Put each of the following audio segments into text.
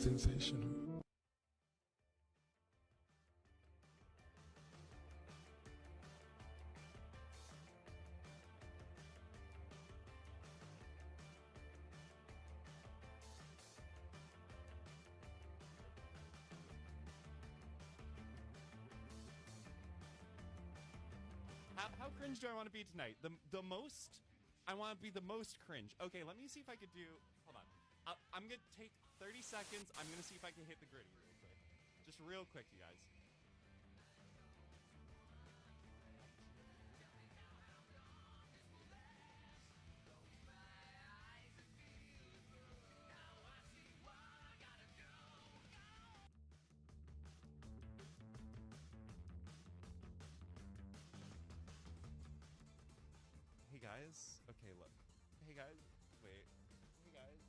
sensational. How cringe do I want to be tonight? The most? I want to be the most cringe. Okay, let me see if I could do... Hold on. I'm going to take 30 seconds. I'm going to see if I can hit the gritty real quick. Just real quick, you guys. Hey guys. Okay, look. Hey guys. Wait. Hey guys.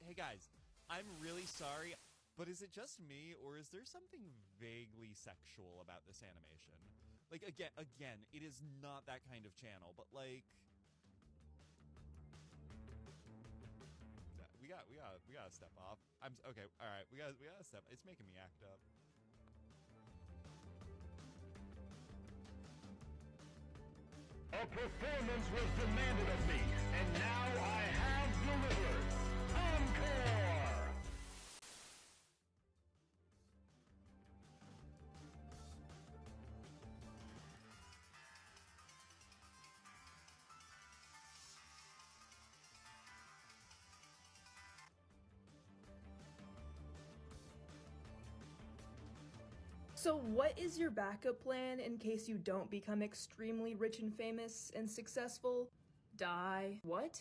Hey guys. I'm really sorry, but is it just me or is there something vaguely sexual about this animation? Like again, it is not that kind of channel, but like we gotta step off. Okay, all right. We gotta step. It's making me act up. A performance was demanded of me, and now I have delivered. Encore! So what is your backup plan in case you don't become extremely rich and famous and successful? Die. What?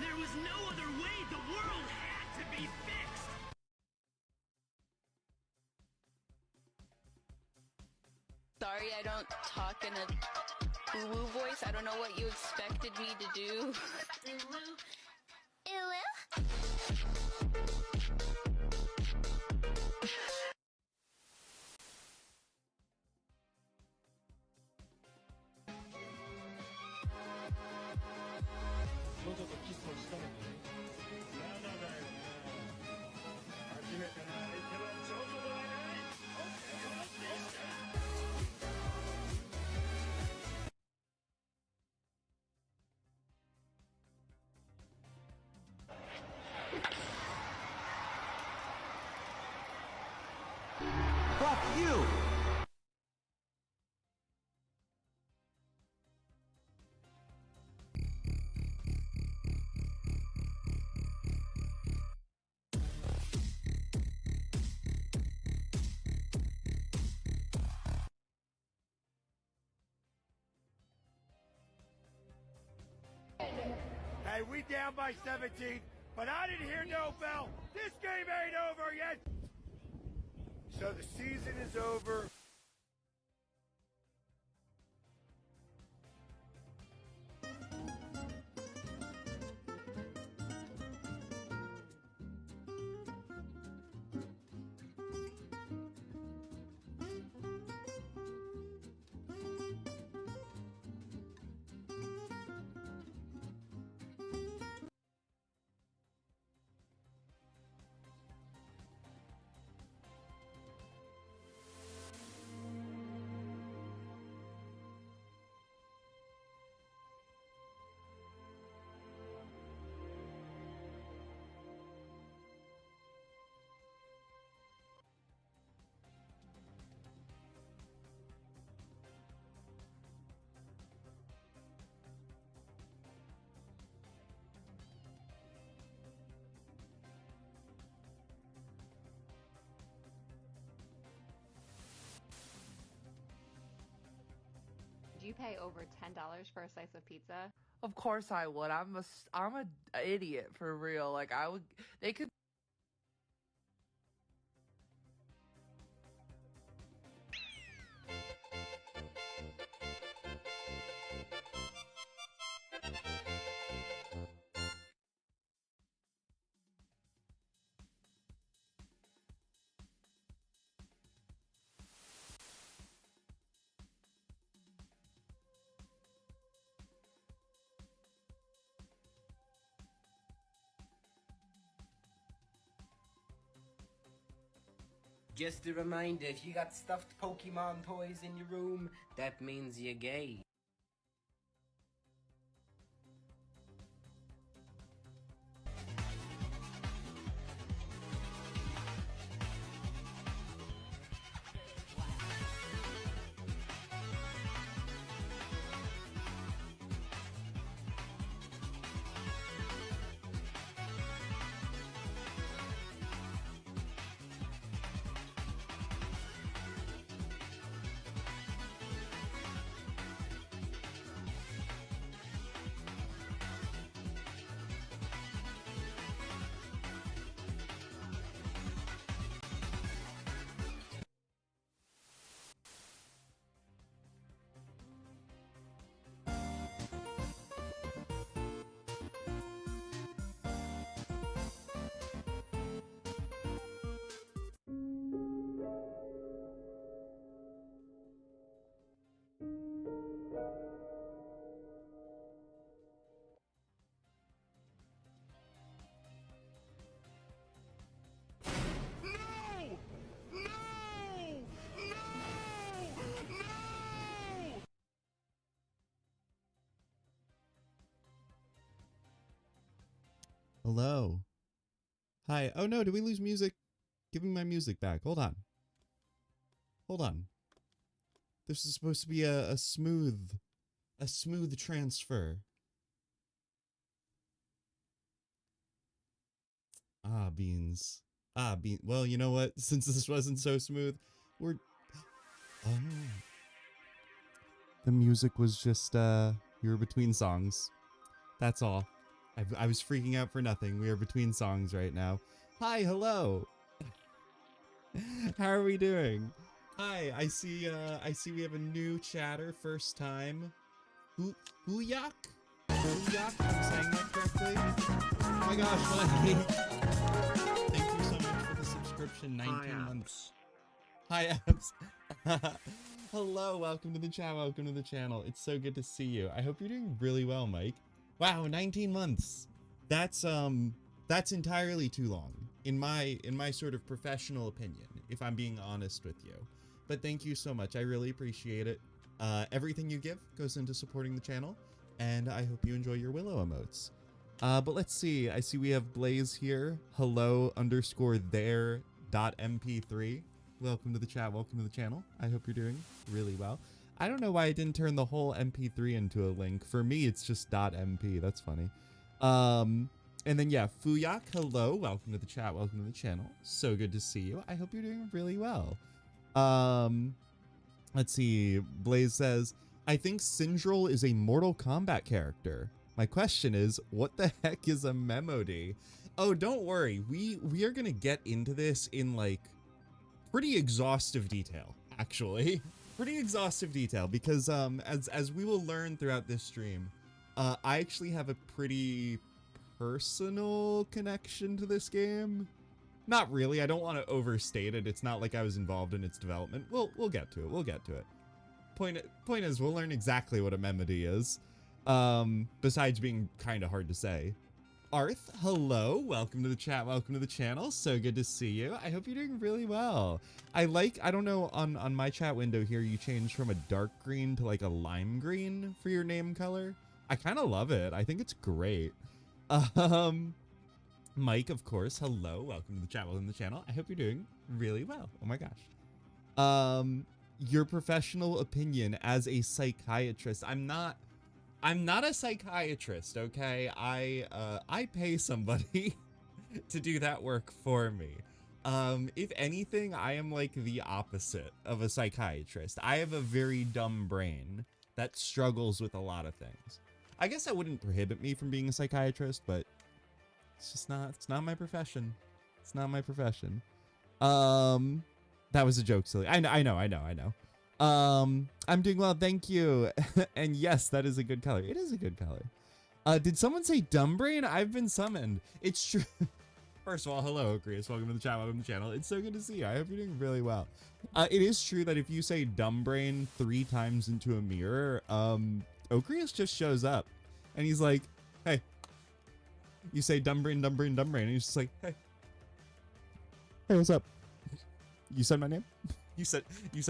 There was no other way. The world had to be fixed. Sorry, I don't talk in a woo voice. I don't know what you expected me to do. you! Hey, we down by 17, but I didn't hear no bell. This game ain't over yet. So the season is over. Do you pay over $10 for a slice of pizza? Of course I would. I'm a idiot for real. Like I would. They could. Just a reminder, if you got stuffed Pokemon toys in your room, that means you're gay. Hello. Hi. Oh no, did we lose music? Give me my music back. Hold on. Hold on. This is supposed to be a smooth transfer. Ah, beans. Ah, bean. Well, you know what? Since this wasn't so smooth, we're... Oh. The music was just, you were between songs. That's all. I was freaking out for nothing. We are between songs right now. Hi, hello. How are we doing? Hi, I see we have a new chatter, first time. Huyak? Huyak, I'm saying that correctly? Oh my gosh, hi. Thank you so much for the subscription, 19 months. Hi, Abs. Hello, welcome to the channel. It's so good to see you. I hope you're doing really well, Mike. Wow, 19 months. That's entirely too long in my sort of professional opinion, if I'm being honest with you. But thank you so much. I really appreciate it. Everything you give goes into supporting the channel, and I hope you enjoy your Willow emotes. But let's see. I see we have Blaze here. Hello _there.mp3. welcome to the chat. Welcome to the channel. I hope you're doing really well. I don't know why I didn't turn the whole MP3 into a link. For me, it's just .mp. That's funny. And then, yeah, Fuyak, hello. Welcome to the chat. Welcome to the channel. So good to see you. I hope you're doing really well. Let's see. Blaze says, I think Sindrel is a Mortal Kombat character. My question is, what the heck is a Memody? Oh, don't worry. We are going to get into this in, like, pretty exhaustive detail, actually. Pretty exhaustive detail, because as we will learn throughout this stream, I actually have a pretty personal connection to this game. Not really. I don't want to overstate it. It's not like I was involved in its development. We'll get to it. We'll get to it. Point is, we'll learn exactly what a Memody is. Besides being kind of hard to say. Arth, hello. Welcome to the chat. Welcome to the channel. So good to see you. I hope you're doing really well. I don't know, on my chat window here, you changed from a dark green to like a lime green for your name color. I kind of love it. I think it's great. Mike, of course, hello. Welcome to the chat. Welcome to the channel. I hope you're doing really well. Oh my gosh. Your professional opinion as a psychiatrist. I'm not a psychiatrist, okay? I pay somebody to do that work for me. If anything, I am like the opposite of a psychiatrist. I have a very dumb brain that struggles with a lot of things. I guess that wouldn't prohibit me from being a psychiatrist, but it's not my profession. It's not my profession. That was a joke, silly. I know. I'm doing well, thank you. And yes, that is a good color. It is a good color. Did someone say dumb brain? I've been summoned. It's true. First of all, hello, Chris. Welcome to the chat. Welcome to the channel. It's so good to see you. I hope you're doing really well. It is true that if you say dumb brain 3 times into a mirror, Ocreus just shows up and he's like, hey. You say dumb brain, dumb brain, dumb brain, and he's just like, hey. Hey, what's up? You said my name? You said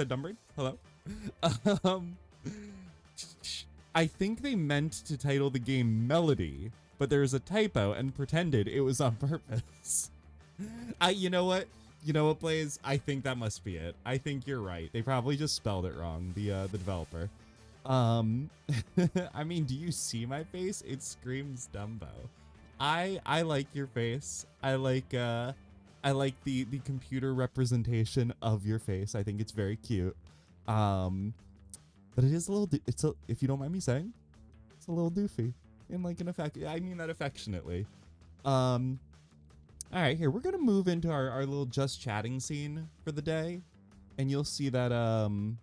dumb brain? Hello? I think they meant to title the game Melody, but there's a typo and pretended it was on purpose. You know what, Blaze? I think that must be it. I think you're right. They probably just spelled it wrong, the developer. I mean, do you see my face? It screams Dumbo. I like your face. I like the computer representation of your face. I think it's very cute. But it is a little, if you don't mind me saying, it's a little doofy in like an effect. I mean that affectionately. All right, here, we're going to move into our little just chatting scene for the day. And you'll see that, oh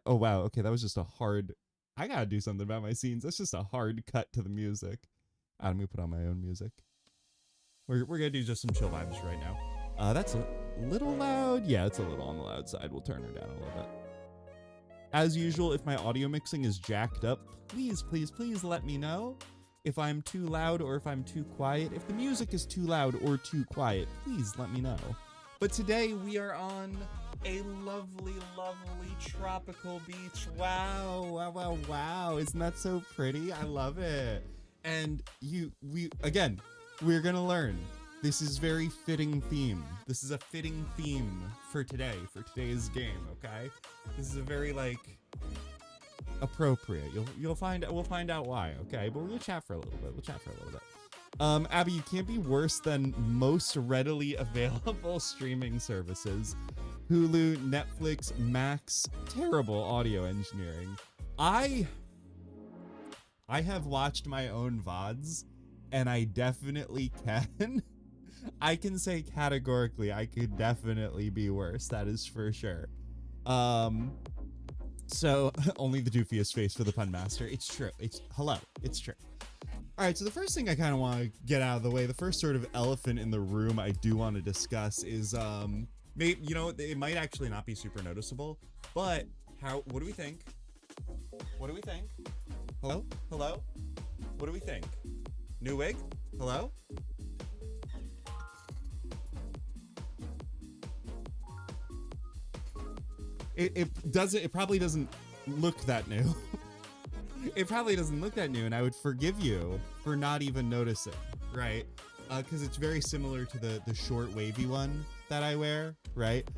wow. Okay. That was just a hard, I got to do something about my scenes. That's just a hard cut to the music. I'm going to put on my own music. We're going to do just some chill vibes right now. That's a little loud. Yeah, it's a little on the loud side. We'll turn her down a little bit. As usual, if my audio mixing is jacked up, please let me know if I'm too loud or if I'm too quiet. If the music is too loud or too quiet, please let me know. But today we are on a lovely, lovely tropical beach. Wow. Isn't that so pretty? I love it. And we're gonna learn. This is very fitting theme. This is a fitting theme for today's game, okay? This is a very, like, appropriate. We'll find out why, okay? But we're gonna chat for a little bit. Abby, you can't be worse than most readily available streaming services. Hulu, Netflix, Max, terrible audio engineering. I have watched my own VODs, and I definitely can. I can say categorically I could definitely be worse. That is for sure. So only the doofiest face for the pun master. It's true. It's true. All right. So the first thing I kind of want to get out of the way, the first sort of elephant in the room I do want to discuss is, maybe, it might actually not be super noticeable, but what do we think? Hello? What do we think? New wig? Hello? It probably doesn't look that new. It probably doesn't look that new, and I would forgive you for not even noticing, right? Because it's very similar to the short wavy one that I wear, right?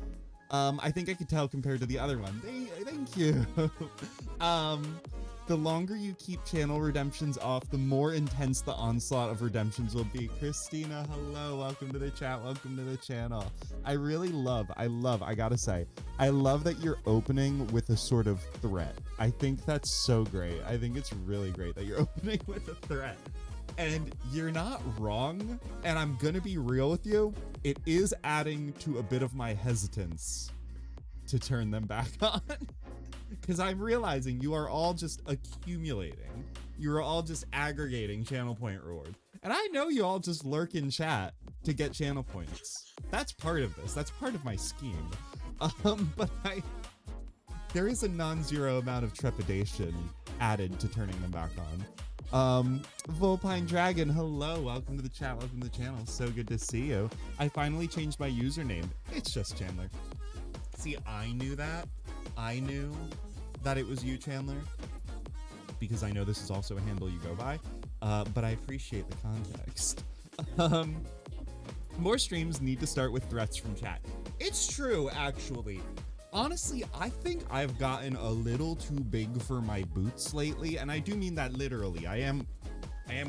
I think I could tell compared to the other one. Thank you. The longer you keep channel redemptions off, the more intense the onslaught of redemptions will be. Christina, hello, welcome to the chat, welcome to the channel. I gotta say, I love that you're opening with a sort of threat. I think that's so great. I think it's really great that you're opening with a threat. And you're not wrong, and I'm gonna be real with you, it is adding to a bit of my hesitance to turn them back on. Because I'm realizing you are all just accumulating. You're all just aggregating channel point reward. And I know you all just lurk in chat to get channel points. That's part of this. That's part of my scheme. But there is a non-zero amount of trepidation added to turning them back on. Volpine Dragon, hello, welcome to the chat, welcome to the channel. So good to see you. I finally changed my username. It's just Chandler. See, I knew that. I knew that it was you, Chandler, because I know this is also a handle you go by, but I appreciate the context. More streams need to start with threats from chat. It's true, actually. Honestly, I think I've gotten a little too big for my boots lately, and I do mean that literally. I am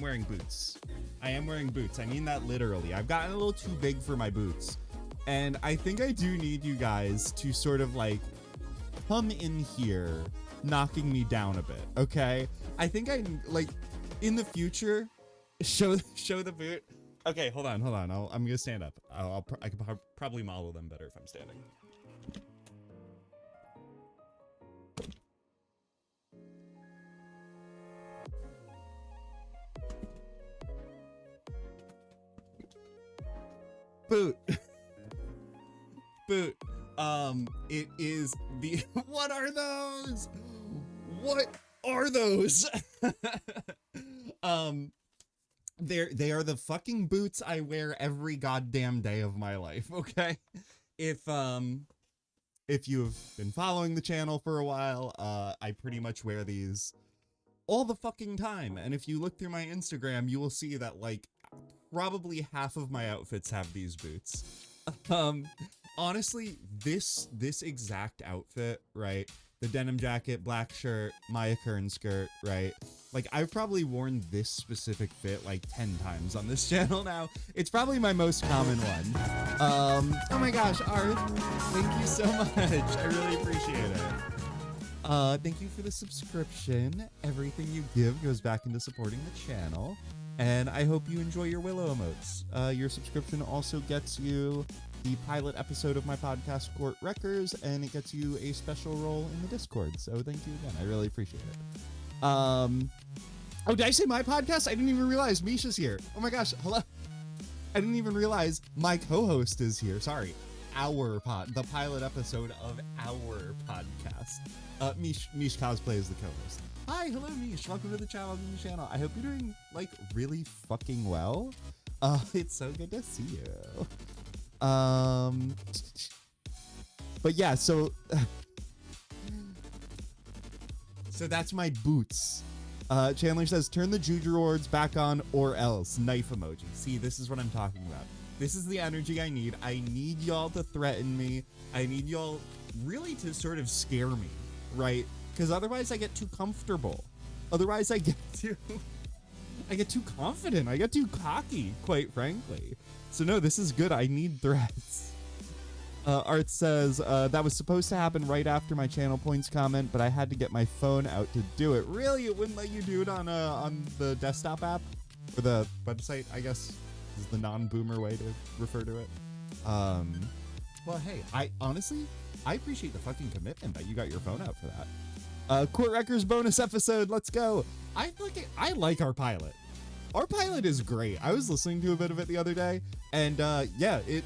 wearing boots. I mean that literally. I've gotten a little too big for my boots, and I think I do need you guys to sort of like come in here knocking me down a bit, okay? I think I like in the future show the boot. Okay, hold on. I'm gonna stand up. I could probably model them better if I'm standing. Boot. Boot. It is the what are those? They are the fucking boots I wear every goddamn day of my life, okay? If you've been following the channel for a while, I pretty much wear these all the fucking time. And if you look through my Instagram, you will see that like probably half of my outfits have these boots. Honestly, this exact outfit, right? The denim jacket, black shirt, Maya Kern skirt, right? Like, I've probably worn this specific fit like 10 times on this channel now. It's probably my most common one. Oh my gosh, Art, thank you so much. I really appreciate it. Thank you for the subscription. Everything you give goes back into supporting the channel. And I hope you enjoy your Willow emotes. Your subscription also gets you the pilot episode of my podcast, Court Wreckers, and it gets you a special role in the Discord. So thank you again. I really appreciate it. Oh, did I say my podcast? I didn't even realize Misha's here. Oh my gosh, hello. I didn't even realize my co-host is here. Sorry. The pilot episode of our podcast. Mish Cosplay is the co-host. Hi, hello Mish. Welcome to the channel. I hope you're doing like really fucking well. It's so good to see you. But yeah, so that's my boots. Chandler says, turn the Juju rewards back on or else. Knife emoji. See, this is what I'm talking about. This is the energy I need. I need y'all to threaten me. I need y'all really to sort of scare me, right? Because otherwise I get too comfortable. Otherwise I get too confident. I get too cocky, quite frankly. So no, this is good. I need threats. Art says, that was supposed to happen right after my channel points comment, but I had to get my phone out to do it. Really? It wouldn't let you do it on the desktop app? Or the website, I guess, is the non-boomer way to refer to it. Well, hey, I honestly appreciate the fucking commitment that you got your phone out for that. Court Wreckers bonus episode, let's go. I like our pilot. Our pilot is great. I was listening to a bit of it the other day, and yeah, it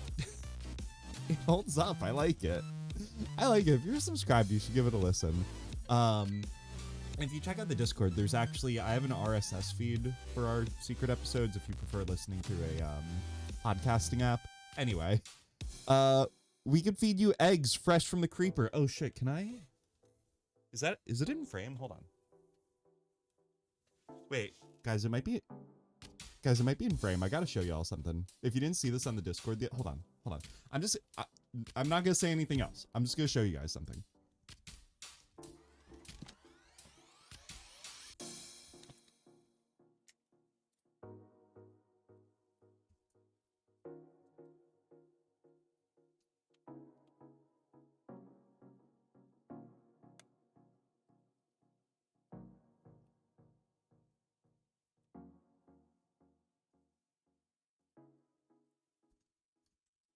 holds up. I like it. If you're subscribed, you should give it a listen. If you check out the Discord, there's actually, I have an RSS feed for our secret episodes if you prefer listening to a podcasting app. Anyway, we could feed you eggs fresh from the creeper. Oh shit, can I? Is it in frame? Hold on. Wait, guys, it might be in frame. I gotta show y'all something. If you didn't see this on the Discord yet, hold on. Hold on. I'm not gonna say anything else. I'm just gonna show you guys something.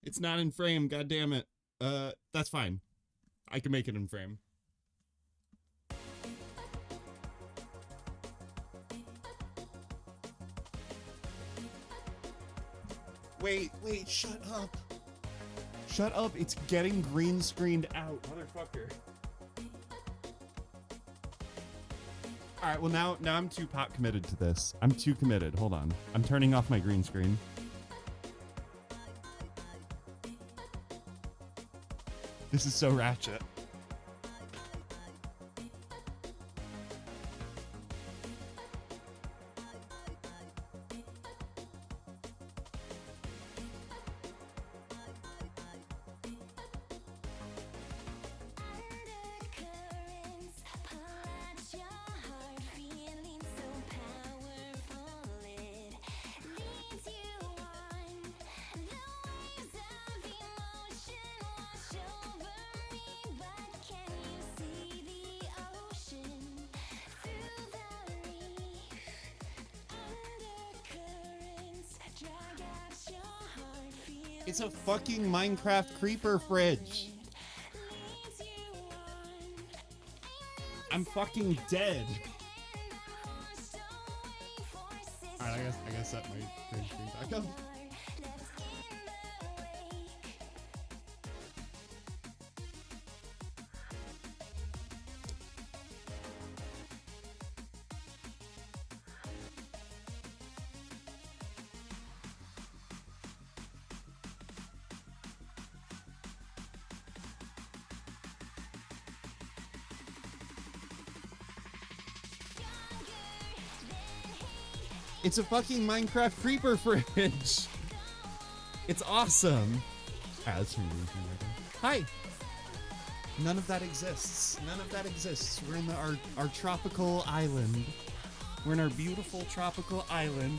It's not in frame, god damn it. That's fine. I can make it in frame. Wait, shut up. Shut up, it's getting green screened out, motherfucker. Alright, well now I'm too pot committed to this. I'm too committed, hold on. I'm turning off my green screen. This is so ratchet. It's a fucking Minecraft creeper fridge. I'm fucking dead. Alright, I guess set my green screen back up. It's a fucking Minecraft creeper fridge. It's awesome. Hi. None of that exists. None of that exists. We're in our tropical island. We're in our beautiful tropical island.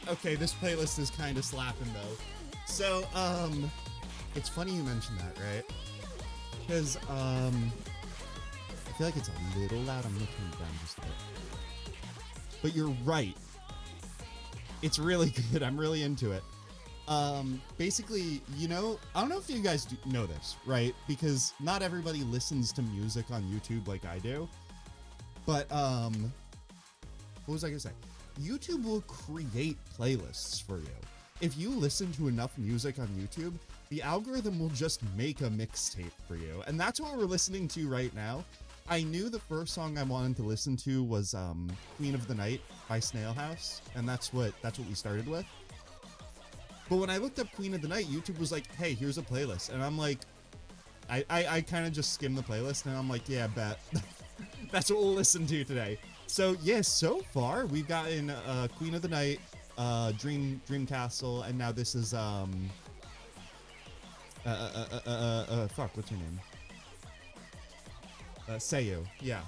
Okay, this playlist is kind of slapping though. So, it's funny you mentioned that, right? Because, I feel like it's a little loud. I'm gonna turn it down just a bit. But you're right. It's really good. I'm really into it. Basically, you know, I don't know if you guys know this, right? Because not everybody listens to music on YouTube like I do. But, what was I gonna say? YouTube will create playlists for you. If you listen to enough music on YouTube, the algorithm will just make a mixtape for you. And that's what we're listening to right now. I knew the first song I wanted to listen to was Queen of the Night by Snail House, and that's what we started with. But when I looked up Queen of the Night, YouTube was like, hey, here's a playlist. And I'm like, I kind of just skimmed the playlist, and I'm like, yeah, bet. That's what we'll listen to today. So, yeah, so far, we've gotten Queen of the Night, Dream Castle, and now this is, fuck, what's her name? Seiyu. Yeah.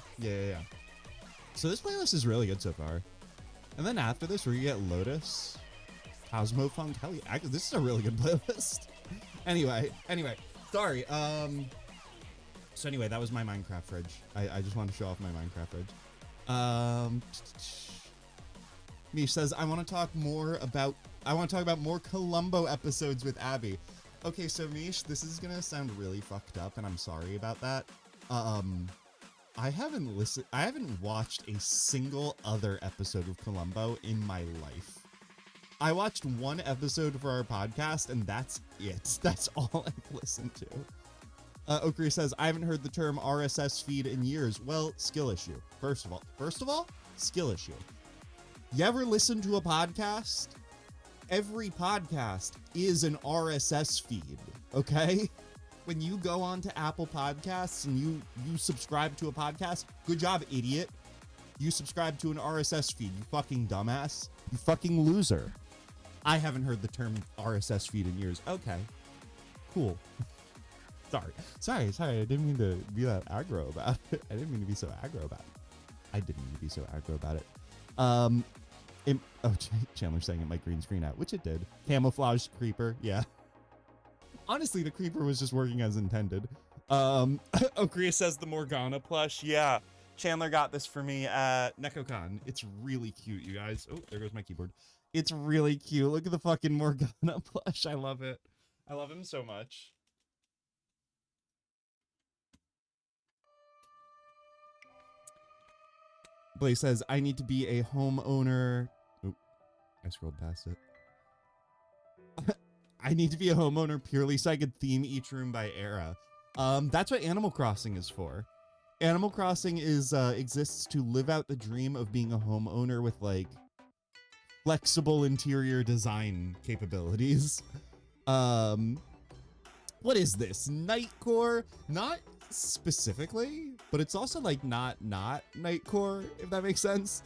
So this playlist is really good so far. And then after this, we're gonna get Lotus, Cosmo Funk. Hell yeah, this is a really good playlist. Anyway, sorry. So anyway, that was my Minecraft fridge. I just wanted to show off my Minecraft fridge. Mish says, I want to talk about more Columbo episodes with Abby. Okay, so Mish, this is gonna sound really fucked up, and I'm sorry about that. I haven't watched a single other episode of Columbo in my life. I watched one episode for our podcast, and that's it. That's all I've listened to. Okri says, I haven't heard the term RSS feed in years. Well, skill issue. First of all, skill issue. You ever listen to a podcast? Every podcast is an RSS feed, okay? When you go on to Apple Podcasts and you subscribe to a podcast, good job, idiot. You subscribe to an RSS feed, you fucking dumbass. You fucking loser. I haven't heard the term RSS feed in years. Okay, cool. Sorry. I didn't mean to be that aggro about it. I didn't mean to be so aggro about it. I didn't mean to be so aggro about it. Chandler's saying it might green screen out, which it did. Camouflage creeper, yeah. Honestly, the creeper was just working as intended. Okria says the Morgana plush. Yeah, Chandler got this for me at NecoCon. It's really cute, you guys. Oh, there goes my keyboard. It's really cute. Look at the fucking Morgana plush. I love it. I love him so much. Blaze says, I need to be a homeowner. Oop, I scrolled past it. I need to be a homeowner purely so I could theme each room by era. That's what Animal Crossing is for. Animal Crossing exists to live out the dream of being a homeowner with like flexible interior design capabilities. What is this? Nightcore? Not specifically, but it's also like not Nightcore, if that makes sense.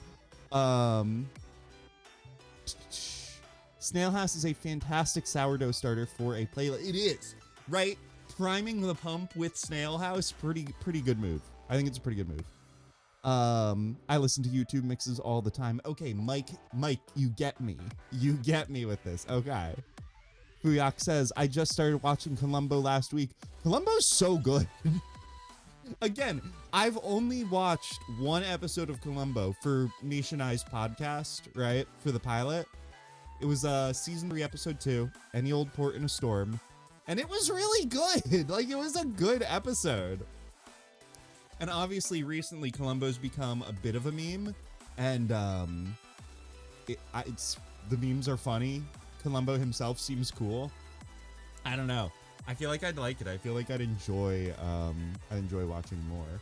Snail House is a fantastic sourdough starter for a playlist. It is, right? Priming the pump with Snail House, pretty good move. I think it's a pretty good move. I listen to YouTube mixes all the time. Okay, Mike, you get me. You get me with this. Okay. Fuyak says, I just started watching Columbo last week. Columbo's so good. Again, I've only watched one episode of Columbo for Misha and I's podcast, right? For the pilot. It was season 3, episode 2, Any Old Port in a Storm. And it was really good. Like, it was a good episode. And obviously, recently, Columbo's become a bit of a meme. And the memes are funny. Columbo himself seems cool. I don't know. I feel like I'd like it. I feel like I'd enjoy watching more.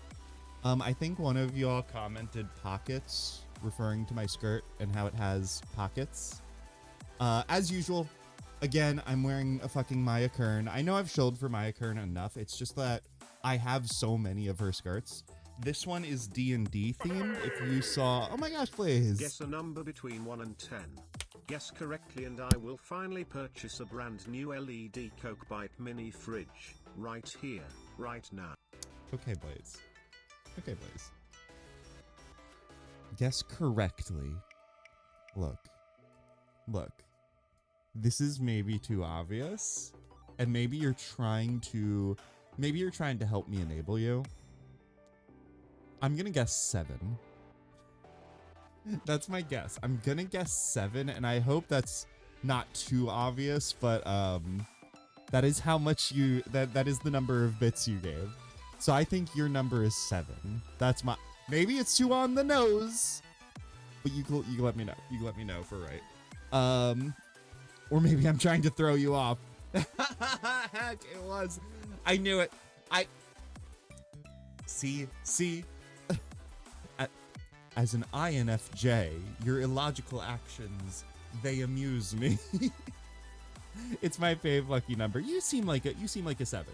I think one of y'all commented pockets, referring to my skirt and how it has pockets. As usual, again, I'm wearing a fucking Maya Kern. I know I've showed for Maya Kern enough. It's just that I have so many of her skirts. This one is D&D themed. If you saw, oh my gosh, please. Guess a number between 1 and 10. Guess correctly and I will finally purchase a brand new LED Coke Bite mini fridge, right here, right now. Okay, Blaze. Guess correctly. Look. This is maybe too obvious, and maybe you're trying to help me enable you. I'm gonna guess 7. That's my guess. I'm gonna guess 7, and I hope that's not too obvious, but that is how much that is the number of bits you gave. So I think your number is 7. That's my, maybe it's too on the nose, but you let me know. You let me know if we're right. Or maybe I'm trying to throw you off. Heck, it was. I knew it. See. As an INFJ, your illogical actions, they amuse me. It's my fave lucky number. You seem like a 7.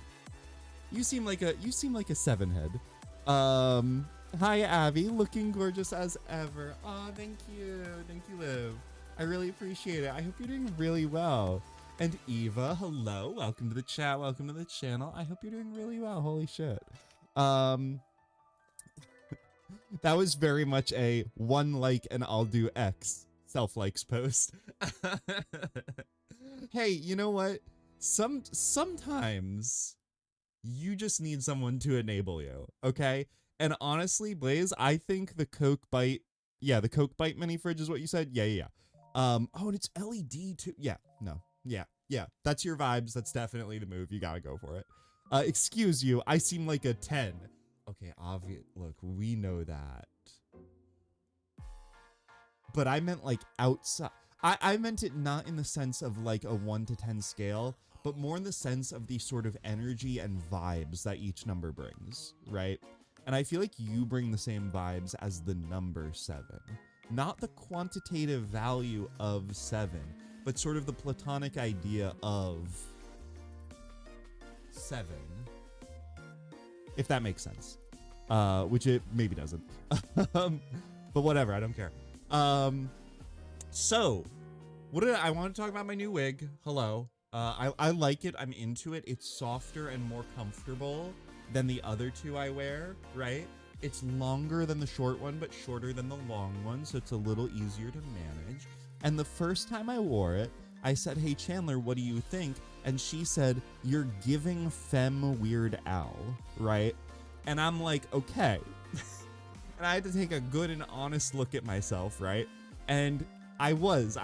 You seem like a 7 head. Hi Abby, looking gorgeous as ever. Aw, thank you, Liv. I really appreciate it. I hope you're doing really well. And Eva, hello, welcome to the chat, welcome to the channel. I hope you're doing really well. Holy shit. That was very much a 1 like and I'll do X self-likes post. Hey, you know what? Sometimes you just need someone to enable you, okay? And honestly, Blaze, I think the Coke Bite mini fridge is what you said? Yeah. Oh, and it's LED too. Yeah, no. Yeah. That's your vibes. That's definitely the move. You gotta go for it. Excuse you, I seem like a 10. Okay, obvious. Look, we know that. But I meant like outside. I meant it not in the sense of like a 1 to 10 scale, but more in the sense of the sort of energy and vibes that each number brings, right? And I feel like you bring the same vibes as the number 7. Not the quantitative value of 7, but sort of the platonic idea of 7. If that makes sense. Which it maybe doesn't. But whatever, I don't care. So, I want to talk about my new wig. Hello. I like it. I'm into it. It's softer and more comfortable than the other two I wear, right? It's longer than the short one, but shorter than the long one, so it's a little easier to manage. And the first time I wore it, I said, hey, Chandler, what do you think? And she said, you're giving femme Weird Al, right? And I'm like, okay. And I had to take a good and honest look at myself, right? And I was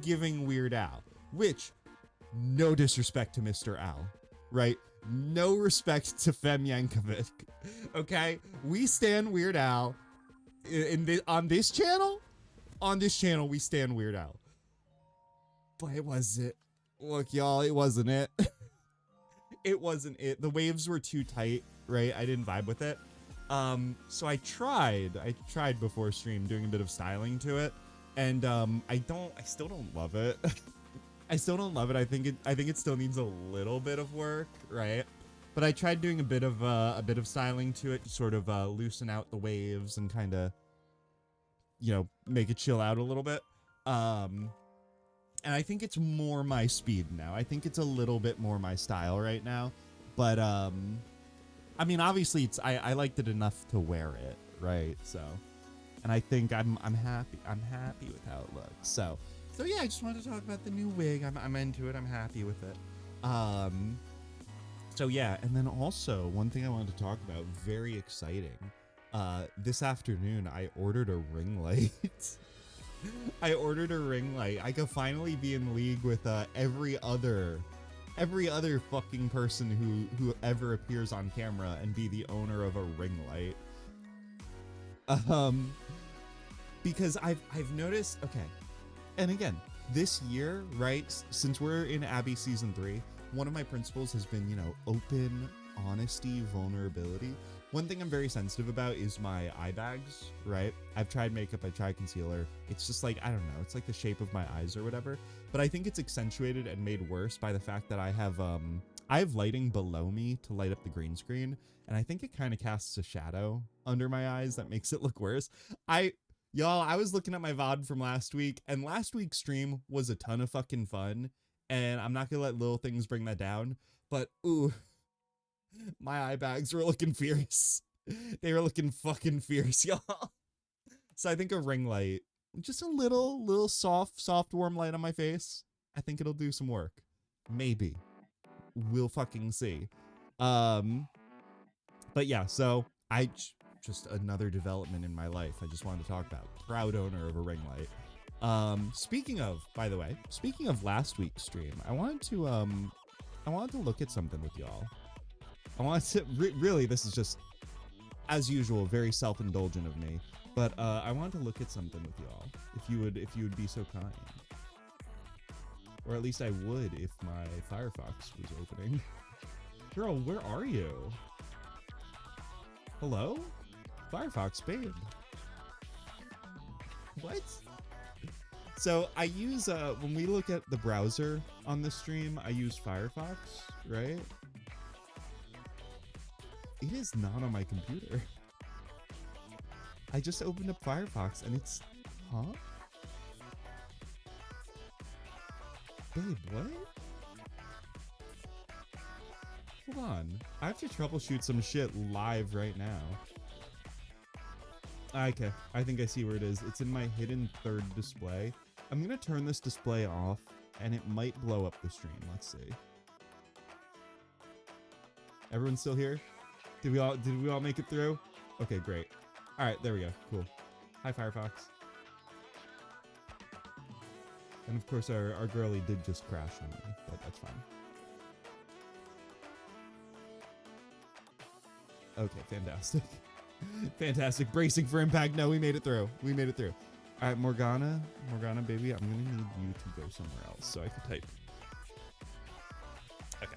giving Weird Al, which, no disrespect to Mr. Al, right? No respect to Fem Yankovic, okay? We stand Weird Al on this channel. On this channel, we stand Weird Al. But it wasn't. Look, y'all, it wasn't it. It wasn't it. The waves were too tight, right? I didn't vibe with it. So I tried before stream doing a bit of styling to it, and I still don't love it. I still don't love it. I think it still needs a little bit of work, right? But I tried doing a bit of styling to it to sort of loosen out the waves and kind of, you know, make it chill out a little bit. And I think it's more my speed now. I think it's a little bit more my style right now. But I mean, obviously I liked it enough to wear it, right? So, and I think I'm happy. I'm happy with how it looks. So yeah, I just wanted to talk about the new wig. I'm into it. I'm happy with it. So yeah, and then also one thing I wanted to talk about, very exciting. This afternoon I ordered a ring light. I ordered a ring light. I could finally be in league with every other fucking person who ever appears on camera and be the owner of a ring light. Because I've noticed, okay. And again, this year, right, since we're in Abby season 3, one of my principles has been, you know, open, honesty, vulnerability. One thing I'm very sensitive about is my eye bags, right? I've tried makeup, I've tried concealer. It's just like, I don't know, it's like the shape of my eyes or whatever. But I think it's accentuated and made worse by the fact that I have lighting below me to light up the green screen. And I think it kind of casts a shadow under my eyes that makes it look worse. Y'all, I was looking at my VOD from last week, and last week's stream was a ton of fucking fun, and I'm not gonna let little things bring that down, but ooh, my eye bags were looking fierce. They were looking fucking fierce, y'all. So I think a ring light, just a little soft, warm light on my face, I think it'll do some work. Maybe. We'll fucking see. But yeah, so just another development in my life I just wanted to talk about. Proud owner of a ring light. Speaking of last week's stream, I wanted to look at something with y'all. I wanted to really, this is just, as usual, very self-indulgent of me, but I wanted to look at something with y'all. If you would be so kind, or at least I would if my Firefox was opening. Girl, where are you? Hello? Firefox, babe. What? So I use, when we look at the browser on the stream, I use Firefox, right? It is not on my computer. I just opened up Firefox and it's, huh? Babe, what? Hold on. I have to troubleshoot some shit live right now. Okay, I think I see where it is. It's in my hidden third display. I'm gonna turn this display off and it might blow up the stream. Let's see. Everyone still here? Did we all make it through? Okay, great. All right, there we go. Cool. Hi, Firefox. And of course, our girlie did just crash on me, but that's fine. Okay, fantastic. Fantastic. Bracing for impact. No, we made it through. We made it through. All right, Morgana, baby, I'm gonna need you to go somewhere else so I can type. Okay.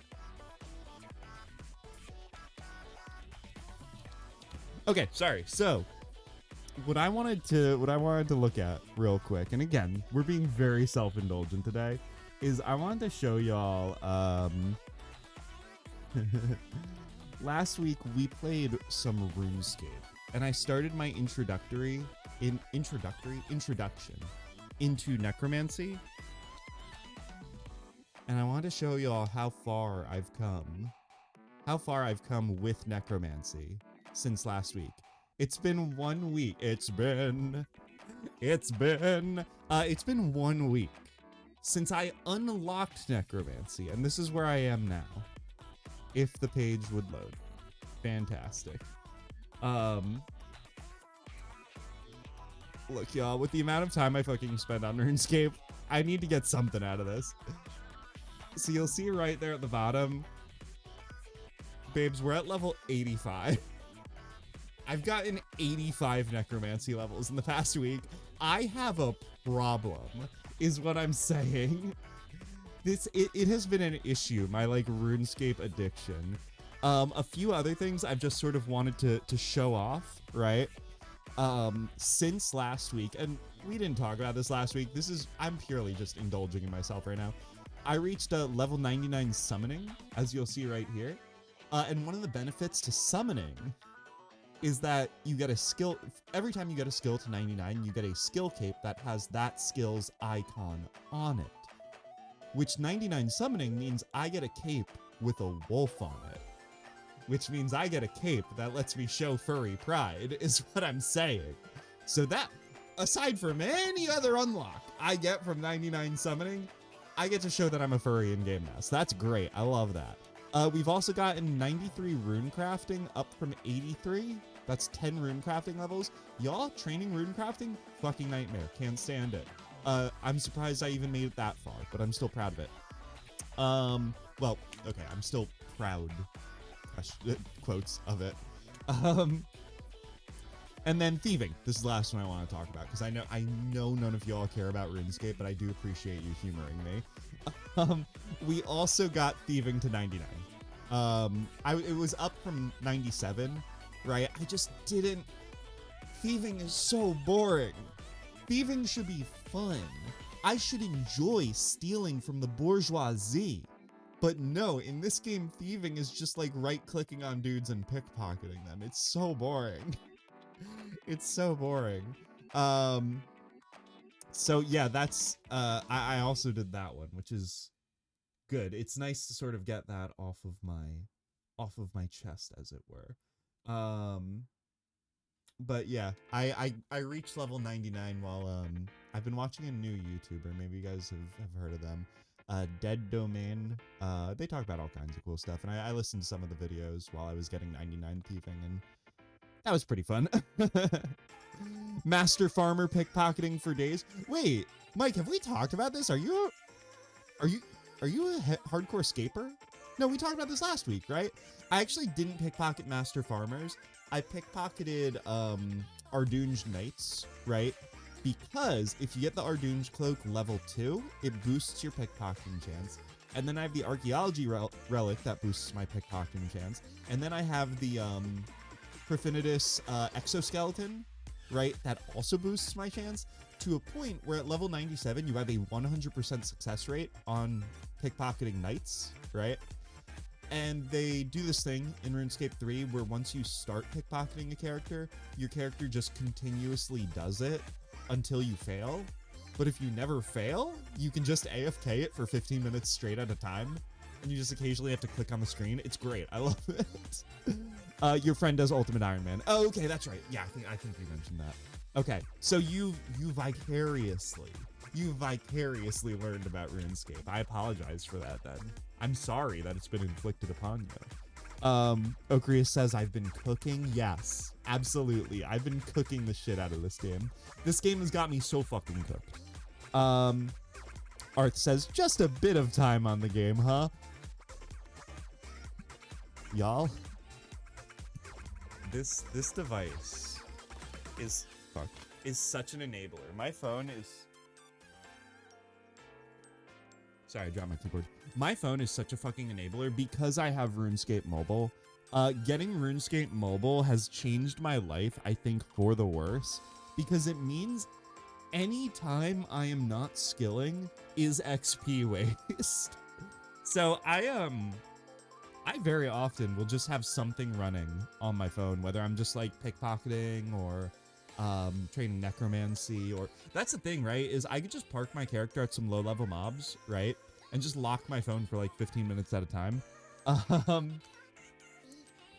Okay, sorry. So, what I wanted to look at real quick, and again, we're being very self-indulgent today, is I wanted to show y'all. Last week we played some RuneScape, and I started my introduction into necromancy, and I want to show y'all how far I've come. How far I've come with necromancy since last week. It's been 1 week. It's been 1 week since I unlocked necromancy, and this is where I am now. If the page would load. Fantastic. Look, y'all, with the amount of time I fucking spend on RuneScape, I need to get something out of this. So you'll see right there at the bottom, babes, we're at level 85. I've gotten 85 necromancy levels in the past week. I have a problem, is what I'm saying. It has been an issue, my like RuneScape addiction. A few other things I've just sort of wanted to show off, right? Since last week, and we didn't talk about this last week. I'm purely just indulging in myself right now. I reached a level 99 summoning, as you'll see right here. And one of the benefits to summoning is that you get a skill, every time you get a skill to 99, you get a skill cape that has that skill's icon on it. Which 99 summoning means I get a cape with a wolf on it. Which means I get a cape that lets me show furry pride, is what I'm saying. So that, aside from any other unlock I get from 99 summoning, I get to show that I'm a furry in game now. So that's great. I love that. We've also gotten 93 rune crafting up from 83. That's 10 rune crafting levels. Y'all, training rune crafting? Fucking nightmare. Can't stand it. I'm surprised I even made it that far, but I'm still proud of it. Well, okay, I'm still proud, quotes, of it. And then thieving. This is the last one I want to talk about, because I know none of y'all care about RuneScape, but I do appreciate you humoring me. We also got thieving to 99. It was up from 97, right? I just didn't. Thieving is so boring. Thieving should be fun. I should enjoy stealing from the bourgeoisie. But no, in this game, thieving is just like right-clicking on dudes and pickpocketing them. It's so boring. It's so boring. So yeah, that's I also did that one, which is good. It's nice to sort of get that off of my chest, as it were. But yeah, I reached level 99 while I've been watching a new YouTuber. Maybe you guys have heard of them. Dead Domain. They talk about all kinds of cool stuff, and I listened to some of the videos while I was getting 99 thieving, and that was pretty fun. Master Farmer pickpocketing for days. Wait, Mike, have we talked about this? Are you a hardcore scaper? No, we talked about this last week, right? I actually didn't pickpocket Master Farmers. I pickpocketed Ardunge Knights, right? Because if you get the Ardunge Cloak level 2, it boosts your pickpocketing chance. And then I have the Archaeology Relic that boosts my pickpocketing chance. And then I have the Profinitus Exoskeleton, right? That also boosts my chance to a point where at level 97, you have a 100% success rate on pickpocketing Knights, right? And they do this thing in RuneScape 3 where once you start pickpocketing a character, your character just continuously does it until you fail. But if you never fail, you can just AFK it for 15 minutes straight at a time, and you just occasionally have to click on the screen. It's great. I love it. Your friend does Ultimate Iron Man. Oh, okay, that's right. Yeah, I think you mentioned that. Okay, so you vicariously learned about RuneScape. I apologize for that then. I'm sorry that it's been inflicted upon you. Okrius says, I've been cooking. Yes, absolutely. I've been cooking the shit out of this game. This game has got me so fucking cooked. Arth says, just a bit of time on the game, huh? Y'all, this device is such an enabler. My phone is... Sorry, I dropped my keyboard. My phone is such a fucking enabler because I have RuneScape Mobile. Getting RuneScape Mobile has changed my life, I think, for the worse, because it means anytime I am not skilling is XP waste. So I very often will just have something running on my phone, whether I'm just like pickpocketing or training necromancy, or that's the thing, right? Is I could just park my character at some low level mobs, right? and just lock my phone for like 15 minutes at a time.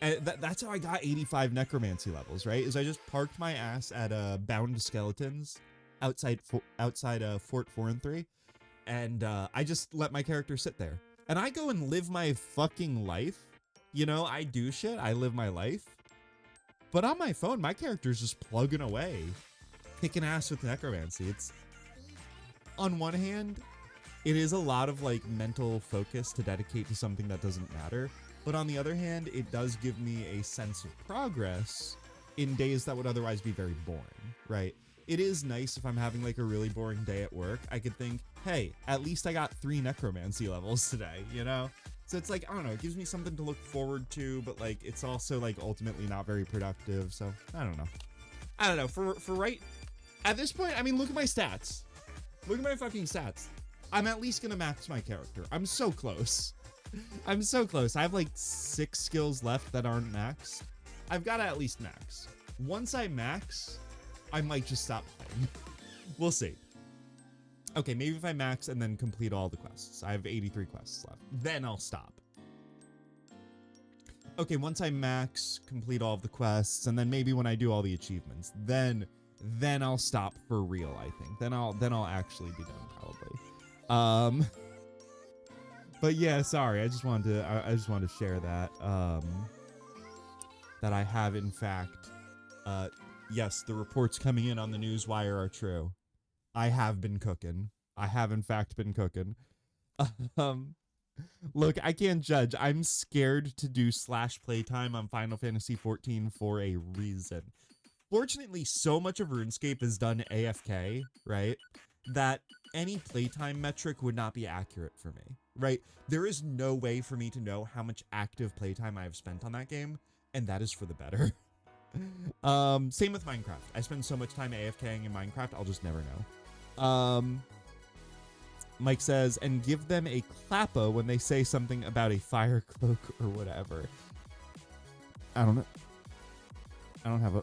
And that's how I got 85 necromancy levels, right? Is I just parked my ass at Bound Skeletons outside Fort 4 and 3, and I just let my character sit there. And I go and live my fucking life. You know, I do shit. I live my life. But on my phone, my character's just plugging away, kicking ass with necromancy. It's, on one hand, it is a lot of like mental focus to dedicate to something that doesn't matter. But on the other hand, it does give me a sense of progress in days that would otherwise be very boring, right? It is nice if I'm having like a really boring day at work, I could think, hey, at least I got 3 necromancy levels today, you know? So it's like, I don't know, it gives me something to look forward to, but like, it's also like ultimately not very productive. So I don't know. For right at this point, I mean, look at my stats. Look at my fucking stats. I'm at least gonna max my character. I'm so close. I'm so close. I have like 6 skills left that aren't maxed. I've got to at least max. Once I max, I might just stop playing. We'll see. Okay, maybe if I max and then complete all the quests. I have 83 quests left. Then I'll stop. Okay, once I max, complete all of the quests, and then maybe when I do all the achievements, then I'll stop for real, I think. Then I'll actually be done probably. But yeah, sorry. I just wanted to share that that I have in fact yes, the reports coming in on the newswire are true. I have been cooking. I have in fact been cooking. Look, I can't judge. I'm scared to do / playtime on Final Fantasy XIV for a reason. Fortunately, so much of RuneScape is done AFK, right? That any playtime metric would not be accurate for me, right? There is no way for me to know how much active playtime I have spent on that game, and that is for the better. Same with Minecraft. I spend so much time AFKing in Minecraft, I'll just never know. Mike says, and give them a clappa when they say something about a fire cloak or whatever. I don't know. I don't have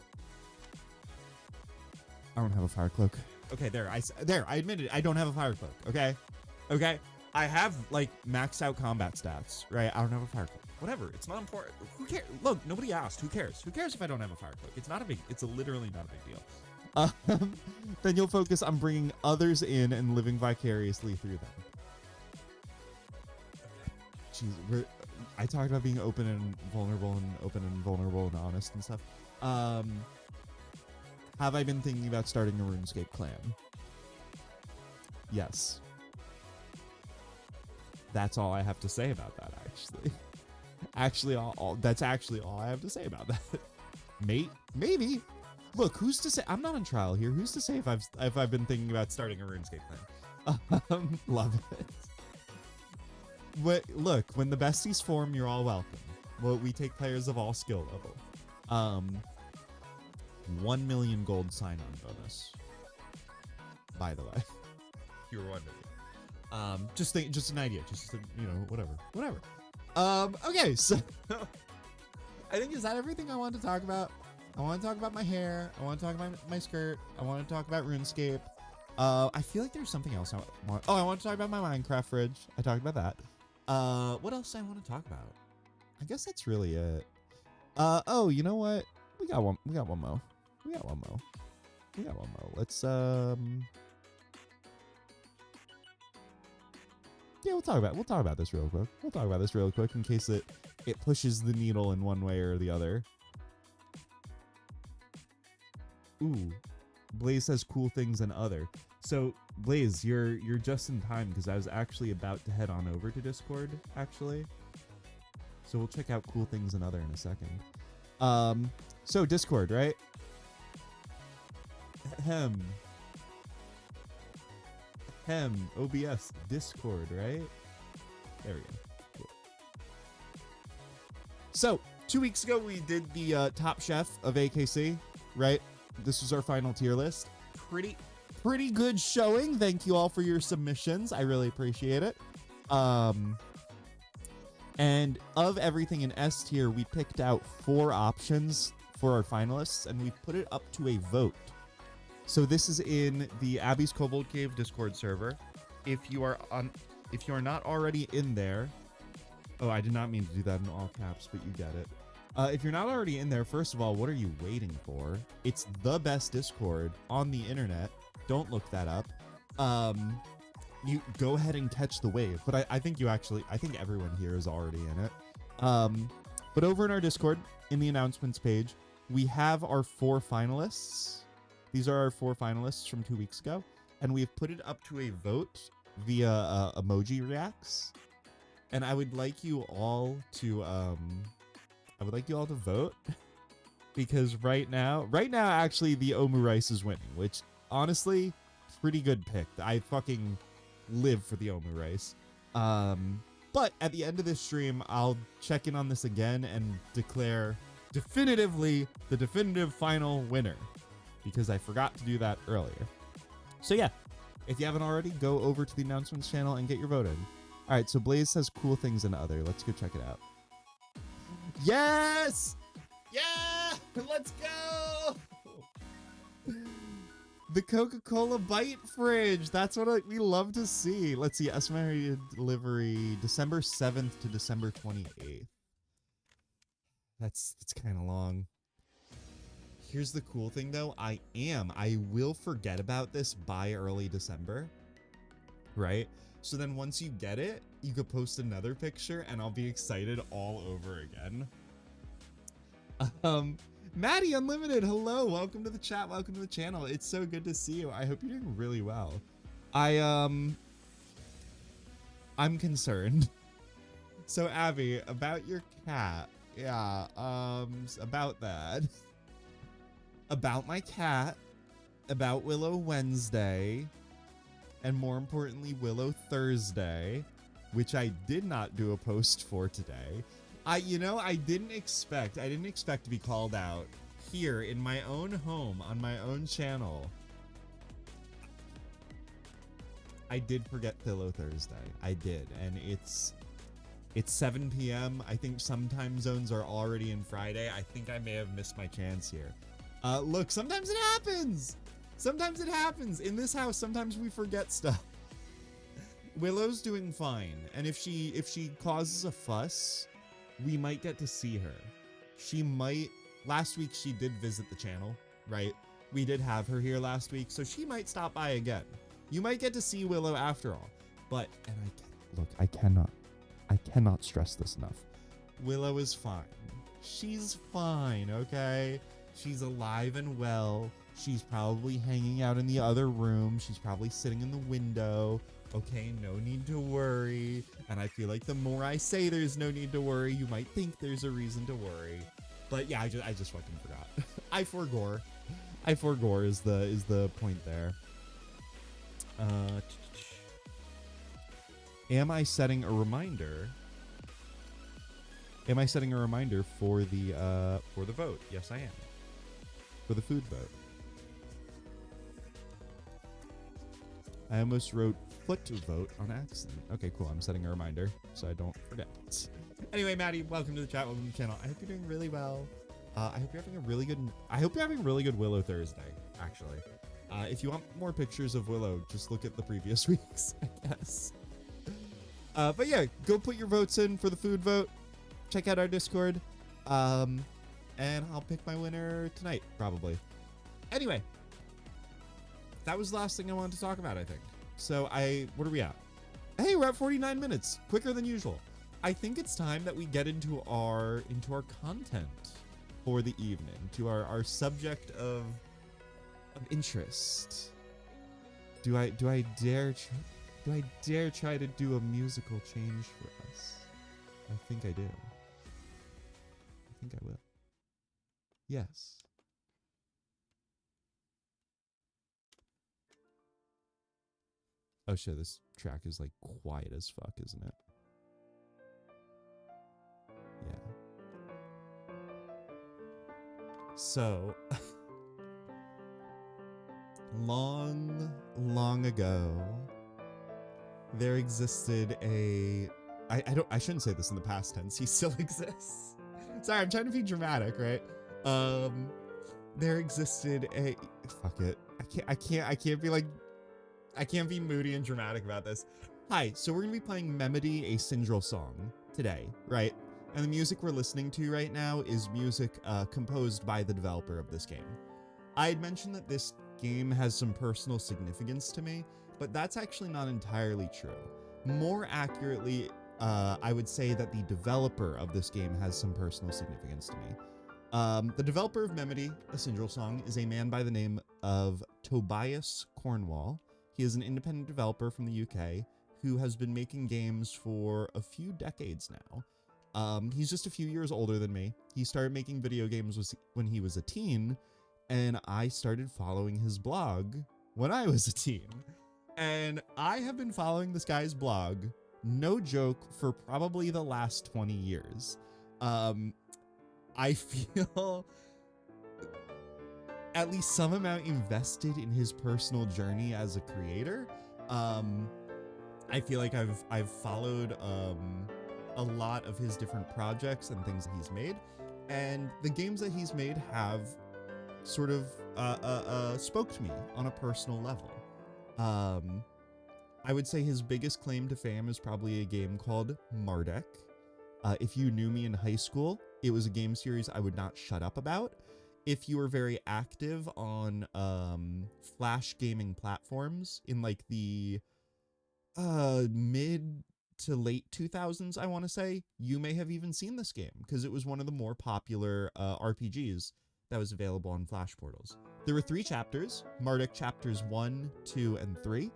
a fire cloak. Okay, I admitted I don't have a fire cloak. Okay. I have like maxed out combat stats, right? I don't have a fire cloak. Whatever. It's not important. Who cares? Look, nobody asked. Who cares? Who cares if I don't have a fire cloak? It's literally not a big deal. Then you'll focus on bringing others in and living vicariously through them. Jeez, I talked about being open and vulnerable and honest and stuff. Have I been thinking about starting a RuneScape clan? Yes. That's all I have to say about that, actually. That's actually all I have to say about that. Maybe. Look, who's to say? I'm not on trial here. Who's to say if I've been thinking about starting a RuneScape clan? Love it. Look, when the besties form, you're all welcome. Well, we take players of all skill level. 1 million gold sign-on bonus. By the way, you were wondering. Just an idea. Just whatever. Okay, so I think, is that everything I wanted to talk about? I want to talk about my hair. I want to talk about my skirt. I want to talk about RuneScape. I feel like there's something else I want. Oh, I want to talk about my Minecraft fridge. I talked about that. What else do I want to talk about? I guess that's really it. Oh, you know what? We got one more. Let's yeah, we'll talk about this real quick. We'll talk about this real quick in case it pushes the needle in one way or the other. Ooh, Blaze says cool things and other. So Blaze, you're just in time because I was actually about to head on over to Discord actually. So we'll check out cool things and other in a second. So Discord, right? OBS Discord, right? There we go. Cool. So 2 weeks ago we did the Top Chef of AKC, right? This was our final tier list. Pretty good showing. Thank you all for your submissions. I really appreciate it. And of everything in S tier, we picked out 4 options for our finalists, and we put it up to a vote. So this is in the Abby's Kobold Cave Discord server. If you are if you're not already in there, oh, I did not mean to do that in all caps, but you get it. If you're not already in there, first of all, what are you waiting for? It's the best Discord on the internet. Don't look that up. You go ahead and catch the wave. But I think I think everyone here is already in it. But over in our Discord, in the announcements page, we have our 4 finalists. These are our 4 finalists from 2 weeks ago. And we've put it up to a vote via emoji reacts. And I would like you all to vote because right now actually the Omu Rice is winning, which honestly pretty good pick. I fucking live for the Omu Rice. But at the end of this stream, I'll check in on this again and declare definitively the definitive final winner because I forgot to do that earlier. So yeah, if you haven't already, go over to the announcements channel and get your vote in. All right, so Blaze says cool things in other. Let's go check it out. Yes! Yeah! Let's go! The Coca-Cola Bite Fridge. That's what we love to see. Let's see. Estimated delivery December 7th to December 28th. That's kind of long. Here's the cool thing, though. I will forget about this by early December. Right? So then once you get it, you could post another picture and I'll be excited all over again. Maddie Unlimited, hello, welcome to the chat, welcome to the channel. It's so good to see you. I hope you're doing really well. I'm concerned. So Abby, about your cat. Yeah, about that. About my cat, about Willow Wednesday, and more importantly, Willow Thursday, which I did not do a post for today. I didn't expect to be called out here in my own home on my own channel. I did forget Pillow Thursday. I did, and it's 7 p.m. I think some time zones are already in Friday. I think I may have missed my chance here. Look, sometimes it happens. Sometimes it happens in this house. Sometimes we forget stuff. Willow's doing fine, and if she causes a fuss, we might get to see her. She might. Last week she did visit the channel, right? We did have her here last week, so she might stop by again. You might get to see Willow after all. But I cannot stress this enough. Willow is fine. She's fine, okay? She's alive and well. She's probably hanging out in the other room. She's probably sitting in the window. Okay, no need to worry. And I feel like the more I say there's no need to worry, you might think there's a reason to worry. But yeah, I just fucking forgot. I forgore is the point there. Am I setting a reminder? Am I setting a reminder for the vote? Yes, I am. For the food vote. I almost wrote foot vote on accident. Okay, cool. I'm setting a reminder so I don't forget. Anyway, Maddie, welcome to the chat. Welcome to the channel. I hope you're doing really well. I hope you're having a really good Willow Thursday, actually. If you want more pictures of Willow, just look at the previous weeks, I guess. But yeah, go put your votes in for the food vote. Check out our Discord. And I'll pick my winner tonight, probably. Anyway, that was the last thing I wanted to talk about, I think. So what are we at? Hey, we're at 49 minutes, quicker than usual. I think it's time that we get into our content for the evening, to our subject of interest. Do I dare try to do a musical change for us? I think I do. I think I will. Yes. Oh shit, this track is like quiet as fuck, isn't it? Yeah. So long ago, there existed I shouldn't say this in the past tense. He still exists. Sorry, I'm trying to be dramatic, right? There existed fuck it. I can't be moody and dramatic about this. Hi, so we're going to be playing Memody, a Sindrel song today, right? And the music we're listening to right now is music composed by the developer of this game. I had mentioned that this game has some personal significance to me, but that's actually not entirely true. More accurately, I would say that the developer of this game has some personal significance to me. The developer of Memody, a Sindrel song, is a man by the name of Tobias Cornwall. He is an independent developer from the UK who has been making games for a few decades now. He's just a few years older than me. He started making video games when he was a teen, and I started following his blog when I was a teen. And I have been following this guy's blog, no joke, for probably the last 20 years. I feel at least some amount invested in his personal journey as a creator. I feel like I've followed a lot of his different projects and things that he's made, and the games that he's made have sort of spoke to me on a personal level. I would say his biggest claim to fame is probably a game called Mardek. If you knew me in high school, it was a game series I would not shut up about. If you were very active on Flash gaming platforms in like the mid to late 2000s, I want to say, you may have even seen this game because it was one of the more popular RPGs that was available on Flash portals. There were 3 chapters, Mardek chapters 1, 2, and 3.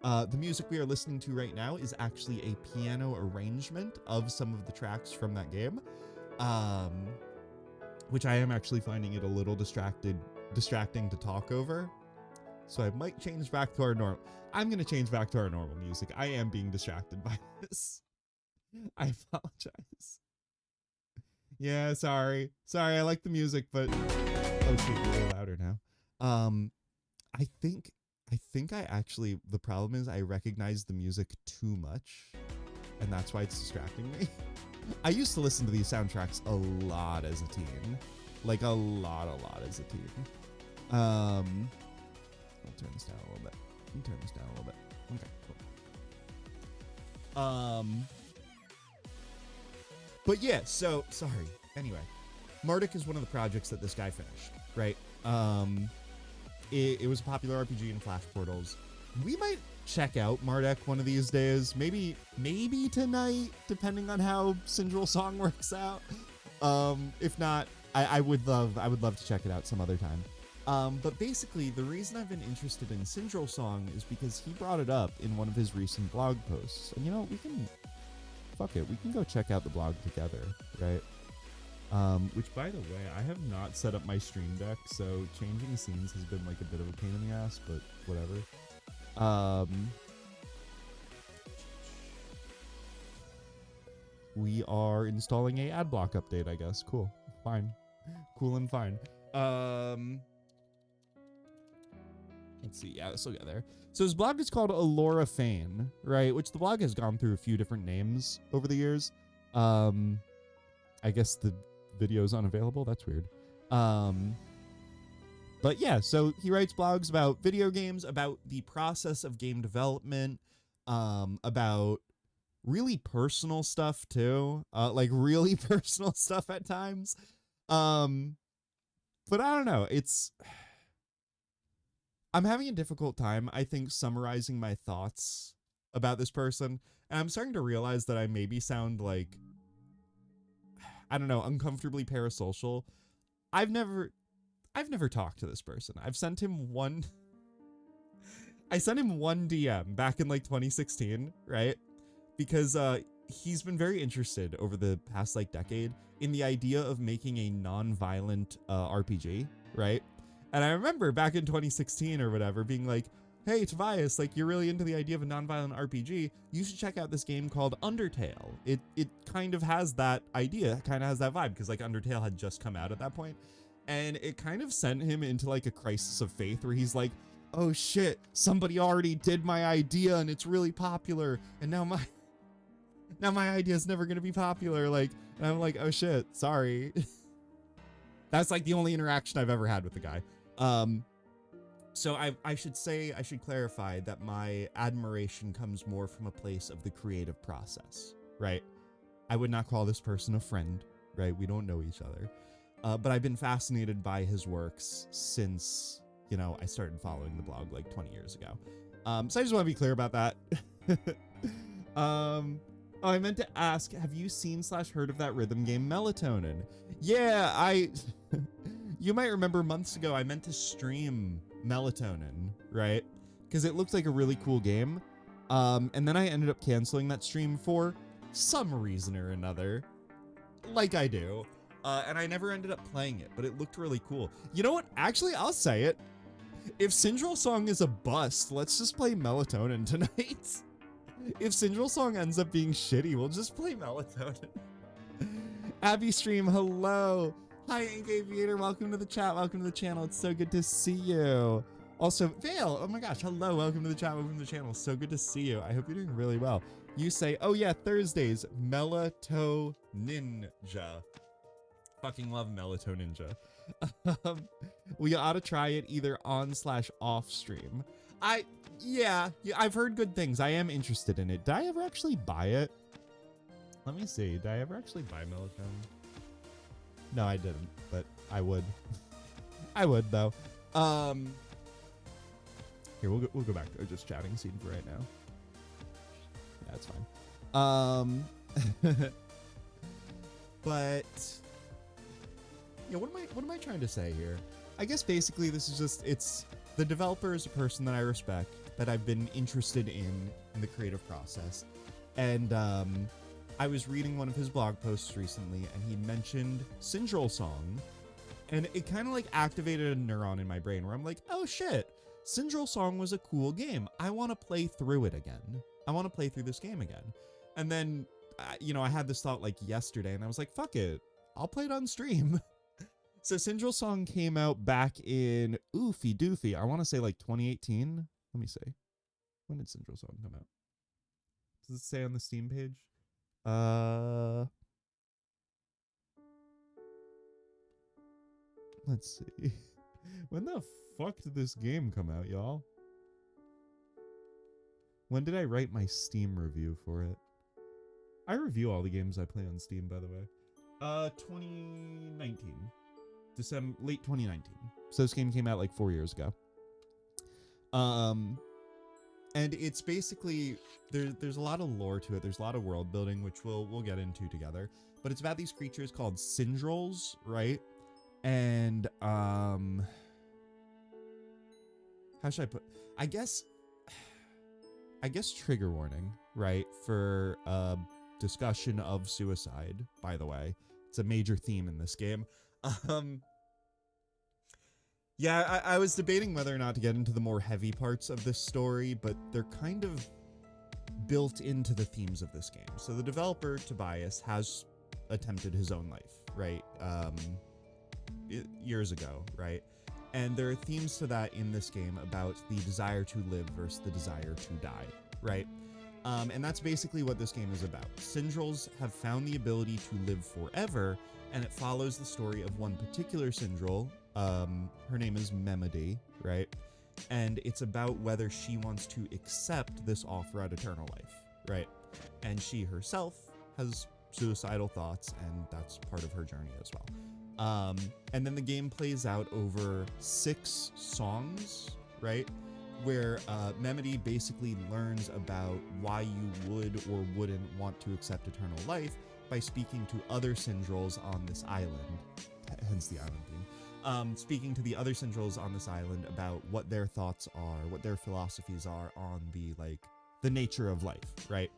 The music we are listening to right now is actually a piano arrangement of some of the tracks from that game, which I am actually finding it a little distracting to talk over. So I might change back to our normal. I'm going to change back to our normal music. I am being distracted by this. I apologize. Yeah, sorry. Sorry, I like the music, but oh, shoot, a little louder now. I think I actually, the problem is I recognize the music too much, and that's why it's distracting me. I used to listen to these soundtracks a lot as a teen. Like a lot as a teen. I'll turn this down a little bit. Okay, cool. But yeah, so sorry. Anyway, Mardek is one of the projects that this guy finished, right? It was a popular RPG in Flash portals. We might check out Mardek one of these days. Maybe tonight, depending on how Sindrel song works out. If not, I would love to check it out some other time. But basically, the reason I've been interested in Sindrel song is because he brought it up in one of his recent blog posts. And you know, we can go check out the blog together, right? Which, by the way, I have not set up my stream deck, so changing scenes has been like a bit of a pain in the ass, but whatever. We are installing a ad block update, I guess. Cool. Fine. Cool and fine. Let's see. Yeah, this will get there. So his blog is called Alora Fane, right? Which the blog has gone through a few different names over the years. I guess the video's unavailable. That's weird. But yeah, so he writes blogs about video games, about the process of game development, about really personal stuff too. Like really personal stuff at times. But I don't know. I'm having a difficult time, I think, summarizing my thoughts about this person. And I'm starting to realize that I maybe sound like, I don't know, uncomfortably parasocial. I've never talked to this person. I sent him one DM back in like 2016, right? Because he's been very interested over the past like decade in the idea of making a non-violent RPG, right? And I remember back in 2016 or whatever being like, hey, Tobias, like, you're really into the idea of a non-violent RPG. You should check out this game called Undertale. It kind of has that idea, kind of has that vibe, because like Undertale had just come out at that point. And it kind of sent him into like a crisis of faith where he's like, oh shit, somebody already did my idea and it's really popular. And now my idea is never going to be popular. Like, and I'm like, oh shit, sorry. That's like the only interaction I've ever had with the guy. So I should clarify that my admiration comes more from a place of the creative process, right? I would not call this person a friend, right? We don't know each other. But I've been fascinated by his works since, I started following the blog like 20 years ago. So I just want to be clear about that. I meant to ask, have you seen / heard of that rhythm game Melatonin? Yeah, you might remember months ago I meant to stream Melatonin, right? Because it looked like a really cool game. And then I ended up canceling that stream for some reason or another, like I do. And I never ended up playing it, but it looked really cool. You know what? Actually, I'll say it. If Sindrel Song is a bust, let's just play Melatonin tonight. If Sindrel Song ends up being shitty, we'll just play Melatonin. Abby Stream, hello. Hi, Ink Aviator. Welcome to the chat. Welcome to the channel. It's so good to see you. Also, Vale, oh my gosh, hello. Welcome to the chat. Welcome to the channel. So good to see you. I hope you're doing really well. You say, oh yeah, Thursdays, Melatoninja. Fucking love Melatoninja. We ought to try it either on / off stream. Yeah, I've heard good things. I am interested in it. Did I ever actually buy it? Let me see. Did I ever actually buy Melatonin? No, I didn't, but I would. I would though. Here, we'll go back to just chatting scene for right now. Yeah, it's fine. But yeah, what am I trying to say here? I guess basically this is just, it's the developer is a person that I respect, that I've been interested in the creative process. And I was reading one of his blog posts recently and he mentioned Sindrel Song, and it kind of like activated a neuron in my brain where I'm like, oh shit, Sindrel Song was a cool game. I want to play through it again. I want to play through this game again. And then, I had this thought like yesterday and I was like, fuck it, I'll play it on stream. So Sindrel Song came out back in oofy doofy. I want to say like 2018. Let me see. When did Sindrel Song come out? Does it say on the Steam page? Let's see. When the fuck did this game come out, y'all? When did I write my Steam review for it? I review all the games I play on Steam, by the way. 2019. Late 2019. So this game came out like 4 years ago. And it's basically, there's a lot of lore to it. There's a lot of world building, which we'll get into together. But it's about these creatures called Sindrels, right? And how should I put? I guess trigger warning, right? For discussion of suicide. By the way, it's a major theme in this game. Yeah, I was debating whether or not to get into the more heavy parts of this story, but they're kind of built into the themes of this game. So the developer, Tobias, has attempted his own life, right? Years ago, right? And there are themes to that in this game about the desire to live versus the desire to die, right? And that's basically what this game is about. Sindrels have found the ability to live forever, and it follows the story of one particular Sindrel. Her name is Memody, right? And it's about whether she wants to accept this offer at eternal life, right? And she herself has suicidal thoughts, and that's part of her journey as well. And then the game plays out over 6 songs, right? Where Memody basically learns about why you would or wouldn't want to accept eternal life by speaking to other Sindrels on this island, hence the island theme. Speaking to the other Sindrels on this island about what their thoughts are, what their philosophies are on the nature of life, right?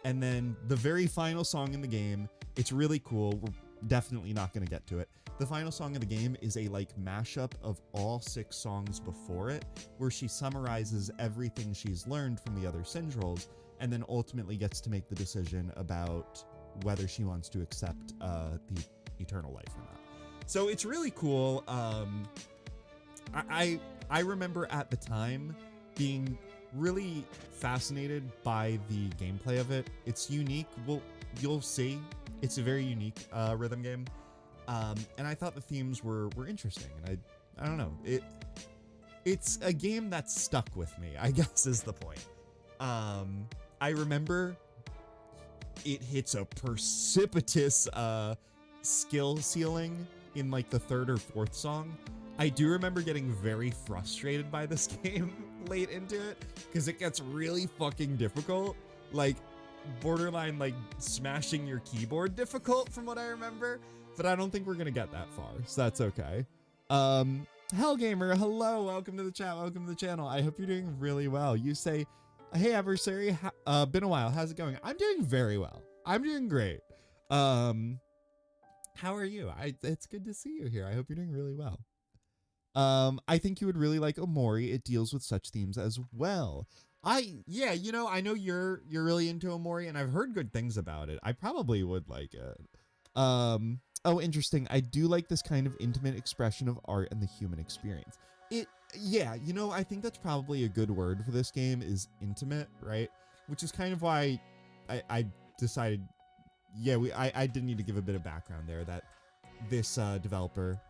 And then the very final song in the game, it's really cool. We're definitely not going to get to it. The final song of the game is a mashup of all 6 songs before it, where she summarizes everything she's learned from the other Sindrels, and then ultimately gets to make the decision about whether she wants to accept the eternal life or not. So it's really cool. I remember at the time being really fascinated by the gameplay of it. It's unique. Well, you'll see. It's a very unique rhythm game. And I thought the themes were interesting, and I don't know. it's a game that's stuck with me, I guess is the point. I remember it hits a precipitous skill ceiling in like the third or fourth song. I do remember getting very frustrated by this game late into it because it gets really fucking difficult, like borderline like smashing your keyboard difficult from what I remember, but I don't think we're gonna get that far, so that's okay. Hellgamer, hello, welcome to the chat, welcome to the channel. I hope you're doing really well. You say, hey adversary, been a while, how's it going? I'm doing very well. I'm doing great. How are you? It's good to see you here. I hope you're doing really well. I think you would really like Omori. It deals with such themes as well. Yeah, you know, I know you're really into Omori, and I've heard good things about it. I probably would like it. Oh, interesting. I do like this kind of intimate expression of art and the human experience. Yeah, you know, I think that's probably a good word for this game is intimate, right? Which is kind of why I decided, yeah, I did need to give a bit of background there that this developer,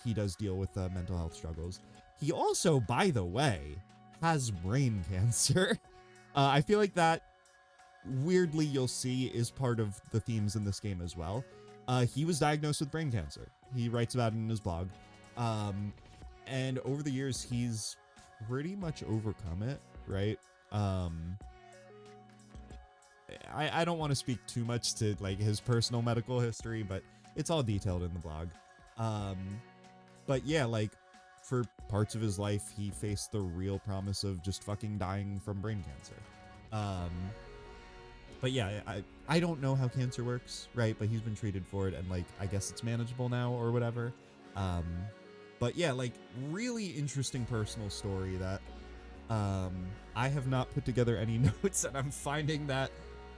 he does deal with mental health struggles. He also, by the way, has brain cancer. I feel like that, weirdly, you'll see is part of the themes in this game as well. He was diagnosed with brain cancer. He writes about it in his blog. And over the years, he's pretty much overcome it, right? I don't want to speak too much to like his personal medical history, but it's all detailed in the blog. But yeah, like for parts of his life, he faced the real promise of just fucking dying from brain cancer. But yeah, I don't know how cancer works, right? But he's been treated for it, and like I guess it's manageable now or whatever. But yeah, like really interesting personal story that I have not put together any notes, and I'm finding that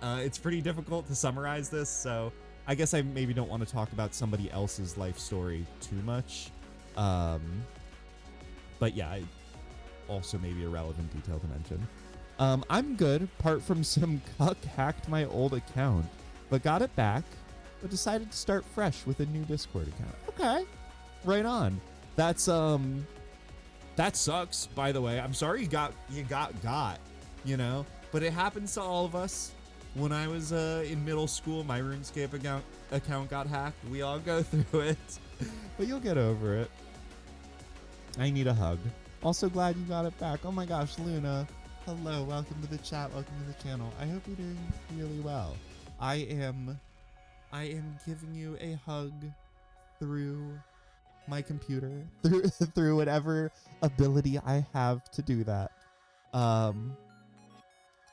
it's pretty difficult to summarize this. So I guess I maybe don't want to talk about somebody else's life story too much. But yeah, also maybe a relevant detail to mention. I'm good, apart from some cuck hacked my old account, but got it back, but decided to start fresh with a new Discord account. Okay, right on. That's, that sucks, by the way. I'm sorry you got, you know, but it happens to all of us. When I was in middle school, my RuneScape account got hacked. We all go through it, but you'll get over it. I need a hug. Also glad you got it back. Oh my gosh, Luna. Hello, welcome to the chat, welcome to the channel. I hope you're doing really well. I am giving you a hug through my computer, through whatever ability I have to do that. I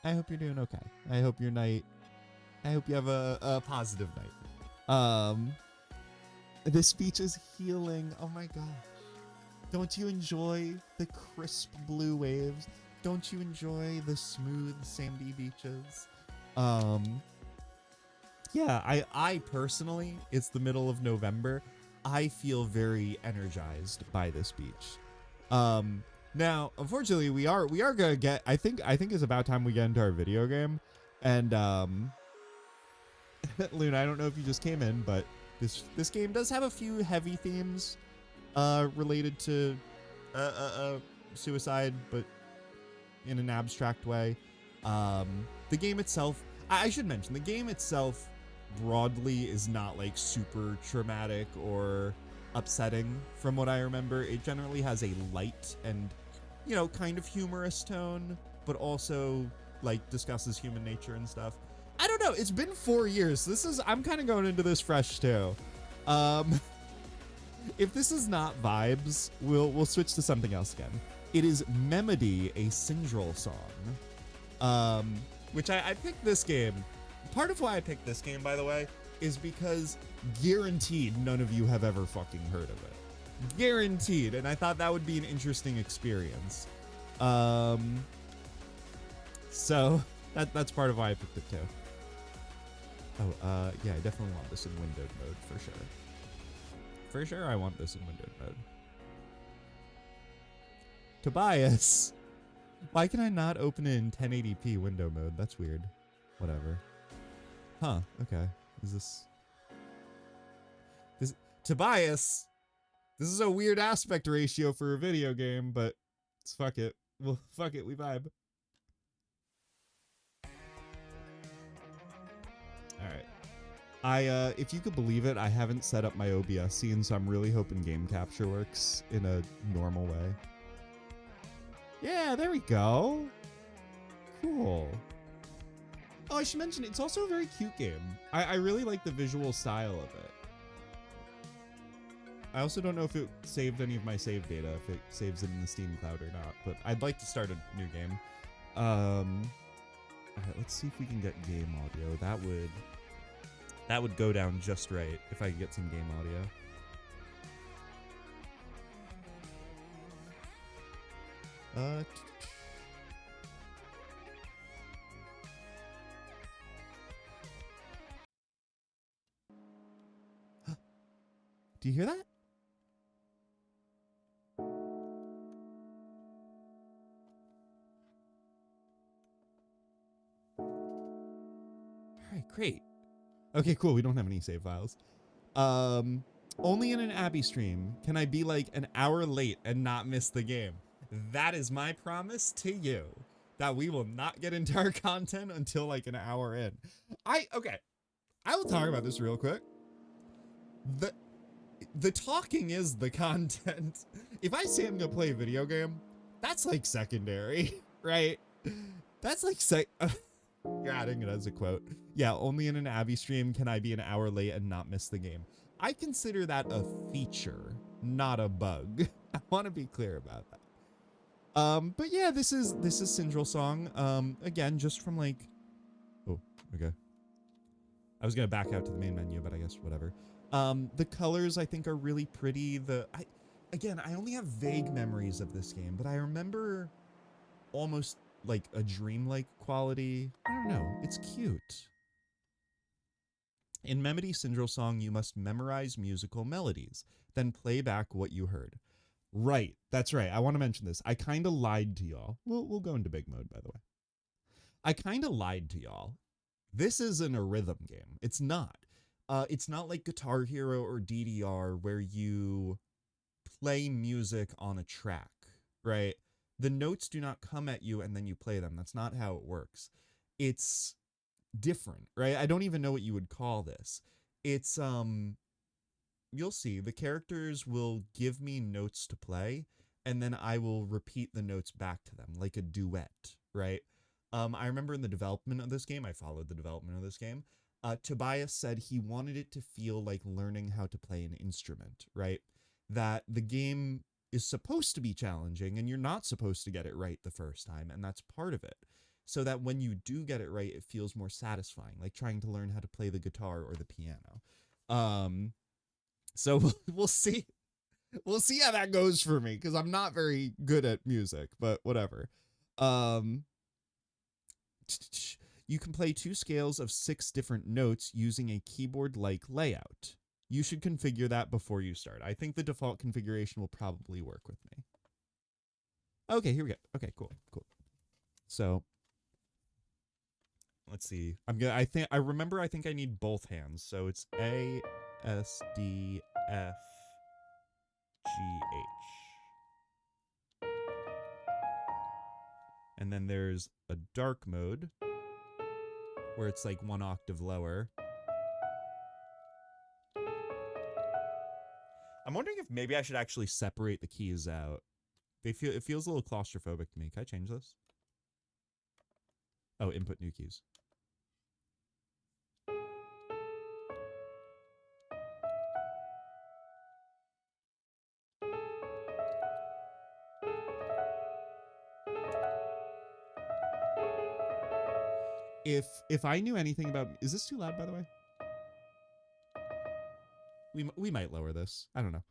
hope you're doing okay. I hope you have a positive night. This speech is healing. Oh my gosh. Don't you enjoy the crisp blue waves? Don't you enjoy the smooth sandy beaches? Yeah, I personally, it's the middle of November. I feel very energized by this beach. Now, unfortunately, we are gonna get. I think it's about time we get into our video game. And Luna, I don't know if you just came in, but this game does have a few heavy themes related to suicide, but in an abstract way. The game itself, I should mention, the game itself broadly is not like super traumatic or upsetting from what I remember. It generally has a light and, you know, kind of humorous tone, but also like discusses human nature and stuff. I don't know, it's been 4 years. I'm kind of going into this fresh too. If this is not vibes, we'll switch to something else again. It is Memody, a Sindrel song. Which I picked this game. Part of why I picked this game, by the way, is because guaranteed none of you have ever fucking heard of it. Guaranteed. And I thought that would be an interesting experience. So that's part of why I picked it too. Oh, yeah, I definitely want this in windowed mode for sure. For sure I want this in windowed mode. Tobias, why can I not open it in 1080p window mode? That's weird. Whatever. Huh, okay. Is this Tobias, this is a weird aspect ratio for a video game, but Fuck it. Well, fuck it. We vibe. All right. If you could believe it, I haven't set up my OBS scene, so I'm really hoping game capture works in a normal way. Yeah, there we go. Cool. Oh, I should mention, it's also a very cute game. I really like the visual style of it. I also don't know if it saved any of my save data, if it saves it in the Steam cloud or not, but I'd like to start a new game. All right, let's see if we can get game audio. That would go down just right if I could get some game audio. Do you hear that? All right, great. Okay, cool. We don't have any save files. Only in an Abby stream can I be like an hour late and not miss the game. That is my promise to you, that we will not get into our content until like an hour in. Okay. I will talk about this real quick. The talking is the content. If I say I'm gonna play a video game, that's like secondary, right? That's like you're adding it as a quote. Yeah, only in an Abby stream can I be an hour late and not miss the game. I consider that a feature, not a bug. I want to be clear about that. But yeah, this is Sindrel song. Again, just from like, oh, okay. I was gonna back out to the main menu, but I guess whatever. The colors I think are really pretty. I only have vague memories of this game, but I remember almost like a dreamlike quality. I don't know. It's cute. In Memody Sindrel song, you must memorize musical melodies, then play back what you heard. Right. That's right. I want to mention this. I kind of lied to y'all. We'll go into big mode, by the way. I kind of lied to y'all. This isn't a rhythm game. It's not. It's not like Guitar Hero or DDR where you play music on a track, right? The notes do not come at you and then you play them. That's not how it works. It's different, right? I don't even know what you would call this. It's, you'll see, the characters will give me notes to play, and then I will repeat the notes back to them, like a duet, right? I remember in the development of this game, I followed the development of this game, Tobias said he wanted it to feel like learning how to play an instrument, right? That the game is supposed to be challenging, and you're not supposed to get it right the first time, and that's part of it. So that when you do get it right, it feels more satisfying, like trying to learn how to play the guitar or the piano. So we'll see. We'll see how that goes for me, because I'm not very good at music, but whatever. You can play 2 scales of 6 different notes using a keyboard-like layout. You should configure that before you start. I think the default configuration will probably work with me. Okay, here we go. Okay, cool. So let's see. I think I need both hands. So it's A, S, D, F, G, H. And then there's a dark mode where it's like 1 octave lower. I'm wondering if maybe I should actually separate the keys out. It feels a little claustrophobic to me. Can I change this? Oh, input new keys. If I knew anything about, is this too loud, by the way? We might lower this. I don't know.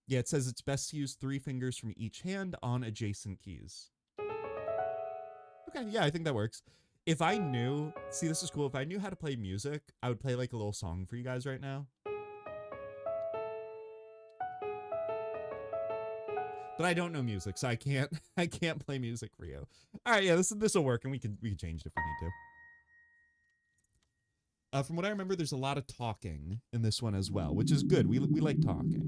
Yeah, it says it's best to use 3 fingers from each hand on adjacent keys. Okay, yeah, I think that works. If I knew, see, this is cool. If I knew how to play music, I would play like a little song for you guys right now. But I don't know music, so I can't play music for you. All right, yeah, this will work, and we can change it if we need to. From what I remember, there's a lot of talking in this one as well, which is good. We like talking.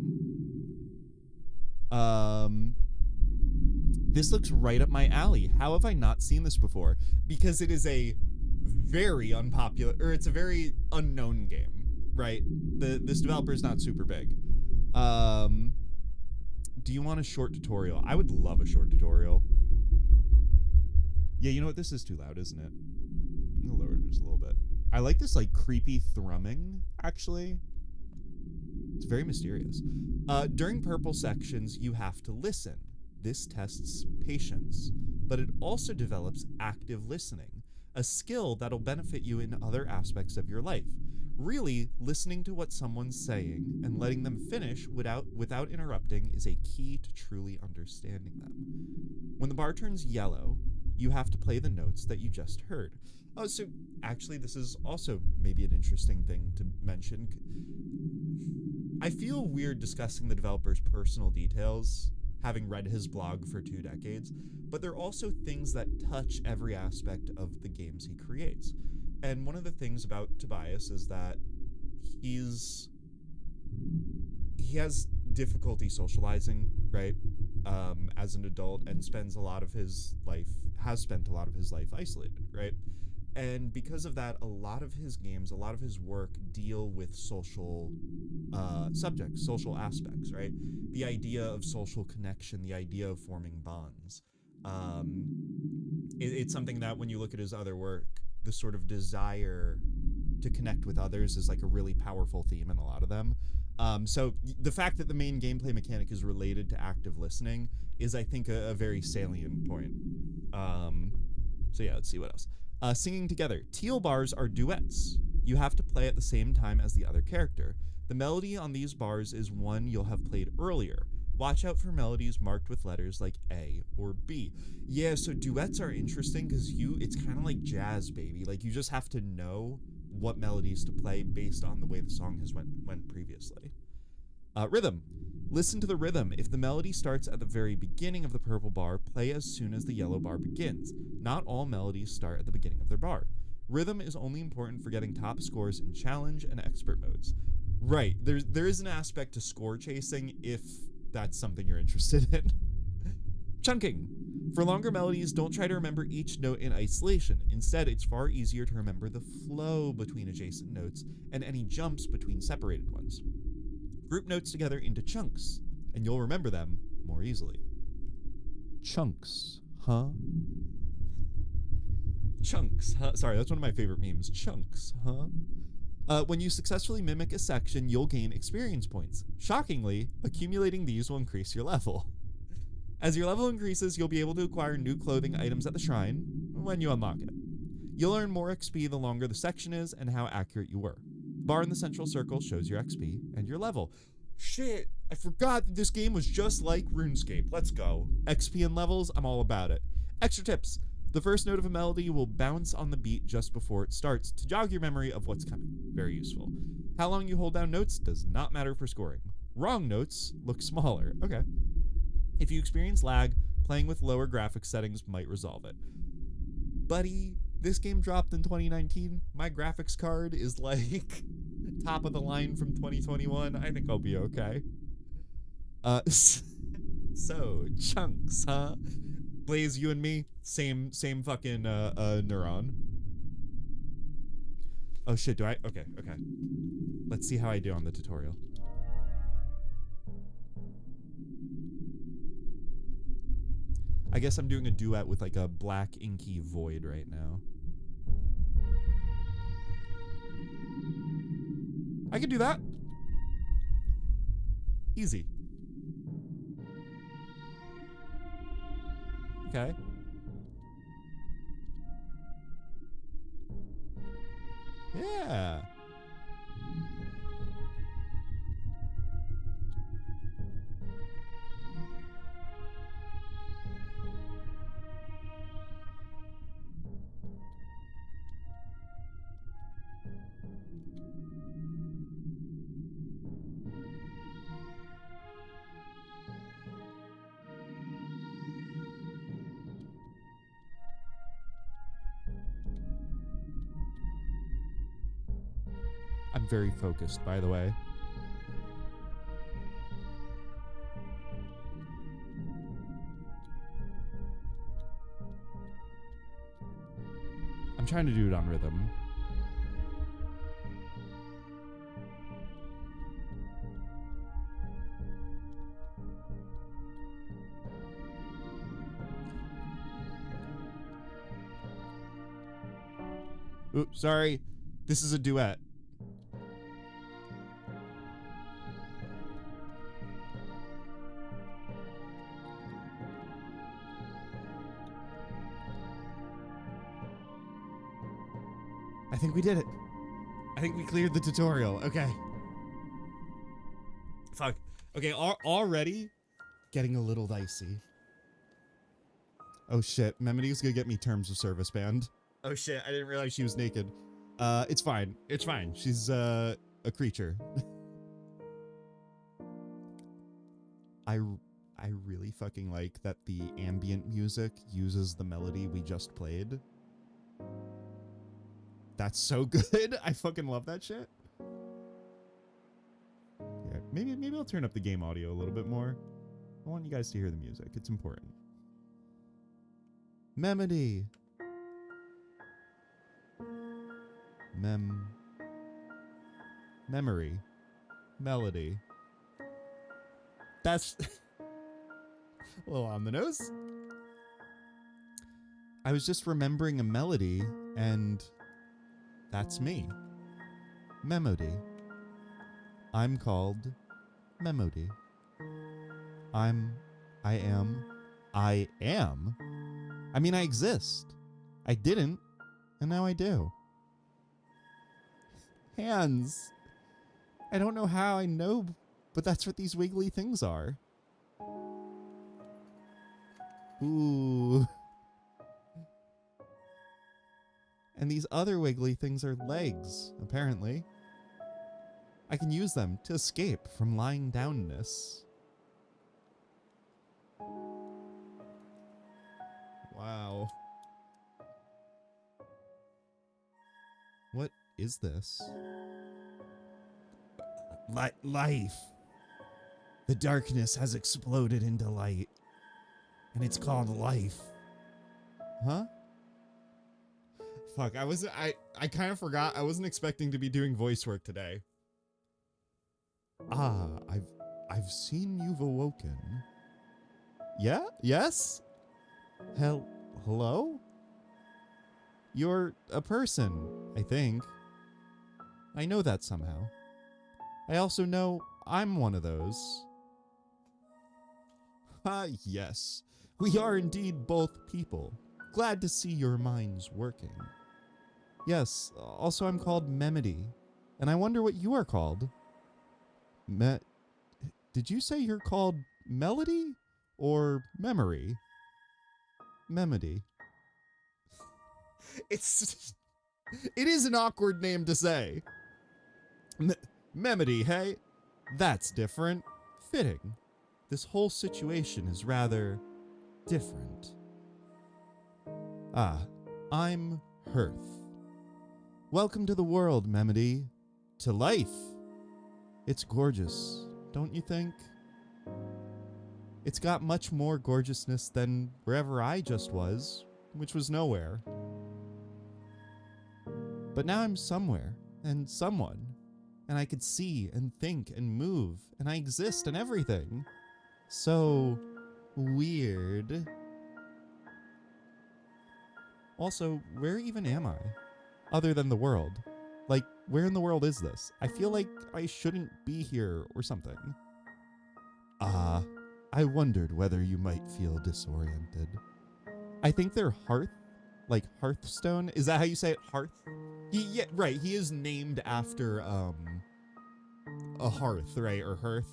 This looks right up my alley. How have I not seen this before? Because it is a very unpopular, or it's a very unknown game, right? This developer is not super big. Do you want a short tutorial? I would love a short tutorial. Yeah, you know what? This is too loud, isn't it? I'm gonna lower it just a little bit. I like this like creepy thrumming, actually. It's very mysterious. During purple sections, you have to listen. This tests patience, but it also develops active listening, a skill that'll benefit you in other aspects of your life. Really, listening to what someone's saying and letting them finish without interrupting is a key to truly understanding them. When the bar turns yellow, you have to play the notes that you just heard. Oh, so actually this is also maybe an interesting thing to mention. I feel weird discussing the developer's personal details, having read his blog for 2 decades, but they're also things that touch every aspect of the games he creates. And one of the things about Tobias is that he has difficulty socializing, right? As an adult, and has spent a lot of his life isolated, right? And because of that, a lot of his games, a lot of his work deal with social subjects, social aspects, right? The idea of social connection, the idea of forming bonds. It's something that when you look at his other work, the sort of desire to connect with others is like a really powerful theme in a lot of them. So the fact that the main gameplay mechanic is related to active listening is, I think, a very salient point. So yeah, let's see what else. Singing together. Teal bars are duets. You have to play at the same time as the other character. The melody on these bars is one you'll have played earlier. Watch out for melodies marked with letters like A or B. Yeah, so duets are interesting because it's kind of like jazz, baby. Like, you just have to know what melodies to play based on the way the song has went previously. Rhythm. Listen to the rhythm. If the melody starts at the very beginning of the purple bar, play as soon as the yellow bar begins. Not all melodies start at the beginning of their bar. Rhythm is only important for getting top scores in challenge and expert modes. Right, there is an aspect to score chasing if that's something you're interested in. Chunking. For longer melodies, don't try to remember each note in isolation. Instead, it's far easier to remember the flow between adjacent notes and any jumps between separated ones. Group notes together into chunks, and you'll remember them more easily. Chunks, huh? Chunks, huh? Sorry, that's one of my favorite memes. Chunks, huh? When you successfully mimic a section, you'll gain experience points. Shockingly, accumulating these will increase your level. As your level increases, you'll be able to acquire new clothing items at the shrine when you unlock it. You'll earn more XP the longer the section is and how accurate you were. The bar in the central circle shows your XP and your level. Shit, I forgot that this game was just like RuneScape. Let's go. XP and levels, I'm all about it. Extra tips. The first note of a melody will bounce on the beat just before it starts to jog your memory of what's coming. Very useful. How long you hold down notes does not matter for scoring. Wrong notes look smaller. Okay. If you experience lag, playing with lower graphics settings might resolve it. Buddy, this game dropped in 2019. My graphics card is like top of the line from 2021. I think I'll be okay. So, chunks, huh? Blaze, you and me, same fucking neuron. Oh shit, do I? Okay. Let's see how I do on the tutorial. I guess I'm doing a duet with like a black inky void right now. I can do that. Easy. Okay. Yeah. I'm very focused, by the way. trying to do it on rhythm. Oops, sorry. This is a duet. I think we did it. I think we cleared the tutorial. Okay. Fuck. Okay, already getting a little dicey. Oh shit, Memety's gonna get me terms of service banned. Oh shit, I didn't realize she was naked. It's fine. It's fine. She's a creature. I really fucking like that the ambient music uses the melody we just played. That's so good. I fucking love that shit. Yeah, maybe I'll turn up the game audio a little bit more. I want you guys to hear the music. It's important. Memody. Memory. Melody. That's a little on the nose. I was just remembering a melody, and that's me. Memody. I'm called Memody. I am. I mean, I exist. I didn't, and now I do. Hands. I don't know how I know, but that's what these wiggly things are. Ooh. And these other wiggly things are legs, apparently. I can use them to escape from lying downness. Wow. What is this? Life. The darkness has exploded into light. And it's called life. Huh? Fuck, I kind of forgot. I wasn't expecting to be doing voice work today. Ah, I've seen you've awoken. Yeah? Yes? Hello? You're a person, I think. I know that somehow. I also know I'm one of those. Ah, yes. We are indeed both people. Glad to see your minds working. Yes, also I'm called Memody, and I wonder what you are called. Did you say you're called Melody or Memory? Memody. It is an awkward name to say. Memody, hey? That's different. Fitting. This whole situation is rather different. Ah, I'm Hearth. Welcome to the world, Memody. To life. It's gorgeous, don't you think? It's got much more gorgeousness than wherever I just was, which was nowhere. But now I'm somewhere, and someone, and I could see and think and move, and I exist and everything. So weird. Also, where even am I? Other than the world. Like, where in the world is this? I feel like I shouldn't be here or something. Ah, I wondered whether you might feel disoriented. I think they're Hearth, like Hearthstone. Is that how you say it? Hearth? Yeah, right. He is named after a hearth, right? Or hearth.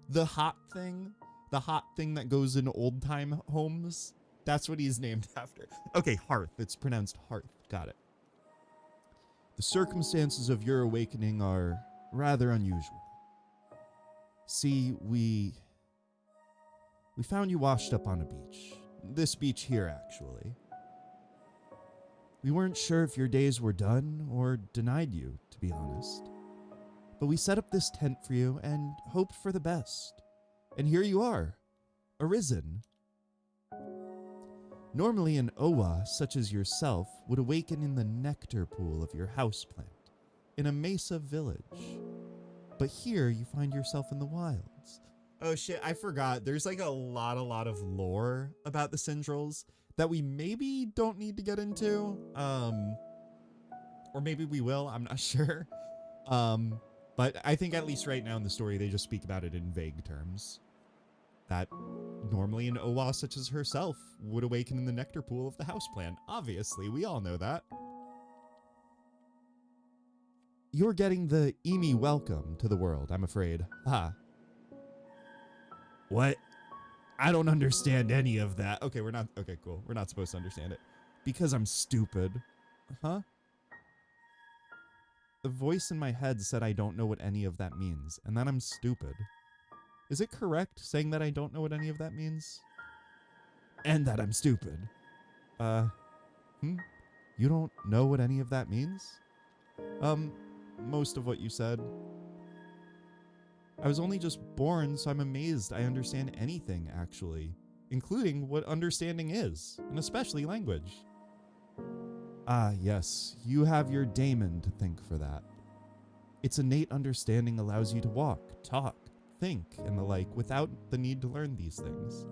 The hot thing that goes in old time homes. That's what he's named after. Okay, Hearth. It's pronounced Hearth. Got it. The circumstances of your awakening are rather unusual. See, we found you washed up on a beach. This beach here, actually. We weren't sure if your days were done or denied you, to be honest. But we set up this tent for you and hoped for the best. And here you are, arisen. Normally an Owa, such as yourself, would awaken in the nectar pool of your houseplant, in a mesa village. But here you find yourself in the wilds. Oh shit, I forgot. There's like a lot of lore about the Sindrels that we maybe don't need to get into. Or maybe we will, I'm not sure. But I think at least right now in the story, they just speak about it in vague terms. That normally an Owa such as herself would awaken in the nectar pool of the houseplant. Obviously, we all know that. You're getting the Emi welcome to the world, I'm afraid. Ha. What? I don't understand any of that. Okay, we're not. Okay, cool. We're not supposed to understand it. Because I'm stupid. Huh? The voice in my head said I don't know what any of that means, and that I'm stupid. Is it correct saying that I don't know what any of that means? And that I'm stupid. You don't know what any of that means? Most of what you said. I was only just born, so I'm amazed I understand anything, actually. Including what understanding is, and especially language. Ah, yes, you have your daemon to thank for that. Its innate understanding allows you to walk, talk, think, and the like without the need to learn these things.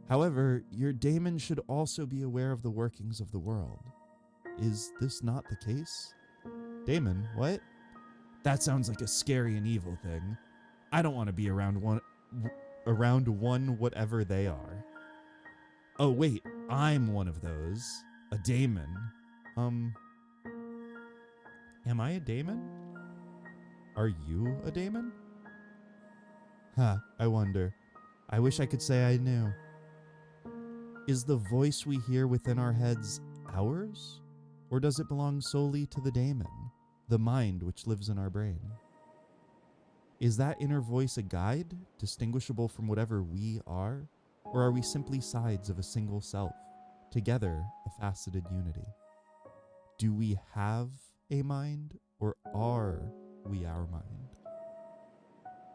However, your daemon should also be aware of the workings of the world. Is this not the case? Daemon, what? That sounds like a scary and evil thing. I don't want to be around one whatever they are. Oh wait, I'm one of those. A daemon. Am I a daemon? Are you a daemon? Huh, I wonder. I wish I could say I knew. Is the voice we hear within our heads ours? Or does it belong solely to the daemon, the mind which lives in our brain? Is that inner voice a guide, distinguishable from whatever we are? Or are we simply sides of a single self, together a faceted unity? Do we have a mind, or are we our mind?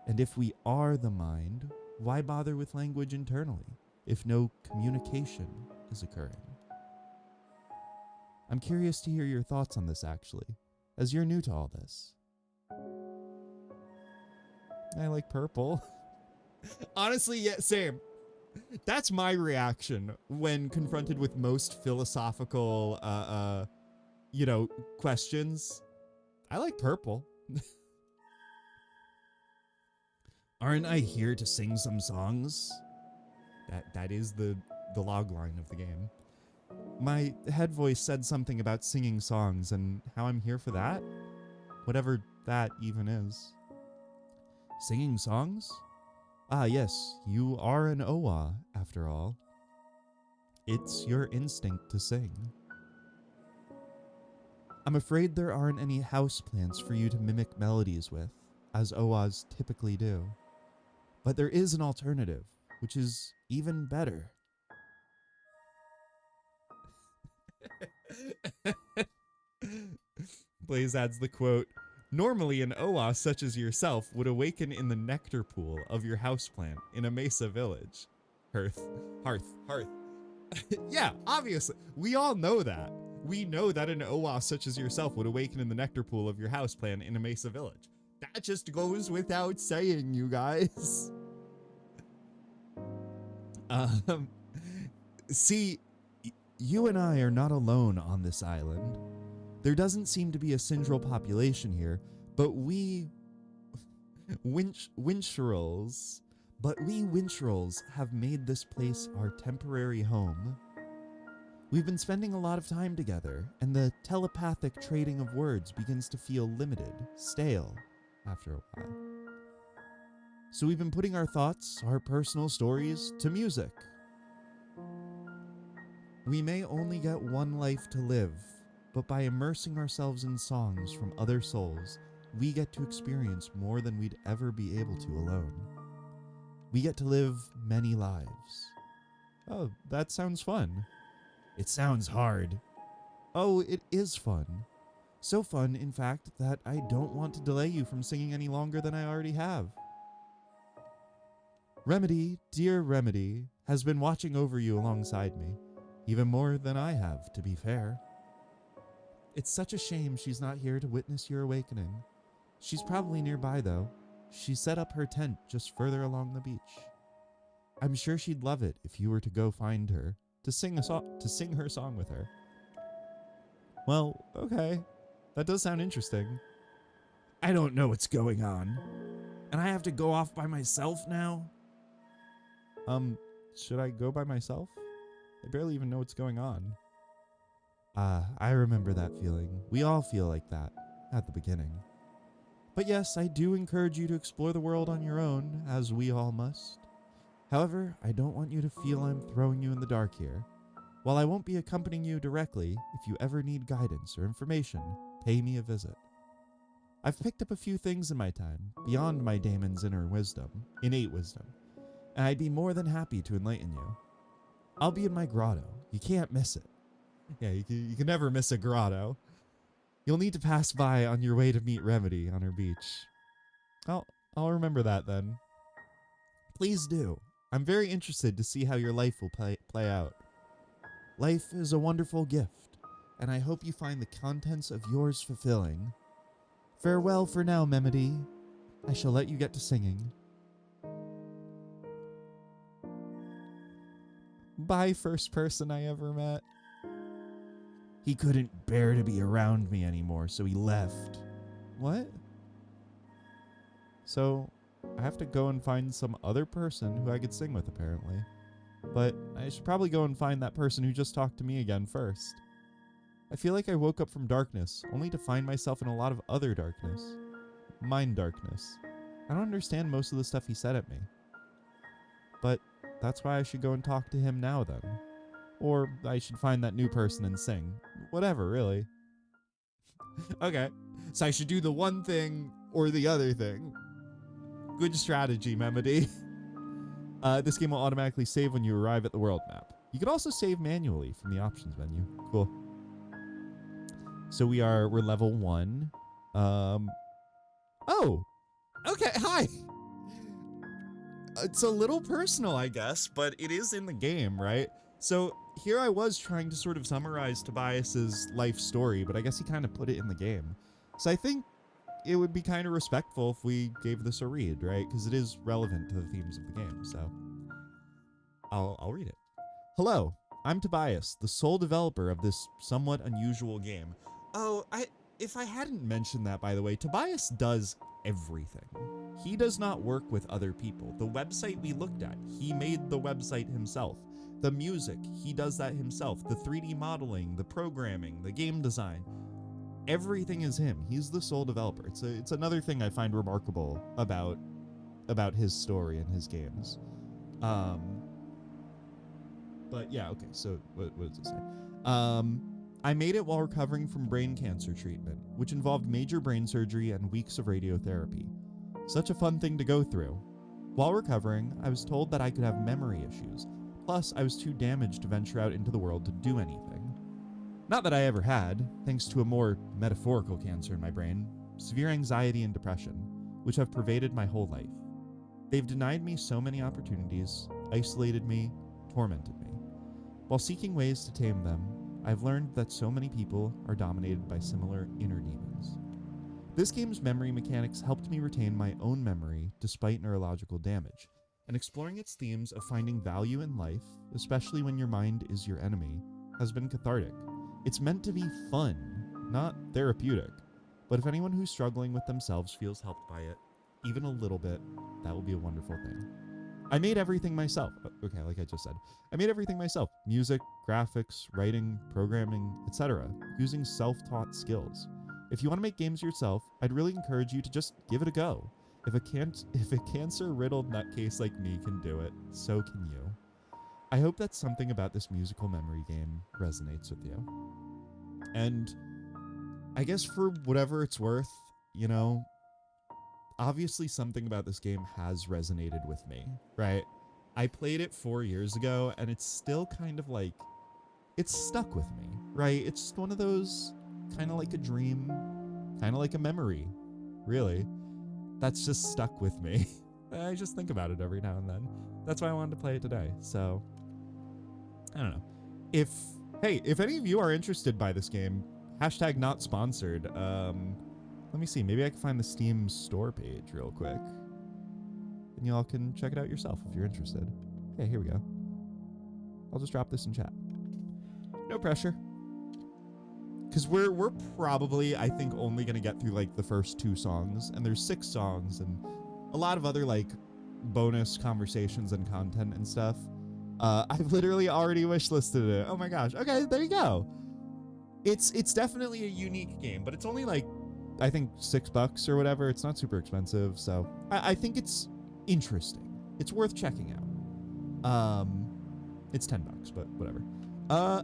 And if we are the mind, why bother with language internally, if no communication is occurring? I'm curious to hear your thoughts on this, actually, as you're new to all this. I like purple. Honestly, yeah, same. That's my reaction when confronted with most philosophical, questions. I like purple. Aren't I here to sing some songs? That is the log line of the game. My head voice said something about singing songs and how I'm here for that. Whatever that even is. Singing songs? Ah, yes, you are an Owa, after all. It's your instinct to sing. I'm afraid there aren't any houseplants for you to mimic melodies with, as Owas typically do. But there is an alternative, which is even better. Blaze adds the quote, "Normally an Owa such as yourself would awaken in the nectar pool of your houseplant in a mesa village." Hearth. Yeah, obviously. We all know that. We know that an Owa such as yourself would awaken in the nectar pool of your houseplant in a mesa village. That just goes without saying, you guys. See, you and I are not alone on this island. There doesn't seem to be a Sindrel population here, but we Winchrolls have made this place our temporary home. We've been spending a lot of time together, and the telepathic trading of words begins to feel limited, stale, after a while. So we've been putting our thoughts, our personal stories, to music. We may only get one life to live, but by immersing ourselves in songs from other souls, we get to experience more than we'd ever be able to alone. We get to live many lives. Oh, that sounds fun. It sounds hard. Oh, it is fun. So fun, in fact, that I don't want to delay you from singing any longer than I already have. Remedy, dear Remedy, has been watching over you alongside me. Even more than I have, to be fair. It's such a shame she's not here to witness your awakening. She's probably nearby, though. She set up her tent just further along the beach. I'm sure she'd love it if you were to go find her, to sing her song with her. Well, okay. That does sound interesting. I don't know what's going on. And I have to go off by myself now? Should I go by myself? I barely even know what's going on. I remember that feeling. We all feel like that at the beginning. But yes, I do encourage you to explore the world on your own, as we all must. However, I don't want you to feel I'm throwing you in the dark here. While I won't be accompanying you directly, if you ever need guidance or information, pay me a visit. I've picked up a few things in my time, beyond my daemon's innate wisdom, and I'd be more than happy to enlighten you. I'll be in my grotto. You can't miss it. Yeah, you can never miss a grotto. You'll need to pass by on your way to meet Remedy on her beach. I'll remember that then. Please do. I'm very interested to see how your life will play out. Life is a wonderful gift, and I hope you find the contents of yours fulfilling. Farewell for now, Memedy. I shall let you get to singing. Bye, first person I ever met. He couldn't bear to be around me anymore, so he left. What? So, I have to go and find some other person who I could sing with, apparently. But I should probably go and find that person who just talked to me again first. I feel like I woke up from darkness, only to find myself in a lot of other darkness. Mind darkness. I don't understand most of the stuff he said at me. But that's why I should go and talk to him now then. Or I should find that new person and sing. Whatever, really. Okay, so I should do the one thing or the other thing. Good strategy, Memedy. This game will automatically save when you arrive at the world map. You can also save manually from the options menu. Cool. So we're level 1. Oh! Okay, hi! It's a little personal, I guess, but it is in the game, right? So here I was trying to sort of summarize Tobias's life story, but I guess he kind of put it in the game. So I think it would be kind of respectful if we gave this a read, right? Because it is relevant to the themes of the game, so I'll read it. Hello, I'm Tobias, the sole developer of this somewhat unusual game. Oh, if I hadn't mentioned that, by the way, Tobias does everything. He does not work with other people. The website we looked at, he made the website himself. The music, he does that himself. The 3D modeling, the programming, the game design, everything is him. He's the sole developer. It's another thing I find remarkable about his story and his games. But yeah, okay, so what does it say? I made it while recovering from brain cancer treatment, which involved major brain surgery and weeks of radiotherapy. Such a fun thing to go through. While recovering, I was told that I could have memory issues. Plus, I was too damaged to venture out into the world to do anything. Not that I ever had, thanks to a more metaphorical cancer in my brain, severe anxiety and depression, which have pervaded my whole life. They've denied me so many opportunities, isolated me, tormented me. While seeking ways to tame them, I've learned that so many people are dominated by similar inner demons. This game's memory mechanics helped me retain my own memory despite neurological damage, and exploring its themes of finding value in life, especially when your mind is your enemy, has been cathartic. It's meant to be fun, not therapeutic, but if anyone who's struggling with themselves feels helped by it, even a little bit, that will be a wonderful thing. I made everything myself. Okay, like I just said. I made everything myself. Music, graphics, writing, programming, etc. using self-taught skills. If you want to make games yourself, I'd really encourage you to just give it a go. If a cancer-riddled nutcase like me can do it, so can you. I hope that something about this musical memory game resonates with you. And I guess for whatever it's worth, you know, obviously something about this game has resonated with me, right? I played it 4 years ago and it's still kind of like, it's stuck with me, right? It's just one of those kind of like a dream, kind of like a memory, really, that's just stuck with me. I just think about it every now and then. That's why I wanted to play it today. So, I don't know. if any of you are interested by this game, hashtag not sponsored. Let me see. Maybe I can find the Steam store page real quick, and y'all can check it out yourself if you're interested. Okay, here we go. I'll just drop this in chat. No pressure. Because we're probably, I think, only going to get through, like, the first 2 songs. And there's 6 songs and a lot of other, like, bonus conversations and content and stuff. I've literally already wishlisted it. Oh my gosh. Okay, there you go. It's definitely a unique game, but it's only, like, I think $6 or whatever. It's not super expensive. So I think it's interesting. It's worth checking out. It's $10, but whatever.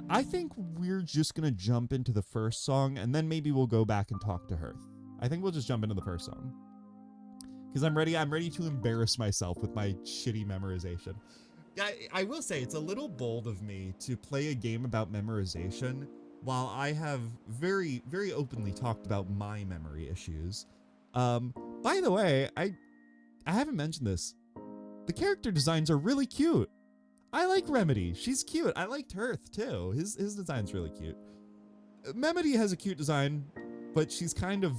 I think we're just gonna jump into the first song, and then maybe we'll go back and talk to Hearth. I think we'll just jump into the first song. Because I'm ready to embarrass myself with my shitty memorization. I will say, it's a little bold of me to play a game about memorization while I have very, very openly talked about my memory issues. By the way, I haven't mentioned this. The character designs are really cute. I like Remedy. She's cute. I liked Hearth too. His design's really cute. Memedy has a cute design, but she's kind of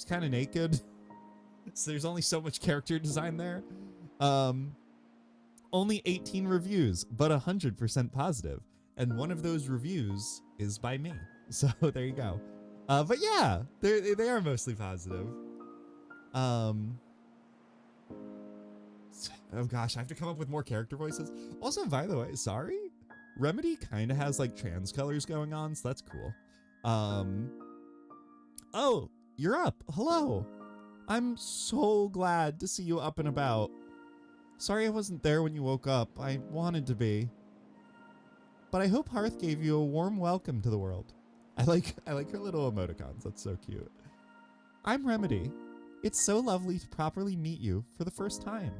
naked. So there's only so much character design there. Only 18 reviews, but 100% positive. And one of those reviews is by me. So there you go. But yeah, they are mostly positive. Oh gosh, I have to come up with more character voices. Also, by the way, sorry, Remedy kind of has like trans colors going on, so that's cool. Oh, you're up. Hello. I'm so glad to see you up and about. Sorry I wasn't there when you woke up. I wanted to be. But I hope Hearth gave you a warm welcome to the world. I like her little emoticons. That's so cute. I'm Remedy. It's so lovely to properly meet you for the first time.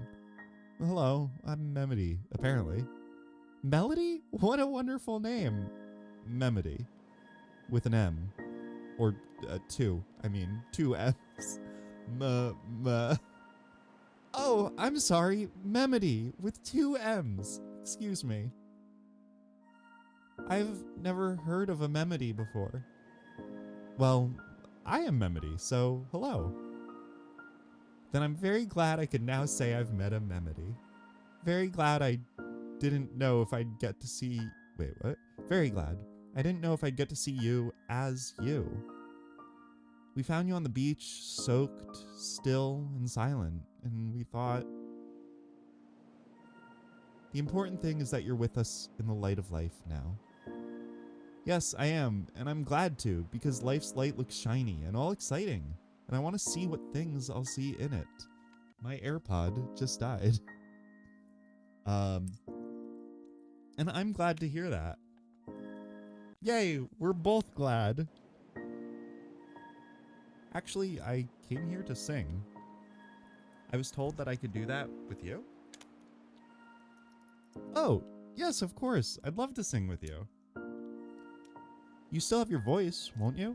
Hello, I'm Memedy, apparently. Melody? What a wonderful name. Memedy. With an M. Or 2. I mean, 2 M's. Oh, I'm sorry. Memedy with 2 M's. Excuse me. I've never heard of a Memedy before. Well, I am Memedy, so hello. Then I'm very glad I could now say I've met a Memedy. Very glad I didn't know if I'd get to see... Wait, what? Very glad. I didn't know if I'd get to see you as you. We found you on the beach, soaked, still, and silent, and we thought... The important thing is that you're with us in the light of life now. Yes, I am, and I'm glad to, because life's light looks shiny and all exciting. And I want to see what things I'll see in it. My AirPod just died. And I'm glad to hear that. Yay, we're both glad. Actually, I came here to sing. I was told that I could do that with you. Oh, yes, of course. I'd love to sing with you. You still have your voice, won't you?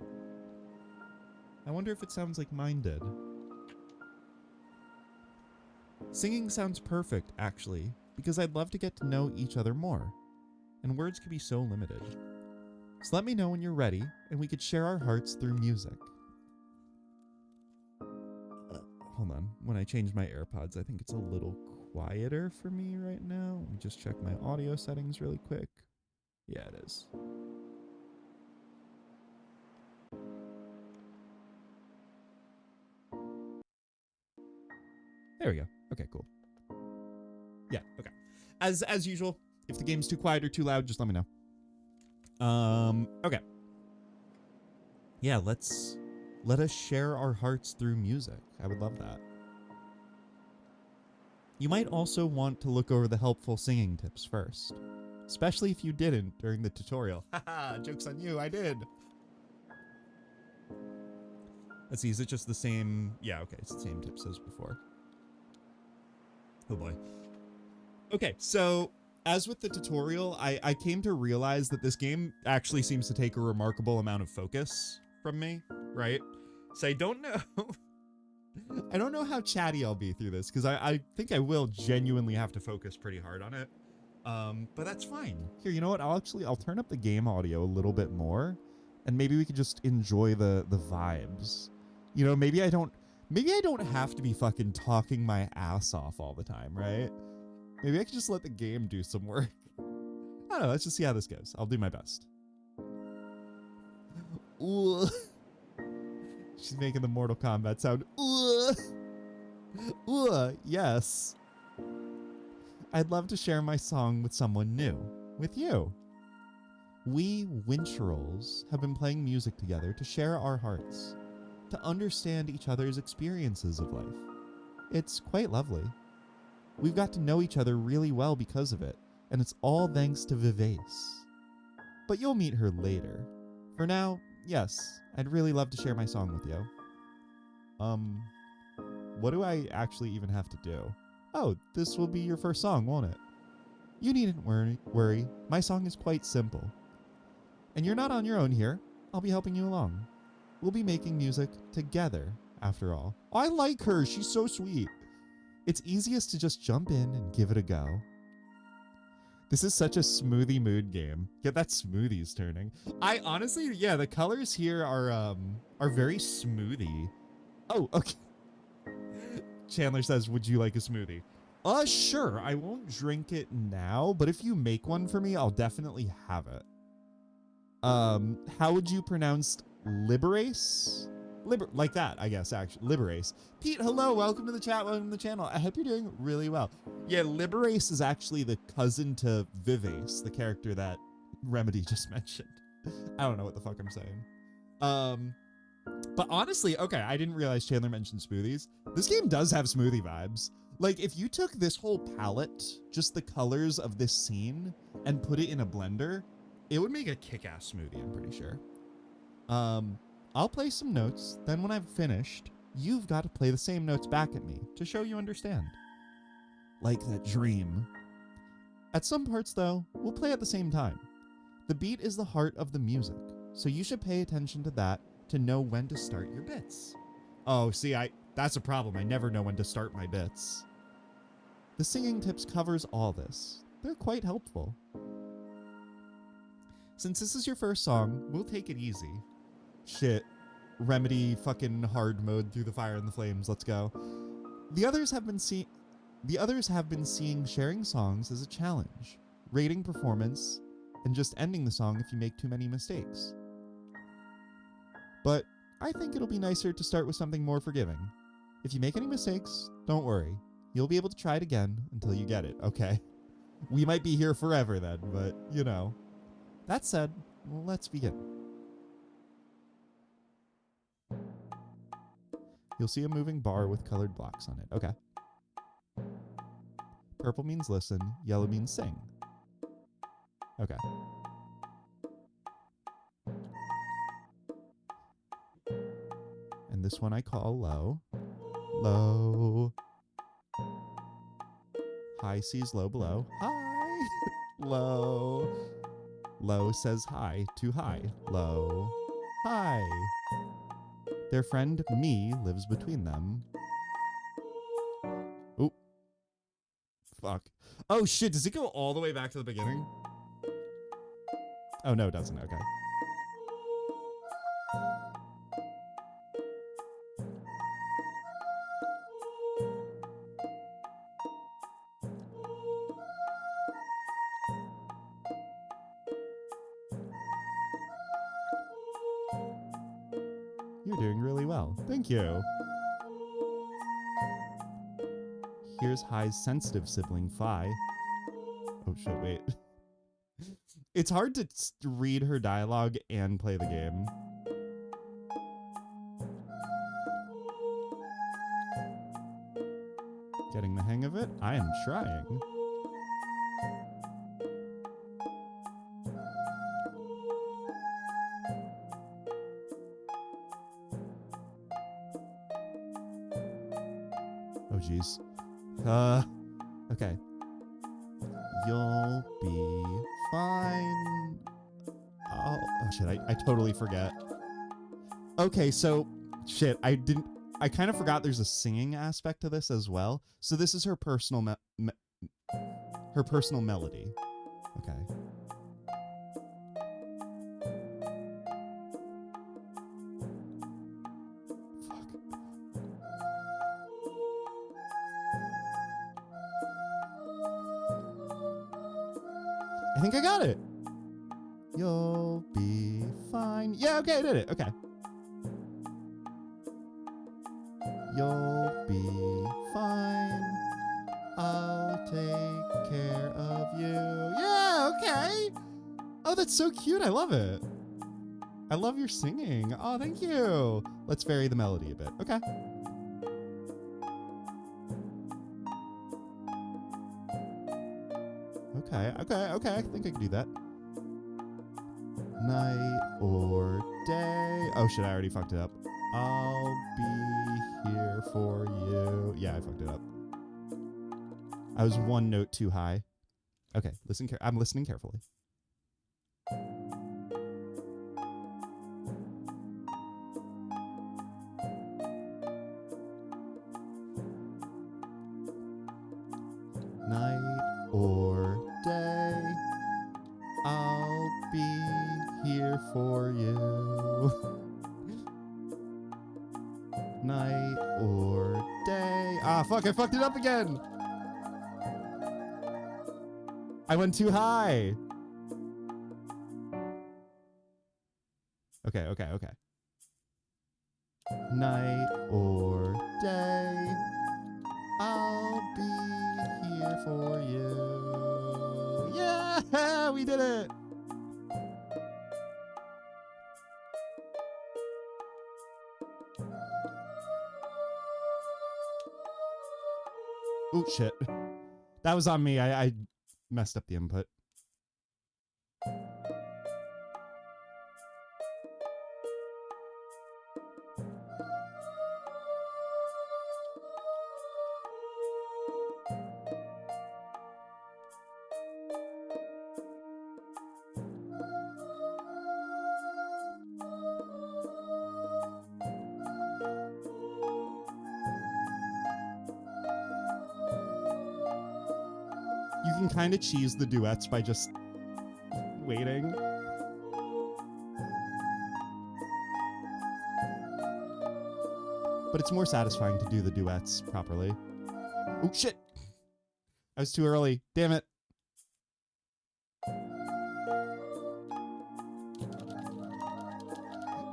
I wonder if it sounds like mine did. Singing sounds perfect, actually, because I'd love to get to know each other more. And words can be so limited. So let me know when you're ready, and we could share our hearts through music. Hold on. When I change my AirPods, I think it's a little quieter for me right now. Let me just check my audio settings really quick. Yeah, it is. There we go. Okay, cool. Yeah, okay. As usual, if the game's too quiet or too loud, just let me know. Okay. Yeah, let us share our hearts through music. I would love that. You might also want to look over the helpful singing tips first, especially if you didn't during the tutorial. Haha, joke's on you, I did. Let's see, is it just the same? Yeah, okay, it's the same tips as before. Oh boy. Okay, so as with the tutorial, I came to realize that this game actually seems to take a remarkable amount of focus from me, right? So I don't know. I don't know how chatty I'll be through this, because I think I will genuinely have to focus pretty hard on it. But that's fine. Here, you know what? I'll turn up the game audio a little bit more, and maybe we could just enjoy the vibes. You know, maybe I don't have to be fucking talking my ass off all the time, right? Maybe I could just let the game do some work. I don't know. Let's just see how this goes. I'll do my best. Ooh. She's making the Mortal Kombat sound. Ooh. Ooh, yes. I'd love to share my song with someone new, with you. We Winchurls have been playing music together to share our hearts, to understand each other's experiences of life. It's quite lovely. We've got to know each other really well because of it, and it's all thanks to Vivace. But you'll meet her later. For now, yes, I'd really love to share my song with you. What do I actually even have to do? Oh, this will be your first song, won't it? You needn't worry. My song is quite simple. And you're not on your own here. I'll be helping you along. We'll be making music together, after all. I like her. She's so sweet. It's easiest to just jump in and give it a go. This is such a smoothie mood game. Get that smoothies turning. I honestly, yeah, the colors here are very smoothie. Oh, okay. Chandler says, would you like a smoothie? Sure. I won't drink it now, but if you make one for me, I'll definitely have it. How would you pronounce Liberace? Like that, I guess, actually. Liberace. Pete, hello. Welcome to the chat. Welcome to the channel. I hope you're doing really well. Yeah, Liberace is actually the cousin to Vivace, the character that Remedy just mentioned. I don't know what the fuck I'm saying. But honestly, okay, I didn't realize Chandler mentioned smoothies. This game does have smoothie vibes. Like, if you took this whole palette, just the colors of this scene, and put it in a blender, it would make a kick-ass smoothie, I'm pretty sure. I'll play some notes, then when I've finished, you've got to play the same notes back at me to show you understand. Like that dream. At some parts, though, we'll play at the same time. The beat is the heart of the music, so you should pay attention to that to know when to start your bits. Oh, see, that's a problem. I never know when to start my bits. The singing tips covers all this. They're quite helpful. Since this is your first song, we'll take it easy. Shit. Remedy fucking hard mode through the fire and the flames. Let's go. The others have been seeing sharing songs as a challenge, rating performance, and just ending the song if you make too many mistakes. But I think it'll be nicer to start with something more forgiving. If you make any mistakes, don't worry. You'll be able to try it again until you get it, okay? We might be here forever then, but, you know. That said, let's begin. You'll see a moving bar with colored blocks on it. Okay. Purple means listen, yellow means sing. Okay. And this one I call low. Low. High sees low below. High. Low. Low says hi to high. Low. High. Their friend me lives between them. Oop. Fuck. Oh shit, does it go all the way back to the beginning? Oh no, it doesn't. Okay. You're doing really well. Thank you. Here's High's sensitive sibling, Phi. Oh shit, wait. It's hard to read her dialogue and play the game. Getting the hang of it? I am trying. Oh, jeez. Okay. You'll be fine. Oh shit, I totally forget. Okay, so, shit, I kind of forgot there's a singing aspect to this as well. So this is her personal Her personal melody. Okay. Fuck. I think I got it. You'll be fine. Yeah, okay, I did it. Okay. You'll be fine. I'll take care of you. Yeah, okay. Oh, that's so cute. I love it. I love your singing. Oh, thank you. Let's vary the melody a bit. Okay. Okay. I think I can do that. Night or day. Oh shit, I already fucked it up. I'll be here for you. Yeah, I fucked it up. I was one note too high. Okay, I'm listening carefully. Night or day, I'll be here for you. Night or day. Ah, fuck, I fucked it up again. I went too high. Okay. Night or day, I'll be here for you. Yeah, we did it. Oh, shit. That was on me. I messed up the input. You can kind of cheese the duets by just waiting. But it's more satisfying to do the duets properly. Oh, shit. I was too early. Damn it.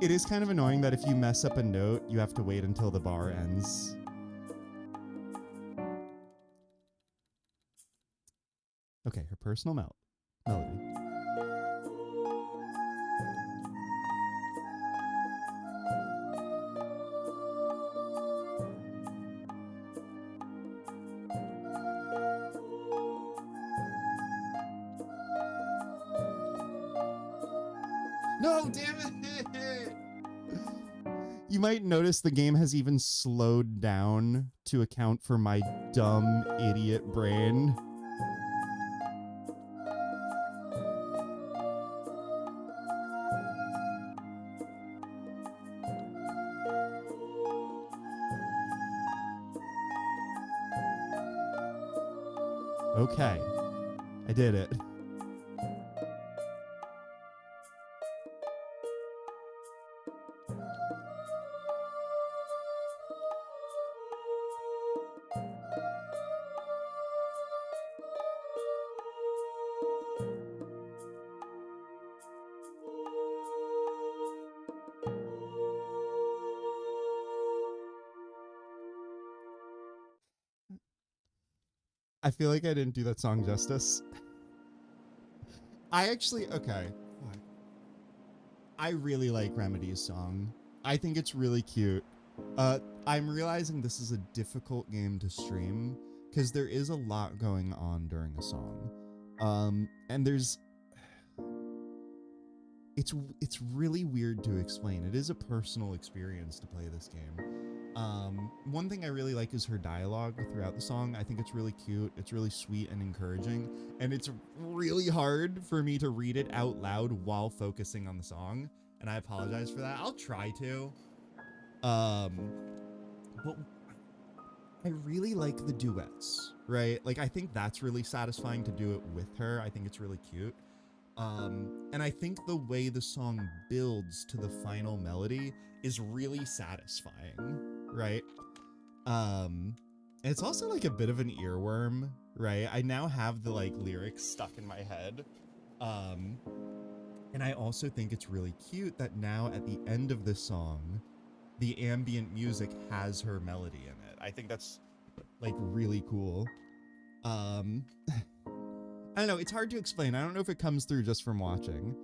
It is kind of annoying that if you mess up a note, you have to wait until the bar ends. Okay, her personal melody. No, damn it! You might notice the game has even slowed down to account for my dumb idiot brain. Okay, I did it. I feel like I didn't do that song justice. Okay. I really like Remedy's song. I think it's really cute. I'm realizing this is a difficult game to stream because there is a lot going on during a song. And it's really weird to explain. It is a personal experience to play this game. One thing I really like is her dialogue throughout the song. I think it's really cute. It's really sweet and encouraging. And it's really hard for me to read it out loud while focusing on the song. And I apologize for that. I'll try to. But I really like the duets, right? Like, I think that's really satisfying to do it with her. I think it's really cute. And I think the way the song builds to the final melody is really satisfying, right? It's also like a bit of an earworm, right? I now have the like lyrics stuck in my head. And I also think it's really cute that now at the end of this song, the ambient music has her melody in it. I think that's like really cool. I don't know, it's hard to explain. I don't know if it comes through just from watching.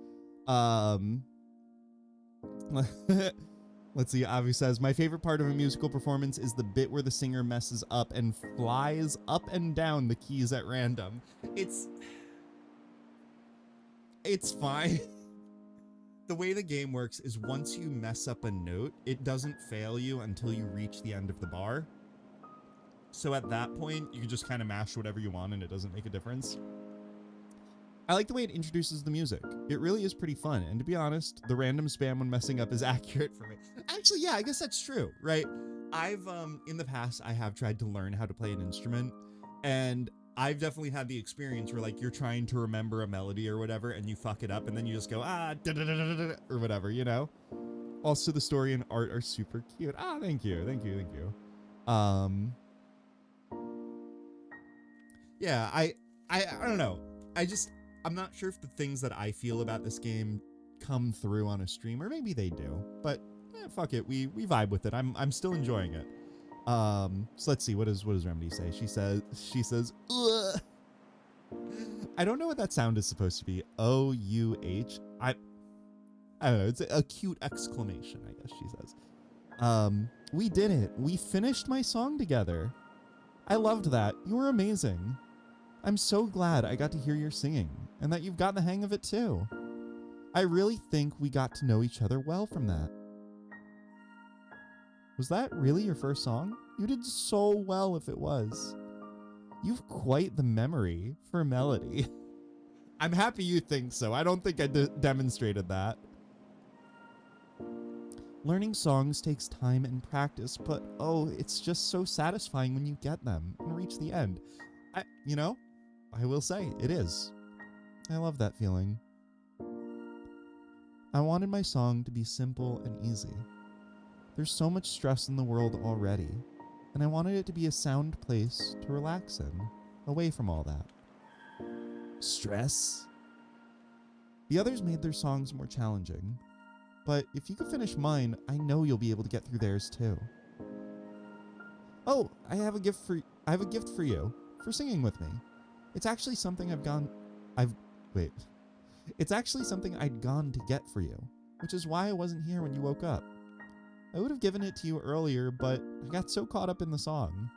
Let's see, Avi says, my favorite part of a musical performance is the bit where the singer messes up and flies up and down the keys at random. It's fine. The way the game works is once you mess up a note, it doesn't fail you until you reach the end of the bar. So at that point, you can just kind of mash whatever you want and it doesn't make a difference. I like the way it introduces the music. It really is pretty fun. And to be honest, the random spam when messing up is accurate for me. Actually, yeah, I guess that's true, right? I've, in the past, I have tried to learn how to play an instrument, and I've definitely had the experience where like you're trying to remember a melody or whatever and you fuck it up and then you just go, da da da da da or whatever, you know? Also, the story and art are super cute. Thank you. Yeah, I don't know. I'm not sure if the things that I feel about this game come through on a stream, or maybe they do, but fuck it. We vibe with it. I'm still enjoying it. So let's see. What does Remedy say? She says, ugh. I don't know what that sound is supposed to be. O-U-H. I don't know. It's a cute exclamation, I guess she says. We did it. We finished my song together. I loved that. You were amazing. I'm so glad I got to hear your singing and that you've got the hang of it too. I really think we got to know each other well from that. Was that really your first song? You did so well if it was. You've quite the memory for melody. I'm happy you think so. I don't think I demonstrated that. Learning songs takes time and practice, but oh, it's just so satisfying when you get them and reach the end. I will say, it is. I love that feeling. I wanted my song to be simple and easy. There's so much stress in the world already, and I wanted it to be a sound place to relax in, away from all that. Stress? The others made their songs more challenging, but if you could finish mine, I know you'll be able to get through theirs too. Oh, I have a gift for you, for singing with me. It's actually something It's actually something I'd gone to get for you, which is why I wasn't here when you woke up. I would have given it to you earlier, but I got so caught up in the song.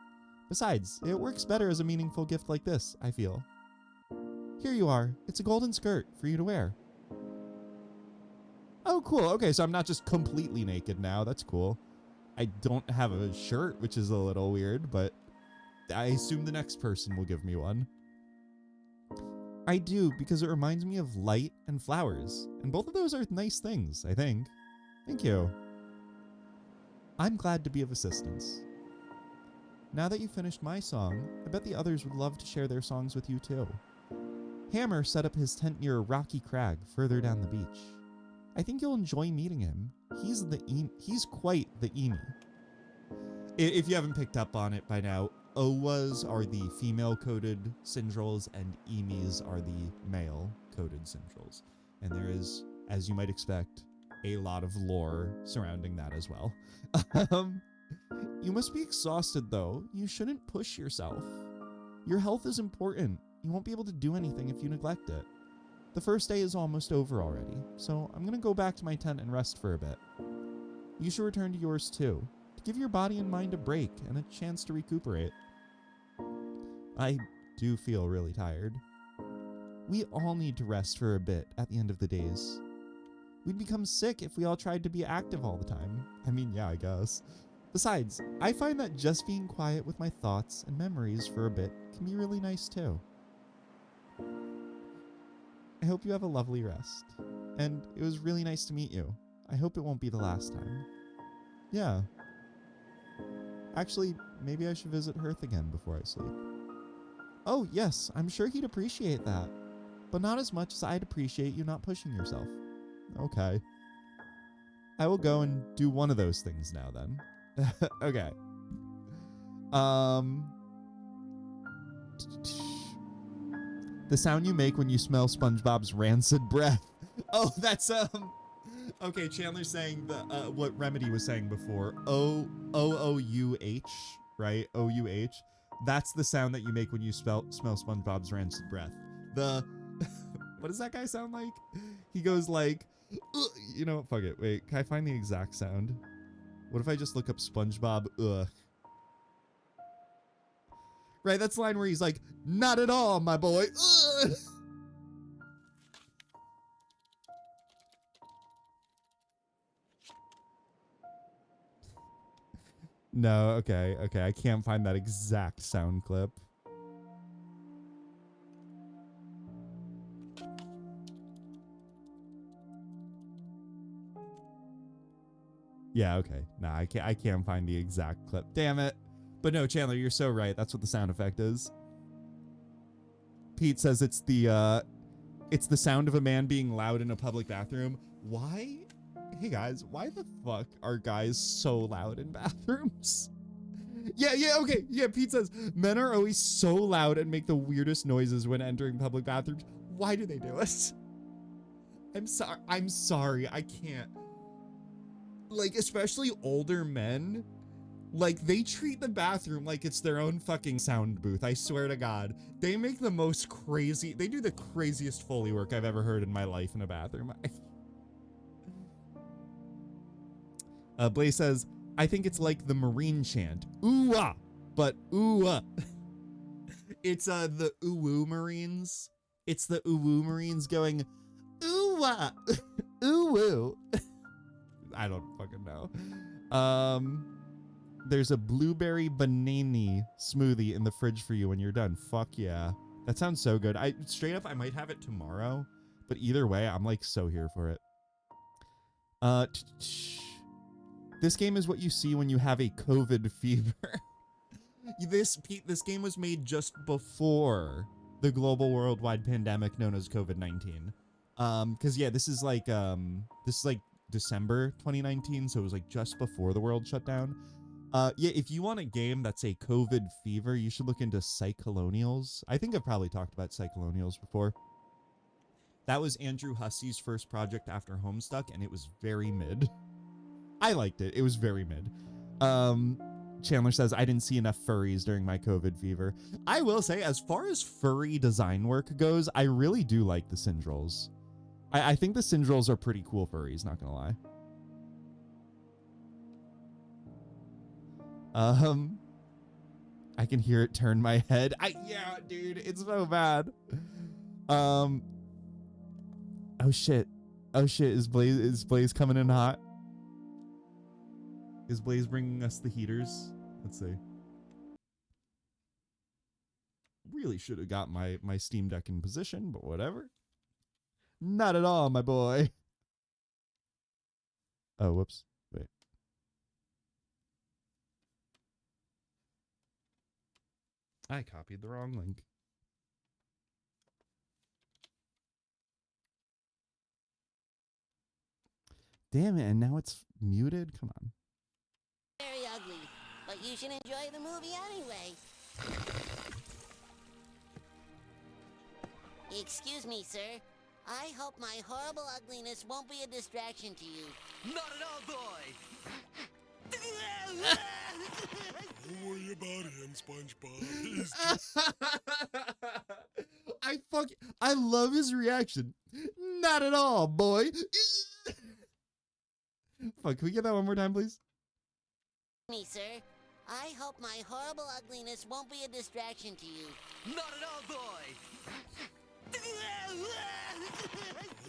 Besides, it works better as a meaningful gift like this, I feel. Here you are. It's a golden skirt for you to wear. Oh, cool. Okay, so I'm not just completely naked now. That's cool. I don't have a shirt, which is a little weird, but I assume the next person will give me one. I do, because it reminds me of light and flowers, and both of those are nice things, I think. Thank you. I'm glad to be of assistance. Now that you've finished my song, I bet the others would love to share their songs with you too. Hammer set up his tent near a rocky crag further down the beach. I think you'll enjoy meeting him. He's quite the Emi. If you haven't picked up on it by now, Owas are the female-coded Sindrels, and Emis are the male-coded Sindrels. And there is, as you might expect, a lot of lore surrounding that as well. You must be exhausted, though. You shouldn't push yourself. Your health is important. You won't be able to do anything if you neglect it. The first day is almost over already, so I'm going to go back to my tent and rest for a bit. You should return to yours, too, to give your body and mind a break and a chance to recuperate. I do feel really tired. We all need to rest for a bit at the end of the days. We'd become sick if we all tried to be active all the time. I mean, yeah, I guess. Besides, I find that just being quiet with my thoughts and memories for a bit can be really nice too. I hope you have a lovely rest. And it was really nice to meet you. I hope it won't be the last time. Yeah. Actually, maybe I should visit Hearth again before I sleep. Oh, yes, I'm sure he'd appreciate that. But not as much as I'd appreciate you not pushing yourself. Okay. I will go and do one of those things now then. Okay. The sound you make when you smell SpongeBob's rancid breath. Oh, that's okay, Chandler's saying the what Remedy was saying before. OOUH, right? OUH. That's the sound that you make when you smell SpongeBob's rancid breath. The what does that guy sound like? He goes like, you know, fuck it. Wait, can I find the exact sound? What if I just look up SpongeBob? Ugh. Right, that's the line where he's like, not at all, my boy. Ugh. No, okay, I can't find that exact sound clip. Yeah, okay. Nah, I can't find the exact clip. Damn it. But no, Chandler, you're so right. That's what the sound effect is. Pete says it's the sound of a man being loud in a public bathroom. Why? Hey guys, why the fuck are guys so loud in bathrooms? Yeah, okay. Yeah, Pete says men are always so loud and make the weirdest noises when entering public bathrooms. Why do they do it? I'm sorry. I can't. Like, especially older men, like, they treat the bathroom like it's their own fucking sound booth. I swear to God. They make the most crazy, they do the craziest Foley work I've ever heard in my life in a bathroom. Blaze says, I think it's like the Marine chant. Ooh-ah, but ooh-ah. It's the ooh-woo Marines. It's the ooh-woo Marines going, ooh-ah, ooh-woo. I don't fucking know. There's a blueberry banana smoothie in the fridge for you when you're done. Fuck yeah. That sounds so good. Straight up, I might have it tomorrow, but either way, I'm like so here for it. This game is what you see when you have a COVID fever. This game was made just before the global worldwide pandemic known as COVID-19. Cause yeah, this is like December 2019, so it was like just before the world shut down. Yeah, if you want a game that's a COVID fever, you should look into Cyclonials. I think I've probably talked about Cyclonials before. That was Andrew Hussey's first project after Homestuck, and it was very mid. I liked it. It was very mid. Chandler says, I didn't see enough furries during my COVID fever. I will say, as far as furry design work goes, I really do like the Sindrels. I think the Sindrels are pretty cool furries, not gonna lie. I can hear it turn my head. Yeah, dude, it's so bad. Oh shit. Is Blaze coming in hot? Is Blaze bringing us the heaters? Let's see. Really should have got my Steam Deck in position, but whatever. Not at all, my boy. Oh, whoops. Wait. I copied the wrong link. Damn it, and now it's muted? Come on. Very ugly, but you should enjoy the movie anyway. Excuse me, sir. I hope my horrible ugliness won't be a distraction to you. Not at all, boy! Don't worry about him, SpongeBob. I love his reaction. Not at all, boy. Fuck, can we get that one more time, please? Me, sir. I hope my horrible ugliness won't be a distraction to you. Not at all, boy!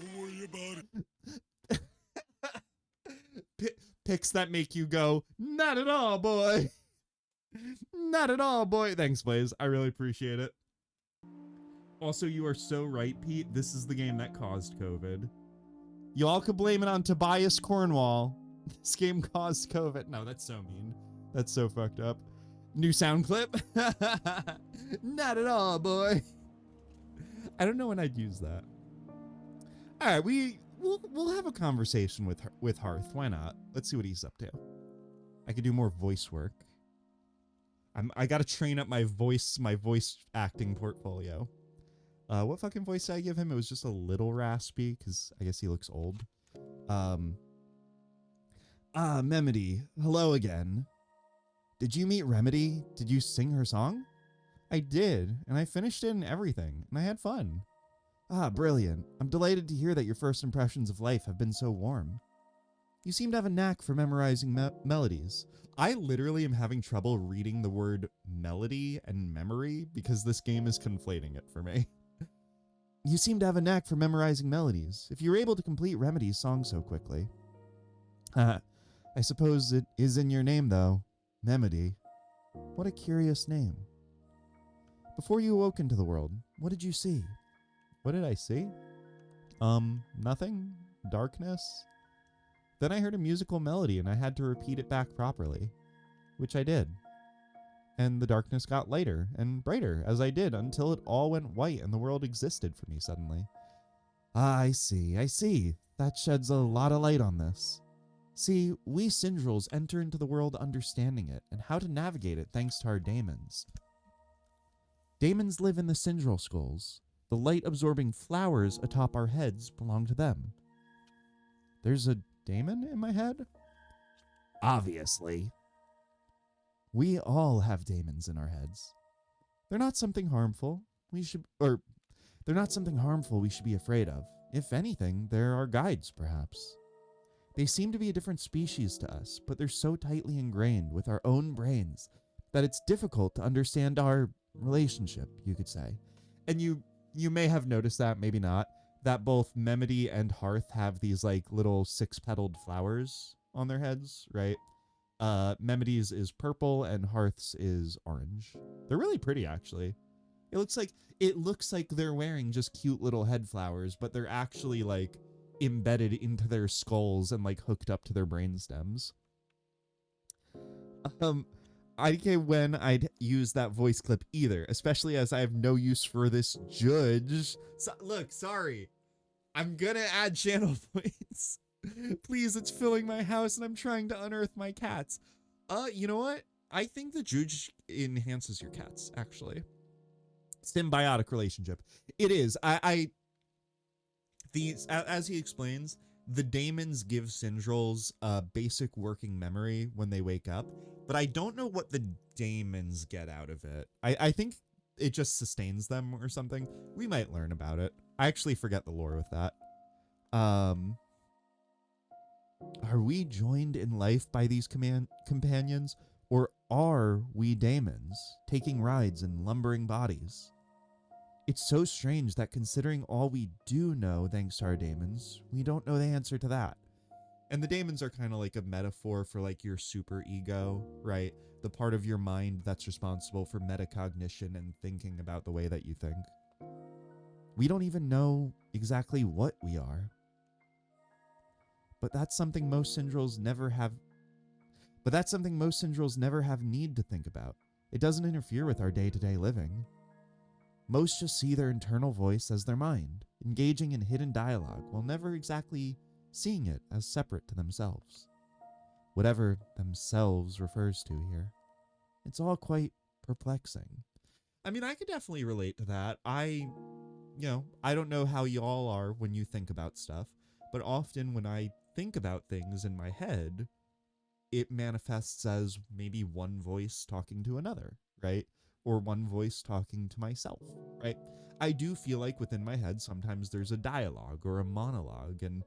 Don't worry about it. Pics that make you go, not at all, boy. Not at all, boy. Thanks, Blaze. I really appreciate it. Also, you are so right, Pete. This is the game that caused COVID. You all could blame it on Tobias Cornwall. This game caused COVID. No, that's so mean. That's so fucked up. New sound clip? Not at all, boy. I don't know when I'd use that. All right, we'll have a conversation with Hearth. Why not? Let's see what he's up to. I could do more voice work. I got to train up my voice acting portfolio. What fucking voice did I give him? It was just a little raspy because I guess he looks old. Memody, hello again. Did you meet Remedy? Did you sing her song? I did, and I finished it and everything, and I had fun. Ah, brilliant. I'm delighted to hear that your first impressions of life have been so warm. You seem to have a knack for memorizing melodies. I literally am having trouble reading the word melody and memory because this game is conflating it for me. You seem to have a knack for memorizing melodies, if you're able to complete Remedy's song so quickly. I suppose it is in your name, though. Memody. What a curious name. Before you awoke into the world, what did you see? What did I see? Nothing. Darkness. Then I heard a musical melody and I had to repeat it back properly, which I did. And the darkness got lighter and brighter as I did until it all went white and the world existed for me suddenly. Ah, I see. That sheds a lot of light on this. See, we Sindrels enter into the world understanding it and how to navigate it thanks to our daemons. Daemons live in the Sindrel skulls. The light-absorbing flowers atop our heads belong to them. There's a daemon in my head? Obviously. We all have daemons in our heads. They're not something harmful we should be afraid of. If anything, they're our guides, perhaps. They seem to be a different species to us, but they're so tightly ingrained with our own brains that it's difficult to understand our relationship, you could say. And you may have noticed that, maybe not, that both Memody and Hearth have these like little six-petaled flowers on their heads, right? Memody's is purple and Hearth's is orange. They're really pretty, actually. It looks like they're wearing just cute little head flowers, but they're actually like embedded into their skulls and like hooked up to their brain stems. I can't when I'd use that voice clip either, especially as I have no use for this judge. Look, sorry. I'm gonna add channel points. Please, it's filling my house and I'm trying to unearth my cats. You know what? I think the judge enhances your cats, actually. Symbiotic relationship. It is. As he explains, the daemons give Sindrels a basic working memory when they wake up, but I don't know what the daemons get out of it. I think it just sustains them or something. We might learn about it. I actually forget the lore with that. Are we joined in life by these companions, or are we daemons, taking rides in lumbering bodies? It's so strange that considering all we do know thanks to our daemons, we don't know the answer to that. And the daemons are kind of like a metaphor for like your super ego, right? The part of your mind that's responsible for metacognition and thinking about the way that you think. We don't even know exactly what we are. But that's something most Sindrels never have need to think about. It doesn't interfere with our day-to-day living. Most just see their internal voice as their mind, engaging in hidden dialogue while never exactly seeing it as separate to themselves. Whatever themselves refers to here. It's all quite perplexing. I mean, I could definitely relate to that. I don't know how y'all are when you think about stuff, but often when I think about things in my head, it manifests as maybe one voice talking to another, right? Or one voice talking to myself, right? I do feel like within my head, sometimes there's a dialogue or a monologue, and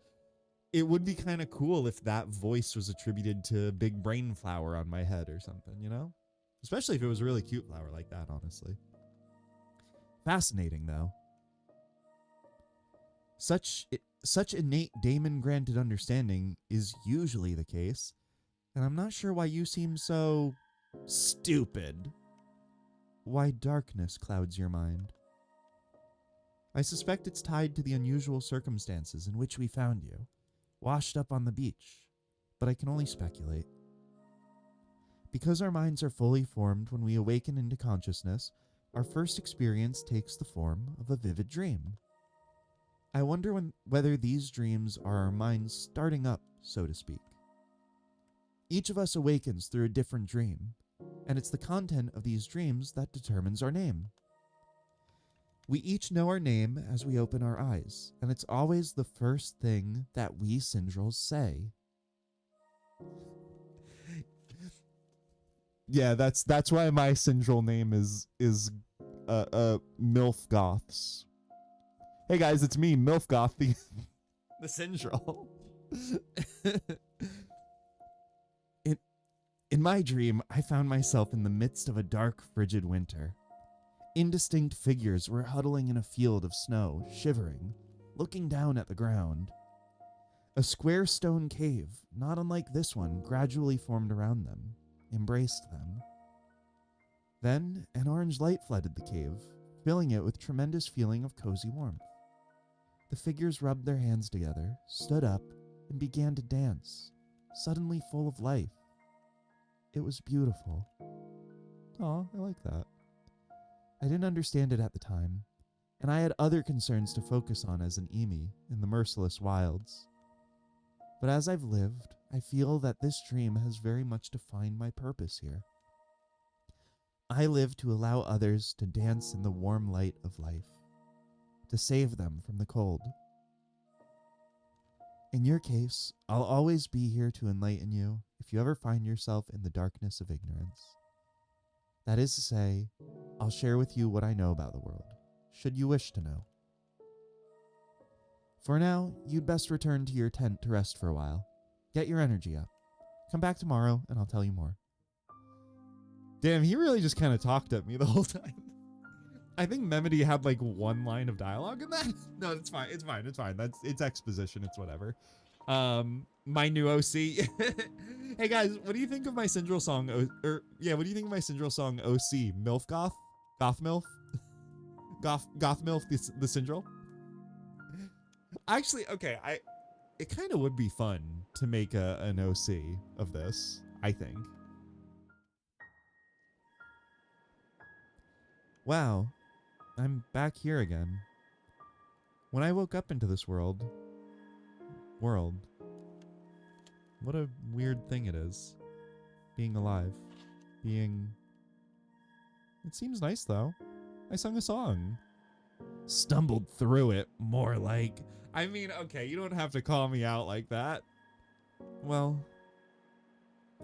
it would be kind of cool if that voice was attributed to big brain flower on my head or something, you know? Especially if it was a really cute flower like that, honestly. Fascinating, though. Such innate daemon-granted understanding is usually the case, and I'm not sure why you seem so stupid. Why darkness clouds your mind. I suspect it's tied to the unusual circumstances in which we found you, washed up on the beach, but I can only speculate. Because our minds are fully formed when we awaken into consciousness, our first experience takes the form of a vivid dream. I wonder whether these dreams are our minds starting up, so to speak. Each of us awakens through a different dream, and it's the content of these dreams that determines our name. We each know our name as we open our eyes, and it's always the first thing that we Sindrels say. Yeah, that's why my Sindrel name is MILF Goths. Hey guys, it's me, MILF Goth, the Sindrel. In my dream, I found myself in the midst of a dark, frigid winter. Indistinct figures were huddling in a field of snow, shivering, looking down at the ground. A square stone cave, not unlike this one, gradually formed around them, embraced them. Then, an orange light flooded the cave, filling it with tremendous feeling of cozy warmth. The figures rubbed their hands together, stood up, and began to dance, suddenly full of life. It was beautiful. Aw, I like that. I didn't understand it at the time, and I had other concerns to focus on as an Emi in the merciless wilds. But as I've lived, I feel that this dream has very much defined my purpose here. I live to allow others to dance in the warm light of life, to save them from the cold. In your case, I'll always be here to enlighten you if you ever find yourself in the darkness of ignorance. That is to say, I'll share with you what I know about the world, should you wish to know. For now, you'd best return to your tent to rest for a while. Get your energy up. Come back tomorrow and I'll tell you more. Damn, he really just kind of talked at me the whole time. I think Memody had like one line of dialogue in that. No, it's fine. It's fine. It's fine. It's exposition. It's whatever. My new OC. Hey guys, what do you think of my Sindrel song? What do you think of my Sindrel song OC? MILF Goth? Goth MILF? Goth MILF the Sindrel? Actually, okay, it kind of would be fun to make an OC of this, I think. Wow, I'm back here again. When I woke up into this world, what a weird thing it is. Being alive. It seems nice though. I sung a song. Stumbled through it, more like. I mean, okay, you don't have to call me out like that. Well,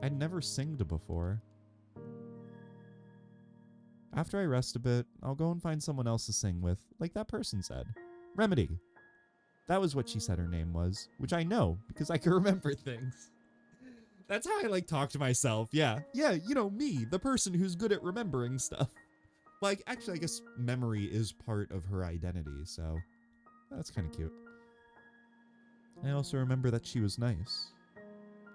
I'd never singed before. After I rest a bit, I'll go and find someone else to sing with, like that person said. Remedy. That was what she said her name was, which I know, because I can remember things. That's how I like talk to myself, yeah. Yeah, you know, me, the person who's good at remembering stuff. Like, actually, I guess memory is part of her identity, so that's kind of cute. I also remember that she was nice.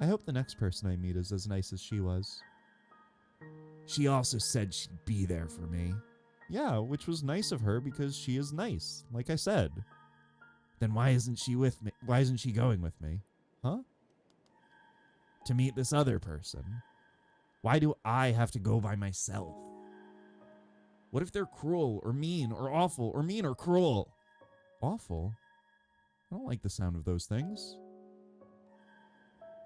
I hope the next person I meet is as nice as she was. She also said she'd be there for me. Yeah, which was nice of her because she is nice, like I said. Then why isn't she with me? Why isn't she going with me? Huh? To meet this other person. Why do I have to go by myself? What if they're cruel or mean or awful or mean or cruel? Awful? I don't like the sound of those things.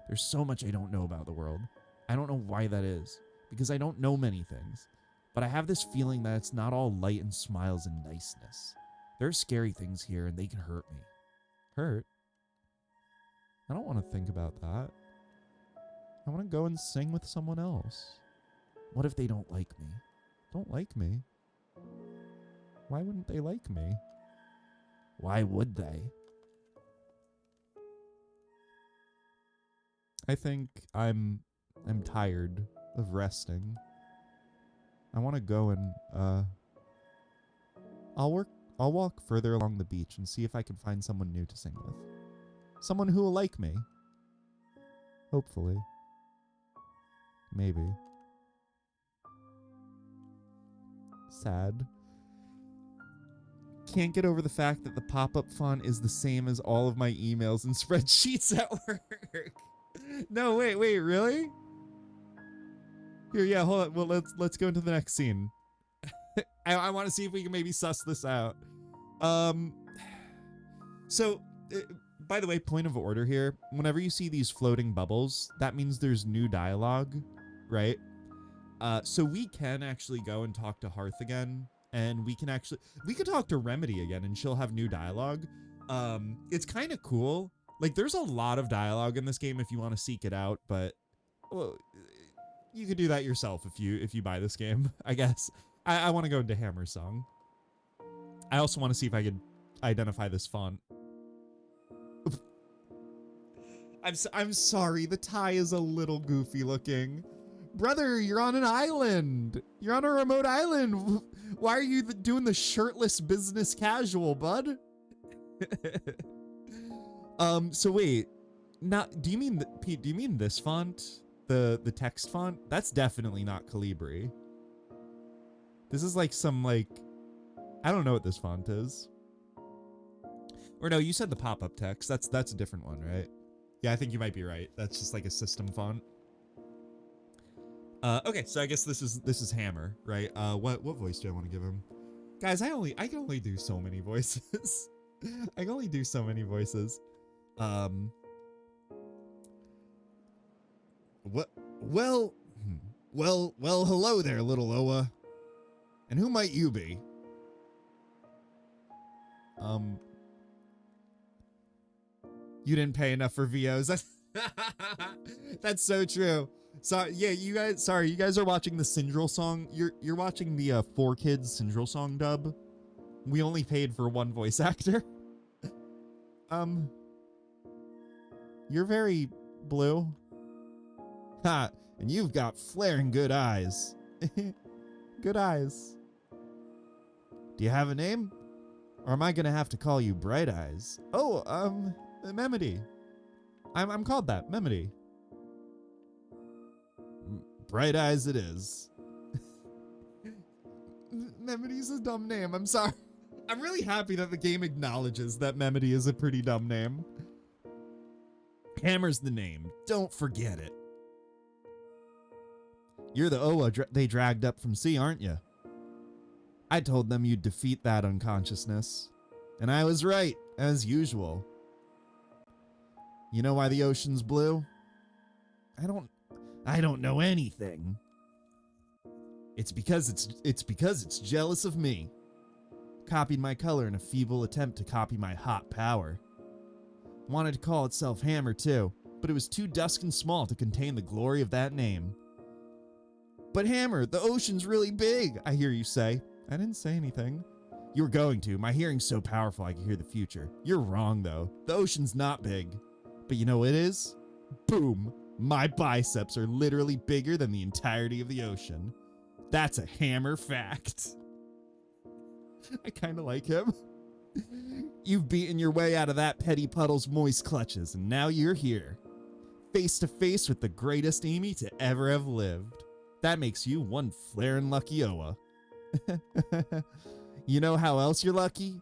There's so much I don't know about the world. I don't know why that is, because I don't know many things. But I have this feeling that it's not all light and smiles and niceness. There are scary things here and they can hurt me. Hurt? I don't want to think about that. I want to go and sing with someone else. What if they don't like me? Don't like me? Why wouldn't they like me? Why would they? I think I'm tired of resting. I want to go and I'll walk further along the beach and see if I can find someone new to sing with. Someone who will like me. Hopefully. Maybe. Sad. Can't get over the fact that the pop-up font is the same as all of my emails and spreadsheets at work. No, wait, really? Here, yeah, hold on. Well, let's go into the next scene. I want to see if we can maybe suss this out. So, by the way, point of order here. Whenever you see these floating bubbles, that means there's new dialogue, right? So we can actually go and talk to Hearth again, and we could talk to Remedy again, and she'll have new dialogue. It's kind of cool. Like, there's a lot of dialogue in this game if you want to seek it out, but well, you could do that yourself if you buy this game, I guess. I want to go into Hammer's song. I also want to see if I could identify this font. I'm sorry, the tie is a little goofy looking. Brother, you're on an island. You're on a remote island. Why are you doing the shirtless business casual, bud? So wait, do you mean Pete? Do you mean this font, the text font? That's definitely not Calibri. This is like some I don't know what this font is. Or no, you said the pop-up text. That's a different one, right? Yeah, I think you might be right. That's just like a system font. Okay, so I guess this is Hammer, right? What voice do I want to give him? Guys, I can only do so many voices. I can only do so many voices. What? Well, hello there, little Oa. And who might you be? You didn't pay enough for VOs. That's so true. So yeah, you guys are watching the Sindrel song. You're watching the 4Kids Sindrel song dub. We only paid for one voice actor. You're very blue. Ha, and you've got flaring good eyes. Good eyes. Do you have a name? Or am I gonna have to call you Bright Eyes? Oh, Memedy. I'm called that, Memedy. Bright Eyes it is. Memedy's a dumb name, I'm sorry. I'm really happy that the game acknowledges that Memedy is a pretty dumb name. Hammer's the name, don't forget it. You're the Oa they dragged up from sea, aren't you? I told them you'd defeat that unconsciousness. And I was right, as usual. You know why the ocean's blue? I don't know anything. It's because it's jealous of me. Copied my color in a feeble attempt to copy my hot power. Wanted to call itself Hammer too, but it was too dusk and small to contain the glory of that name. But Hammer, the ocean's really big, I hear you say. I didn't say anything. You were going to. My hearing's so powerful I can hear the future. You're wrong, though. The ocean's not big. But you know what it is? Boom. My biceps are literally bigger than the entirety of the ocean. That's a Hammer fact. I kind of like him. You've beaten your way out of that petty puddle's moist clutches, and now you're here. Face to face with the greatest Amy to ever have lived. That makes you one flarin' lucky Oa. You know how else you're lucky?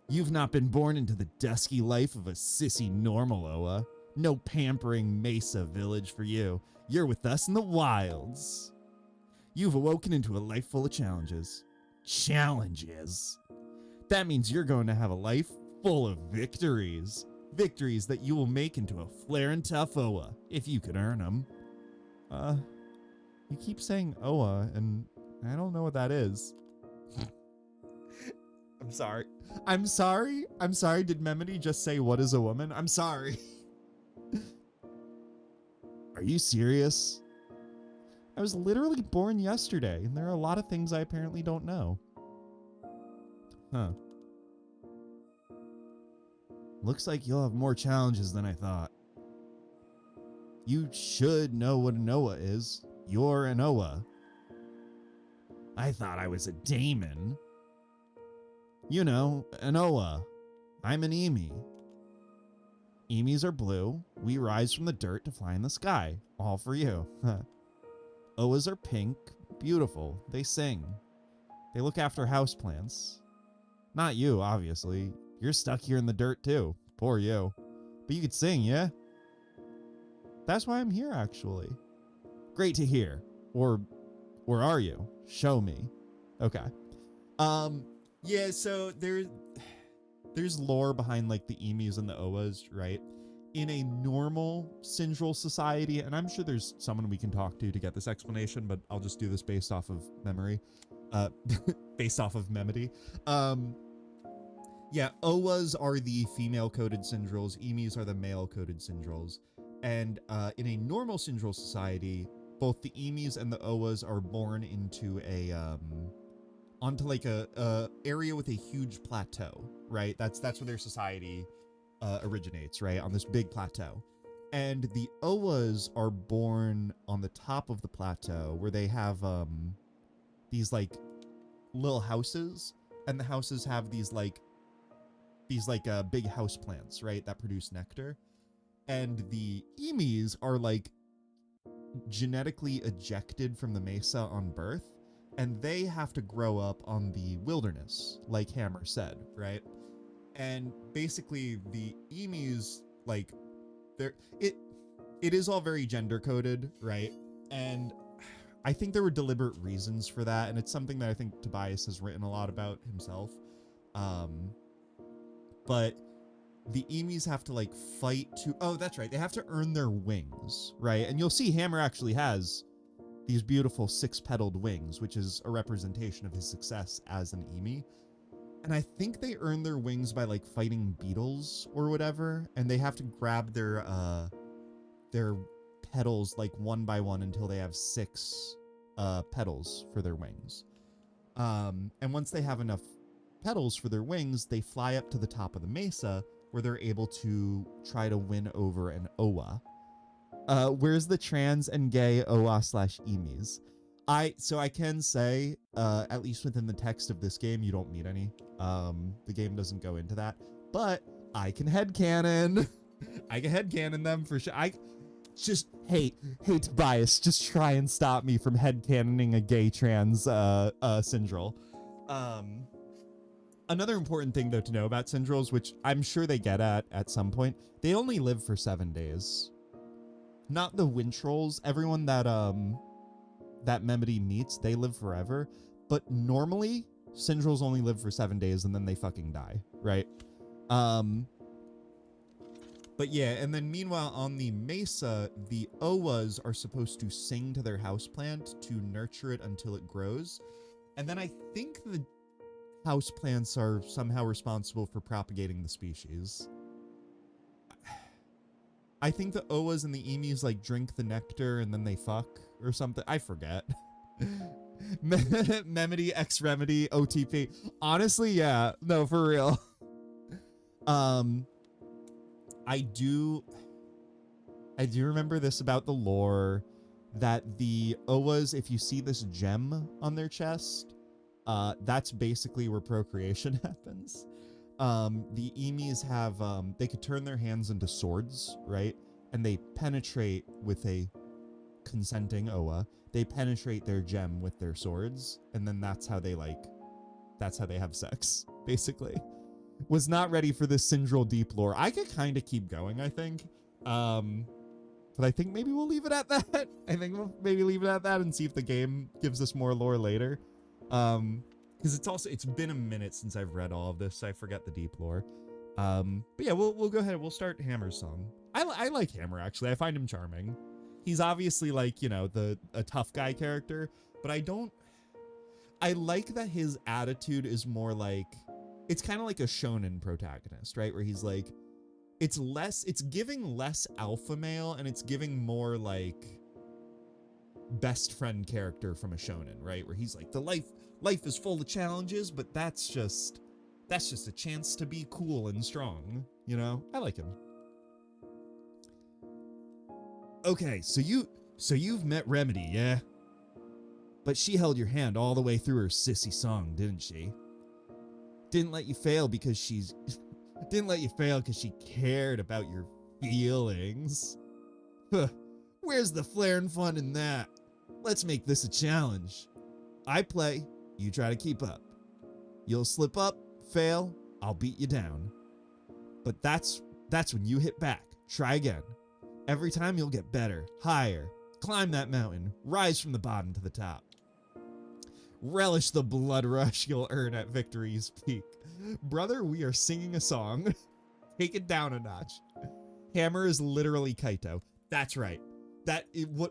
You've not been born into the dusky life of a sissy normal Oa. No pampering Mesa village for you. You're with us in the wilds. You've awoken into a life full of challenges. Challenges? That means you're going to have a life full of victories. Victories that you will make into a flarin' tough Oa, if you could earn them. You keep saying Oa, and I don't know what that is. I'm sorry. I'm sorry? I'm sorry, did Memedy just say, what is a woman? I'm sorry. Are you serious? I was literally born yesterday, and there are a lot of things I apparently don't know. Huh. Looks like you'll have more challenges than I thought. You should know what an Oa is. You're an Oa. I thought I was a daemon. You know, an Oa. I'm an Emi. Emis are blue. We rise from the dirt to fly in the sky. All for you. Oas are pink. Beautiful. They sing. They look after houseplants. Not you, obviously. You're stuck here in the dirt too. Poor you. But you could sing, yeah? That's why I'm here, actually. Great to hear. Or are you? Show me. Okay. Yeah, so there's lore behind like the emus and the oas, right? In a normal Sindrel society, and I'm sure there's someone we can talk to get this explanation, but I'll just do this based off of memory. Based off of Memedy. Yeah, oas are the female-coded Sindrels, emus are the male-coded Sindrels. And in a normal Sindrel society, both the emus and the oas are born into onto like a area with a huge plateau, right? That's where their society originates, right? On this big plateau. And the oas are born on the top of the plateau where they have these like little houses, and the houses have these big house plants, right? That produce nectar. And the emus are like genetically ejected from the mesa on birth, and they have to grow up on the wilderness, like Hammer said, right? And basically the emus, like, it is all very gender coded, right? And I think there were deliberate reasons for that, and it's something that I think Tobias has written a lot about himself. But the emus have to like fight to, oh, that's right, they have to earn their wings, right? And you'll see Hammer actually has these beautiful 6-petaled wings, which is a representation of his success as an emu. And I think they earn their wings by like fighting beetles or whatever, and they have to grab their petals like one by one until they have 6 petals for their wings. And once they have enough petals for their wings, they fly up to the top of the mesa where they're able to try to win over an oa. Where's the trans and gay oa/emus? So I can say, at least within the text of this game, you don't meet any. The game doesn't go into that, but I can headcanon. I can headcanon them for sure. I just hate Tobias. Just try and stop me from headcanoning a gay trans Sindrel. Another important thing though to know about Sindrels, which I'm sure they get at some point, they only live for 7 days. Not the wind trolls. Everyone that Memedy meets, they live forever. But normally, Sindrels only live for 7 days and then they fucking die, right? But yeah, and then meanwhile on the mesa, the oas are supposed to sing to their houseplant to nurture it until it grows. And then I think the houseplants are somehow responsible for propagating the species. I think the oas and the emus like drink the nectar and then they fuck or something. I forget. Memedy, X Remedy, OTP. Honestly, yeah. No, for real. I do remember this about the lore, that the oas, if you see this gem on their chest, that's basically where procreation happens. The emus have, they could turn their hands into swords, right? And they penetrate with a consenting oa. They penetrate their gem with their swords, and then that's how they have sex, basically. Was not ready for this Sindrel deep lore. I could kind of keep going, I think. But I think maybe we'll leave it at that. I think we'll maybe leave it at that and see if the game gives us more lore later. Because it's been a minute since I've read all of this, so I forget the deep lore. But yeah, we'll go ahead. We'll start Hammer's song. I like Hammer, actually. I find him charming. He's obviously like, you know, a tough guy character, but I like that his attitude is more like, it's kind of like a shonen protagonist, right? Where he's like, it's giving less alpha male and it's giving more like best friend character from a shonen, right? Where he's like, the life is full of challenges, but that's just a chance to be cool and strong, you know? I like him. Okay, so you've met Remedy, yeah? But she held your hand all the way through her sissy song, didn't she? Didn't let you fail because she cared about your feelings. Huh. Where's the flair and fun in that? Let's make this a challenge. I play, you try to keep up. You'll slip up, fail, I'll beat you down. But that's when you hit back. Try again. Every time you'll get better, higher. Climb that mountain. Rise from the bottom to the top. Relish the blood rush you'll earn at victory's peak. Brother, we are singing a song. Take it down a notch. Hammer is literally Kaito. That's right.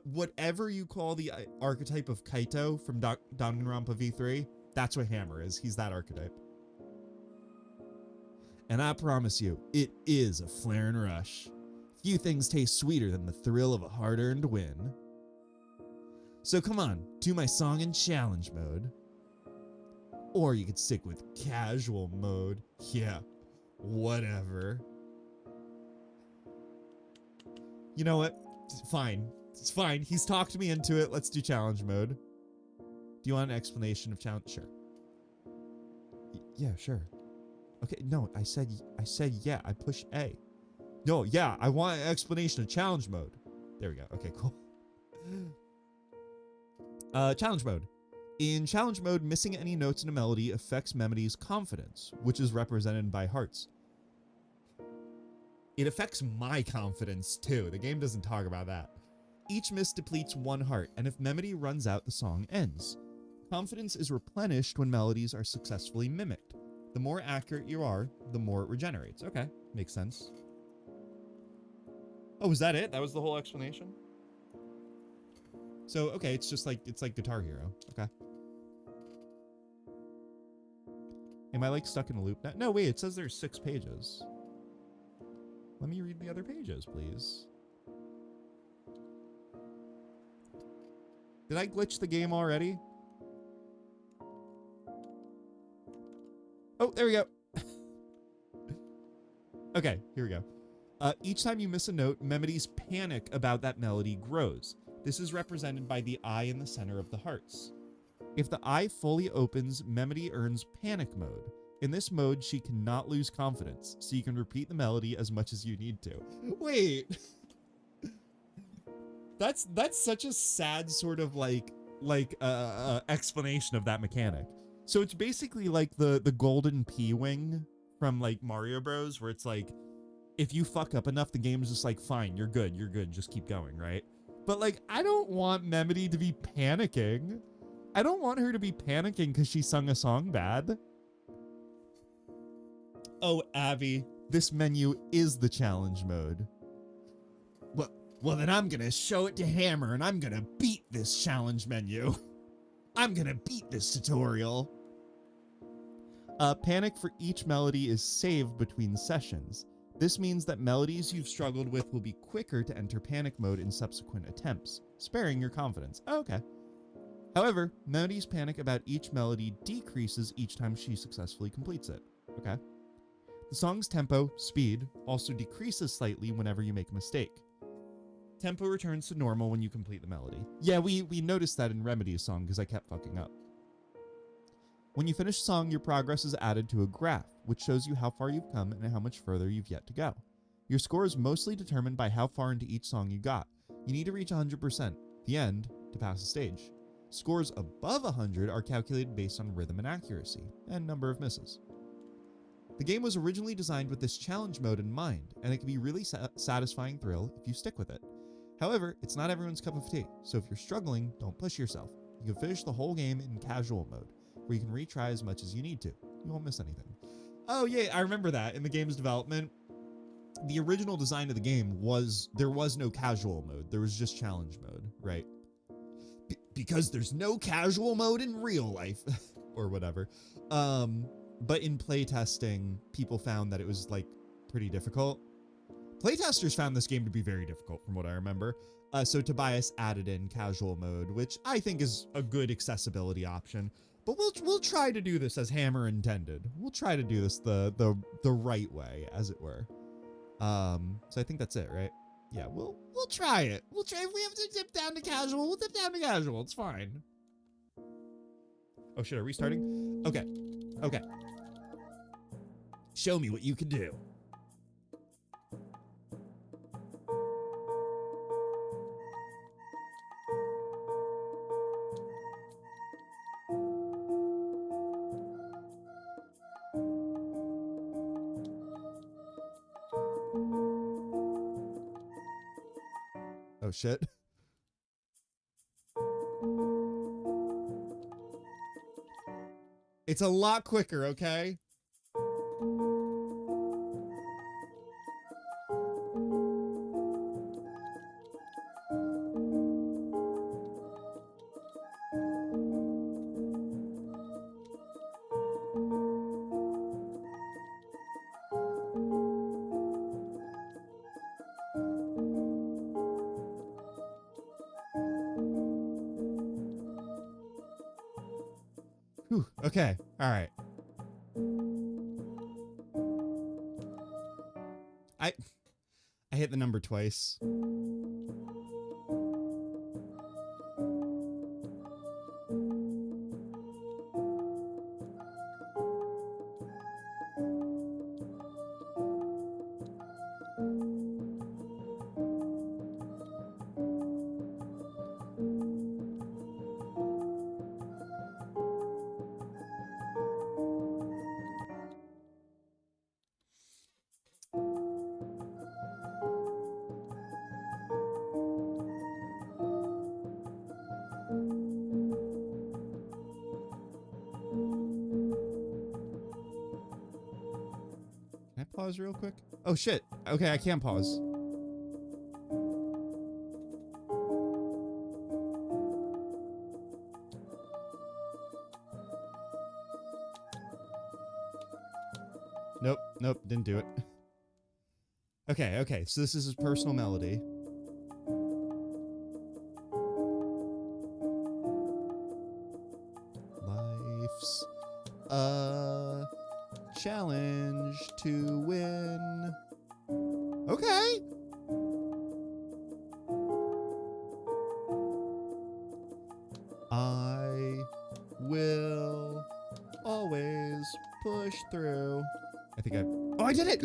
Whatever you call the archetype of Kaito from Danganronpa V3, that's what Hammer is. He's that archetype. And I promise you, it is a flaring rush. Few things taste sweeter than the thrill of a hard-earned win. So come on, do my song in challenge mode. Or you could stick with casual mode. Yeah, whatever. You know what? Fine. It's fine. He's talked me into it. Let's do challenge mode. Do you want an explanation of challenge? Sure. Yeah, sure. Okay, no, I said yeah. I push A. No, yeah, I want an explanation of challenge mode. There we go. Okay, cool. Challenge mode. In challenge mode, missing any notes in a melody affects Memety's confidence, which is represented by hearts. It affects my confidence too. The game doesn't talk about that. Each miss depletes 1 heart, and if Memety runs out, the song ends. Confidence is replenished when melodies are successfully mimicked. The more accurate you are, the more it regenerates. Okay, makes sense. Oh, was that it? That was the whole explanation? So, okay, it's just like, it's like Guitar Hero. Okay. Am I like stuck in a loop now? No, wait, it says there's 6 pages. Let me read the other pages, please. Did I glitch the game already? Oh, there we go. Okay, here we go. Each time you miss a note, Memety's panic about that melody grows. This is represented by the eye in the center of the hearts. If the eye fully opens, Memety earns panic mode. In this mode, she cannot lose confidence, so you can repeat the melody as much as you need to. Wait. That's such a sad sort of explanation of that mechanic. So it's basically like the golden P-wing from like Mario Bros, where it's like, if you fuck up enough, the game's just like, fine, you're good, just keep going, right? But like, I don't want Memety to be panicking. I don't want her to be panicking because she sung a song bad. Oh, Abby, this menu is the challenge mode. Well, then I'm gonna show it to Hammer and I'm gonna beat this challenge menu. I'm gonna beat this tutorial. Panic for each melody is saved between sessions. This means that melodies you've struggled with will be quicker to enter panic mode in subsequent attempts, sparing your confidence. Oh, okay. However, Memety's panic about each melody decreases each time she successfully completes it. Okay. The song's tempo, speed, also decreases slightly whenever you make a mistake. Tempo returns to normal when you complete the melody. Yeah, we noticed that in Remedy's song because I kept fucking up. When you finish a song, your progress is added to a graph, which shows you how far you've come and how much further you've yet to go. Your score is mostly determined by how far into each song you got. You need to reach 100%, the end, to pass the stage. Scores above 100 are calculated based on rhythm and accuracy, and number of misses. The game was originally designed with this challenge mode in mind, and it can be really satisfying thrill if you stick with it. However, it's not everyone's cup of tea, so if you're struggling, don't push yourself. You can finish the whole game in casual mode, where you can retry as much as you need to. You won't miss anything. Oh yeah, I remember that. In the game's development, the original design of the game was, there was no casual mode. There was just challenge mode, right? Because there's no casual mode in real life, or whatever. But in playtesting, people found that it was like pretty difficult. Playtesters found this game to be very difficult from what I remember. So Tobias added in casual mode, which I think is a good accessibility option. But we'll try to do this as Hammer intended. We'll try to do this the right way, as it were. So I think that's it, right? Yeah, we'll try it. We'll try. If we have to dip down to casual, we'll dip down to casual. It's fine. Oh shit, are we starting? Okay. Okay. Show me what you can do. Oh shit. It's a lot quicker, okay? Whew, okay, all right. I hit the number twice. Can I pause real quick? Oh shit. Okay, I can pause. Nope, didn't do it. Okay, so this is his personal melody. Life's a challenge to win. Okay. I will always push through. I think oh, I did it!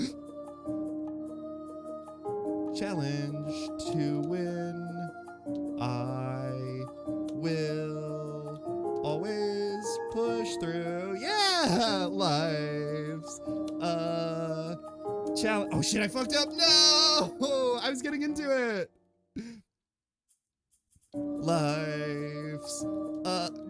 Challenge to win. I will always push through. Yeah! Life's a challenge. Oh shit, I fucked up. No! I was getting into it. Life's no!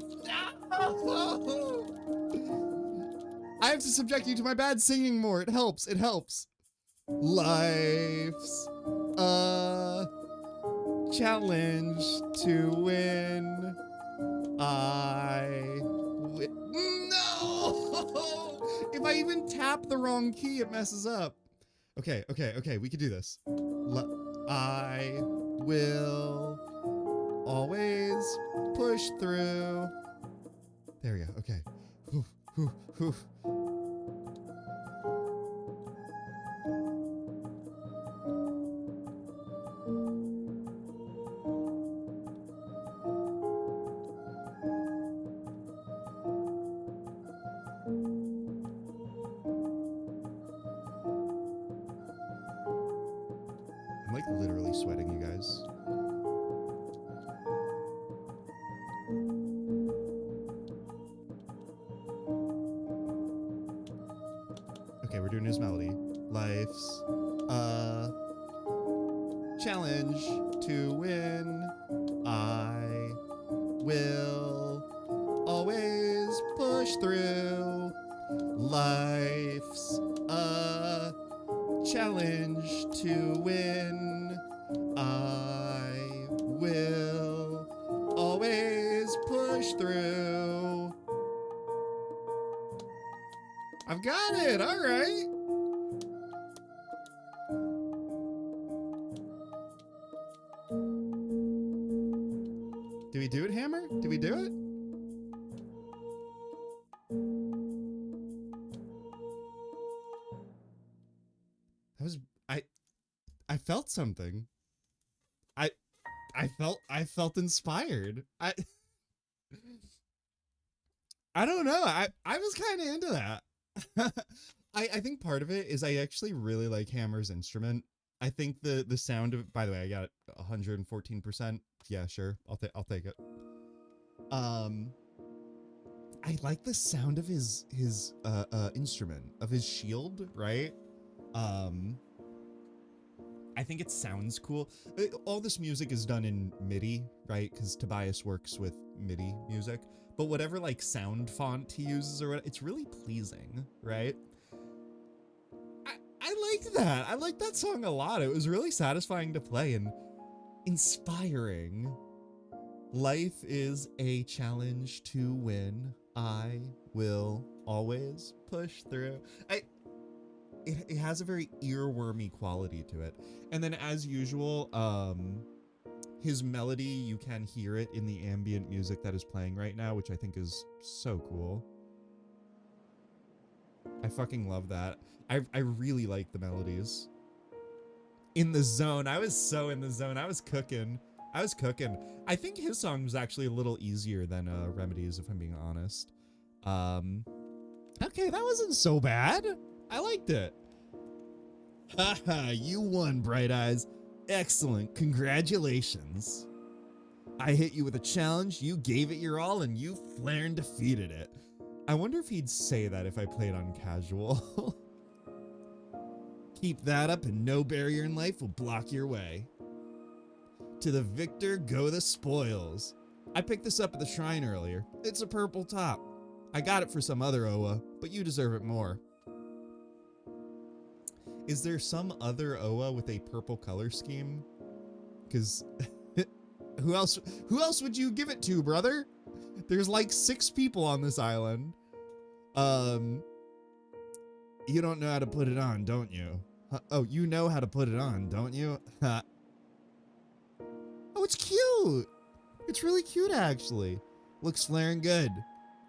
I have to subject you to my bad singing more. It helps. It helps. Life's a challenge to win. No! If I even tap the wrong key, it messes up. Okay. We can do this. I will always push through. There we go. Okay. Whew. I'm like literally sweating, you guys. Okay, we're doing his melody. Life's a challenge to win. I will always push through. Life's a challenge to win. I will always push through. I've got it. All right. Did we do it, Hammer? Did we do it? That was I felt something. I felt inspired. I don't know. I was kind of into that. I think part of it is I actually really like Hammer's instrument. I think the sound of it, by the way, I got 114%. Yeah, sure. I'll take it. I like the sound of his instrument, of his shield, right? I think it sounds cool. All this music is done in MIDI, right? Because Tobias works with MIDI music. But whatever like sound font he uses or what, it's really pleasing, right? I like that. I like that song a lot. It was really satisfying to play and inspiring. Life is a challenge to win. I will always push through. It has a very earwormy quality to it. And then as usual, his melody, you can hear it in the ambient music that is playing right now, which I think is so cool. I fucking love that. I really like the melodies. In the zone. I was so in the zone. I was cooking. I think his song was actually a little easier than Remedy's, if I'm being honest. Okay, that wasn't so bad. I liked it. Haha, you won, Bright Eyes. Excellent. Congratulations. I hit you with a challenge, you gave it your all, and you flared and defeated it. I wonder if he'd say that if I played on casual. Keep that up and no barrier in life will block your way. To the victor go the spoils. I picked this up at the shrine earlier. It's a purple top. I got it for some other Oa, but you deserve it more. Is there some other Oa with a purple color scheme? Because who else would you give it to, brother? There's like 6 people on this island. You don't know how to put it on, don't you? Oh, you know how to put it on, don't you? Oh, it's cute. It's really cute, actually. Looks flaring good.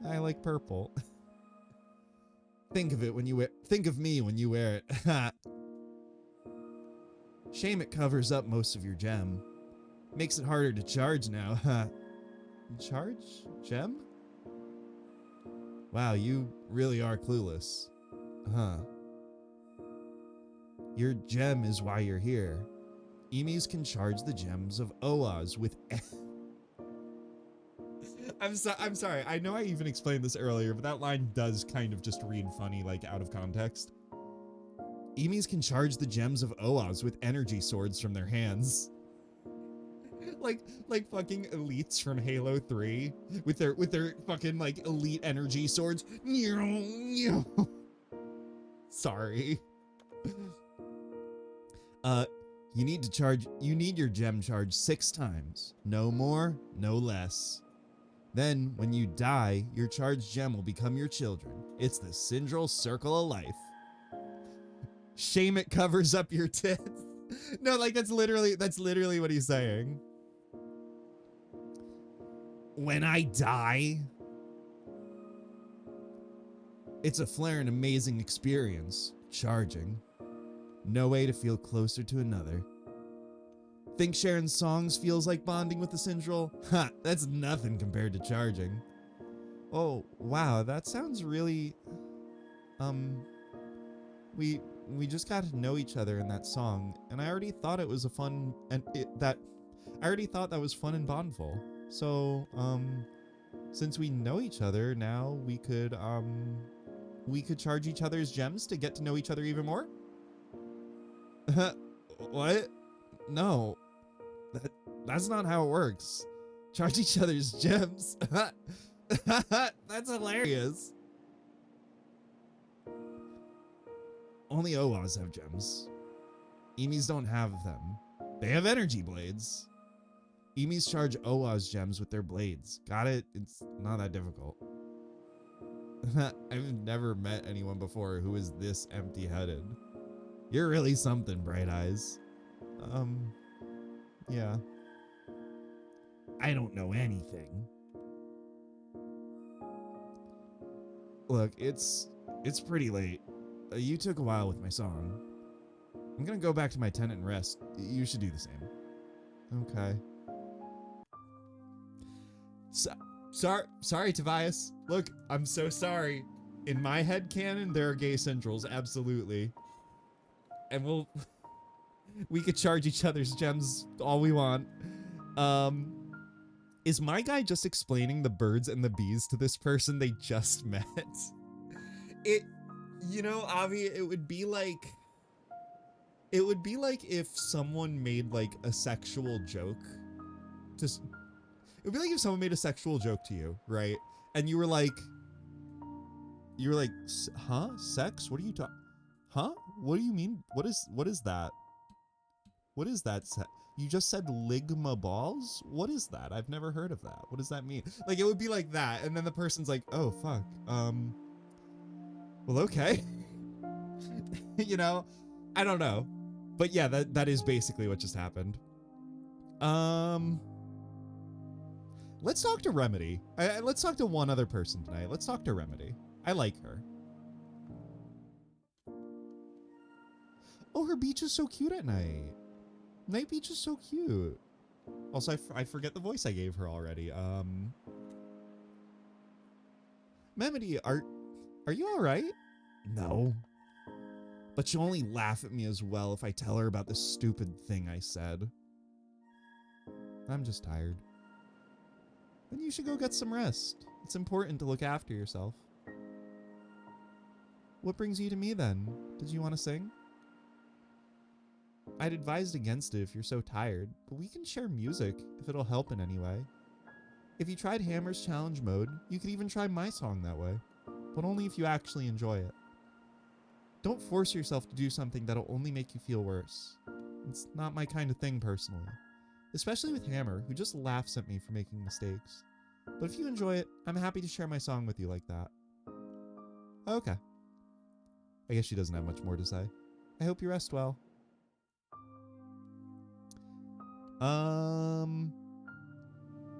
I like purple. Think of me when you wear it. Shame it covers up most of your gem. Makes it harder to charge now. Charge? Gem? Wow, you really are clueless. Huh. Your gem is why you're here. Emis can charge the gems of Oas with... I'm sorry. I know I even explained this earlier, but that line does kind of just read funny, like out of context. Emis can charge the gems of Oas with energy swords from their hands. like fucking elites from Halo 3 with their fucking like elite energy swords. Sorry. You need your gem charged 6 times. No more, no less. Then, when you die, your charged gem will become your children. It's the Sindrel circle of life. Shame it covers up your tits. No, like that's literally what he's saying. When I die, it's a flare and amazing experience. Charging. No way to feel closer to another. Think sharing songs feels like bonding with the Sindrel? Ha, that's nothing compared to charging. Oh, wow, that sounds really... We just got to know each other in that song, and I already thought it was a fun... I already thought that was fun and bondful. So, since we know each other, now we could charge each other's gems to get to know each other even more? What? No. That's not how it works. Charge each other's gems. That's hilarious. Only Oas have gems. Emis don't have them. They have energy blades. Emis charge Oas gems with their blades. Got it? It's not that difficult. I've never met anyone before who is this empty-headed. You're really something, Bright Eyes. Yeah. I don't know anything. Look, it's pretty late. You took a while with my song. I'm gonna go back to my tent and rest. You should do the same. Okay. Sorry, Tobias. Look, I'm so sorry. In my headcanon, there are gay Sindrels, absolutely. And we could charge each other's gems all we want. Is my guy just explaining the birds and the bees to this person they just met? You know, Avi, it would be like It would be like if someone made like a sexual joke. Just, it would be like if someone made a sexual joke to you, right? And you were like, huh? Sex? What are you talking? Huh? What do you mean? What is that? What is that? You just said ligma balls? What is that? I've never heard of that. What does that mean? Like, it would be like that. And then the person's like, oh, fuck. Well, okay. You know, I don't know. But yeah, that is basically what just happened. Let's talk to Remedy. Let's talk to one other person tonight. Let's talk to Remedy. I like her. Oh, her beach is so cute at night. Night beach is so cute. Also, I forget the voice I gave her already. Remedy, are you all right? No. But she'll only laugh at me as well if I tell her about the stupid thing I said. I'm just tired. Then you should go get some rest. It's important to look after yourself. What brings you to me then? Did you want to sing? I'd advised against it if you're so tired, but we can share music if it'll help in any way. If you tried Hammer's challenge mode, you could even try my song that way, but only if you actually enjoy it. Don't force yourself to do something that'll only make you feel worse. It's not my kind of thing personally, especially with Hammer, who just laughs at me for making mistakes. But if you enjoy it, I'm happy to share my song with you like that. Okay. I guess she doesn't have much more to say. I hope you rest well.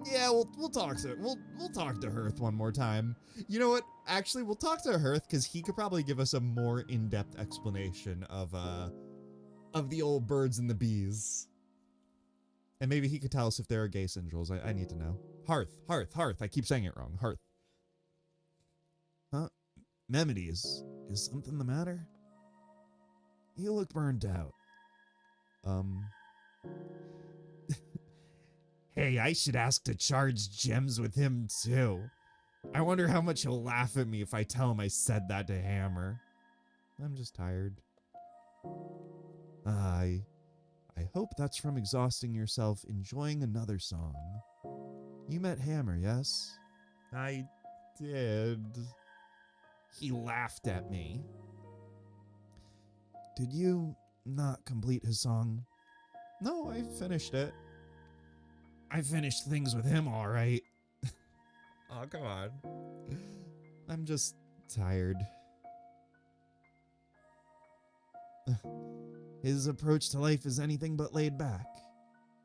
Yeah, we'll talk to we'll talk to Hearth one more time. You know what? Actually, we'll talk to Hearth because he could probably give us a more in-depth explanation of the old birds and the bees. And maybe he could tell us if there are gay Sindrels. I need to know. Hearth. I keep saying it wrong. Hearth. Huh? Memedy, is something the matter? You look burned out. Hey, I should ask to charge gems with him too. I wonder how much he'll laugh at me if I tell him I said that to Hammer. I'm just tired. I hope that's from exhausting yourself enjoying another song. You met Hammer, yes? I did. He laughed at me. Did you not complete his song? No, I finished it. I finished things with him all right. Oh, come on. I'm just tired. His approach to life is anything but laid back.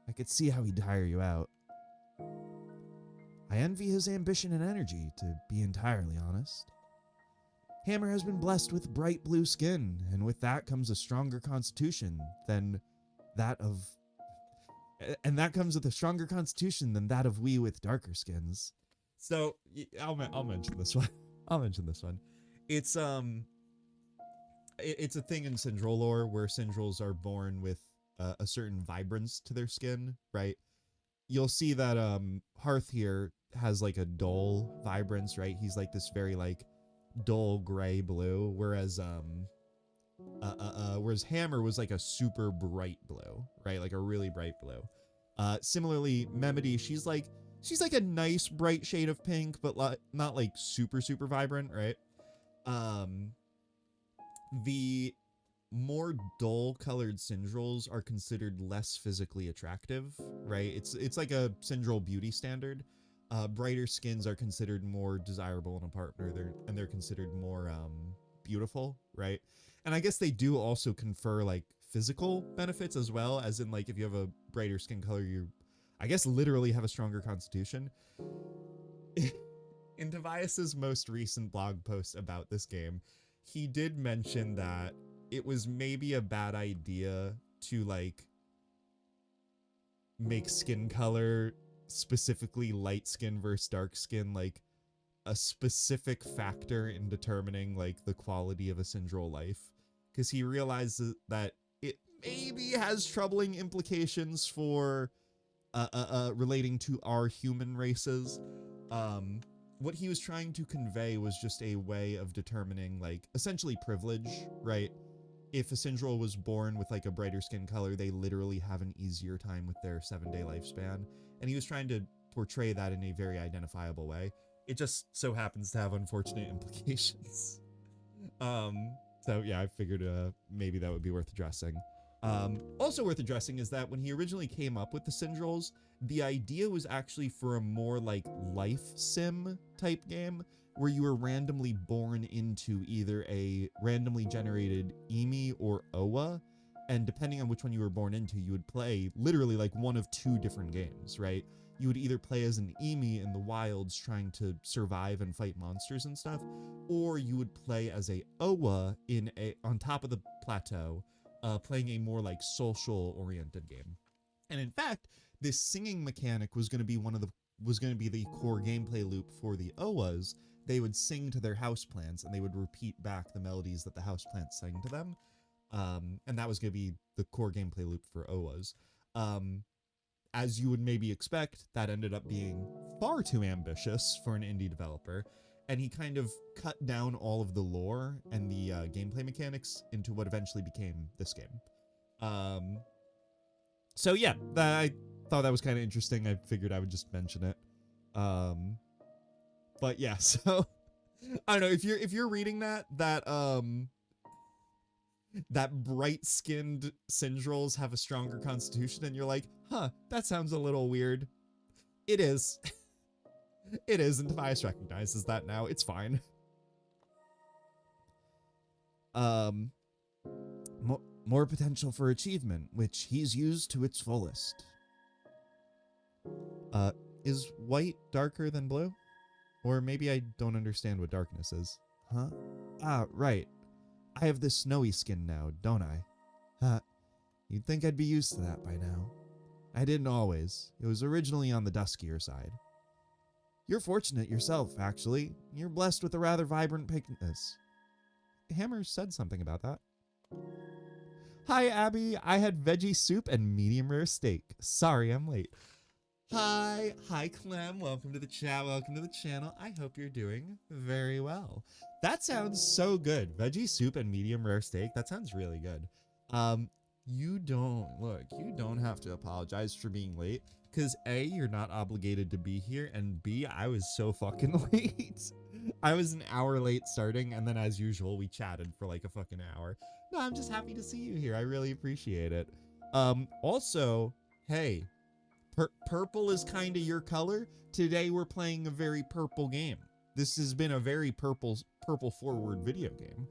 I could see how he'd tire you out. I envy his ambition and energy, to be entirely honest. Hammer has been blessed with bright blue skin, and with that comes a stronger constitution than that of... And that comes with a stronger constitution than that of we with darker skins. So, I'll mention this one. I'll mention this one. It's a thing in Sindrel lore where Sindrels are born with a certain vibrance to their skin, right? You'll see that Hearth here has like a dull vibrance, right? He's like this very like dull gray blue, whereas Hammer was like a super bright blue, right? Like a really bright blue. Similarly, Memedy, she's like a nice bright shade of pink, but not like super vibrant, right? The more dull colored Sindrels are considered less physically attractive, right? It's like a Sindrel beauty standard. Brighter skins are considered more desirable in a partner, and they're considered more beautiful, right? And I guess they do also confer like physical benefits as well, as in like if you have a brighter skin color, you I guess literally have a stronger constitution. In Tobias's most recent blog post about this game, he did mention that it was maybe a bad idea to like make skin color, specifically light skin versus dark skin, like a specific factor in determining like the quality of a Sindrel life, because he realizes that it maybe has troubling implications for relating to our human races. What he was trying to convey was just a way of determining like essentially privilege, right? if a Sindrel was born with like a brighter skin color, they literally have an easier time with their 7-day lifespan. And he was trying to portray that in a very identifiable way. It just so happens to have unfortunate implications. So yeah, I figured maybe that would be worth addressing. Also worth addressing is that when he originally came up with the Sindrels, the idea was actually for a more like life sim type game where you were randomly born into either a randomly generated Emi or Oa, and depending on which one you were born into, you would play literally like one of two different games, right? You would either play as an Emi in the wilds trying to survive and fight monsters and stuff, or you would play as a Oa on top of the plateau, playing a more like social oriented game. And in fact, this singing mechanic was going to be the core gameplay loop for the Oas. They would sing to their houseplants and they would repeat back the melodies that the houseplants sang to them. And that was going to be the core gameplay loop for Oas. As you would maybe expect, that ended up being far too ambitious for an indie developer, and he kind of cut down all of the lore and the gameplay mechanics into what eventually became this game. So yeah, I thought that was kind of interesting. I figured I would just mention it. But yeah, so I don't know if you're reading that bright-skinned Sindrels have a stronger constitution, and you're like, huh, that sounds a little weird. It is. It is, and Tobias recognizes that now. It's fine. More potential for achievement, which he's used to its fullest. Is white darker than blue? Or maybe I don't understand what darkness is. Huh? Ah, right. I have this snowy skin now, don't I? Huh. You'd think I'd be used to that by now. I didn't always. It was originally on the duskier side. You're fortunate yourself, actually. You're blessed with a rather vibrant pinkness. Hammer said something about that. Hi, Abby. I had veggie soup and medium rare steak. Sorry, I'm late. Hi, Clem. Welcome to the chat. Welcome to the channel. I hope you're doing very well. That sounds so good. Veggie soup and medium rare steak. That sounds really good. You don't have to apologize for being late, because A, you're not obligated to be here, and B, I was so fucking late. I was an hour late starting, and then as usual, we chatted for like a fucking hour. No, I'm just happy to see you here. I really appreciate it. Also, hey, purple is kind of your color. Today we're playing a very purple game. This has been a very purple forward video game.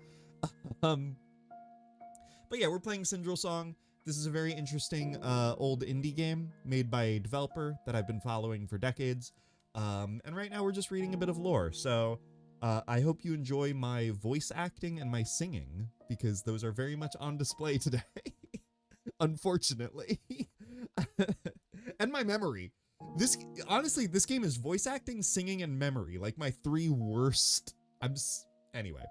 But yeah, we're playing Sindrel Song. This is a very interesting old indie game made by a developer that I've been following for decades. And right now we're just reading a bit of lore. So I hope you enjoy my voice acting and my singing, because those are very much on display today. Unfortunately. And my memory. Honestly, this game is voice acting, singing, and memory. Like my three worst. Anyway.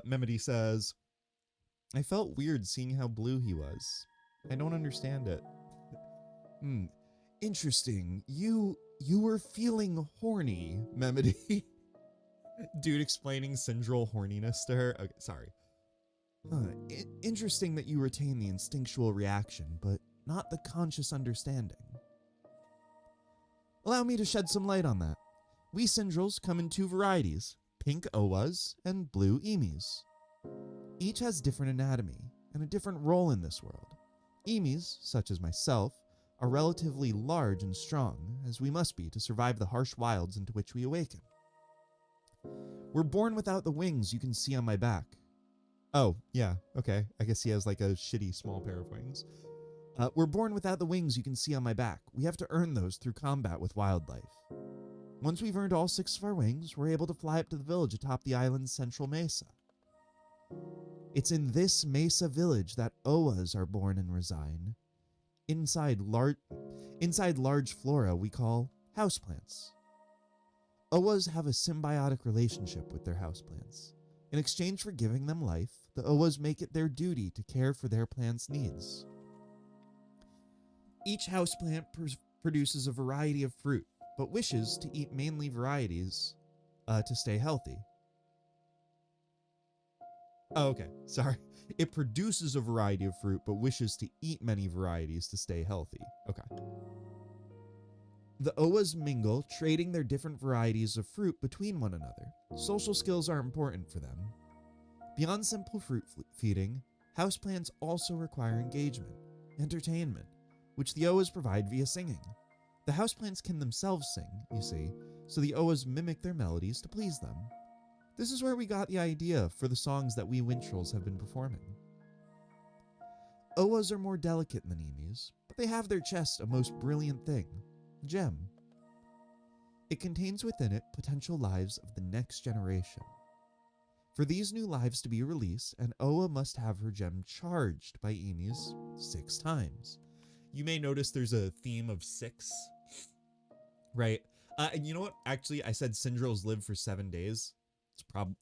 Memody says, I felt weird seeing how blue he was. I don't understand it. Interesting. You were feeling horny, Memody. Dude explaining Sindrel horniness to her. Okay, sorry. Interesting that you retain the instinctual reaction, but not the conscious understanding. Allow me to shed some light on that. We Sindrels come in two varieties, pink Oas and blue Emis. Each has different anatomy and a different role in this world. Emis, such as myself, are relatively large and strong, as we must be to survive the harsh wilds into which we awaken. We're born without the wings you can see on my back. Oh, yeah, okay. I guess he has like a shitty small pair of wings. We're born without the wings you can see on my back. We have to earn those through combat with wildlife. Once we've earned all 6 of our wings, we're able to fly up to the village atop the island's central mesa. It's in this mesa village that Oas are born and reside. Inside large flora we call houseplants. Oas have a symbiotic relationship with their houseplants. In exchange for giving them life, the Oas make it their duty to care for their plants' needs. Each houseplant produces a variety of fruit, but wishes to eat mainly varieties to stay healthy. Oh, okay. Sorry. It produces a variety of fruit, but wishes to eat many varieties to stay healthy. Okay. The Oas mingle, trading their different varieties of fruit between one another. Social skills are important for them. Beyond simple fruit feeding, houseplants also require engagement, entertainment, which the Oas provide via singing. The houseplants can themselves sing, you see, so the Oas mimic their melodies to please them. This is where we got the idea for the songs that we Wintrolls have been performing. Oas are more delicate than Emies, but they have their chest a most brilliant thing, a gem. It contains within it potential lives of the next generation. For these new lives to be released, an Oa must have her gem charged by Emies 6 times. You may notice there's a theme of 6, right? And you know what? Actually, I said Sindrels live for 7 days.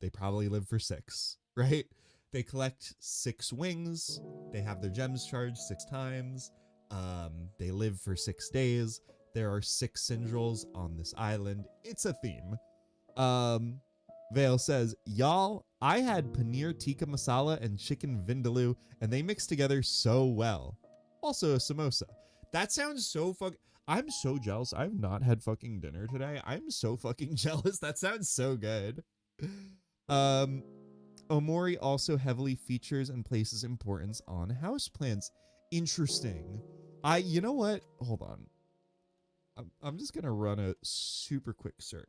They probably live for 6, right? They collect 6 wings. They have their gems charged 6 times. They live for 6 days. There are 6 Sindrels on this island. It's a theme. Vale says, y'all, I had paneer tikka masala and chicken vindaloo, and they mix together so well. Also a samosa. That sounds so I'm so jealous. I've not had fucking dinner today. I'm so fucking jealous. That sounds so good. Omori also heavily features and places importance on houseplants. Interesting. You know what? Hold on. I'm just gonna run a super quick search.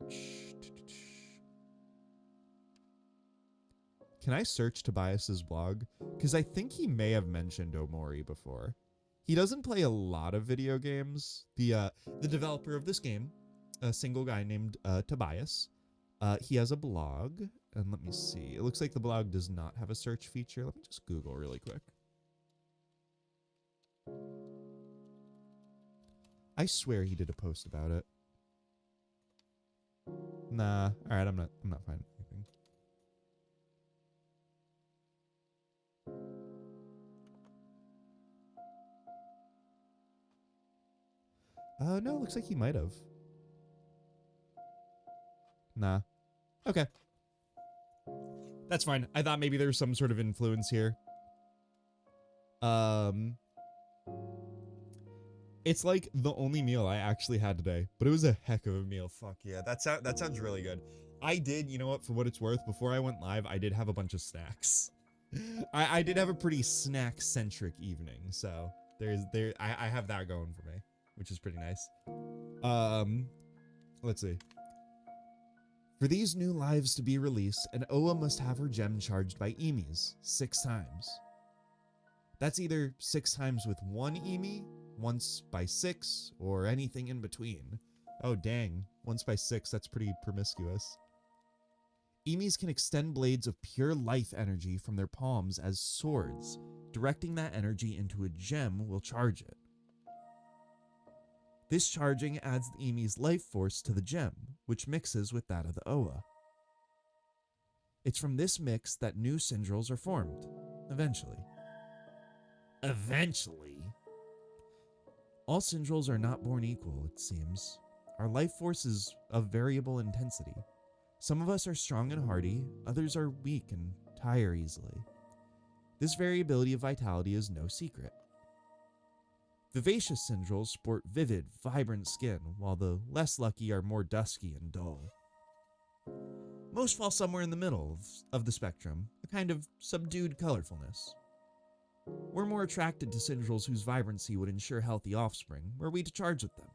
Can I search Tobias's blog? Because I think he may have mentioned Omori before. He doesn't play a lot of video games. The developer of this game, a single guy named Tobias, he has a blog, and let me see. It looks like the blog does not have a search feature. Let me just Google really quick. I swear he did a post about it. Nah. All right, I'm not finding anything. No, looks like he might have. Nah. Okay. That's fine. I thought maybe there was some sort of influence here. It's like the only meal I actually had today, but it was a heck of a meal. Fuck yeah. That sounds really good. I did, you know what, for what it's worth, before I went live, I did have a bunch of snacks. I did have a pretty snack-centric evening, so I have that going for me, which is pretty nice. Let's see. For these new lives to be released, an Oa must have her gem charged by Emies 6 times. That's either 6 times with 1 Emie, once by 6, or anything in between. Oh dang, once by 6, that's pretty promiscuous. Emies can extend blades of pure life energy from their palms as swords. Directing that energy into a gem will charge it. This charging adds the Emie's life force to the gem, which mixes with that of the Oa. It's from this mix that new Sindrels are formed, eventually. Eventually? All Sindrels are not born equal, it seems. Our life force is of variable intensity. Some of us are strong and hardy, others are weak and tire easily. This variability of vitality is no secret. Vivacious Sindrels sport vivid, vibrant skin, while the less lucky are more dusky and dull. Most fall somewhere in the middle of the spectrum, a kind of subdued colorfulness. We're more attracted to Sindrels whose vibrancy would ensure healthy offspring, were we to charge with them.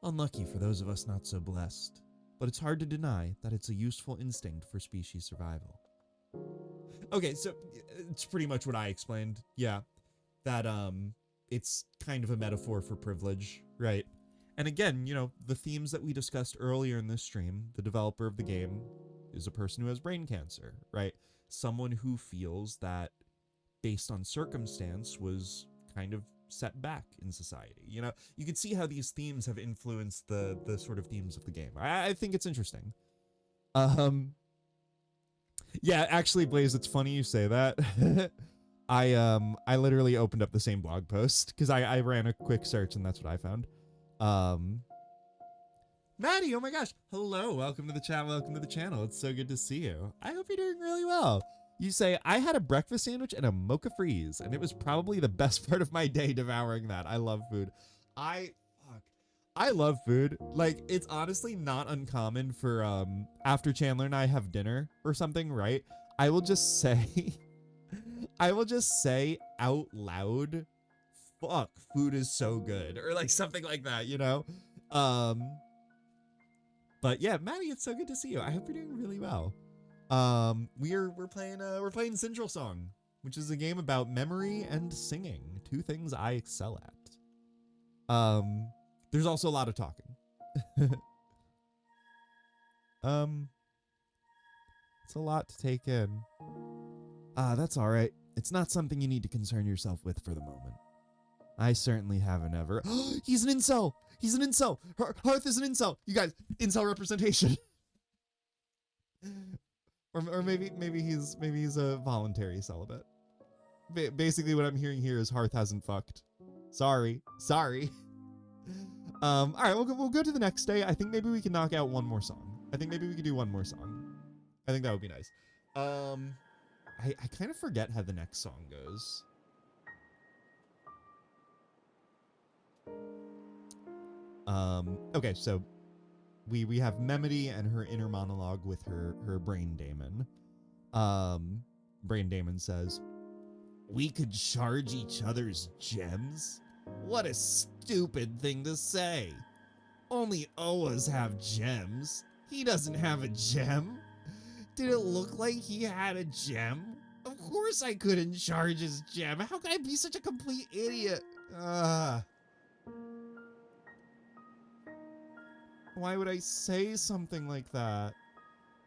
Unlucky for those of us not so blessed, but it's hard to deny that it's a useful instinct for species survival. Okay, so it's pretty much what I explained. Yeah, that it's kind of a metaphor for privilege, right? And again, you know, the themes that we discussed earlier in this stream, the developer of the game is a person who has brain cancer, right? Someone who feels that based on circumstance was kind of set back in society. You know, you can see how these themes have influenced the sort of themes of the game. I think it's interesting. Yeah, actually, Blaze, it's funny you say that. I literally opened up the same blog post because I ran a quick search and that's what I found. Maddie, oh my gosh. Hello, welcome to the chat, welcome to the channel. It's so good to see you. I hope you're doing really well. You say, I had a breakfast sandwich and a mocha freeze, and it was probably the best part of my day devouring that. I love food. I love food. Like, it's honestly not uncommon for after Chandler and I have dinner or something, right? I will just say out loud, fuck, food is so good, or like something like that, you know? But yeah, Maddie, it's so good to see you. I hope you're doing really well. We're playing Sindrel Song, which is a game about memory and singing, two things I excel at. There's also a lot of talking. It's a lot to take in. That's all right. It's not something you need to concern yourself with for the moment. I certainly haven't ever. He's an incel. He's an incel. Hearth is an incel. You guys, incel representation. or maybe he's a voluntary celibate. Basically, what I'm hearing here is Hearth hasn't fucked. Sorry. All right, we'll go to the next day. I think maybe we can knock out one more song. I think maybe we could do one more song. I think that would be nice. I kind of forget how the next song goes. Okay, so we have Memody and her inner monologue with her brain daemon. Brain daemon says, "We could charge each other's gems? What a stupid thing to say. Only Oas have gems. He doesn't have a gem. Did it look like he had a gem? Of course I couldn't charge his gem. How could I be such a complete idiot? Why would I say something like that?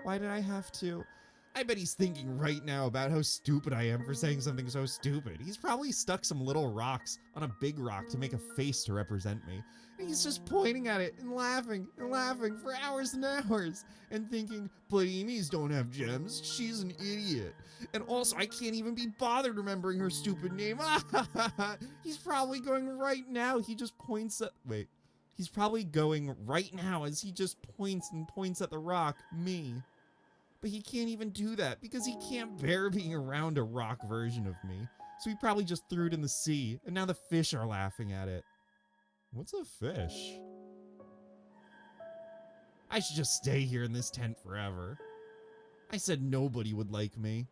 Why did I have to? I bet he's thinking right now about how stupid I am for saying something so stupid. He's probably stuck some little rocks on a big rock to make a face to represent me. And he's just pointing at it and laughing for hours and hours and thinking, but Amy's don't have gems. She's an idiot. And also, I can't even be bothered remembering her stupid name. He's probably going right now. He just points at... Wait. He's probably going right now as he just points at the rock, me. But he can't even do that because he can't bear being around a rock version of me. So he probably just threw it in the sea, and now the fish are laughing at it. What's a fish? I should just stay here in this tent forever. I said nobody would like me.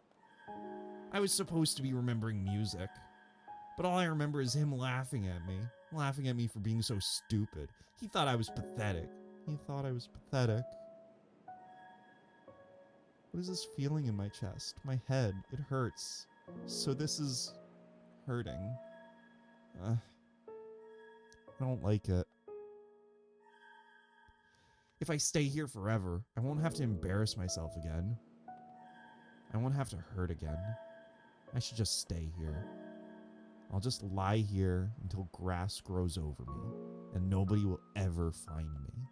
I was supposed to be remembering music, but all I remember is him laughing at me for being so stupid. He thought I was pathetic. What is this feeling in my chest? My head, it hurts. So this is hurting. I don't like it. If I stay here forever, I won't have to embarrass myself again. I won't have to hurt again. I should just stay here. I'll just lie here until grass grows over me, and nobody will ever find me.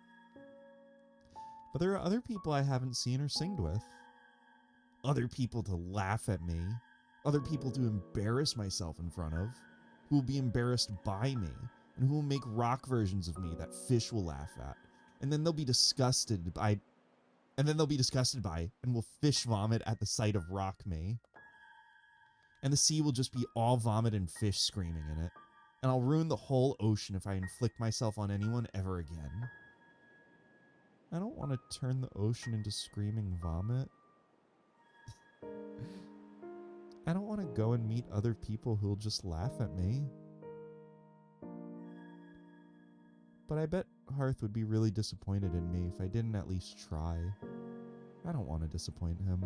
But there are other people I haven't seen or singed with. Other people to laugh at me. Other people to embarrass myself in front of. Who will be embarrassed by me, and who will make rock versions of me that fish will laugh at. And then they'll be disgusted by... and will fish vomit at the sight of rock me. And the sea will just be all vomit and fish screaming in it. And I'll ruin the whole ocean if I inflict myself on anyone ever again. I don't want to turn the ocean into screaming vomit. I don't want to go and meet other people who'll just laugh at me. But I bet Hearth would be really disappointed in me if I didn't at least try. I don't want to disappoint him.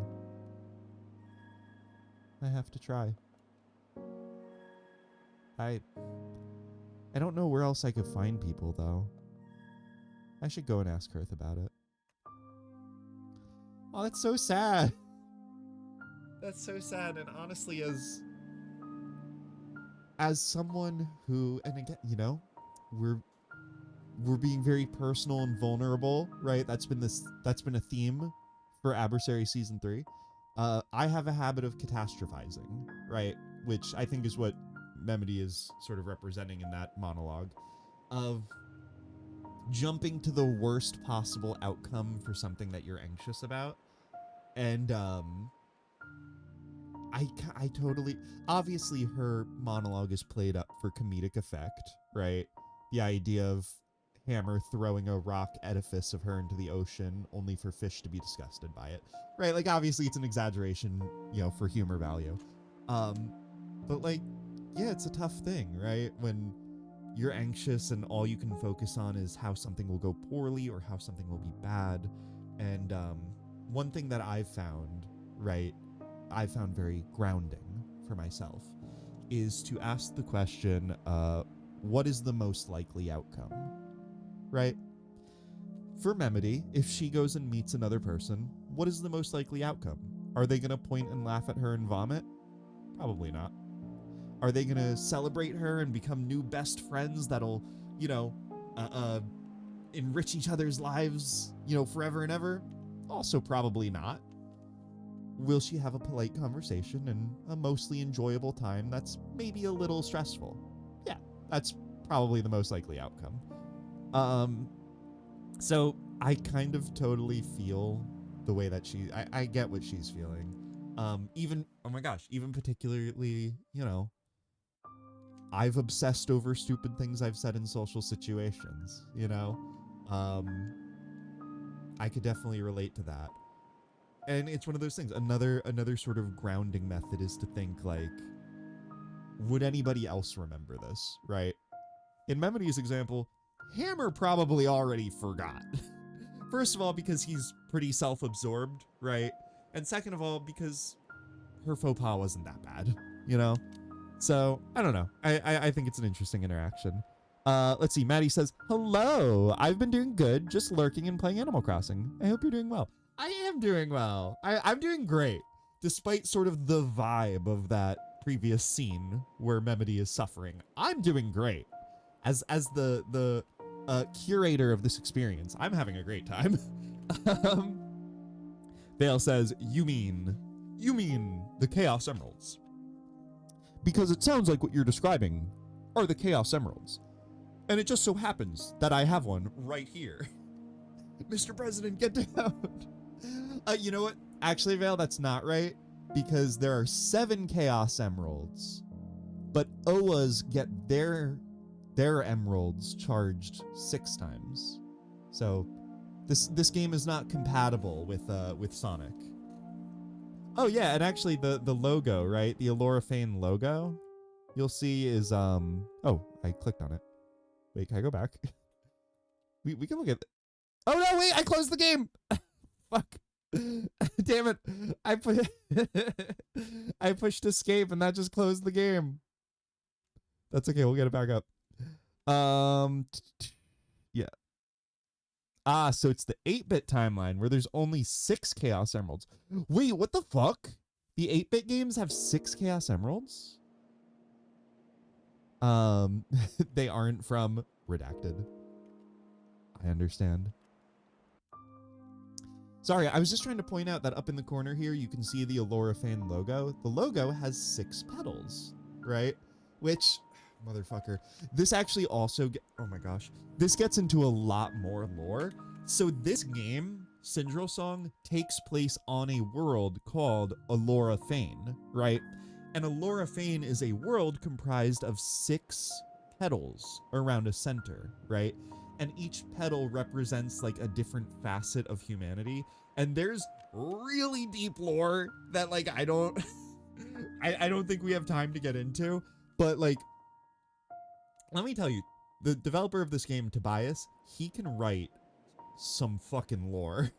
I have to try. I don't know where else I could find people, though. I should go and ask Hearth about it. Oh, that's so sad. That's so sad, and honestly, as someone who, and again, you know, we're being very personal and vulnerable, right? That's been a theme for Adversary Season 3. I have a habit of catastrophizing, right? Which I think is what Memody is sort of representing in that monologue, of jumping to the worst possible outcome for something that you're anxious about. And I totally, obviously her monologue is played up for comedic effect, right? The idea of Hammer throwing a rock edifice of her into the ocean only for fish to be disgusted by it, right? Like, obviously it's an exaggeration, you know, for humor value. But like, yeah, it's a tough thing, right? When you're anxious and all you can focus on is how something will go poorly or how something will be bad. And one thing that I've found, right, I found very grounding for myself is to ask the question, what is the most likely outcome, right? For Memody, if she goes and meets another person, what is the most likely outcome? Are they going to point and laugh at her and vomit? Probably not. Are they going to celebrate her and become new best friends that'll, you know, enrich each other's lives, you know, forever and ever? Also probably not. Will she have a polite conversation and a mostly enjoyable time that's maybe a little stressful? Yeah, that's probably the most likely outcome. So I kind of totally feel the way that I get what she's feeling. Even, oh my gosh, even particularly, you know, I've obsessed over stupid things I've said in social situations, you know? I could definitely relate to that. And it's one of those things. Another sort of grounding method is to think like, would anybody else remember this, right? In Memody's example, Hammer probably already forgot. First of all, because he's pretty self-absorbed, right? And second of all, because her faux pas wasn't that bad, you know? So, I don't know. I think it's an interesting interaction. Let's see. Maddie says, hello. I've been doing good, just lurking and playing Animal Crossing. I hope you're doing well. I am doing well. I'm doing great, despite sort of the vibe of that previous scene where Memody is suffering. I'm doing great. As the curator of this experience, I'm having a great time. Vale says, you mean the Chaos Emeralds. Because it sounds like what you're describing are the Chaos Emeralds. And it just so happens that I have one right here. Mr. President, get down. You know what? Actually, Vale, that's not right. Because there are 7 Chaos Emeralds. But OAs get their emeralds charged 6 times. So this game is not compatible with Sonic. Oh yeah, and actually the logo, right? The Allura logo, you'll see is oh, I clicked on it. Wait, can I go back? we can look at it. Oh no, wait, I closed the game. Fuck. Damn it. I pushed escape and that just closed the game. That's okay, we'll get it back up. Yeah. Ah, so it's the 8-bit timeline where there's only 6 Chaos Emeralds. Wait, what the fuck? The 8-bit games have 6 Chaos Emeralds? They aren't from Redacted. I understand. Sorry, I was just trying to point out that up in the corner here, you can see the Allura logo. The logo has 6 petals, right? Which, motherfucker, this actually also, oh my gosh, this gets into a lot more lore. So this game, Sindrel Song, takes place on a world called Allura, right? And Allura is a world comprised of 6 petals around a center, right? And each petal represents like a different facet of humanity. And there's really deep lore that like I don't I don't think we have time to get into, but like, let me tell you, the developer of this game, Tobias, he can write some fucking lore.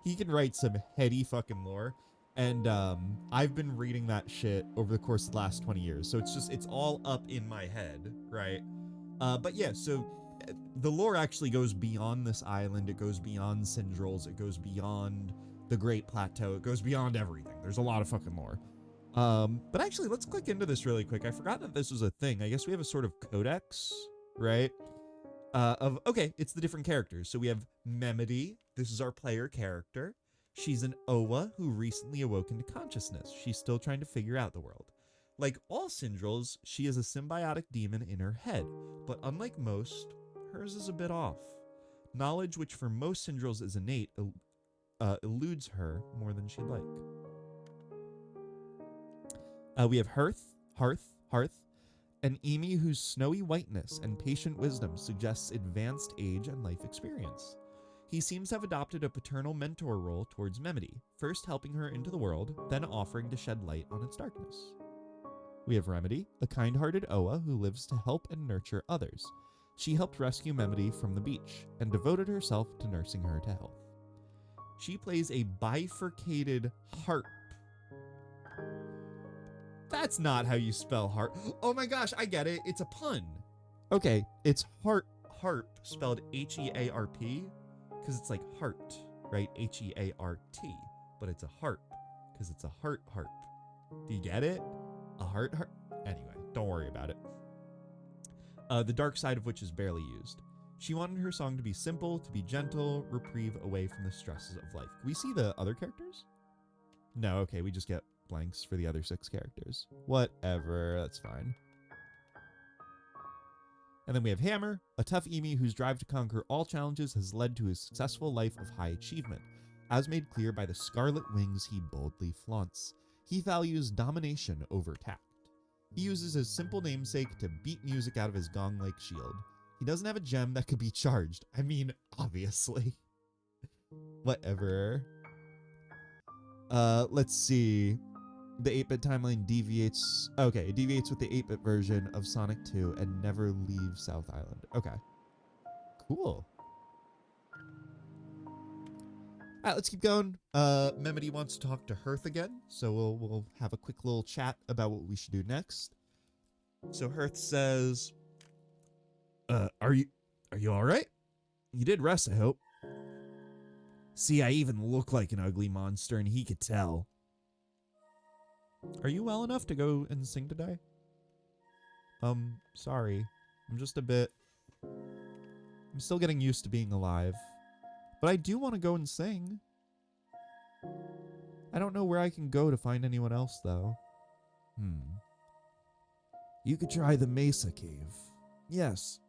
He can write some heady fucking lore. And I've been reading that shit over the course of the last 20 years. So it's all up in my head, right? But yeah, so the lore actually goes beyond this island. It goes beyond Sindrels. It goes beyond the Great Plateau. It goes beyond everything. There's a lot of fucking lore. But actually, let's click into this really quick. I forgot that this was a thing. I guess we have a sort of codex, right? Okay, it's the different characters. So we have Memody. This is our player character. She's an Oa who recently awoke into consciousness. She's still trying to figure out the world. Like all Sindrels, she is a symbiotic demon in her head, but unlike most, hers is a bit off. Knowledge, which for most Sindrels is innate, eludes her more than she'd like. We have Hearth, an Emi whose snowy whiteness and patient wisdom suggests advanced age and life experience. He seems to have adopted a paternal mentor role towards Memedy, first helping her into the world, then offering to shed light on its darkness. We have Remedy, a kind-hearted Oa who lives to help and nurture others. She helped rescue Memedy from the beach and devoted herself to nursing her to health. She plays a bifurcated harp. That's not how you spell harp. Oh my gosh, I get it. It's a pun. Okay, it's harp spelled H-E-A-R-P because it's like heart, right? H-E-A-R-T, but it's a harp because it's a harp. Do you get it? A heart. Anyway, don't worry about it. The dark side of which is barely used. She wanted her song to be simple, to be gentle, reprieve away from the stresses of life. Can we see the other characters? No, okay, we just get blanks for the other 6 characters. Whatever, that's fine. And then we have Hammer, a tough Emi whose drive to conquer all challenges has led to his successful life of high achievement, as made clear by the scarlet wings he boldly flaunts. He values domination over tact. He uses his simple namesake to beat music out of his gong-like shield. He doesn't have a gem that could be charged. I mean, obviously. Whatever. Let's see. The 8-bit timeline deviates. Okay, it deviates with the 8-bit version of Sonic 2 and never leaves South Island. Okay. Cool. Alright, let's keep going. Memedy wants to talk to Hearth again, so we'll have a quick little chat about what we should do next. So Hearth says, are you all right? You did rest, I hope. See, I even look like an ugly monster, and he could tell. Are you well enough to go and sing today? Sorry. I'm just a bit... I'm still getting used to being alive. But I do want to go and sing. I don't know where I can go to find anyone else, though. You could try the Mesa Cave. Yes,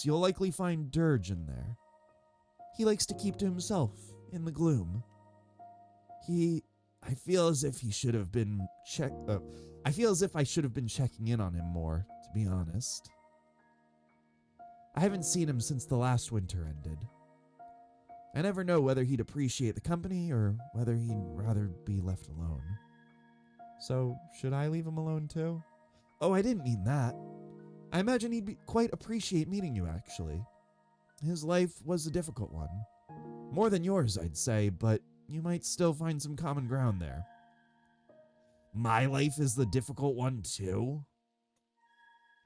you'll likely find Dirge in there. He likes to keep to himself, in the gloom. I feel as if I should have been checking in on him more, to be honest. I haven't seen him since the last winter ended. I never know whether he'd appreciate the company or whether he'd rather be left alone. So, should I leave him alone too? Oh, I didn't mean that. I imagine he'd quite appreciate meeting you, actually. His life was a difficult one. More than yours, I'd say, but you might still find some common ground there. My life is the difficult one, too?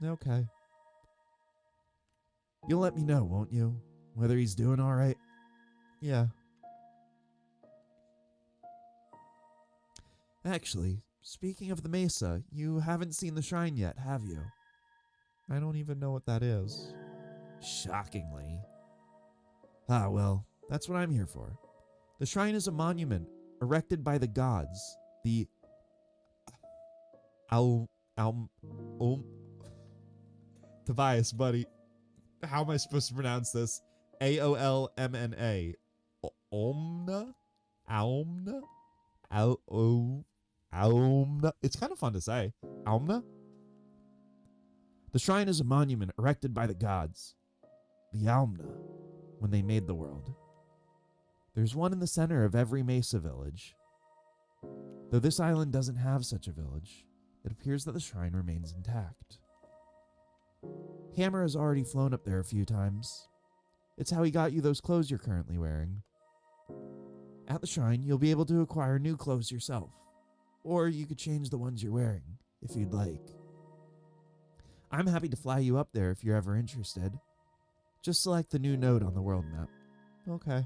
Okay. You'll let me know, won't you? Whether he's doing all right? Yeah. Actually, speaking of the Mesa, you haven't seen the shrine yet, have you? I don't even know what that is. Shockingly. Ah, well, that's what I'm here for. The shrine is a monument erected by the gods, the Tobias, buddy. How am I supposed to pronounce this? Aolmna. Omna? Almna? Almna? It's kind of fun to say. Almna? The shrine is a monument erected by the gods, the Almna, when they made the world. There's one in the center of every Mesa village. Though this island doesn't have such a village, it appears that the shrine remains intact. Hammer has already flown up there a few times. It's how he got you those clothes you're currently wearing. At the shrine, you'll be able to acquire new clothes yourself, or you could change the ones you're wearing, if you'd like. I'm happy to fly you up there if you're ever interested. Just select the new node on the world map. Okay.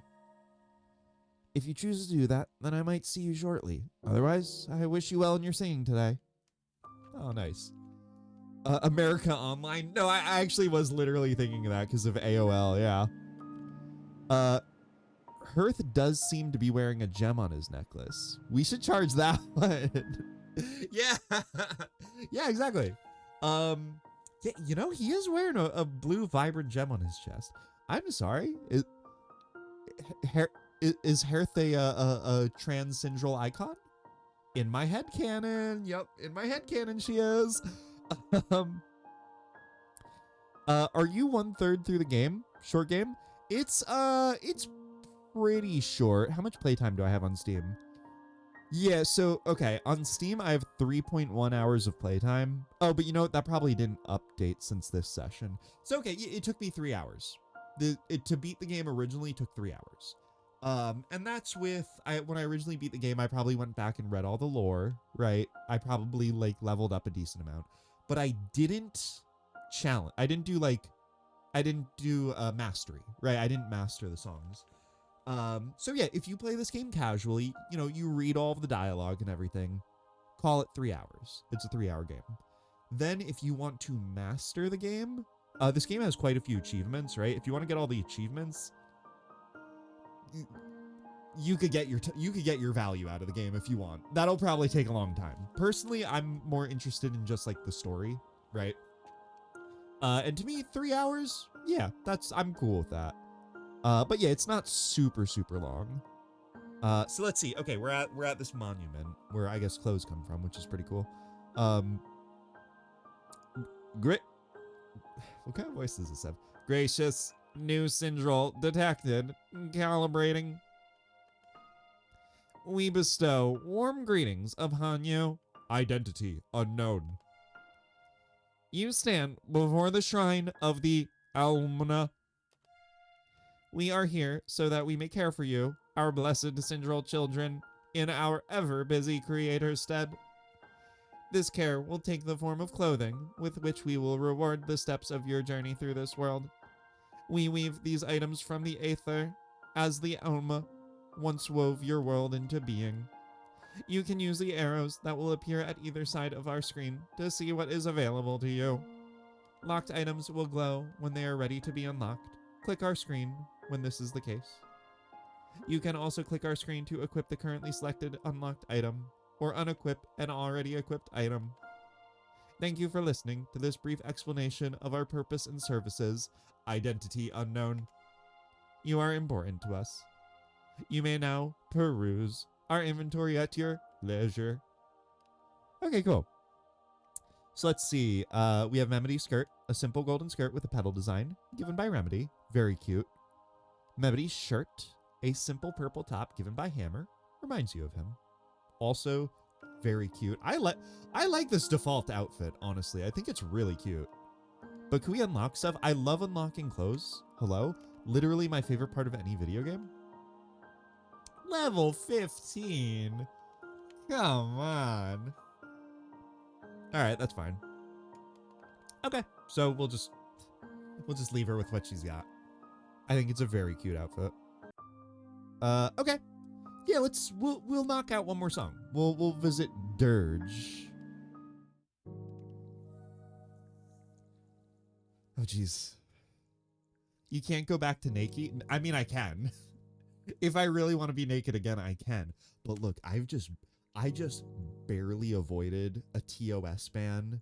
If you choose to do that, then I might see you shortly. Otherwise, I wish you well in your singing today. Oh, nice. America Online? No, I actually was literally thinking of that because of AOL, yeah. Hearth does seem to be wearing a gem on his necklace. We should charge that one. Yeah. Yeah, exactly. Yeah, you know, he is wearing a blue vibrant gem on his chest. I'm sorry. Is Hearth a trans Sindrel icon? In my head canon. Yep, in my head canon she is. Are you 1/3 through the game? Short game? It's pretty short. How much playtime do I have on Steam? Yeah, so, okay, on Steam, I have 3.1 hours of playtime. Oh, but you know what? That probably didn't update since this session. So, okay, it took me 3 hours. To beat the game originally took 3 hours. And that's with, when I originally beat the game, I probably went back and read all the lore, right? I probably, like, leveled up a decent amount. But I didn't challenge. I didn't do mastery, right? I didn't master the songs. So yeah, if you play this game casually, you know, you read all of the dialogue and everything, call it 3 hours. It's a 3-hour game. Then if you want to master the game, this game has quite a few achievements, right? If you want to get all the achievements, you could get your value out of the game if you want. That'll probably take a long time. Personally, I'm more interested in just like the story, right? And to me, 3 hours, yeah, I'm cool with that. But yeah, it's not super long. So let's see. Okay, we're at this monument where I guess clothes come from, which is pretty cool. What kind of voice does this have? Gracious new Sindrel detected. Calibrating. We bestow warm greetings upon you. Identity unknown. You stand before the shrine of the Almna. We are here so that we may care for you, our blessed Sindrel children, in our ever-busy creator's stead. This care will take the form of clothing, with which we will reward the steps of your journey through this world. We weave these items from the aether, as the Alma once wove your world into being. You can use the arrows that will appear at either side of our screen to see what is available to you. Locked items will glow when they are ready to be unlocked. Click our screen when this is the case. You can also click our screen to equip the currently selected unlocked item, or unequip an already equipped item. Thank you for listening to this brief explanation of our purpose and services. Identity unknown. You are important to us. You may now peruse our inventory at your leisure. Okay, cool. So let's see. We have Memedy's skirt, a simple golden skirt with a petal design, given by Remedy. Very cute. Memedy's shirt, a simple purple top given by Hammer. Reminds you of him. Also, very cute. I like this default outfit, honestly. I think it's really cute. But can we unlock stuff? I love unlocking clothes. Hello? Literally my favorite part of any video game. Level 15. Come on. Alright, that's fine. Okay, so we'll just leave her with what she's got. I think it's a very cute outfit. Okay. Yeah, we'll knock out one more song. We'll visit Dirge. Oh jeez. You can't go back to naked. I mean, I can. If I really want to be naked again, I can. But look, I just barely avoided a TOS ban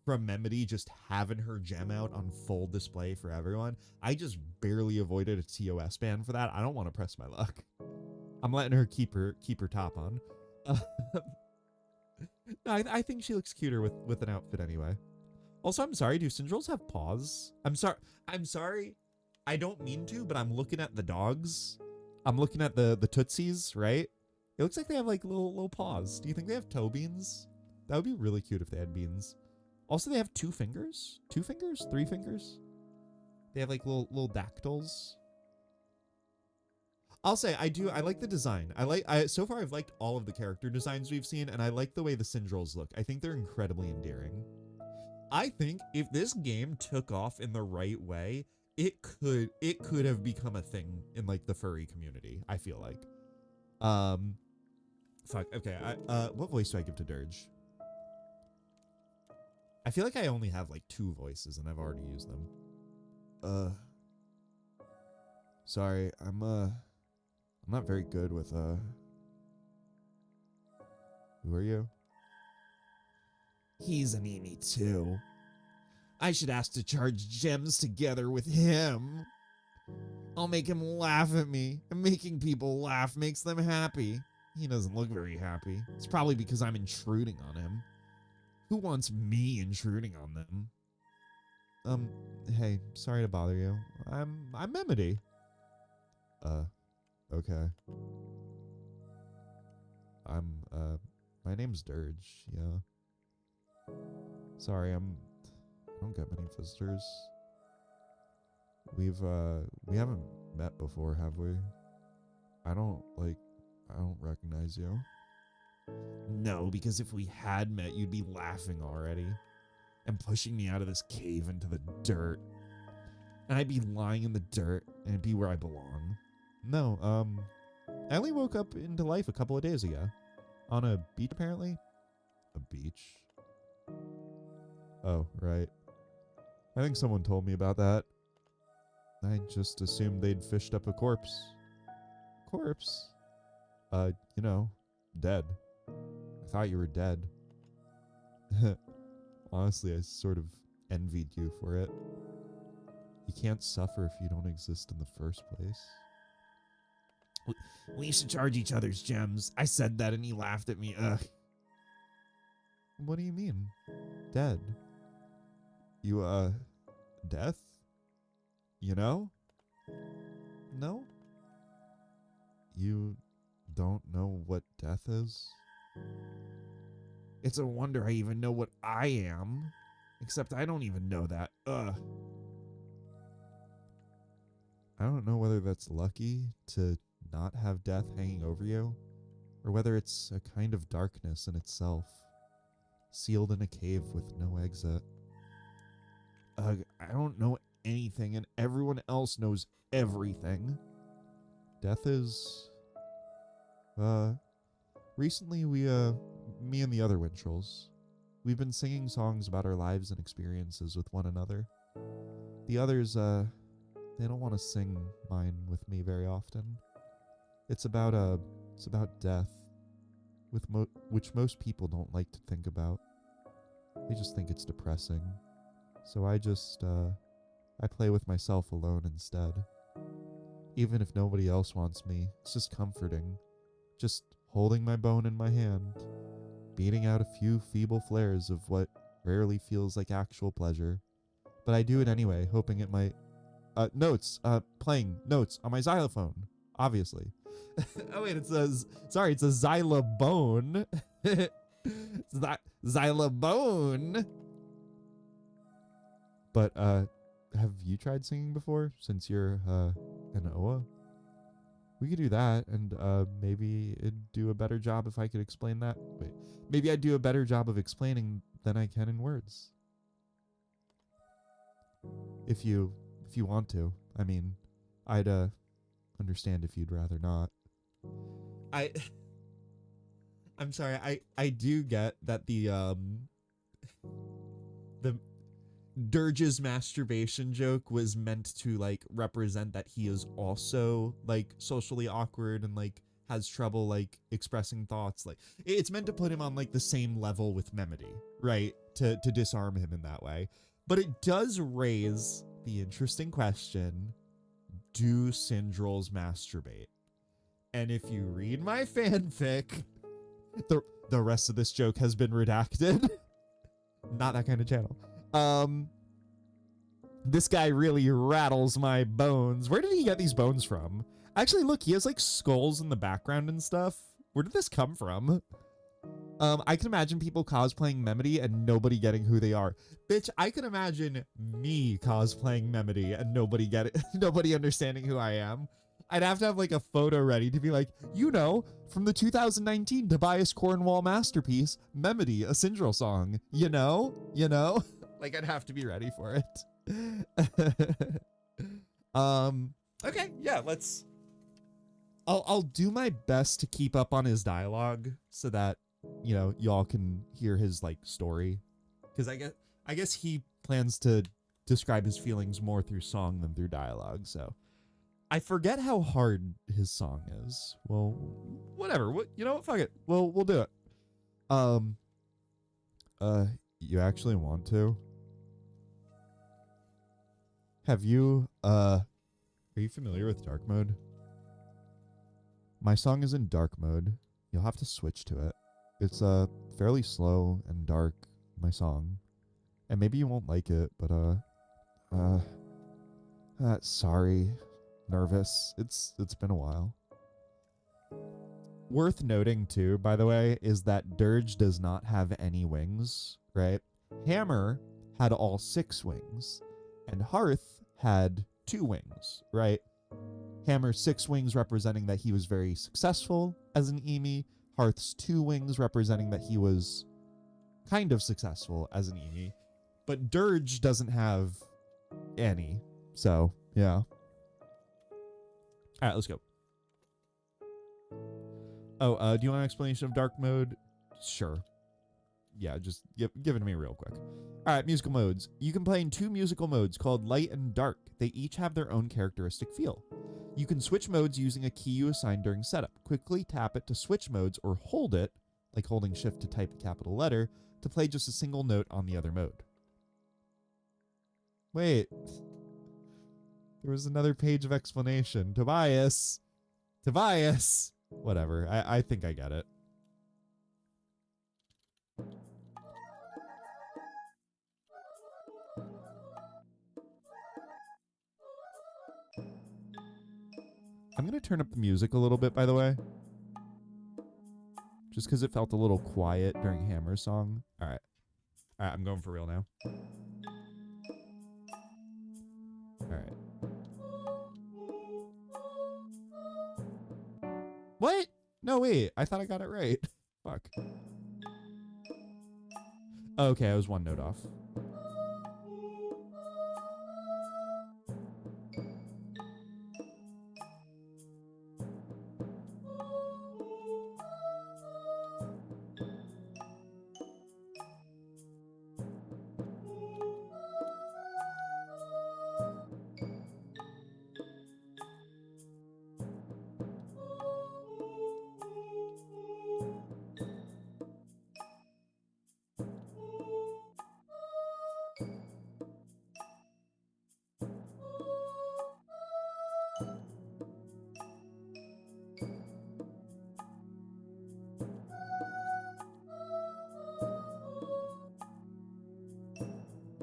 from Memedy just having her gem out on full display for everyone. I just barely avoided a TOS ban for that. I don't want to press my luck. I'm letting her keep her top on. No, I think she looks cuter with an outfit anyway. Also, I'm sorry, do Sindrels have paws? I'm sorry. I don't mean to, but I'm looking at the dogs. I'm looking at the Tootsies, right? It looks like they have like little paws. Do you think they have toe beans? That would be really cute if they had beans. Also, they have 2 fingers? 2 fingers? 3 fingers? They have like little dactyls. I'll say I like the design. So far I've liked all of the character designs we've seen, and I like the way the Sindrels look. I think they're incredibly endearing. I think if this game took off in the right way, it could have become a thing in like the furry community, I feel like. Fuck, okay, what voice do I give to Dirge? I feel like I only have like 2 voices and I've already used them. Sorry, I'm not very good with, who are you? He's an Emi too. I should ask to charge gems together with him. I'll make him laugh at me, and making people laugh makes them happy. He doesn't look very happy. It's probably because I'm intruding on him. Who wants me intruding on them? Hey, sorry to bother you. I'm Memody. Okay. My name's Dirge, yeah. Sorry, I don't get many visitors. We haven't met before, have we? I don't recognize you. No, because if we had met, you'd be laughing already. And pushing me out of this cave into the dirt. And I'd be lying in the dirt, and it'd be where I belong. No, I only woke up into life a couple of days ago. On a beach, apparently? A beach? Oh, right. I think someone told me about that. I just assumed they'd fished up a corpse. Corpse? You know, dead. I thought you were dead. Honestly, I sort of envied you for it. You can't suffer if you don't exist in the first place. We should charge each other's gems. I said that and he laughed at me. Ugh. What do you mean? Dead? You, death? You know? No? You don't know what death is? It's a wonder I even know what I am. Except I don't even know that. Ugh. I don't know whether that's lucky to not have death hanging over you, or whether it's a kind of darkness in itself, sealed in a cave with no exit. Ugh, I don't know anything, and everyone else knows everything. Death is... Recently me and the other Wintrels, we've been singing songs about our lives and experiences with one another. The others, they don't want to sing mine with me very often. It's about death, which most people don't like to think about. They just think it's depressing. So I play with myself alone instead. Even if nobody else wants me, it's just comforting. Just holding my bone in my hand, beating out a few feeble flares of what rarely feels like actual pleasure. But I do it anyway, hoping it might... playing notes on my xylophone, obviously. Oh wait, it says... Sorry, it's a xylobone. Xylobone! But, have you tried singing before, since you're, an OA? We could do that, and, maybe it'd do a better job if I could explain that. Wait, maybe I'd do a better job of explaining than I can in words. If you want to. I mean, I'd, understand if you'd rather not. I'm sorry, I do get that the Dirge's masturbation joke was meant to, like, represent that he is also, like, socially awkward and, like, has trouble, like, expressing thoughts. Like, it's meant to put him on, like, the same level with Memody, right? To disarm him in that way. But it does raise the interesting question, do Sindrels masturbate? And if you read my fanfic, the rest of this joke has been redacted. Not that kind of channel. This guy really rattles my bones. Where did he get these bones from? Actually, look, he has like skulls in the background and stuff. Where did this come from? I can imagine people cosplaying Memody and nobody getting who they are. Bitch, I can imagine me cosplaying Memody and nobody understanding who I am. I'd have to have like a photo ready to be like, you know, from the 2019 Tobias Cornwall masterpiece, Memody, a Sindrel song. You know? Like, I'd have to be ready for it. Okay, yeah, I'll do my best to keep up on his dialogue so that, you know, y'all can hear his, like, story. Because I guess he plans to describe his feelings more through song than through dialogue, so... I forget how hard his song is. Well, whatever. You know what? Fuck it. We'll do it. You actually want to? Have you, are you familiar with dark mode? My song is in dark mode, You'll have to switch to it. It's fairly slow and dark, my song. And maybe you won't like it, but sorry. Nervous. It's been a while. Worth noting too, by the way, is that Dirge does not have any wings, right? Hammer had all 6 wings, and Hearth had 2 wings, right? Hammer's 6 wings representing that he was very successful as an Emi. Hearth's 2 wings representing that he was kind of successful as an Emi. But Dirge doesn't have any. So, yeah. All right, let's go. Oh, do you want an explanation of dark mode? Sure. Yeah, just give it to me real quick. All right, musical modes. You can play in 2 musical modes called light and dark. They each have their own characteristic feel. You can switch modes using a key you assign during setup. Quickly tap it to switch modes or hold it, like holding shift to type a capital letter, to play just a single note on the other mode. Wait. There was another page of explanation. Tobias! Whatever. I think I get it. I'm going to turn up the music a little bit, by the way. Just because it felt a little quiet during Hammer's song. All right. All right, I'm going for real now. All right. What? No, wait. I thought I got it right. Fuck. Okay, I was 1 note off.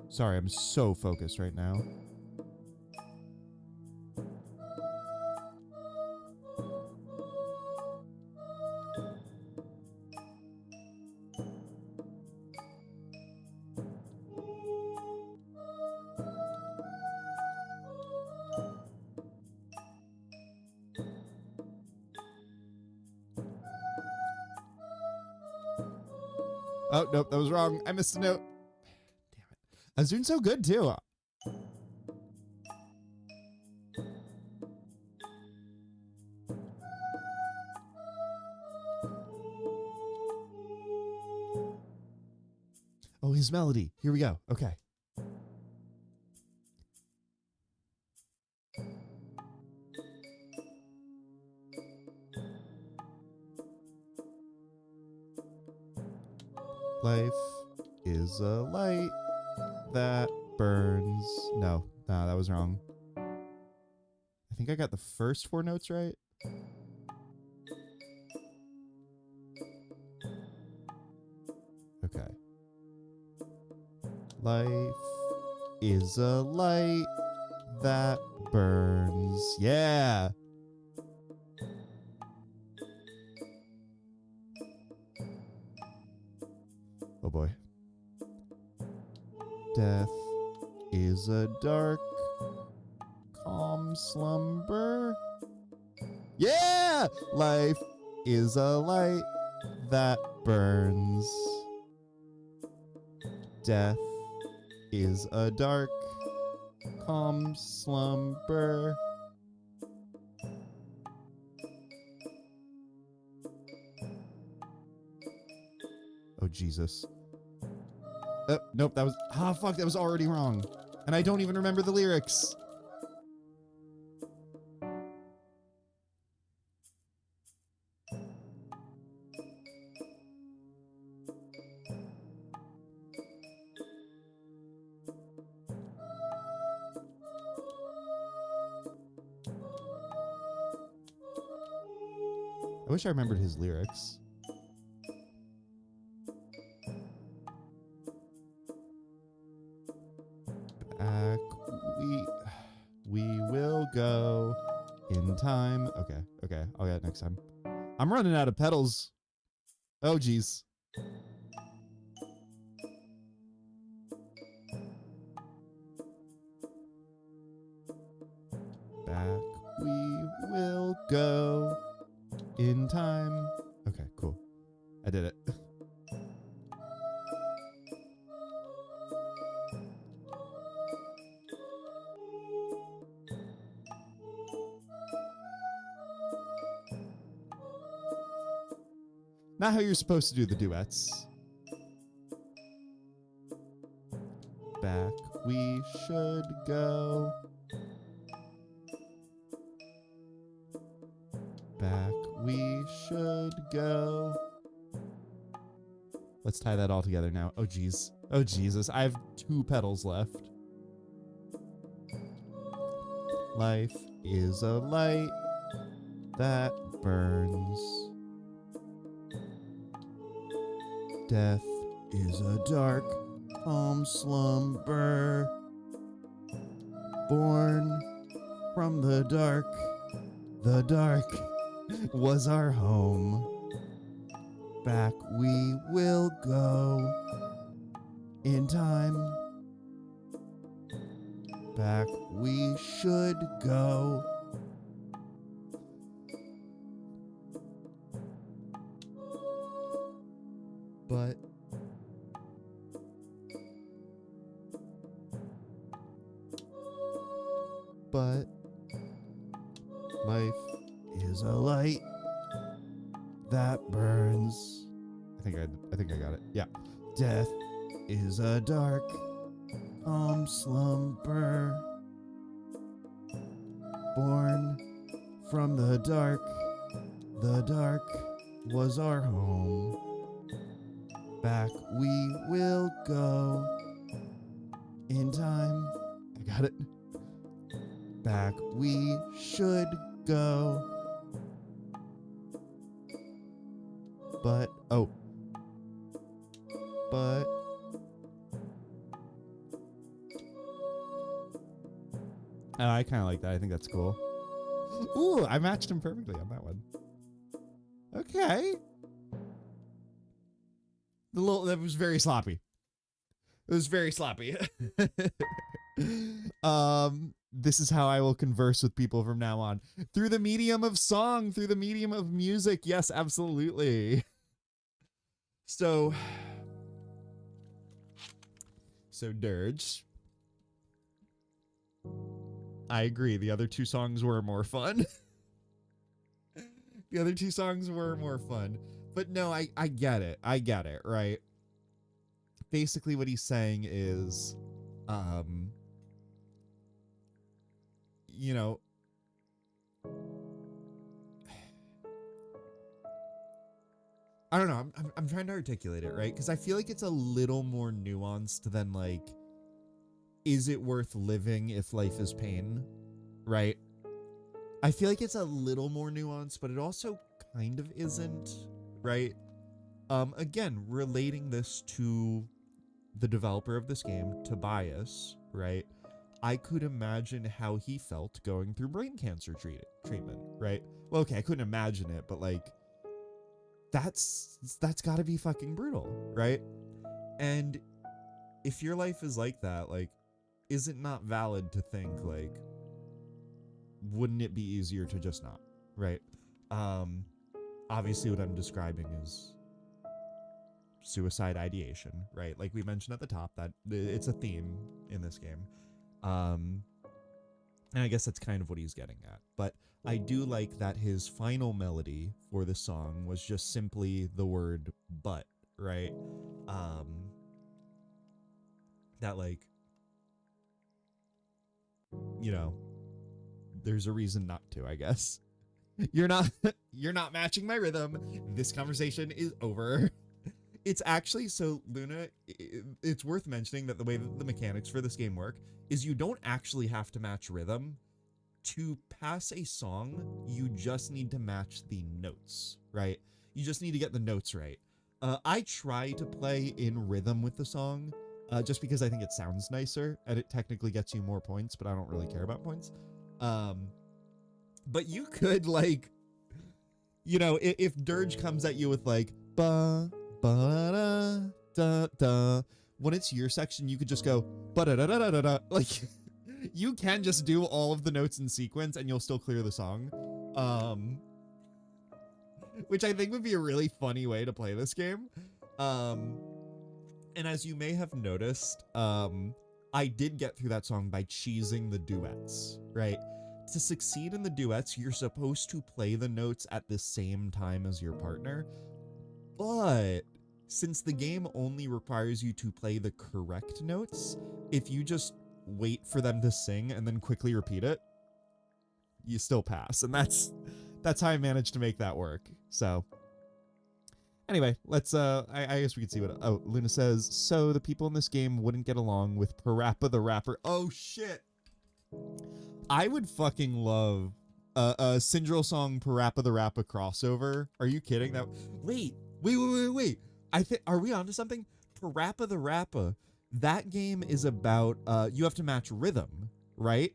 Sorry, I'm so focused right now. Oh, nope, that was wrong. I missed a note. Damn it. I was doing so good, too. Oh, his melody. Here we go. Okay. Life is a light that burns. No, that was wrong. I think I got the first 4 notes right. Okay. Life is a light that burns. Yeah. Oh boy. Death is a dark, calm slumber. Yeah! Life is a light that burns. Death is a dark, calm slumber. Oh, Jesus. Nope, that was... Ah, fuck, that was already wrong. And I don't even remember the lyrics. I wish I remembered his lyrics. Back we will go in time. Okay, okay, I'll get it next time. I'm running out of pedals. Oh, geez. Back we will go in time. Okay, cool. I did it. Not how you're supposed to do the duets. Back we should go. Back we should go. Let's tie that all together now. Oh, geez. Oh, Jesus. I have 2 pedals left. Life is a light that burns. Death is a dark, calm slumber. Born from the dark was our home. Back we will go in time. Back we should go. But life is a light that burns. I think I got it. Yeah. Death is a dark, calm slumber. Born from the dark was our home. Back we will go in time. I got it. Back we should go. But oh, I kind of like that. I think that's cool. Ooh, I matched him perfectly on that one. Okay. That was very sloppy. It was very sloppy. This is how I will converse with people from now on. Through the medium of song, through the medium of music. Yes, absolutely. So Dirge. I agree. The other 2 songs were more fun. The other 2 songs were more fun. But no, I get it. I get it, right? Basically what he's saying is, you know, I don't know. I'm trying to articulate it, right? Because I feel like it's a little more nuanced than like, is it worth living if life is pain, right? I feel like it's a little more nuanced, but it also kind of isn't, right? Again, relating this to the developer of this game, Tobias, right? I could imagine how he felt going through brain cancer treatment, right? Well, okay, I couldn't imagine it, but like, that's gotta be fucking brutal, right? And if your life is like that, like, is it not valid to think, like, wouldn't it be easier to just not, right? Obviously what I'm describing is suicide ideation, right? Like we mentioned at the top, that it's a theme in this game. And I guess that's kind of what he's getting at. But I do like that his final melody for the song was just simply the word but, right? That like, you know, there's a reason not to, I guess. You're not matching my rhythm. This conversation is over. It's actually, so Luna, it's worth mentioning that the way that the mechanics for this game work is you don't actually have to match rhythm to pass a song, you just need to match the notes, right? You just need to get the notes right. I try to play in rhythm with the song, just because I think it sounds nicer, and it technically gets you more points, but I don't really care about points. But you could, like, you know, if Dirge comes at you with, like, ba, ba, da, da, da, when it's your section, you could just go, ba, da, da, da, da, da, da. Like, you can just do all of the notes in sequence, and you'll still clear the song. Which I think would be a really funny way to play this game. And as you may have noticed, I did get through that song by cheesing the duets, right? To succeed in the duets, you're supposed to play the notes at the same time as your partner. But since the game only requires you to play the correct notes, if you just wait for them to sing and then quickly repeat it, you still pass. And that's how I managed to make that work. So anyway, let's I guess we can see what Luna says. So the people in this game wouldn't get along with Parappa the Rapper. Oh shit. I would fucking love a Sindrel song Parappa the Rapper crossover. Are you kidding? That wait. I think, are we onto something? Parappa the Rapper. That game is about you have to match rhythm, right?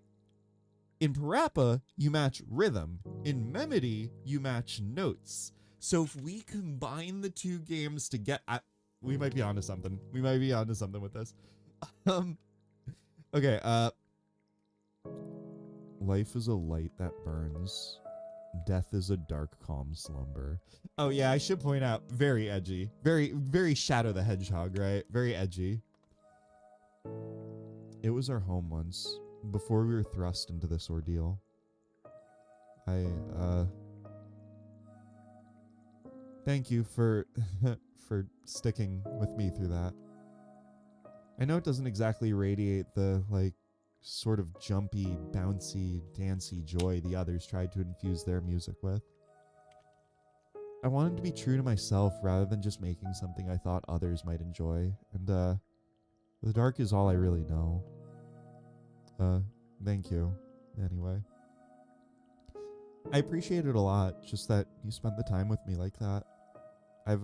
In Parappa, you match rhythm. In Memody, you match notes. So if we combine the two games to get at, we might be onto something. We might be onto something with this. Okay, life is a light that burns. Death is a dark, calm slumber. Oh yeah, I should point out, very edgy. Very, very Shadow the Hedgehog, right? Very edgy. It was our home once, before we were thrust into this ordeal. Thank you for for sticking with me through that. I know it doesn't exactly radiate the, like, sort of jumpy, bouncy, dancey joy the others tried to infuse their music with. I wanted to be true to myself rather than just making something I thought others might enjoy, and the dark is all I really know. Thank you, anyway. I appreciate it a lot, just that you spent the time with me like that. I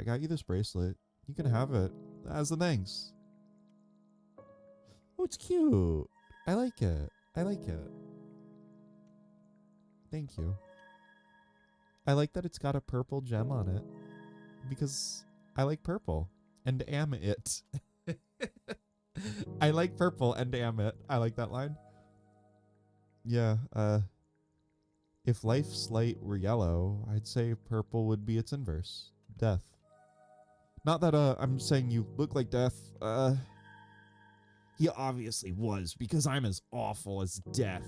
got you this bracelet. You can have it as a thanks. Oh, it's cute. I like it. I like it. Thank you. I like that it's got a purple gem on it, because I like purple and am it. I like purple and am it. I like that line. Yeah, if life's light were yellow, I'd say purple would be its inverse. Death. Not that, I'm saying you look like death. He obviously was, because I'm as awful as death.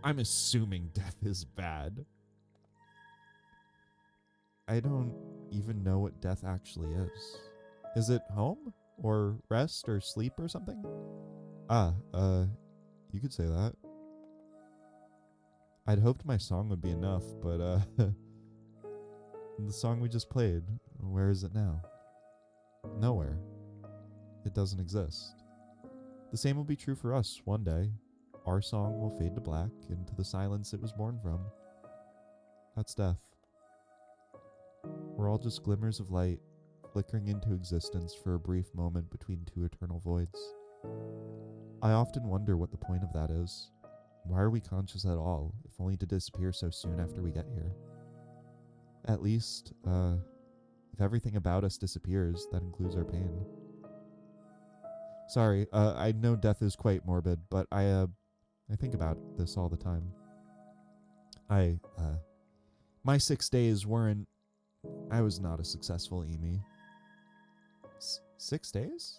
I'm assuming death is bad. I don't even know what death actually is. Is it home? Or rest? Or sleep or something? You could say that. I'd hoped my song would be enough, but, the song we just played, where is it now? Nowhere. It doesn't exist. The same will be true for us one day. Our song will fade to black into the silence it was born from. That's death. We're all just glimmers of light, flickering into existence for a brief moment between two eternal voids. I often wonder what the point of that is. Why are we conscious at all, if only to disappear so soon after we get here? At least, if everything about us disappears, that includes our pain. Sorry, I know death is quite morbid, but I think about this all the time. My 6 days weren't... I was not a successful Emi. 6 days?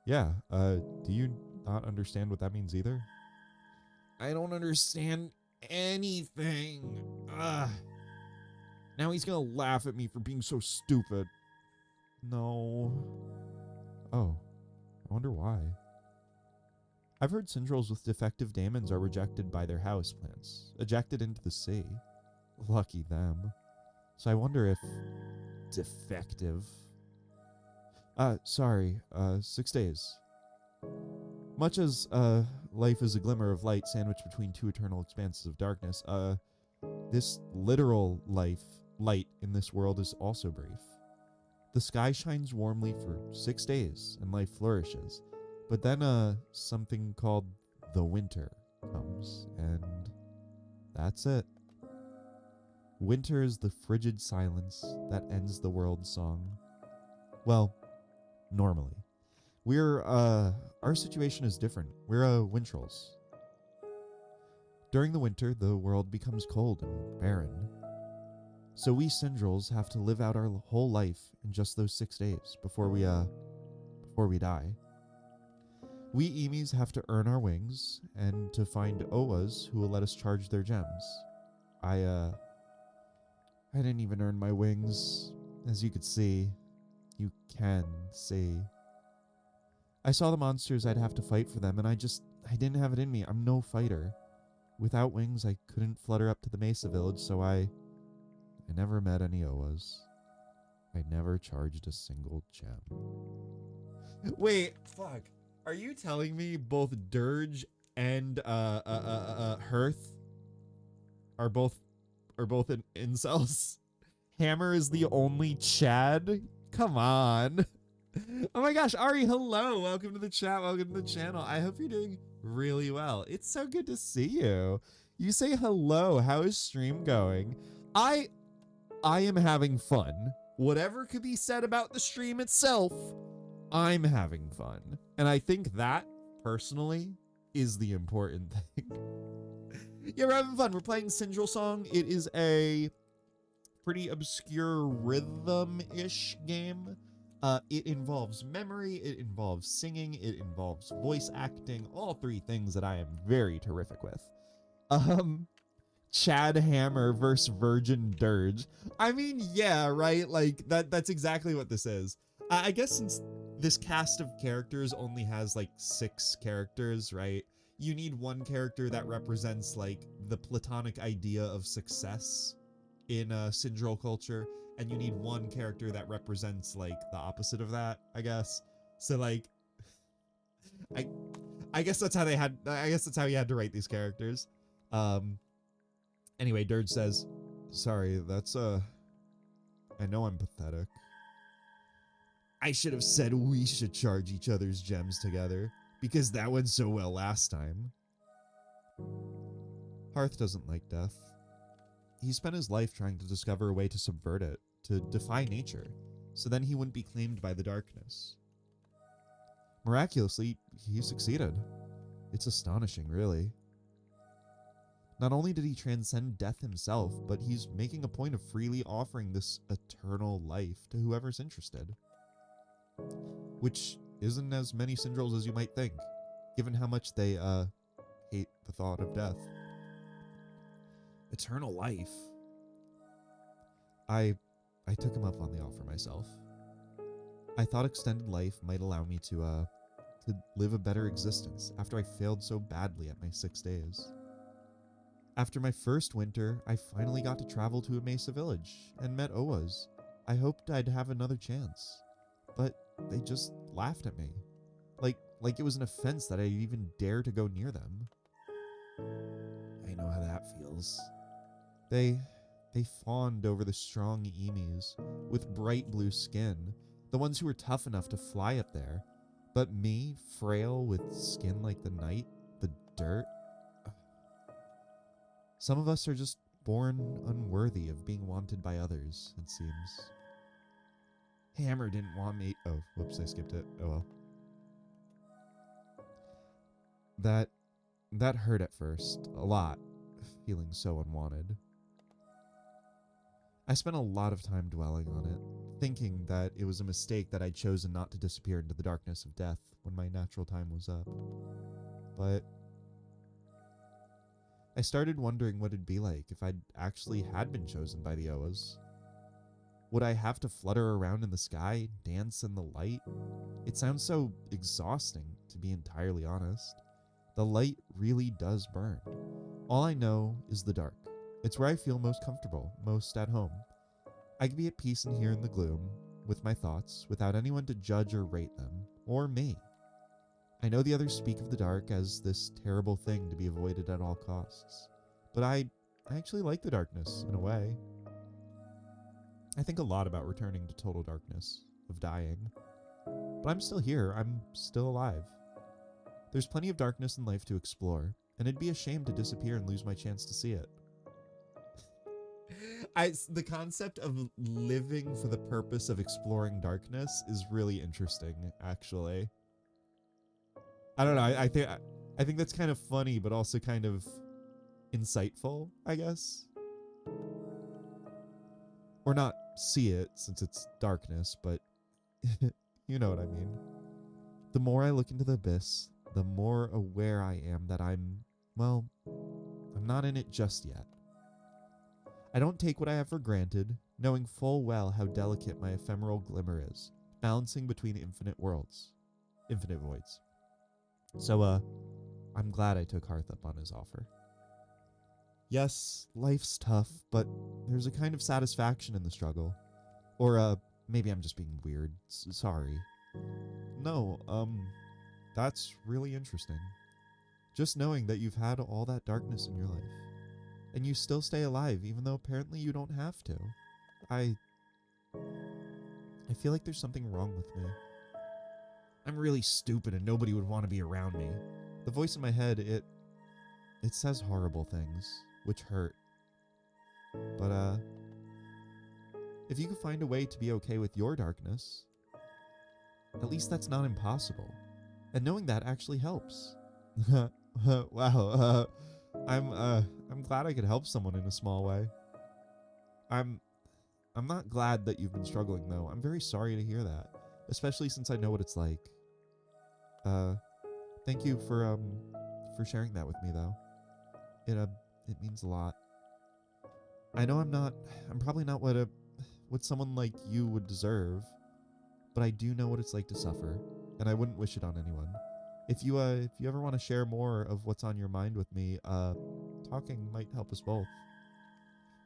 Yeah, do you not understand what that means either? I don't understand anything. Ugh. Now he's gonna laugh at me for being so stupid. No. Oh, I wonder why. I've heard Sindrels with defective daemons are rejected by their houseplants, ejected into the sea. Lucky them. So I wonder if... defective... sorry, 6 days. Much as life is a glimmer of light sandwiched between two eternal expanses of darkness, this literal light in this world is also brief. The sky shines warmly for 6 days and life flourishes, but then something called the winter comes, and that's it. Winter is the frigid silence that ends the world's song. Well, normally. Our situation is different. We're Wintrels. During the winter, the world becomes cold and barren. So we Sindrels have to live out our whole life in just those 6 days before we die. We Emies have to earn our wings and to find Oas who will let us charge their gems. I didn't even earn my wings, as you could see. You can see. I saw the monsters I'd have to fight for them, and I didn't have it in me. I'm no fighter. Without wings, I couldn't flutter up to the Mesa village, so I never met any Oas. I never charged a single gem. Wait, fuck. Are you telling me both Dirge and Hearth are both in incels? Hammer is the only Chad? Come on. Oh my gosh, Ari, hello. Welcome to the chat. Welcome to the channel. I hope you're doing really well. It's so good to see you. You say hello. How is stream going? I am having fun. Whatever could be said about the stream itself, I'm having fun. And I think that, personally, is the important thing. Yeah, we're having fun. We're playing Sindrel Song. It is a pretty obscure rhythm-ish game. It involves memory, it involves singing, it involves voice acting, all three things that I am very terrific with. Chad Hammer versus Virgin Dirge. I mean, yeah, right? Like, that's exactly what this is. I guess since this cast of characters only has, like, 6 characters, right? You need one character that represents, like, the platonic idea of success in Sindrel culture, and you need one character that represents, like, the opposite of that, I guess. So, like, I guess that's how he had to write these characters. Anyway, Dirge says, sorry, that's, I know I'm pathetic. I should have said we should charge each other's gems together, because that went so well last time. Hearth doesn't like death. He spent his life trying to discover a way to subvert it, to defy nature, so then he wouldn't be claimed by the darkness. Miraculously, he succeeded. It's astonishing, really. Not only did he transcend death himself, but he's making a point of freely offering this eternal life to whoever's interested. Which isn't as many Sindrels as you might think, given how much they, hate the thought of death. Eternal life. I took him up on the offer myself. I thought extended life might allow me to live a better existence after I failed so badly at my 6 days. After my first winter, I finally got to travel to a Mesa village and met Oas. I hoped I'd have another chance, but they just laughed at me. Like it was an offense that I even dare to go near them. I know how that feels. They fawned over the strong Emies with bright blue skin, the ones who were tough enough to fly up there. But me, frail with skin like the night, the dirt. Some of us are just born unworthy of being wanted by others, it seems. Hammer didn't want me. Oh, whoops, I skipped it. Oh well. That hurt at first, a lot, feeling so unwanted. I spent a lot of time dwelling on it, thinking that it was a mistake that I'd chosen not to disappear into the darkness of death when my natural time was up. But I started wondering what it'd be like if I'd actually had been chosen by the Oas. Would I have to flutter around in the sky, dance in the light? It sounds so exhausting, to be entirely honest. The light really does burn. All I know is the dark. It's where I feel most comfortable, most at home. I can be at peace in here in the gloom, with my thoughts, without anyone to judge or rate them, or me. I know the others speak of the dark as this terrible thing to be avoided at all costs, but I actually like the darkness in a way. I think a lot about returning to total darkness, of dying. But I'm still here, I'm still alive. There's plenty of darkness in life to explore, and it'd be a shame to disappear and lose my chance to see it. The concept of living for the purpose of exploring darkness is really interesting, actually. I don't know, I think that's kind of funny, but also kind of insightful, I guess. Or not see it, since it's darkness, but you know what I mean. The more I look into the abyss, the more aware I am that I'm not in it just yet. I don't take what I have for granted, knowing full well how delicate my ephemeral glimmer is, balancing between infinite voids. So, I'm glad I took Hearth up on his offer. Yes, life's tough, but there's a kind of satisfaction in the struggle. Or, maybe I'm just being weird. Sorry. No, that's really interesting. Just knowing that you've had all that darkness in your life. And you still stay alive, even though apparently you don't have to. I feel like there's something wrong with me. I'm really stupid and nobody would want to be around me. The voice in my head, it says horrible things, which hurt. But, if you could find a way to be okay with your darkness, at least that's not impossible. And knowing that actually helps. Wow, I'm glad I could help someone in a small way. I'm not glad that you've been struggling, though. I'm very sorry to hear that, especially since I know what it's like. Thank you for sharing that with me, though. It means a lot. I know I'm probably not what someone like you would deserve, but I do know what it's like to suffer, and I wouldn't wish it on anyone. If you ever want to share more of what's on your mind with me, talking might help us both.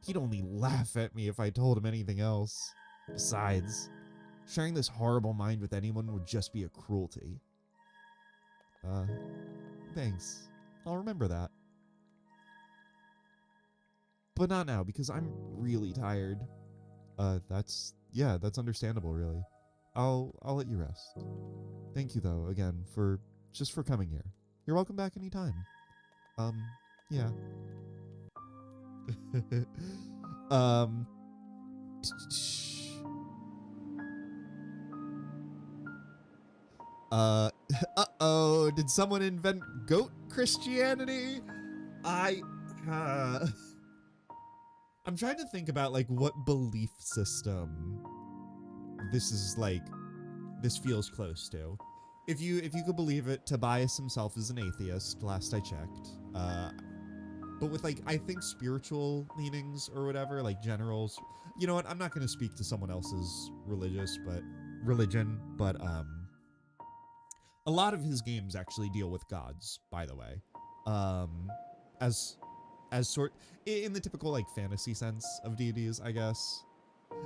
He'd only laugh at me if I told him anything else. Besides, sharing this horrible mind with anyone would just be a cruelty. Thanks. I'll remember that. But not now, because I'm really tired. That's understandable, really. I'll let you rest. Thank you, though, again, for coming here. You're welcome back anytime. Yeah. Uh-oh, did someone invent goat Christianity? I'm trying to think about, like, what belief system this feels close to. If you could believe it, Tobias himself is an atheist, last I checked. But with, like, I think spiritual leanings or whatever, like generals. You know what, I'm not going to speak to someone else's religion, but a lot of his games actually deal with gods, by the way. As sort, in the typical, like, fantasy sense of deities, I guess.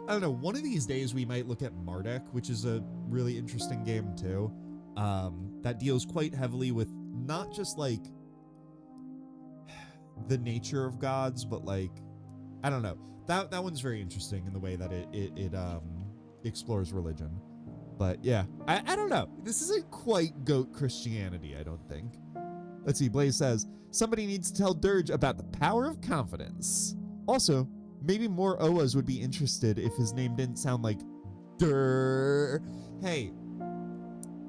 I don't know, one of these days we might look at Marduk, which is a really interesting game too. That deals quite heavily with not just, like, the nature of gods, but, like, I don't know. That one's very interesting in the way that it explores religion. But yeah, I don't know. This isn't quite goat Christianity, I don't think. Let's see, Blaze says, somebody needs to tell Dirge about the power of confidence. Also, maybe more Oas would be interested if his name didn't sound like Dur. Hey,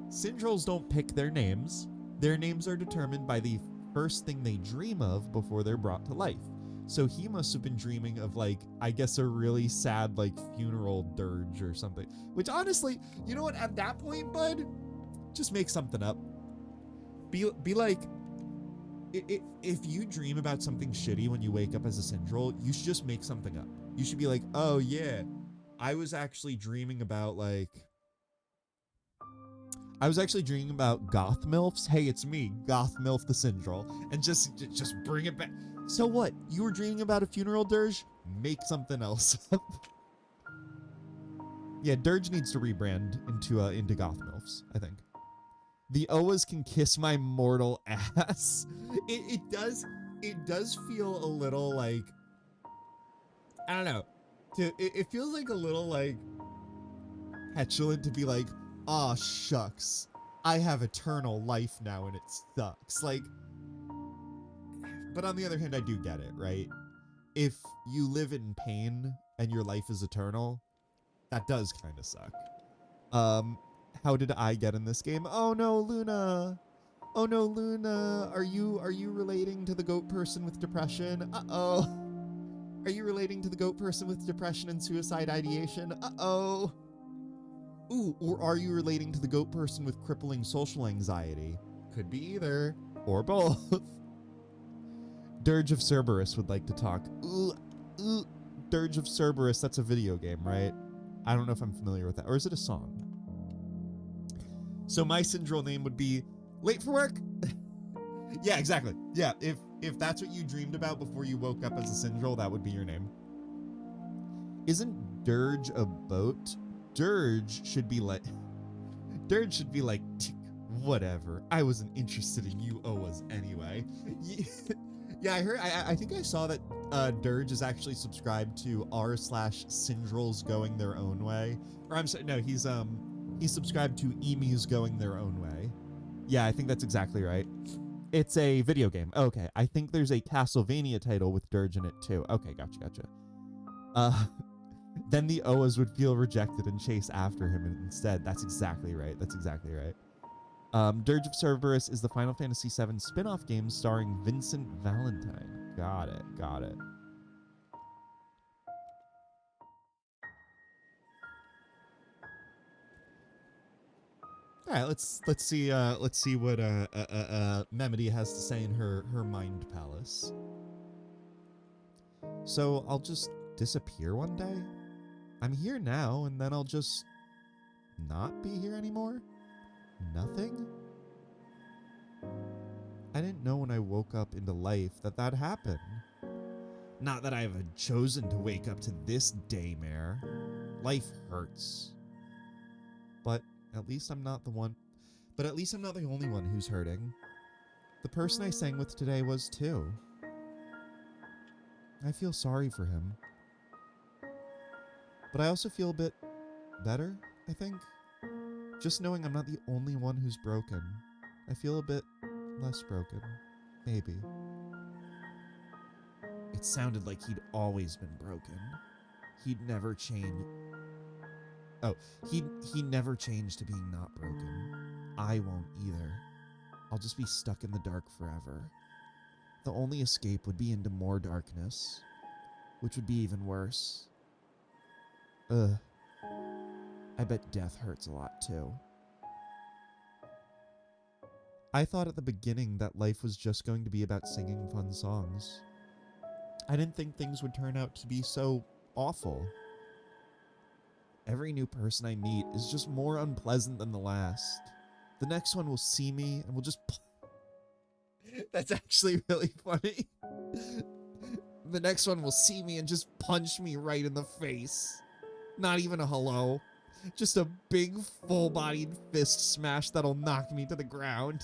Sindrels don't pick their names. Their names are determined by the first thing they dream of before they're brought to life. So he must have been dreaming of, like, I guess a really sad, like, funeral dirge or something. Which, honestly, you know what? At that point, bud, just make something up. Be like, if you dream about something shitty when you wake up as a Sindrel, you should just make something up. You should be like, oh, yeah, I was actually dreaming about, like... I was actually dreaming about goth milfs. Hey, it's me, goth milf the Sindrel, and just bring it back. So what? You were dreaming about a funeral dirge? Make something else up. Yeah, Dirge needs to rebrand into goth milfs, I think. The Oas can kiss my mortal ass. It does feel a little like, I don't know. It feels like a little like petulant to be like, aw shucks, I have eternal life now and it sucks. Like, but on the other hand, I do get it, right? If you live in pain and your life is eternal, that does kind of suck. How did I get in this game? Oh no, Luna. Oh no, Luna. Are you relating to the goat person with depression? Uh-oh. Are you relating to the goat person with depression and suicide ideation? Uh-oh. Ooh, or are you relating to the goat person with crippling social anxiety? Could be either, or both. Dirge of Cerberus would like to talk. Ooh. Dirge of Cerberus, that's a video game, right? I don't know if I'm familiar with that. Or is it a song? So my Sindrel name would be Late for Work? Yeah, exactly. Yeah, if that's what you dreamed about before you woke up as a Sindrel, that would be your name. Isn't Dirge a boat? Dirge should be like... Dirge should be like, whatever. I wasn't interested in you Oas anyway. Yeah, I heard. I think I saw that Dirge is actually subscribed to r/Sindrels Going Their Own Way. Or I'm sorry, no, he's subscribed to Emus Going Their Own Way. Yeah, I think that's exactly right. It's a video game. Okay, I think there's a Castlevania title with Dirge in it too. Okay, gotcha. Then the Oas would feel rejected and chase after him instead. That's exactly right. Dirge of Cerberus is the Final Fantasy VII spin-off game starring Vincent Valentine. Got it. All right, let's see what Memedy has to say in her mind palace. So I'll just disappear one day. I'm here now, and then I'll just not be here anymore. Nothing? I didn't know when I woke up into life that happened. Not that I have chosen to wake up to this daymare. Life hurts. But at least I'm not the only one who's hurting. The person I sang with today was too. I feel sorry for him. But I also feel a bit better, I think. Just knowing I'm not the only one who's broken. I feel a bit less broken. Maybe. It sounded like he'd always been broken. He'd never change. Oh, he never changed to being not broken. I won't either. I'll just be stuck in the dark forever. The only escape would be into more darkness, which would be even worse. Ugh. I bet death hurts a lot too. I thought at the beginning that life was just going to be about singing fun songs. I didn't think things would turn out to be so awful. Every new person I meet is just more unpleasant than the last. The next one will see me and will just... That's actually really funny. The next one will see me and just punch me right in the face. Not even a hello. Just a big, full-bodied fist smash that'll knock me to the ground.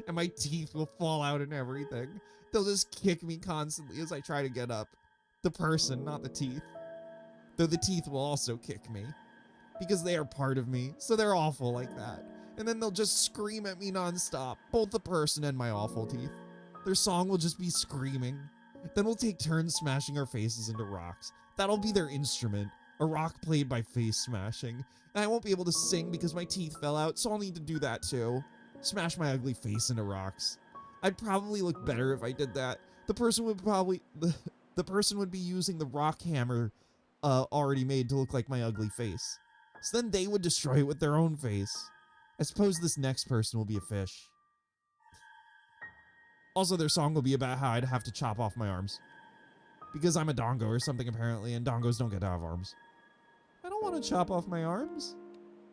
And my teeth will fall out and everything. They'll just kick me constantly as I try to get up. The person, not the teeth. Though the teeth will also kick me. Because they are part of me, so they're awful like that. And then they'll just scream at me nonstop. Both the person and my awful teeth. Their song will just be screaming. Then we'll take turns smashing our faces into rocks. That'll be their instrument. A rock played by face smashing. And I won't be able to sing because my teeth fell out, so I'll need to do that too. Smash my ugly face into rocks. I'd probably look better if I did that. The person would be using the rock hammer already made to look like my ugly face. So then they would destroy it with their own face. I suppose this next person will be a fish. Also, their song will be about how I'd have to chop off my arms. Because I'm a dongo or something apparently, and dongos don't get to have arms. I don't want to chop off my arms.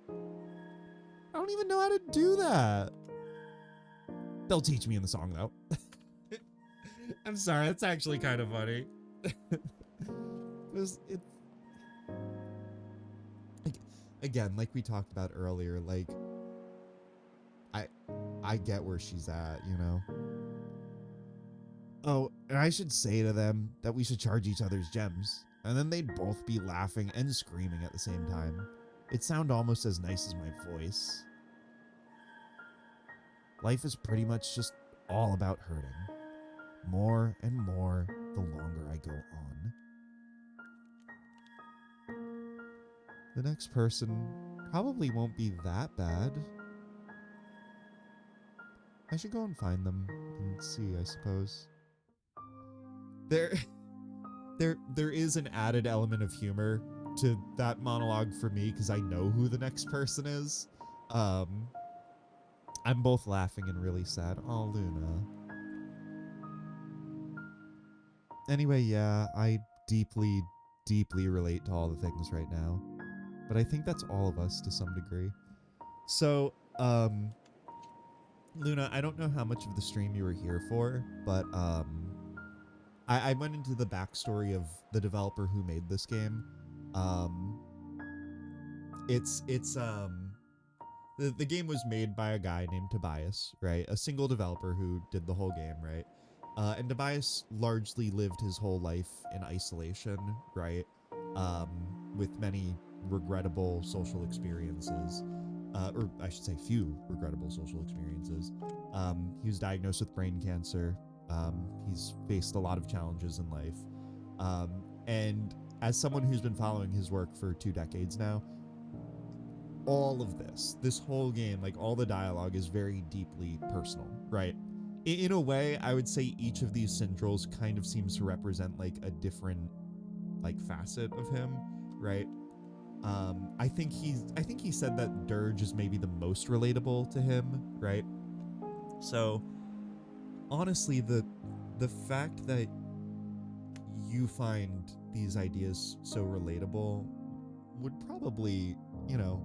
I don't even know how to do that. They'll teach me in the song, though. I'm sorry, that's actually kind of funny. Again, like we talked about earlier, like, I get where she's at, you know. Oh, and I should say to them that we should charge each other's gems, and then they'd both be laughing and screaming at the same time. It'd sound almost as nice as my voice. Life is pretty much just all about hurting. More and more the longer I go on. The next person probably won't be that bad. I should go and find them and see, I suppose. There is an added element of humor to that monologue for me because I know who the next person is. I'm both laughing and really sad. Oh, Luna. Anyway, yeah, I deeply, deeply relate to all the things right now. But I think that's all of us to some degree. So, Luna, I don't know how much of the stream you were here for, but I went into the backstory of the developer who made this game. The game was made by a guy named Tobias, right? A single developer who did the whole game, right? And Tobias largely lived his whole life in isolation, right? With many regrettable social experiences. Or I should say few regrettable social experiences. He was diagnosed with brain cancer. He's faced a lot of challenges in life. And as someone who's been following his work for 2 decades now, all of this whole game, like all the dialogue is very deeply personal, right? In a way, I would say each of these Sindrels kind of seems to represent like a different like facet of him, right? I think he said that Dirge is maybe the most relatable to him, right? So honestly, the fact that you find these ideas so relatable would probably, you know,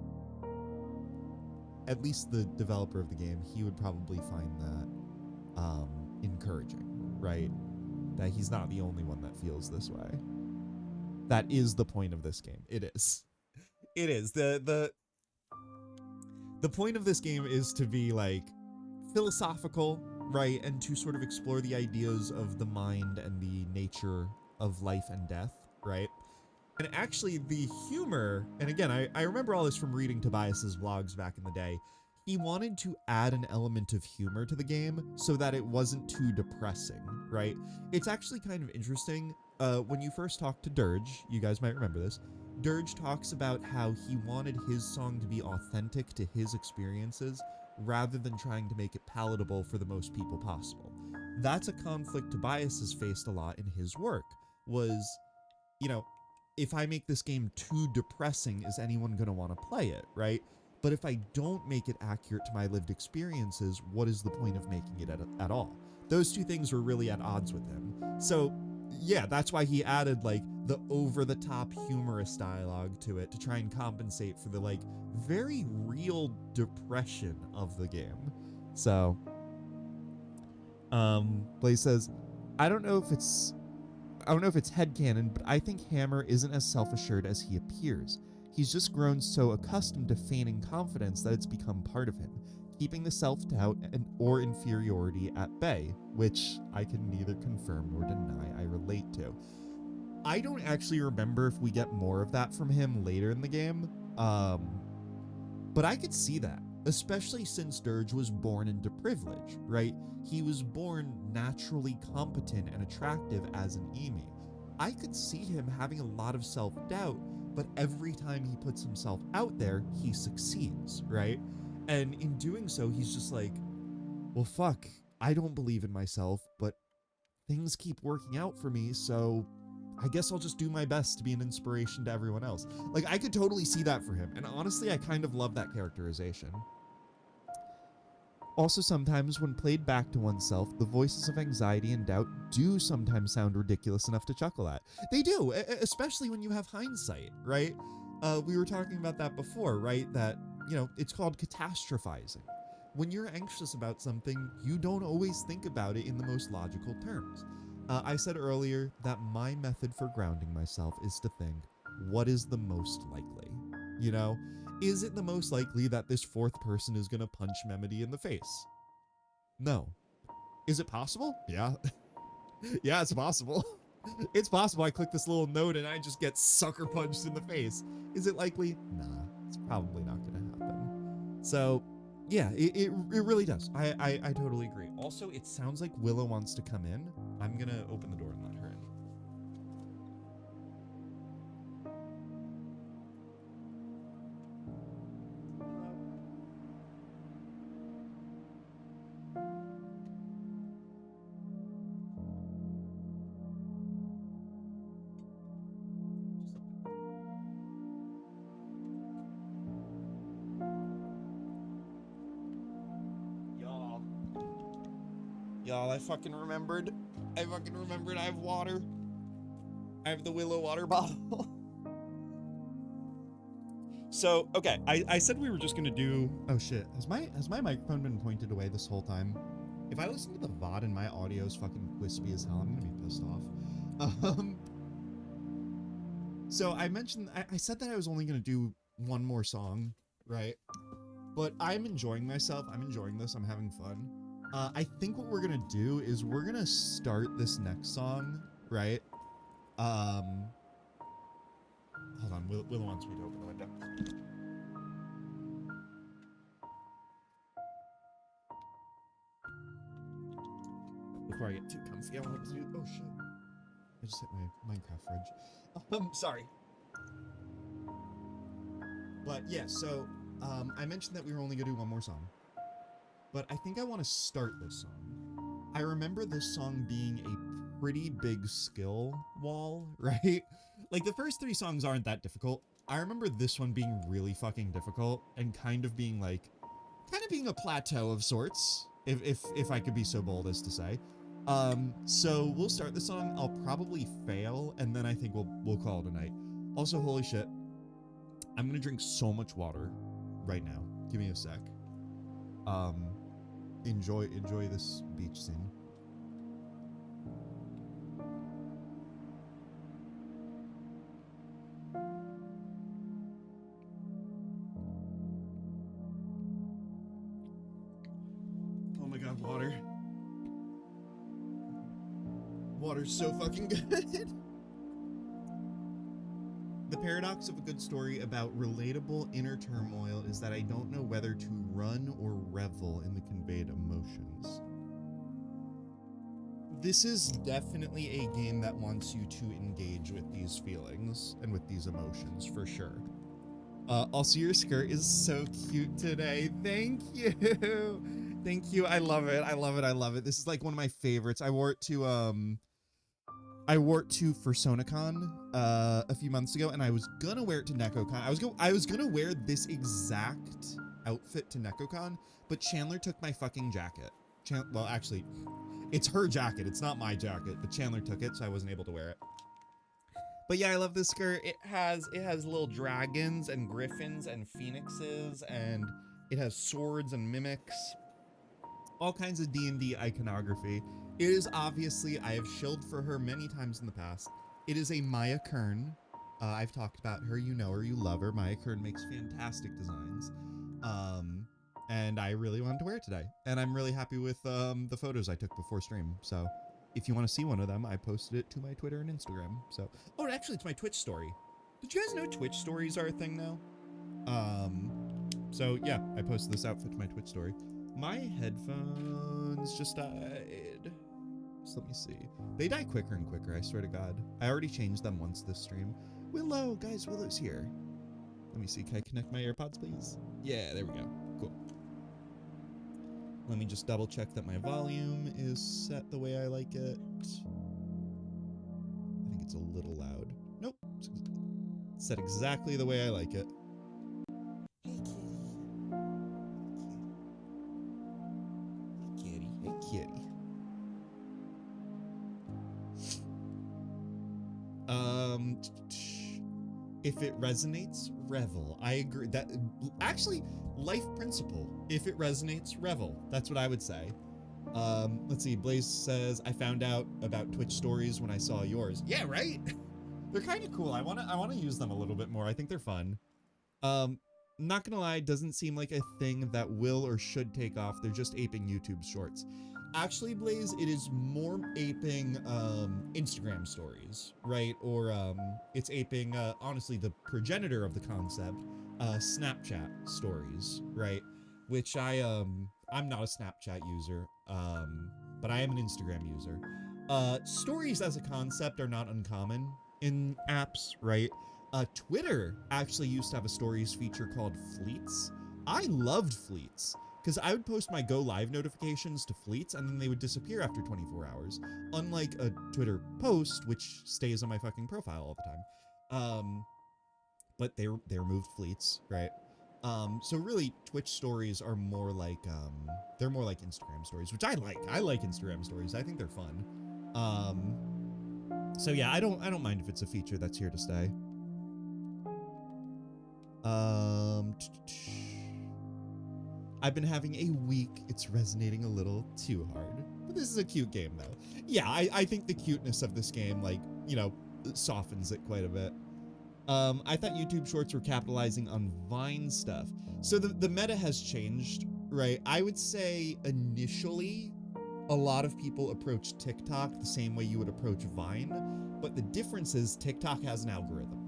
at least the developer of the game, he would probably find that encouraging, right? That he's not the only one that feels this way. That is the point of this game. It is. It is. The point of this game is to be like philosophical, right? And to sort of explore the ideas of the mind and the nature of life and death, right? And actually the humor, and again, I remember all this from reading Tobias's vlogs back in the day. He wanted to add an element of humor to the game so that it wasn't too depressing, right? It's actually kind of interesting. When you first talk to Dirge, you guys might remember this, Dirge talks about how he wanted his song to be authentic to his experiences rather than trying to make it palatable for the most people possible. That's a conflict Tobias has faced a lot in his work, was, you know, if I make this game too depressing, is anyone going to want to play it, right? But if I don't make it accurate to my lived experiences, what is the point of making it at all? Those two things were really at odds with him. So yeah, that's why he added like the over-the-top humorous dialogue to it to try and compensate for the like very real depression of the game. So Blaze says, I don't know if it's headcanon, but I think Hammer isn't as self-assured as he appears. He's just grown so accustomed to feigning confidence that it's become part of him, keeping the self-doubt or inferiority at bay, which I can neither confirm nor deny I relate to. I don't actually remember if we get more of that from him later in the game, but I could see that, especially since Dirge was born into privilege, right? He was born naturally competent and attractive as an Emi. I could see him having a lot of self-doubt, but every time he puts himself out there, he succeeds, right? And in doing so, he's just like, well, fuck, I don't believe in myself, but things keep working out for me, so I guess I'll just do my best to be an inspiration to everyone else. Like, I could totally see that for him, and honestly, I kind of love that characterization. Also, sometimes when played back to oneself, the voices of anxiety and doubt do sometimes sound ridiculous enough to chuckle at. They do, especially when you have hindsight, right? We were talking about that before, right? That, you know, it's called catastrophizing. When you're anxious about something, you don't always think about it in the most logical terms. I said earlier that my method for grounding myself is to think, what is the most likely? You know? Is it the most likely that this fourth person is going to punch Memody in the face? No. Is it possible? Yeah. Yeah, it's possible. It's possible I click this little note and I just get sucker punched in the face. Is it likely? Nah, it's probably not going to happen. So, yeah, it really does. I totally agree. Also, it sounds like Willow wants to come in. I'm going to open the door and let her in. Y'all, I fucking remembered. I have water. I have the Willow water bottle. So, okay, I said we were just gonna do... Oh shit, has my microphone been pointed away this whole time? If I listen to the VOD and my audio is fucking wispy as hell, I'm gonna be pissed off. So I mentioned, I said that I was only gonna do one more song, right? But I'm enjoying myself, I'm enjoying this, I'm having fun. I think what we're gonna do is we're gonna start this next song, right? Hold on, Willow wants me to open the window. Before I get too comfy, I want to do... Oh shit. I just hit my Minecraft fridge. Sorry. But yeah, so, I mentioned that we were only gonna do one more song. But I think I want to start this song. I remember this song being a pretty big skill wall, right? Like, the first 3 songs aren't that difficult. I remember this one being really fucking difficult and kind of being like, being a plateau of sorts, if I could be so bold as to say. So we'll start the song. I'll probably fail, and then I think we'll call it a night. Also, holy shit, I'm gonna drink so much water right now. Give me a sec. Enjoy this beach scene. Oh my god, water. Water's so fucking good. The paradox of a good story about relatable inner turmoil is that I don't know whether to run or revel in the conveyed emotions. This is definitely a game that wants you to engage with these feelings and with these emotions, for sure. Also, your skirt is so cute today. Thank you. Thank you. I love it. I love it. I love it. This is like one of my favorites. I wore it to FursonaCon a few months ago, and I was gonna wear it to NecoCon. I was gonna wear this exact outfit to NecoCon, but Chandler took my fucking jacket. Well, actually, it's her jacket. It's not my jacket, but Chandler took it, so I wasn't able to wear it. But yeah, I love this skirt. It has little dragons and griffins and phoenixes, and it has swords and mimics. All kinds of D&D iconography. It is obviously, I have shilled for her many times in the past. It is a Maya Kern. I've talked about her, you know her, you love her. Maya Kern makes fantastic designs. And I really wanted to wear it today. And I'm really happy with the photos I took before stream. So if you want to see one of them, I posted it to my Twitter and Instagram. So, oh, actually, it's my Twitch story. Did you guys know Twitch stories are a thing now? So yeah, I posted this outfit to my Twitch story. My headphones just died. So let me see. They die quicker and quicker, I swear to God. I already changed them once this stream. Willow, guys, Willow's here. Let me see, can I connect my AirPods, please? Yeah, there we go. Cool. Let me just double check that my volume is set the way I like it. I think it's a little loud. Nope. It's set exactly the way I like it. Hey, kitty. Hey, kitty. If it resonates, revel. I agree. That actually, life principle. If it resonates, revel. That's what I would say. Let's see. Blaze says, I found out about Twitch stories when I saw yours. Yeah, right? They're kind of cool. I want to use them a little bit more. I think they're fun. not gonna lie, doesn't seem like a thing that will or should take off. They're just aping YouTube shorts. Actually, Blaze, it is more aping Instagram stories, right? Or it's aping, honestly, the progenitor of the concept, Snapchat stories, right? Which I'm not a Snapchat user, but I am an Instagram user. Stories as a concept are not uncommon in apps, right? Twitter actually used to have a stories feature called Fleets. I loved Fleets because I would post my go live notifications to Fleets and then they would disappear after 24 hours. Unlike a Twitter post, which stays on my fucking profile all the time. But they removed Fleets, right? So really Twitch stories are more like, they're more like Instagram stories, which I like. I like Instagram stories. I think they're fun. So yeah, I don't mind if it's a feature that's here to stay. I've been having a week. It's resonating a little too hard, but this is a cute game though. Yeah, I think the cuteness of this game, like, you know, softens it quite a bit. I thought YouTube Shorts were capitalizing on Vine stuff. So the meta has changed, right? I would say initially, a lot of people approach TikTok the same way you would approach Vine, but the difference is TikTok has an algorithm.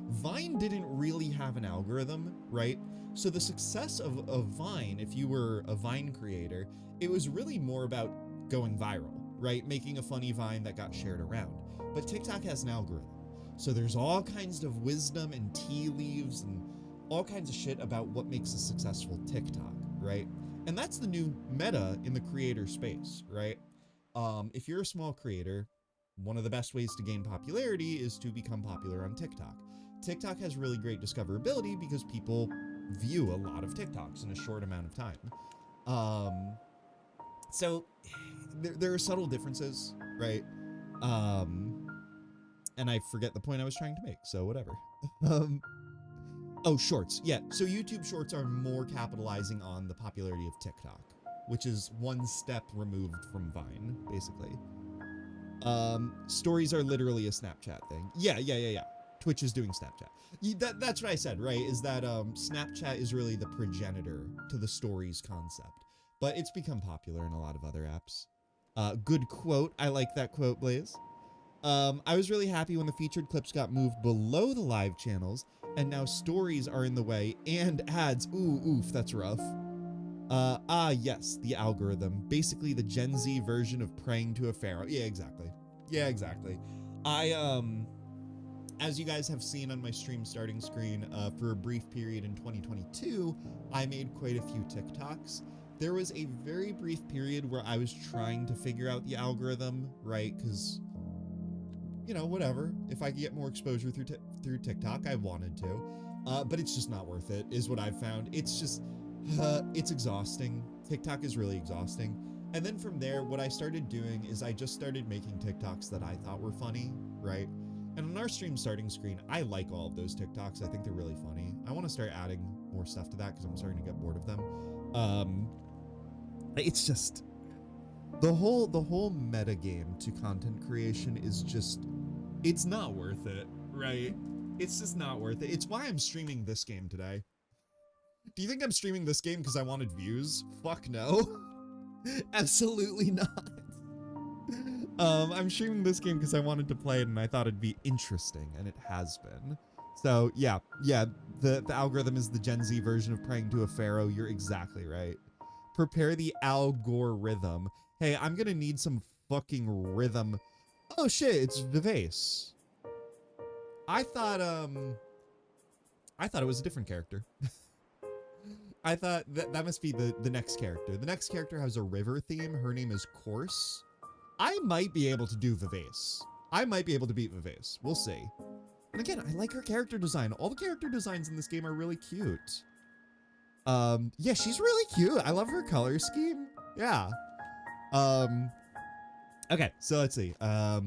Vine didn't really have an algorithm, right? So the success of Vine, if you were a Vine creator, it was really more about going viral, right? Making a funny Vine that got shared around. But TikTok has an algorithm. So there's all kinds of wisdom and tea leaves and all kinds of shit about what makes a successful TikTok, right? And that's the new meta in the creator space, right? If you're a small creator, one of the best ways to gain popularity is to become popular on TikTok. TikTok has really great discoverability because people view a lot of TikToks in a short amount of time. So there are subtle differences, right? And I forget the point I was trying to make, so whatever. Oh, shorts. Yeah, so YouTube shorts are more capitalizing on the popularity of TikTok, which is one step removed from Vine, basically. Stories are literally a Snapchat thing. Yeah. Twitch is doing Snapchat. That's what I said, right? Is that Snapchat is really the progenitor to the stories concept, but it's become popular in a lot of other apps. Good quote. I like that quote, Blaze. I was really happy when the featured clips got moved below the live channels, and now stories are in the way, and ads. Ooh, oof, that's rough. Yes, the algorithm. Basically the Gen Z version of praying to a pharaoh. Yeah, exactly. As you guys have seen on my stream starting screen, for a brief period in 2022, I made quite a few TikToks. There was a very brief period where I was trying to figure out the algorithm, right? Because, you know, whatever. If I could get more exposure through TikTok, I wanted to. But it's just not worth it, is what I've found. It's just, it's exhausting. TikTok is really exhausting. And then from there, what I started doing is I just started making TikToks that I thought were funny, right? And on our stream starting screen, I like all of those TikToks. I think they're really funny. I want to start adding more stuff to that because I'm starting to get bored of them. It's just the whole meta game to content creation is just, it's not worth it, right? It's just not worth it. It's why I'm streaming this game today. Do you think I'm streaming this game because I wanted views? Fuck no. Absolutely not. I'm streaming this game because I wanted to play it and I thought it'd be interesting, and it has been. So yeah, the algorithm is the Gen Z version of praying to a pharaoh. You're exactly right. Prepare the algorithm. Hey, I'm gonna need some fucking rhythm. Oh shit, it's Vivace. I thought it was a different character. I thought that must be the next character. The next character has a river theme. Her name is Course. I might be able to do Vivace. I might be able to beat Vivace. We'll see. And again, I like her character design. All the character designs in this game are really cute. Yeah, she's really cute. I love her color scheme. Yeah. Okay, so let's see. Oh,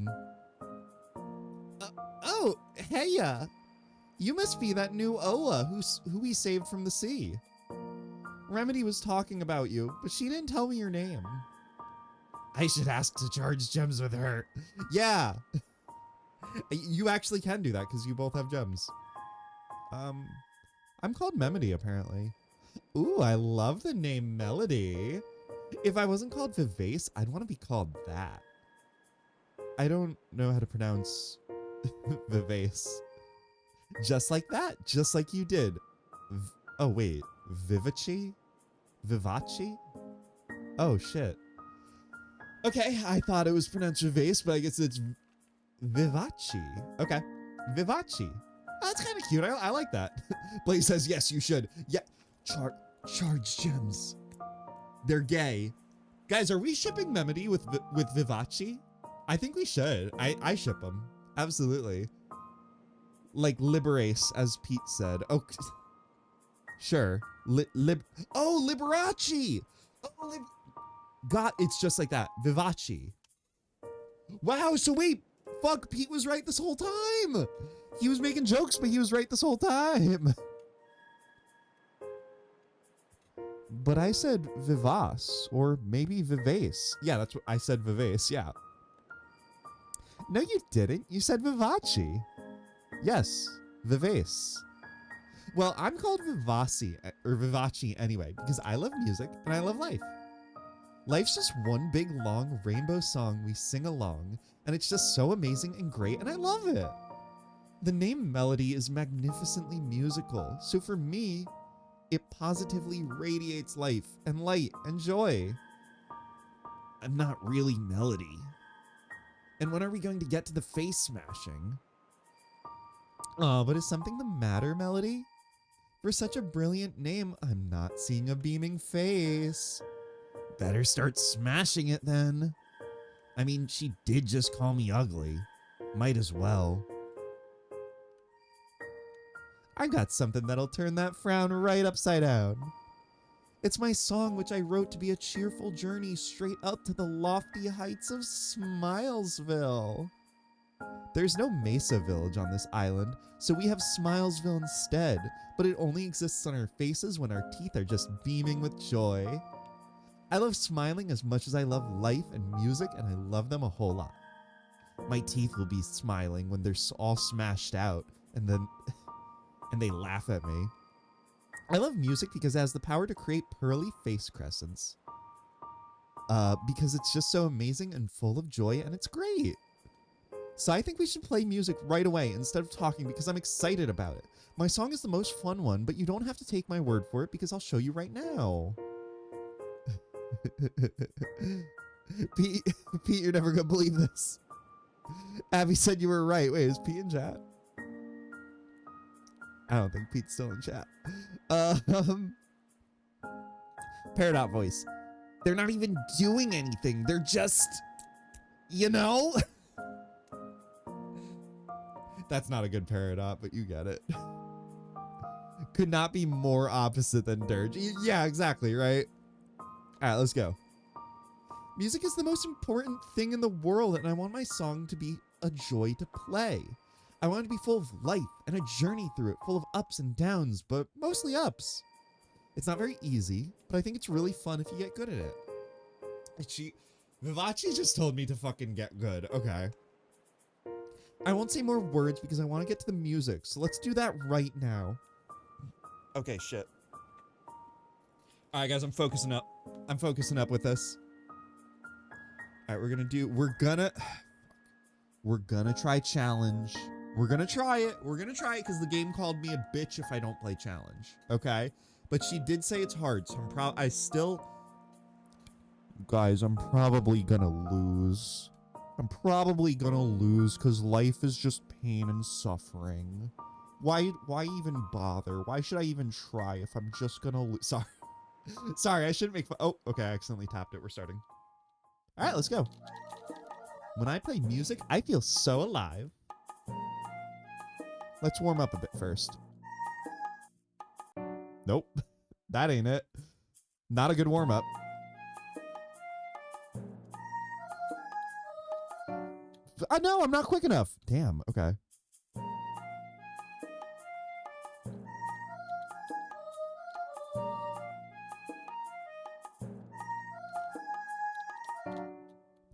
heya. You must be that new Oa who we saved from the sea. Remedy was talking about you, but she didn't tell me your name. I should ask to charge gems with her. Yeah. You actually can do that because you both have gems. I'm called Memody, apparently. Ooh, I love the name Melody. If I wasn't called Vivace, I'd want to be called that. I don't know how to pronounce Vivace. Just like that, just like you did. Oh, wait. Vivaci? Vivaci? Oh, shit. Okay, I thought it was pronounced Vivace, but I guess it's Vivaci. Okay. Vivaci. That's kind of cute. I like that. Blaze says, yes, you should. Yeah. Charge gems. They're gay. Guys, are we shipping Memody with Vivaci? I think we should. I ship them. Absolutely. Like Liberace, as Pete said. Oh, sure. Oh, Liberace! Oh, God, it's just like that. Vivaci. Wow, so wait. Fuck, Pete was right this whole time. He was making jokes, but he was right this whole time. But I said Vivace, or maybe Vivace. Yeah, that's what I said, Vivace, yeah. No, you didn't. You said Vivaci. Yes, Vivace. Well, I'm called Vivaci anyway, because I love music and I love life. Life's just one big long rainbow song we sing along, and it's just so amazing and great, and I love it. The name Melody is magnificently musical, so for me, it positively radiates life and light and joy. I'm not really Melody. And when are we going to get to the face smashing? Oh, but is something the matter, Melody? For such a brilliant name, I'm not seeing a beaming face. Better start smashing it then. I mean, she did just call me ugly. Might as well. I got something that'll turn that frown right upside down. It's my song which I wrote to be a cheerful journey straight up to the lofty heights of Smilesville. There's no Mesa Village on this island, so we have Smilesville instead, but it only exists on our faces when our teeth are just beaming with joy. I love smiling as much as I love life and music, and I love them a whole lot. My teeth will be smiling when they're all smashed out, and they laugh at me. I love music because it has the power to create pearly face crescents. Because it's just so amazing and full of joy, and it's great. So I think we should play music right away instead of talking because I'm excited about it. My song is the most fun one, but you don't have to take my word for it because I'll show you right now. Pete, you're never gonna believe this. Abby said you were right. Wait, is Pete in chat? I don't think Pete's still in chat. Peridot voice. They're not even doing anything. They're just, you know? That's not a good Peridot, but you get it. Could not be more opposite than Dirge. Yeah, exactly, right? Alright, let's go. Music is the most important thing in the world, and I want my song to be a joy to play. I want it to be full of life and a journey through it, full of ups and downs, but mostly ups. It's not very easy, but I think it's really fun if you get good at it. Vivaci just told me to fucking get good. Okay. I won't say more words because I want to get to the music, so let's do that right now. Okay, shit. All right, guys, I'm focusing up. I'm focusing up with this. All right, we're gonna try challenge. We're gonna try it. We're gonna try it because the game called me a bitch if I don't play challenge. Okay, but she did say it's hard, so guys, I'm probably gonna lose. I'm probably gonna lose because life is just pain and suffering. Why even bother? Why should I even try if I'm just gonna lose? Sorry. Sorry, I shouldn't make fun. Oh, okay, I accidentally tapped it. We're starting. All right, let's go. When I play music, I feel so alive. Let's warm up a bit first. Nope, that ain't it. Not a good warm up. No, I'm not quick enough. Damn, okay.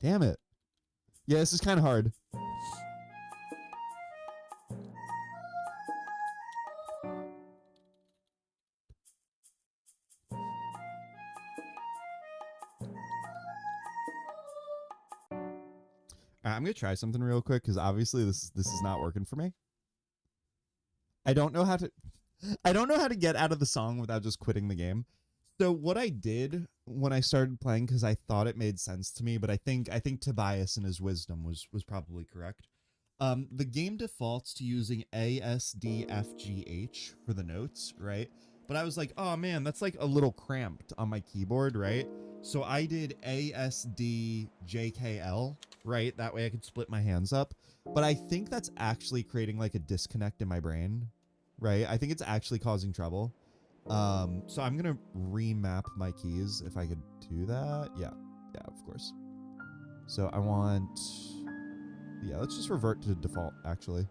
Damn it. Yeah, this is kind of hard. I'm gonna try something real quick because obviously this is not working for me. I don't know how to get out of the song without just quitting the game. So what I did when I started playing, because I thought it made sense to me, but I think Tobias in his wisdom was probably correct. The game defaults to using A, S, D, F, G, H for the notes, right? But I was like, oh man, that's like a little cramped on my keyboard, right? So I did A, S, D, J, K, L, right? That way I could split my hands up. But I think that's actually creating like a disconnect in my brain, right? I think it's actually causing trouble. So I'm gonna remap my keys if I could do that. Yeah, of course. So I want, yeah, let's just revert to default actually.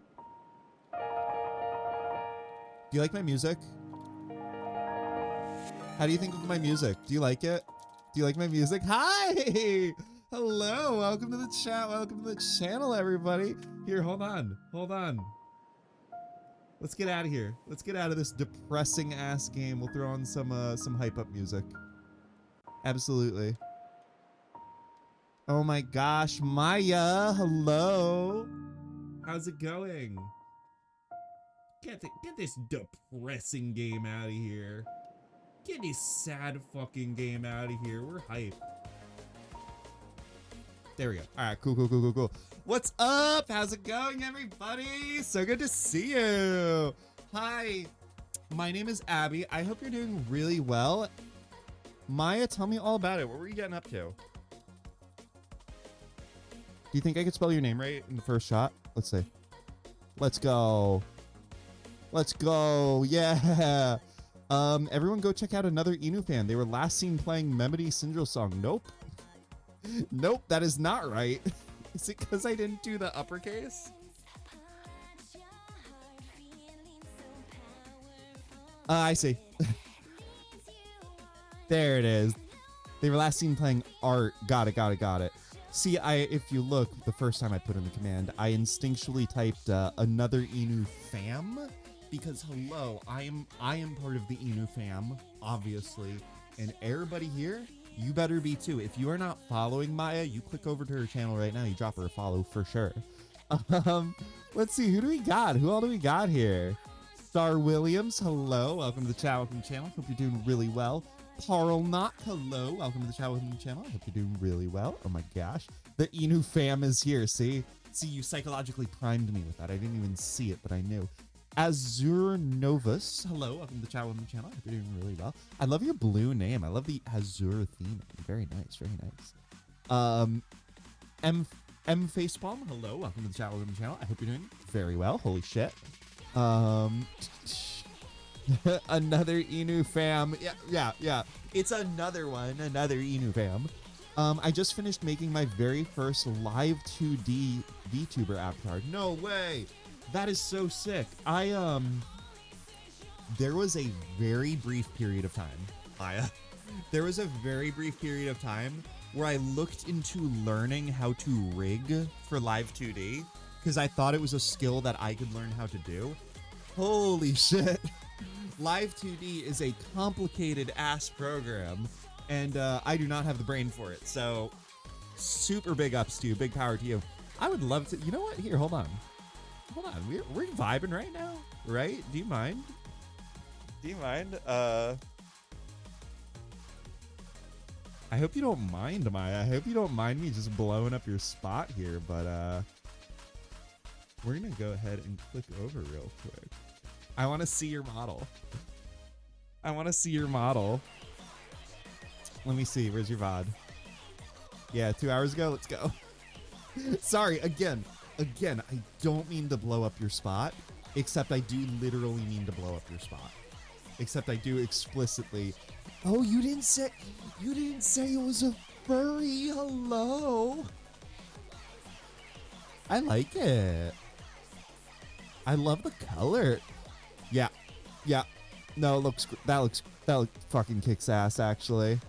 Do you like my music? How do you think of my music? Do you like it? Do you like my music? Hi! Hello, welcome to the chat, welcome to the channel, everybody. Here, hold on. Let's get out of here. Let's get out of this depressing ass game. We'll throw on some hype up music. Absolutely. Oh my gosh, Maya, hello. How's it going? Get this depressing game out of here. Get this sad fucking game out of here. We're hype. There we go. All right, cool. What's up? How's it going, everybody? So good to see you. Hi, my name is Abby. I hope you're doing really well. Maya, tell me all about it. What were you getting up to? Do you think I could spell your name right in the first shot? Let's see. Let's go. Yeah. Everyone go check out another Inu fan. They were last seen playing Memody Sindrel song. Nope, that is not right. Is it because I didn't do the uppercase? I see. There it is. They were last seen playing Art. Got it. See, if you look, the first time I put in the command, I instinctually typed another Inu fam. Because hello, I am part of the Inu fam, obviously, and everybody here, you better be too. If you are not following Maya, you click over to her channel right now. You drop her a follow for sure. Let's see, who do we got? Who all do we got here? Star Williams, hello, welcome to the chat, welcome to the channel. Hope you're doing really well. Parl Knock, hello, welcome to the chat, welcome to the channel. Hope you're doing really well. Oh my gosh, the Inu fam is here. See, you psychologically primed me with that. I didn't even see it, but I knew. Azure Novus, hello, welcome to the chat, welcome to the channel. I hope you're doing really well. I love your blue name. I love the Azure theme. Very nice, very nice. M Facepalm, hello, welcome to the chat, welcome to the channel. I hope you're doing very well. Holy shit. Another Inu fam. Yeah. It's another one, another Inu fam. I just finished making my very first live 2D VTuber avatar. No way. That is so sick. There was a very brief period of time, Maya. There was a very brief period of time where I looked into learning how to rig for live 2D because I thought it was a skill that I could learn how to do. Holy shit. Live 2D is a complicated ass program and I do not have the brain for it. So super big ups to you. Big power to you. I would love to. You know what? Here, hold on. We're vibing right now, right? Do you mind? I hope you don't mind, Maya. I hope you don't mind me just blowing up your spot here, but we're gonna go ahead and click over real quick. I want to see your model. Let me see. Where's your VOD? Yeah, 2 hours ago. Let's go. Sorry, again, I don't mean to blow up your spot, except I do literally mean to blow up your spot. Except I do explicitly. Oh, you didn't say it was a furry. Hello. I like it. I love the color. Yeah. No, that looks fucking kicks ass actually.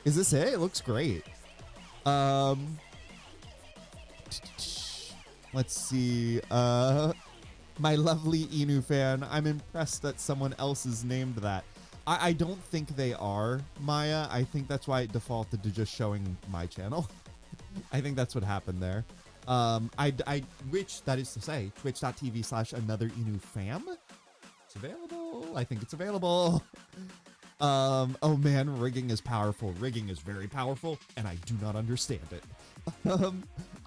Is this it? It looks great. Let's see. My lovely Inu fan. I'm impressed that someone else is named that. I don't think they are, Maya. I think that's why it defaulted to just showing my channel. I think that's what happened there. Which, that is to say, twitch.tv/anotherinu.fam. It's available. I think it's available. Oh man, rigging is powerful. Rigging is very powerful, and I do not understand it.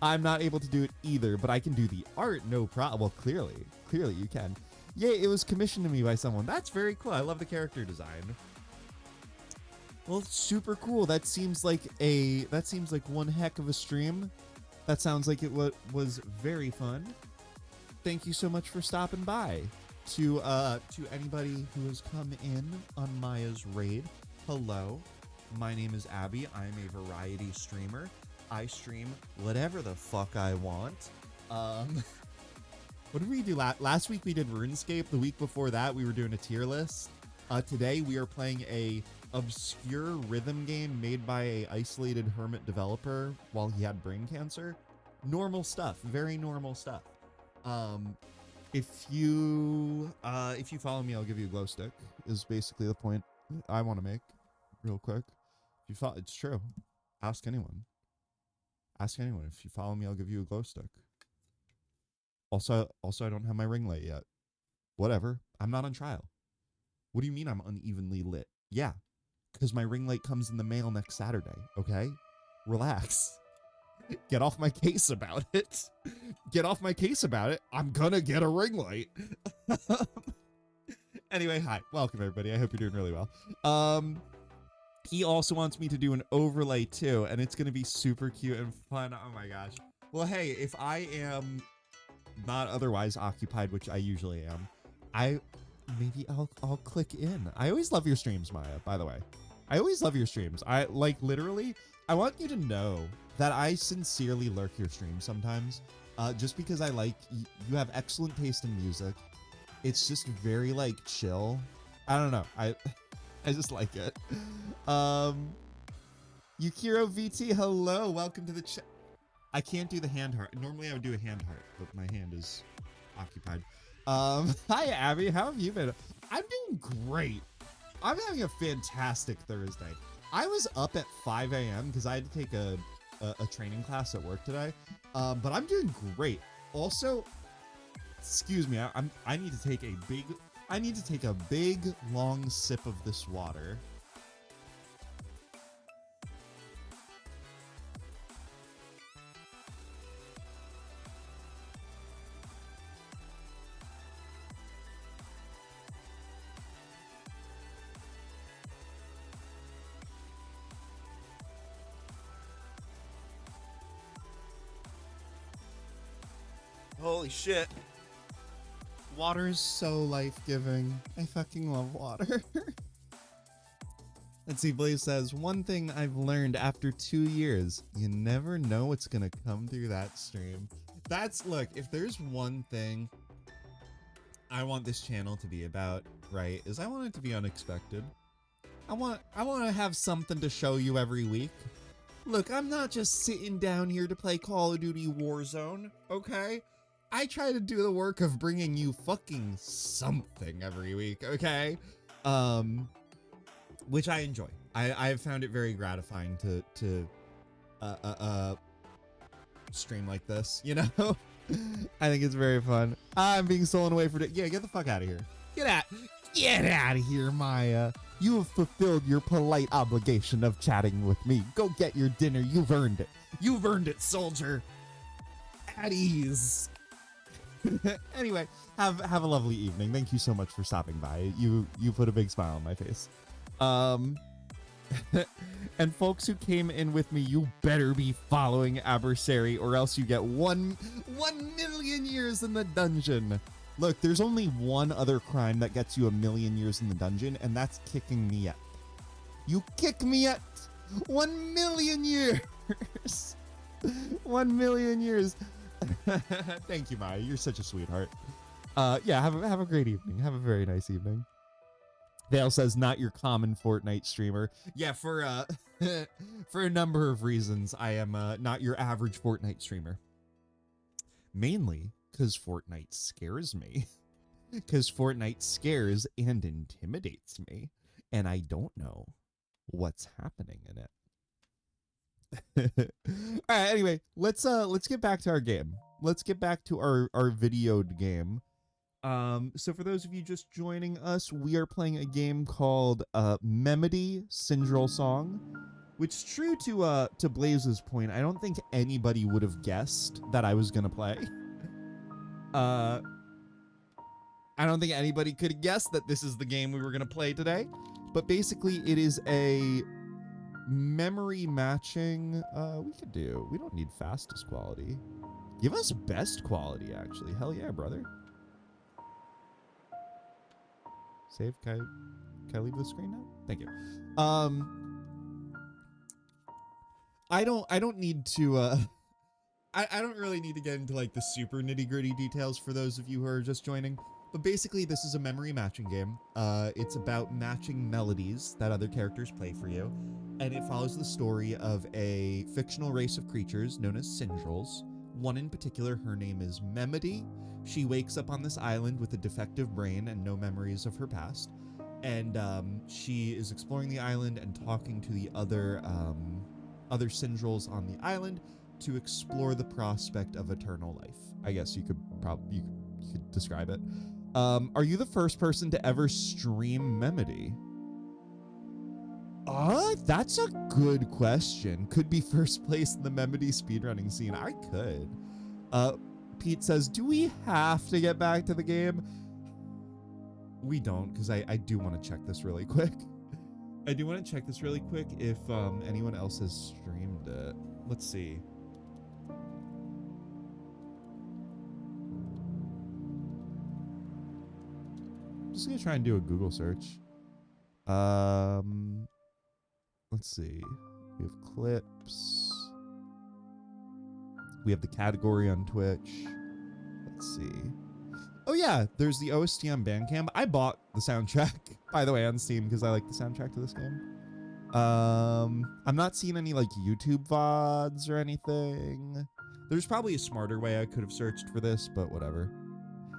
I'm not able to do it either, but I can do the art, no problem. Well, clearly you can. Yay, it was commissioned to me by someone. That's very cool. I love the character design. Well, super cool. That seems like one heck of a stream. That sounds like it was very fun. Thank you so much for stopping by. To anybody who has come in on Maya's raid, hello. My name is Abby. I'm a variety streamer. I stream whatever the fuck I want. What did we do last week? We did RuneScape. The week before that, we were doing a tier list. Today, we are playing a obscure rhythm game made by a isolated hermit developer while he had brain cancer. Normal stuff. Very normal stuff. If you follow me, I'll give you a glow stick, is basically the point I want to make real quick. If you follow, it's true. Ask anyone. Ask anyone. If you follow me, I'll give you a glow stick. Also, I don't have my ring light yet. Whatever. I'm not on trial. What do you mean I'm unevenly lit? Yeah, because my ring light comes in the mail next Saturday, okay? Relax. Get off my case about it. Get off my case about it. I'm gonna get a ring light. Anyway, hi. Welcome, everybody. I hope you're doing really well. He also wants me to do an overlay, too, and it's gonna be super cute and fun. Oh, my gosh. Well, hey, if I am not otherwise occupied, which I usually am, maybe I'll click in. I always love your streams, Maya, by the way. I always love your streams. Literally, I want you to know that I sincerely lurk your streams sometimes, just because you have excellent taste in music. It's just very, chill. I don't know. I just like it. Yukiro VT, hello. Welcome to the chat. I can't do the hand heart. Normally I would do a hand heart, but my hand is occupied. Hi, Abby. How have you been? I'm doing great. I'm having a fantastic Thursday. I was up at 5 a.m. because I had to take a training class at work today. But I'm doing great. Also, excuse me, I need to take a big long sip of this water. Holy shit. Water is so life-giving. I fucking love water. Let's see, Blaze says, one thing I've learned after 2 years, you never know what's gonna come through that stream. Look, if there's one thing I want this channel to be about, right, is I want it to be unexpected. I want to have something to show you every week. Look, I'm not just sitting down here to play Call of Duty Warzone, okay? I try to do the work of bringing you fucking something every week, okay? Which I enjoy. I've found it very gratifying to stream like this, you know? I think it's very fun. I'm being stolen away for yeah, get the fuck out of here. Get out of here, Maya. You have fulfilled your polite obligation of chatting with me. Go get your dinner. You've earned it. You've earned it, soldier. At ease. Anyway, have a lovely evening. Thank you so much for stopping by. You put a big smile on my face. And folks who came in with me, you better be following Adversary or else you get 1 million years in the dungeon. Look, there's only one other crime that gets you 1 million years in the dungeon, and that's kicking me out. You kick me out. 1 million years. 1 million years. Thank you, Maya. You're such a sweetheart. Yeah, have a great evening. Have a very nice evening. Vale says, not your common Fortnite streamer. Yeah, for a number of reasons, I am not your average Fortnite streamer. Mainly because Fortnite scares me. Because Fortnite scares and intimidates me. And I don't know what's happening in it. All right, anyway, let's get back to our game. Let's get back to our videoed game. So for those of you just joining us, we are playing a game called Memody Sindrel Song, which, true to Blaze's point, I don't think anybody would have guessed that I was gonna play. I don't think anybody could have guessed that this is the game we were gonna play today. But basically, it is a memory matching. We don't need fastest quality. Give us best quality, actually. Hell yeah, brother. Save. Can I leave the screen now? Thank you. I don't need to I don't really need to get into like the super nitty-gritty details for those of you who are just joining. But basically, this is a memory matching game. It's about matching melodies that other characters play for you, and it follows the story of a fictional race of creatures known as Sindrels. One in particular, her name is Memody. She wakes up on this island with a defective brain and no memories of her past, and she is exploring the island and talking to the other Sindrels on the island to explore the prospect of eternal life. I guess you could describe it. Are you the first person to ever stream Memody? That's a good question. Could be first place in the Memody speedrunning scene. I could. Pete says, do we have to get back to the game? We don't, because I do want to check this really quick. I do want to check this really quick if anyone else has streamed it. Let's see. I'm just gonna try and do a Google search. Let's see. We have clips. We have the category on Twitch. Let's see. Oh yeah, there's the OST on Bandcamp. I bought the soundtrack, by the way, on Steam because I like the soundtrack to this game. I'm not seeing any like YouTube VODs or anything. There's probably a smarter way I could have searched for this, but whatever.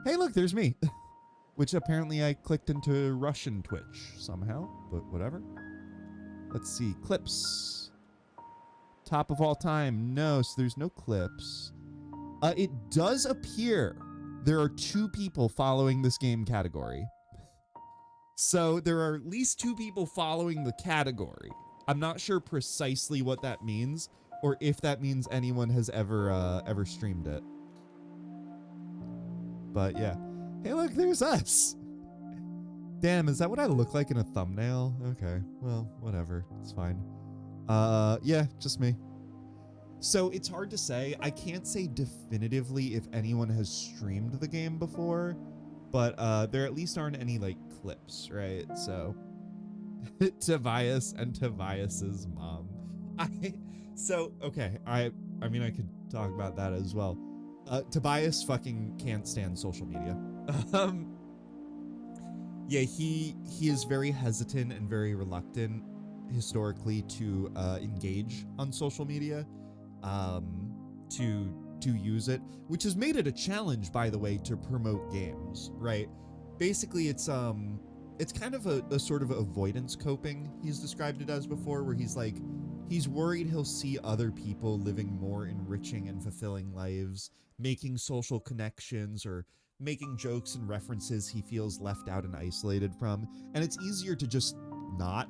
Hey, look, there's me. Which apparently I clicked into Russian Twitch somehow, but whatever. Let's see, clips. Top of all time, no, so there's no clips. It does appear there are 2 people following this game category. So there are at least 2 people following the category. I'm not sure precisely what that means, or if that means anyone has ever streamed it. But yeah. Hey, look, there's us. Damn, is that what I look like in a thumbnail? Okay, well, whatever. It's fine. Yeah, just me. So it's hard to say. I can't say definitively if anyone has streamed the game before, but there at least aren't any, like, clips, right? So, Tobias and Tobias's mom. Okay, I mean, I could talk about that as well. Tobias fucking can't stand social media. Yeah, he is very hesitant and very reluctant historically to engage on social media, to use it, which has made it a challenge, by the way, to promote games, right? Basically, it's kind of a sort of avoidance coping, he's described it as before, where he's like, he's worried he'll see other people living more enriching and fulfilling lives, making social connections, or making jokes and references he feels left out and isolated from. And it's easier to just not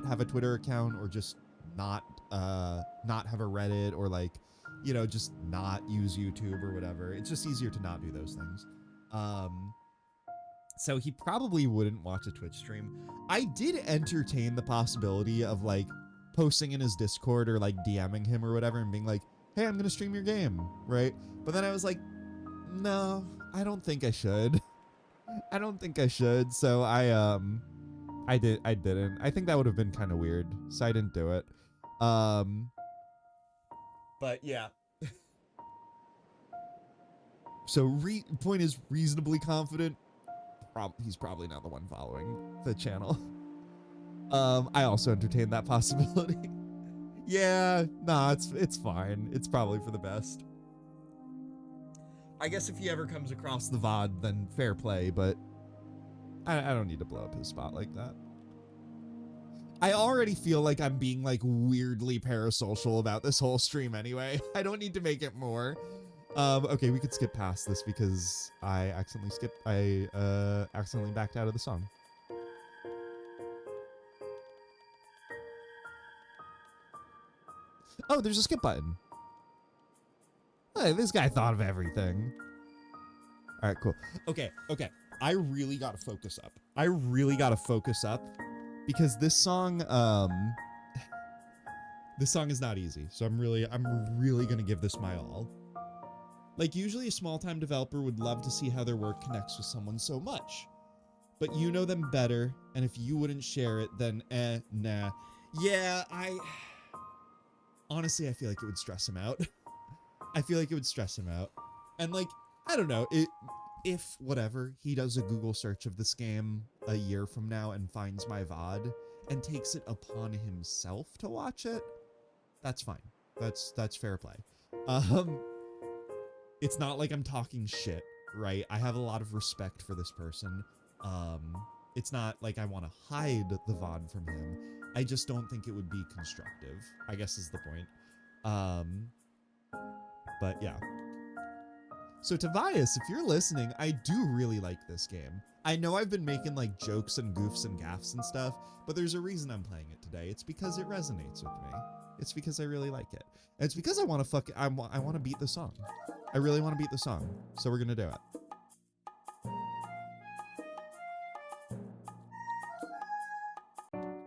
have a Twitter account, or just not have a Reddit, or like, you know, just not use YouTube or whatever. It's just easier to not do those things. So he probably wouldn't watch a Twitch stream. I did entertain the possibility of like posting in his Discord or like DMing him or whatever and being like, hey, I'm gonna stream your game, right? But then I was like, no, I don't think I should. I don't think I should. So I didn't. I think that would have been kind of weird. So I didn't do it. But yeah. So point is reasonably confident. He's probably not the one following the channel. I also entertained that possibility. Yeah, nah, it's fine. It's probably for the best. I guess if he ever comes across the VOD, then fair play, but I don't need to blow up his spot like that. I already feel like I'm being like weirdly parasocial about this whole stream anyway. I don't need to make it more. Okay, we could skip past this because I accidentally backed out of the song. Oh, there's a skip button. Hey, this guy thought of everything. All right, cool. Okay. I really got to focus up. Because this song is not easy. So I'm really going to give this my all. Like, usually a small-time developer would love to see how their work connects with someone so much. But you know them better, and if you wouldn't share it, then nah. Yeah, honestly, I feel like it would stress him out. And like, I don't know, if whatever, he does a Google search of this game a year from now and finds my VOD and takes it upon himself to watch it, that's fine. That's fair play. It's not like I'm talking shit, right? I have a lot of respect for this person. It's not like I want to hide the VOD from him. I just don't think it would be constructive, I guess is the point. But yeah. So Tobias, if you're listening, I do really like this game. I know I've been making like jokes and goofs and gaffs and stuff, but there's a reason I'm playing it today. It's because it resonates with me. It's because I really like it. And it's because I want to I want to beat the song. I really want to beat the song. So we're going to do it.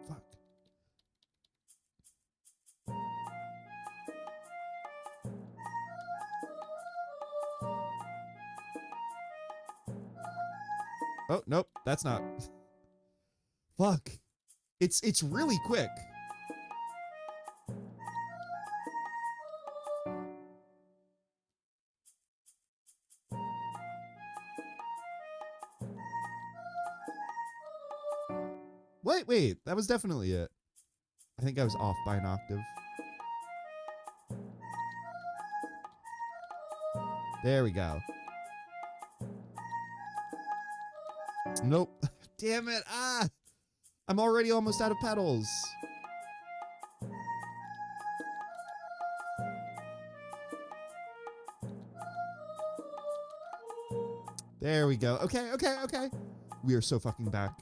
Fuck. Oh, nope, that's not. Fuck. It's really quick. Wait, that was definitely it. I think I was off by an octave. There we go. Nope. Damn it. Ah! I'm already almost out of pedals. There we go. Okay. We are so fucking back.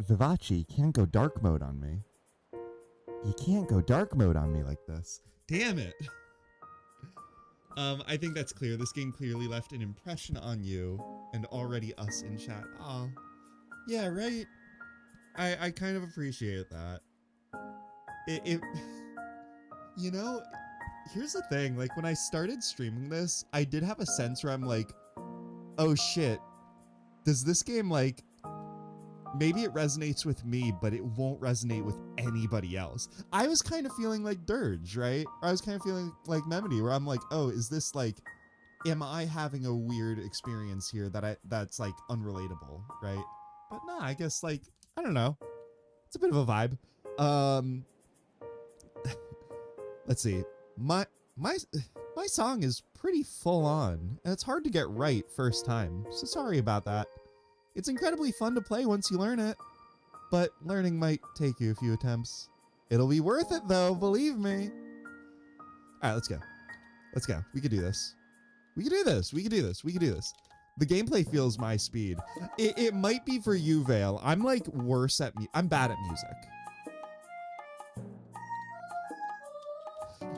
Vivace can't go dark mode on me. You can't go dark mode on me like this. Damn it. I think that's clear. This game clearly left an impression on you and already us in chat. Aw. Yeah, right? I kind of appreciate that. It you know, here's the thing. Like, when I started streaming this, I did have a sense where I'm like, oh shit, does this game, like, maybe it resonates with me, but it won't resonate with anybody else. I was kind of feeling like Dirge, right? Or I was kind of feeling like Memody, where I'm like, oh, is this like, am I having a weird experience here that's like unrelatable, right? But nah, I guess like, I don't know. It's a bit of a vibe. Let's see. My song is pretty full on, and it's hard to get right first time. So sorry about that. It's incredibly fun to play once you learn it, but learning might take you a few attempts. It'll be worth it though, believe me. All right, let's go. Let's go. We can do this. We can do this. We can do this. We can do this. The gameplay feels my speed. It might be for you, Vale. I'm like worse at I'm bad at music.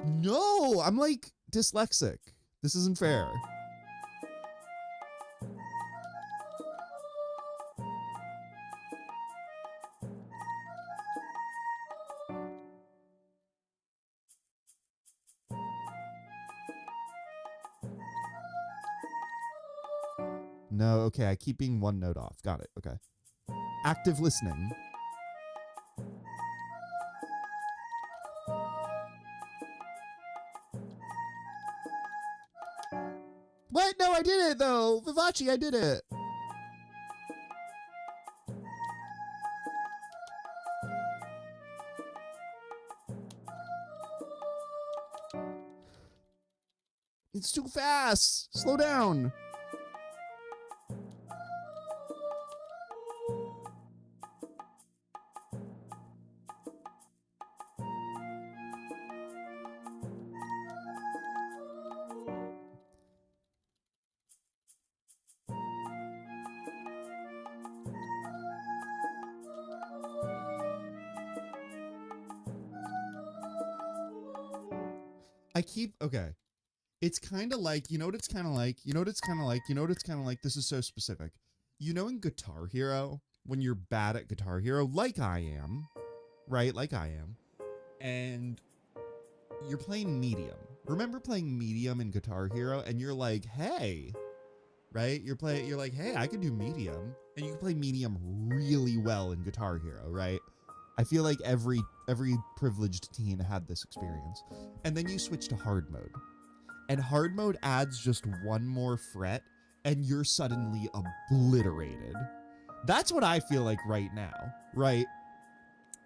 No, I'm like dyslexic. This isn't fair. No, okay, I keep being one note off. Got it, okay. Active listening. What? No, I did it, though! Vivace, I did it! It's too fast. Slow down. Okay. It's kind of like, you know what it's kind of like? You know what it's kind of like? You know what it's kind of like? This is so specific. You know in Guitar Hero, when you're bad at Guitar Hero, like I am, right? Like I am. And you're playing medium. Remember playing medium in Guitar Hero and you're like, hey, right? You're like, hey, I can do medium. And you can play medium really well in Guitar Hero, right? I feel like every privileged teen had this experience. And then you switch to hard mode. And hard mode adds just one more fret and you're suddenly obliterated. That's what I feel like right now, right?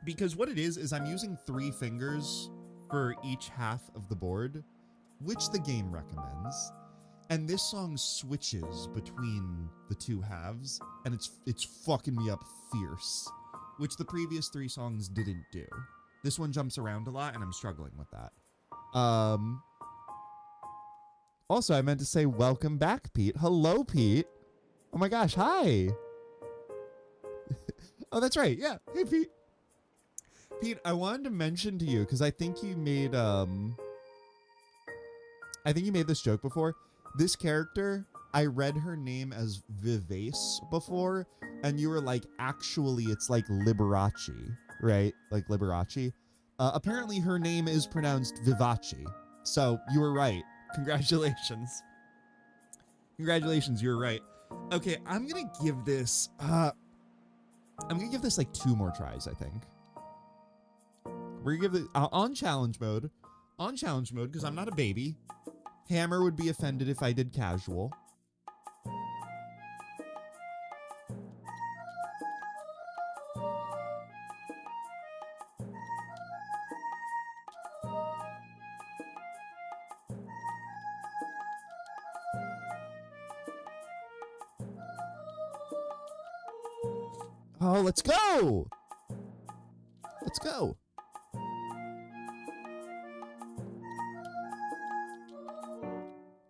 Because what it is I'm using 3 fingers for each half of the board, which the game recommends. And this song switches between the 2 halves and it's fucking me up fierce, which the previous 3 songs didn't do. This one jumps around a lot and I'm struggling with that. Also, I meant to say welcome back, Pete. Hello, Pete. Oh my gosh, hi. Oh, that's right. Yeah. Hey, Pete. Pete, I wanted to mention to you, because I think you made this joke before. This character, I read her name as Vivace before, and you were like, actually, it's like Liberace, right? Like Liberace. Apparently, her name is pronounced Vivace. So, you were right. Congratulations. Congratulations, you're right. Okay, I'm gonna give this like 2 more tries, I think. We're gonna give it on challenge mode. On challenge mode, because I'm not a baby. Hammer would be offended if I did casual. Oh, let's go! Let's go!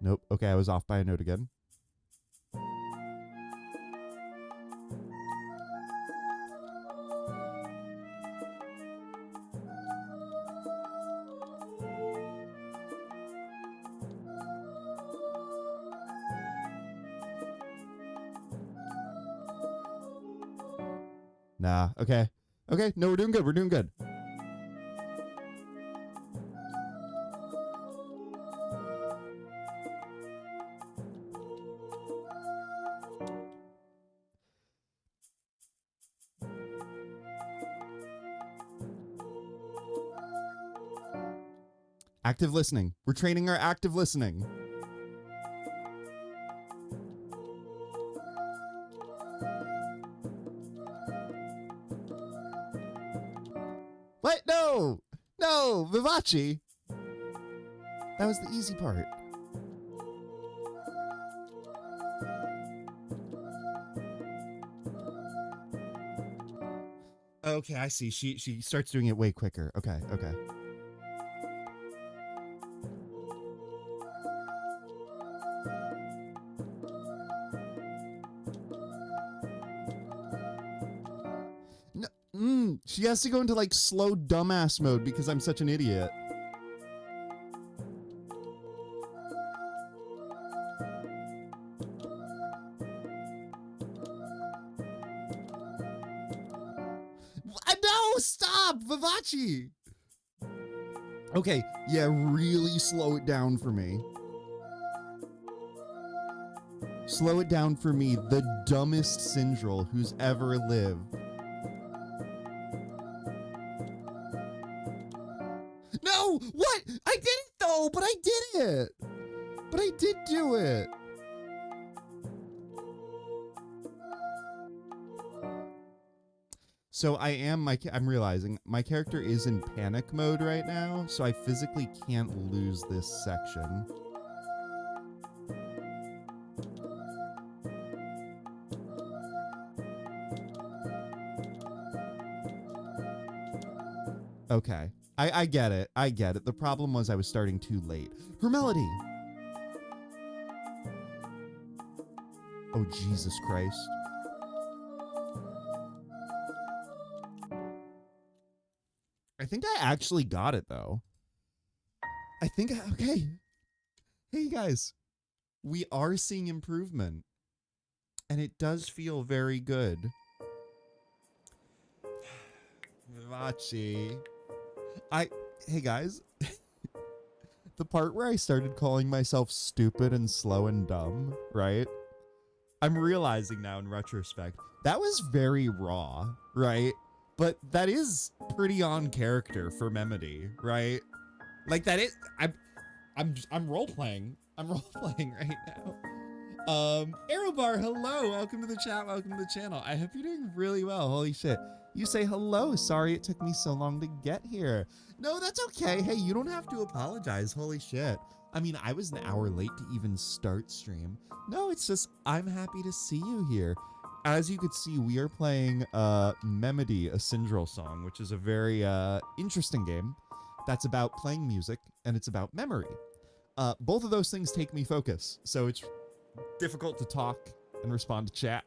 Nope. Okay, I was off by a note again. Nah, okay. Okay, no, we're doing good. We're doing good. Active listening. We're training our active listening. What? No! No! Vivace! That was the easy part. Okay, I see. She starts doing it way quicker. Okay, okay. No, she has to go into like slow dumbass mode because I'm such an idiot. No, stop, Vivace. Okay, yeah, really slow it down for me. Slow it down for me, the dumbest Sindrel who's ever lived. No! What? I didn't though, but I did it! But I did do it! So I'm realizing my character is in panic mode right now, so I physically can't lose this section. Okay. I get it. I get it. The problem was I was starting too late. Her melody. Oh, Jesus Christ. I think I actually got it, though. I think, okay. Hey, guys. We are seeing improvement. And it does feel very good. Vivace. Hey, guys. The part where I started calling myself stupid and slow and dumb, right? I'm realizing now in retrospect, that was very raw, right? But that is pretty on character for Memody, right? Like that is, I'm role playing. I'm role playing right now. Aerobar, hello, welcome to the chat, welcome to the channel. I hope you're doing really well. Holy shit. You say hello. Sorry it took me so long to get here. No, that's okay. Hey, you don't have to apologize. Holy shit. I mean, I was an hour late to even start stream. No, it's just I'm happy to see you here. As you could see, we are playing Memody, a Sindrel song, which is a very interesting game that's about playing music and it's about memory. Both of those things take me focus, so it's difficult to talk and respond to chat.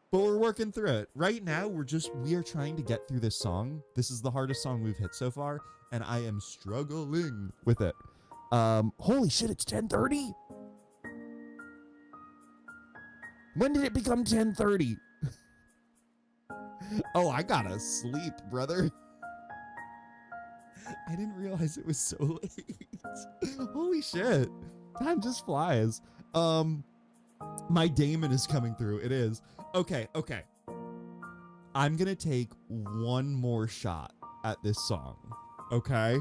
But we're working through it. Right now, we are trying to get through this song. This is the hardest song we've hit so far, and I am struggling with it. Holy shit, it's 10:30? When did it become 10:30? Oh, I gotta sleep, brother. I didn't realize it was so late. Holy shit. Time just flies. My Damon is coming through. It is. Okay. I'm gonna take one more shot at this song. Okay?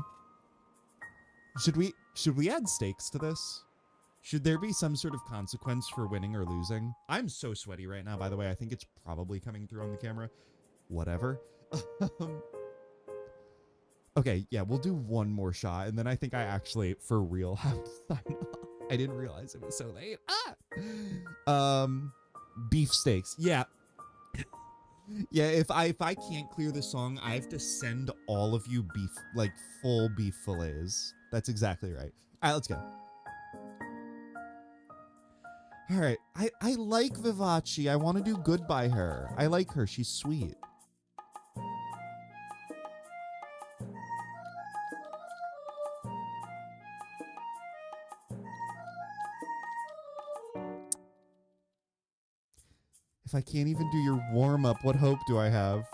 Should we add stakes to this? Should there be some sort of consequence for winning or losing? I'm so sweaty right now, by the way. I think it's probably coming through on the camera. Whatever. Okay, yeah, we'll do one more shot, and then I think I actually, for real, have to sign off. I didn't realize it was so late. Beef steaks. Yeah. Yeah, if I can't clear the song, I have to send all of you beef, like full beef fillets. That's exactly right. All right, let's go. All right, I like Vivace. I want to do good by her. I like her. She's sweet. If I can't even do your warm-up, what hope do I have?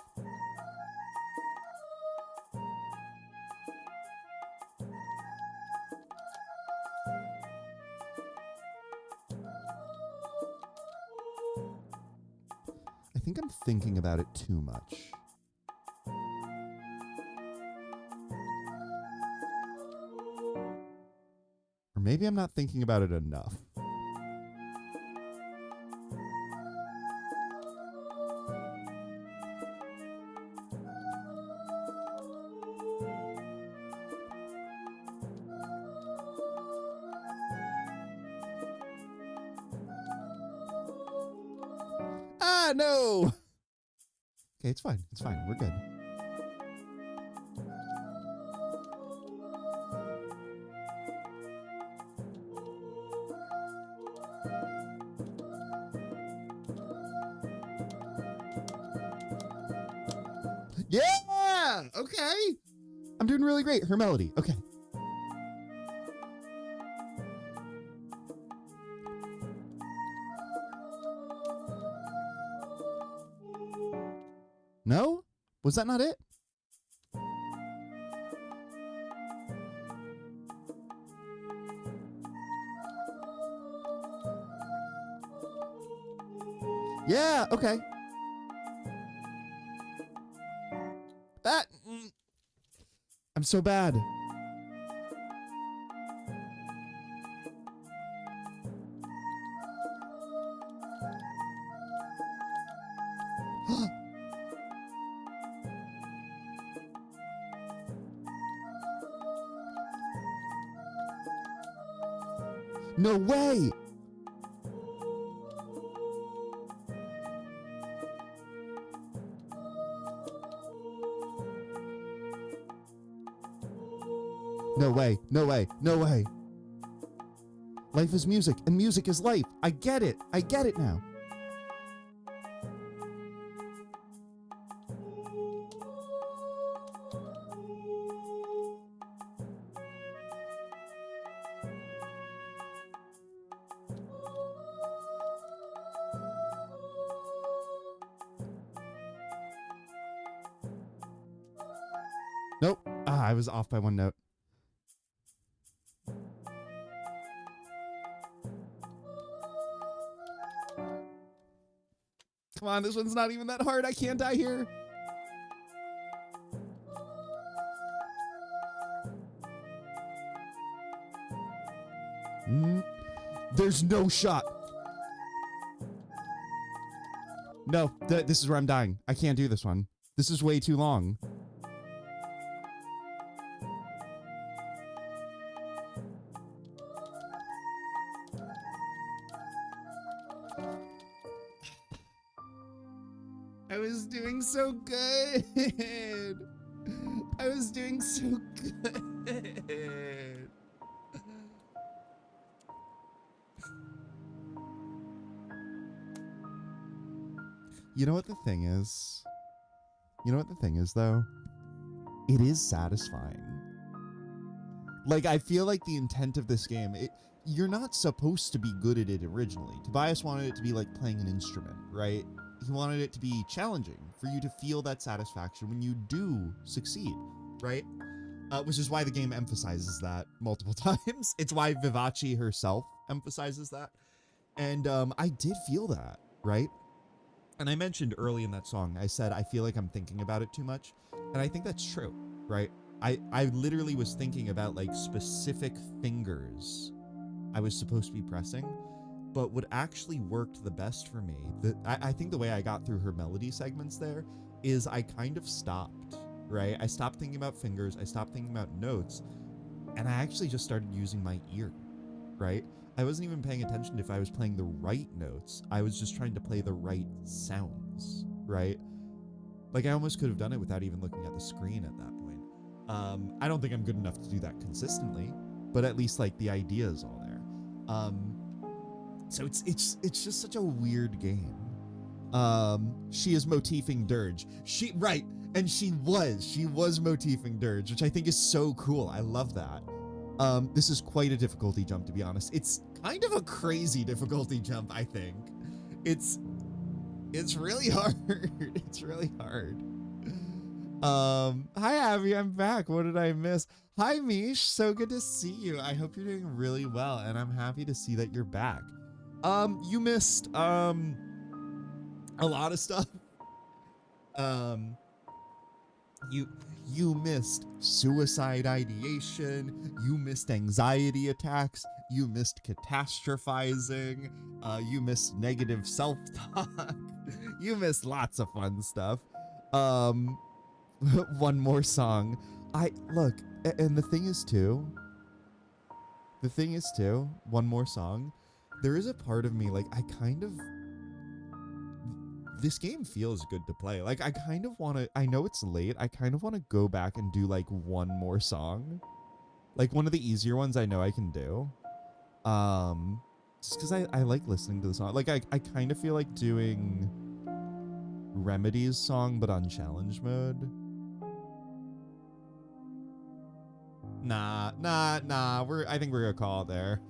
I think I'm thinking about it too much. Or maybe I'm not thinking about it enough. Ah, no! Okay, it's fine. It's fine. We're good. Yeah! Okay! I'm doing really great. Her melody. Okay. No? Was that not it? Yeah, okay. That... I'm so bad. No way! No way, no way, no way. Life is music, and music is life. I get it now. Nope. Ah, I was off by one note. Come on, this one's not even that hard. I can't die here. There's no shot. No, this is where I'm dying. I can't do this one. This is way too long. I was doing so good. I was doing so good. You know what the thing is? You know what the thing is, though? It is satisfying. Like, I feel like the intent of this game, you're not supposed to be good at it originally. Tobias wanted it to be like playing an instrument, right? He wanted it to be challenging for you to feel that satisfaction when you do succeed, right? Which is why the game emphasizes that multiple times. It's why Vivace herself emphasizes that. And I did feel that, right? And I mentioned early in that song, I said, I feel like I'm thinking about it too much. And I think that's true, right? I literally was thinking about like specific fingers I was supposed to be pressing. But what actually worked the best for me, I think the way I got through her melody segments there is I kind of stopped, right? I stopped thinking about fingers, I stopped thinking about notes, and I actually just started using my ear, right? I wasn't even paying attention if I was playing the right notes. I was just trying to play the right sounds, right? Like I almost could have done it without even looking at the screen at that point. I don't think I'm good enough to do that consistently, but at least like the idea is all there. So it's just such a weird game. She is motifing Dirge. She was motifing Dirge, which I think is so cool. I love that. This is quite a difficulty jump, to be honest. It's kind of a crazy difficulty jump, I think. It's really hard. It's really hard. Hi Abby, I'm back. What did I miss? Hi Mish, so good to see you. I hope you're doing really well, and I'm happy to see that you're back. You missed a lot of stuff. You missed suicide ideation, you missed anxiety attacks, you missed catastrophizing, you missed negative self-talk, you missed lots of fun stuff. One more song. Look, and the thing is too, one more song, there is a part of me, like, this game feels good to play. Like, I kind of want to, I know it's late, I kind of want to go back and do, like, one more song. Like, one of the easier ones I know I can do. Just because I like listening to the song. Like, I kind of feel like doing Remedy's song, but on challenge mode. Nah. I think we're gonna call it there.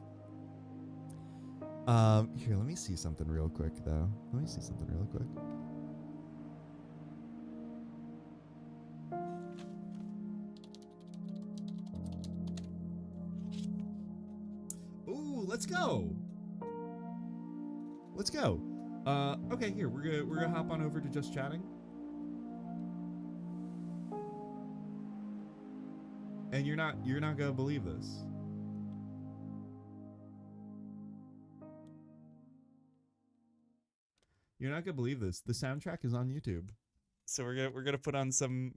Here, let me see something real quick, though. Ooh, let's go. Okay, here, we're gonna hop on over to Just Chatting. And you're not gonna believe this. You're not gonna believe this. The soundtrack is on YouTube. So we're gonna put on some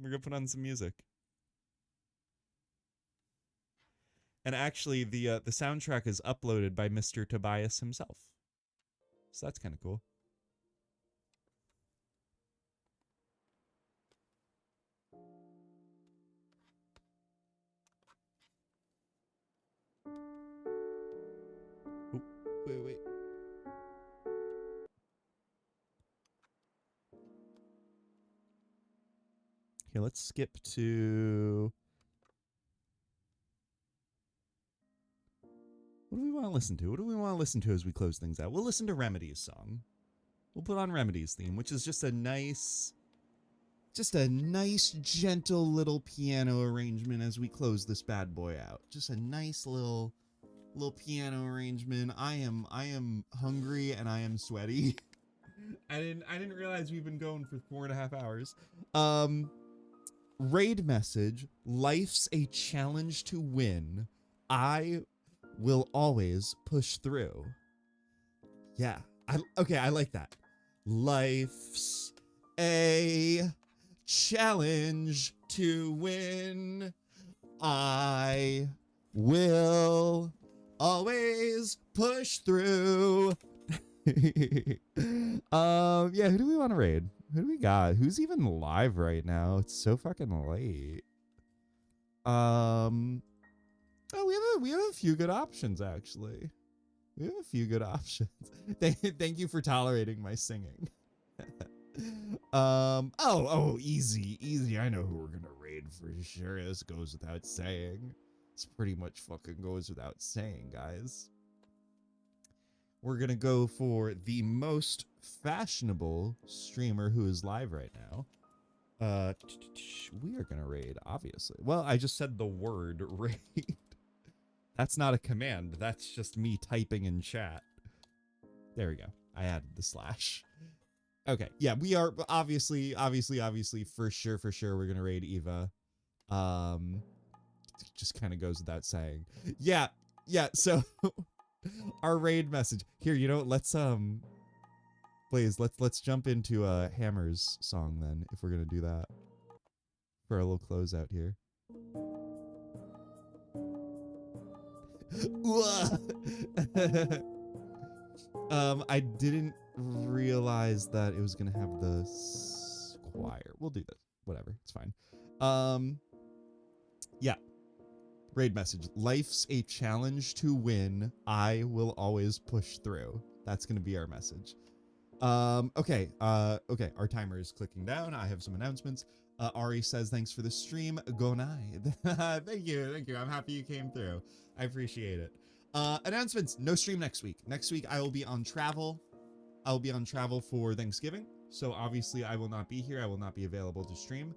music. And actually the soundtrack is uploaded by Mr. Tobias himself. So that's kind of cool. Here, let's skip to... What do we want to listen to? What do we want to listen to as we close things out? We'll listen to Remedy's song. We'll put on Remedy's theme, which is just a nice, gentle little piano arrangement as we close this bad boy out. Just a nice little piano arrangement. I am hungry and I am sweaty. I didn't realize we've been going for 4.5 hours. Raid message: life's a challenge to win. I will always push through. Yeah. I like that. Life's a challenge to win. I will always push through. Yeah, who do we want to raid? Who do we got? Who's even live right now? It's so fucking late. Oh, we have a few good options, actually. We have a few good options. Thank you for tolerating my singing. Easy. I know who we're gonna raid for sure. This goes without saying. This pretty much fucking goes without saying, guys. We're gonna go for the most fashionable streamer who is live right now. We are gonna raid, obviously. Well, I just said the word raid. That's not a command. That's just me typing in chat. There we go. I added the slash. Okay. Yeah, we are obviously, for sure, we're going to raid Eva. Just kind of goes without saying. Yeah. So our raid message here, you know, let's jump into Hammer's song then, if we're going to do that for a little closeout here. I didn't realize that it was gonna have the choir. We'll do this. Whatever. It's fine. Yeah. Raid message. Life's a challenge to win. I will always push through. That's gonna be our message. Okay. Our timer is clicking down. I have some announcements. Ari says, thanks for the stream. Gonai. Thank you. I'm happy you came through. I appreciate it. Announcements. No stream next week. Next week, I will be on travel. I'll be on travel for Thanksgiving. So obviously, I will not be here. I will not be available to stream.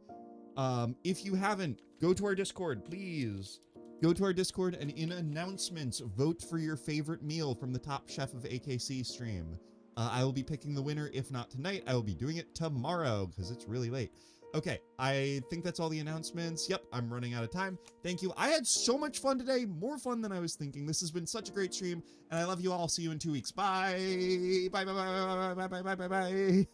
If you haven't, go to our Discord, please. Go to our Discord and in announcements, vote for your favorite meal from the Top Chef of AKC stream. I will be picking the winner. If not tonight, I will be doing it tomorrow because it's really late. Okay, I think that's all the announcements. Yep, I'm running out of time. Thank you. I had so much fun today, more fun than I was thinking. This has been such a great stream, and I love you all. See you in 2 weeks. Bye. Bye.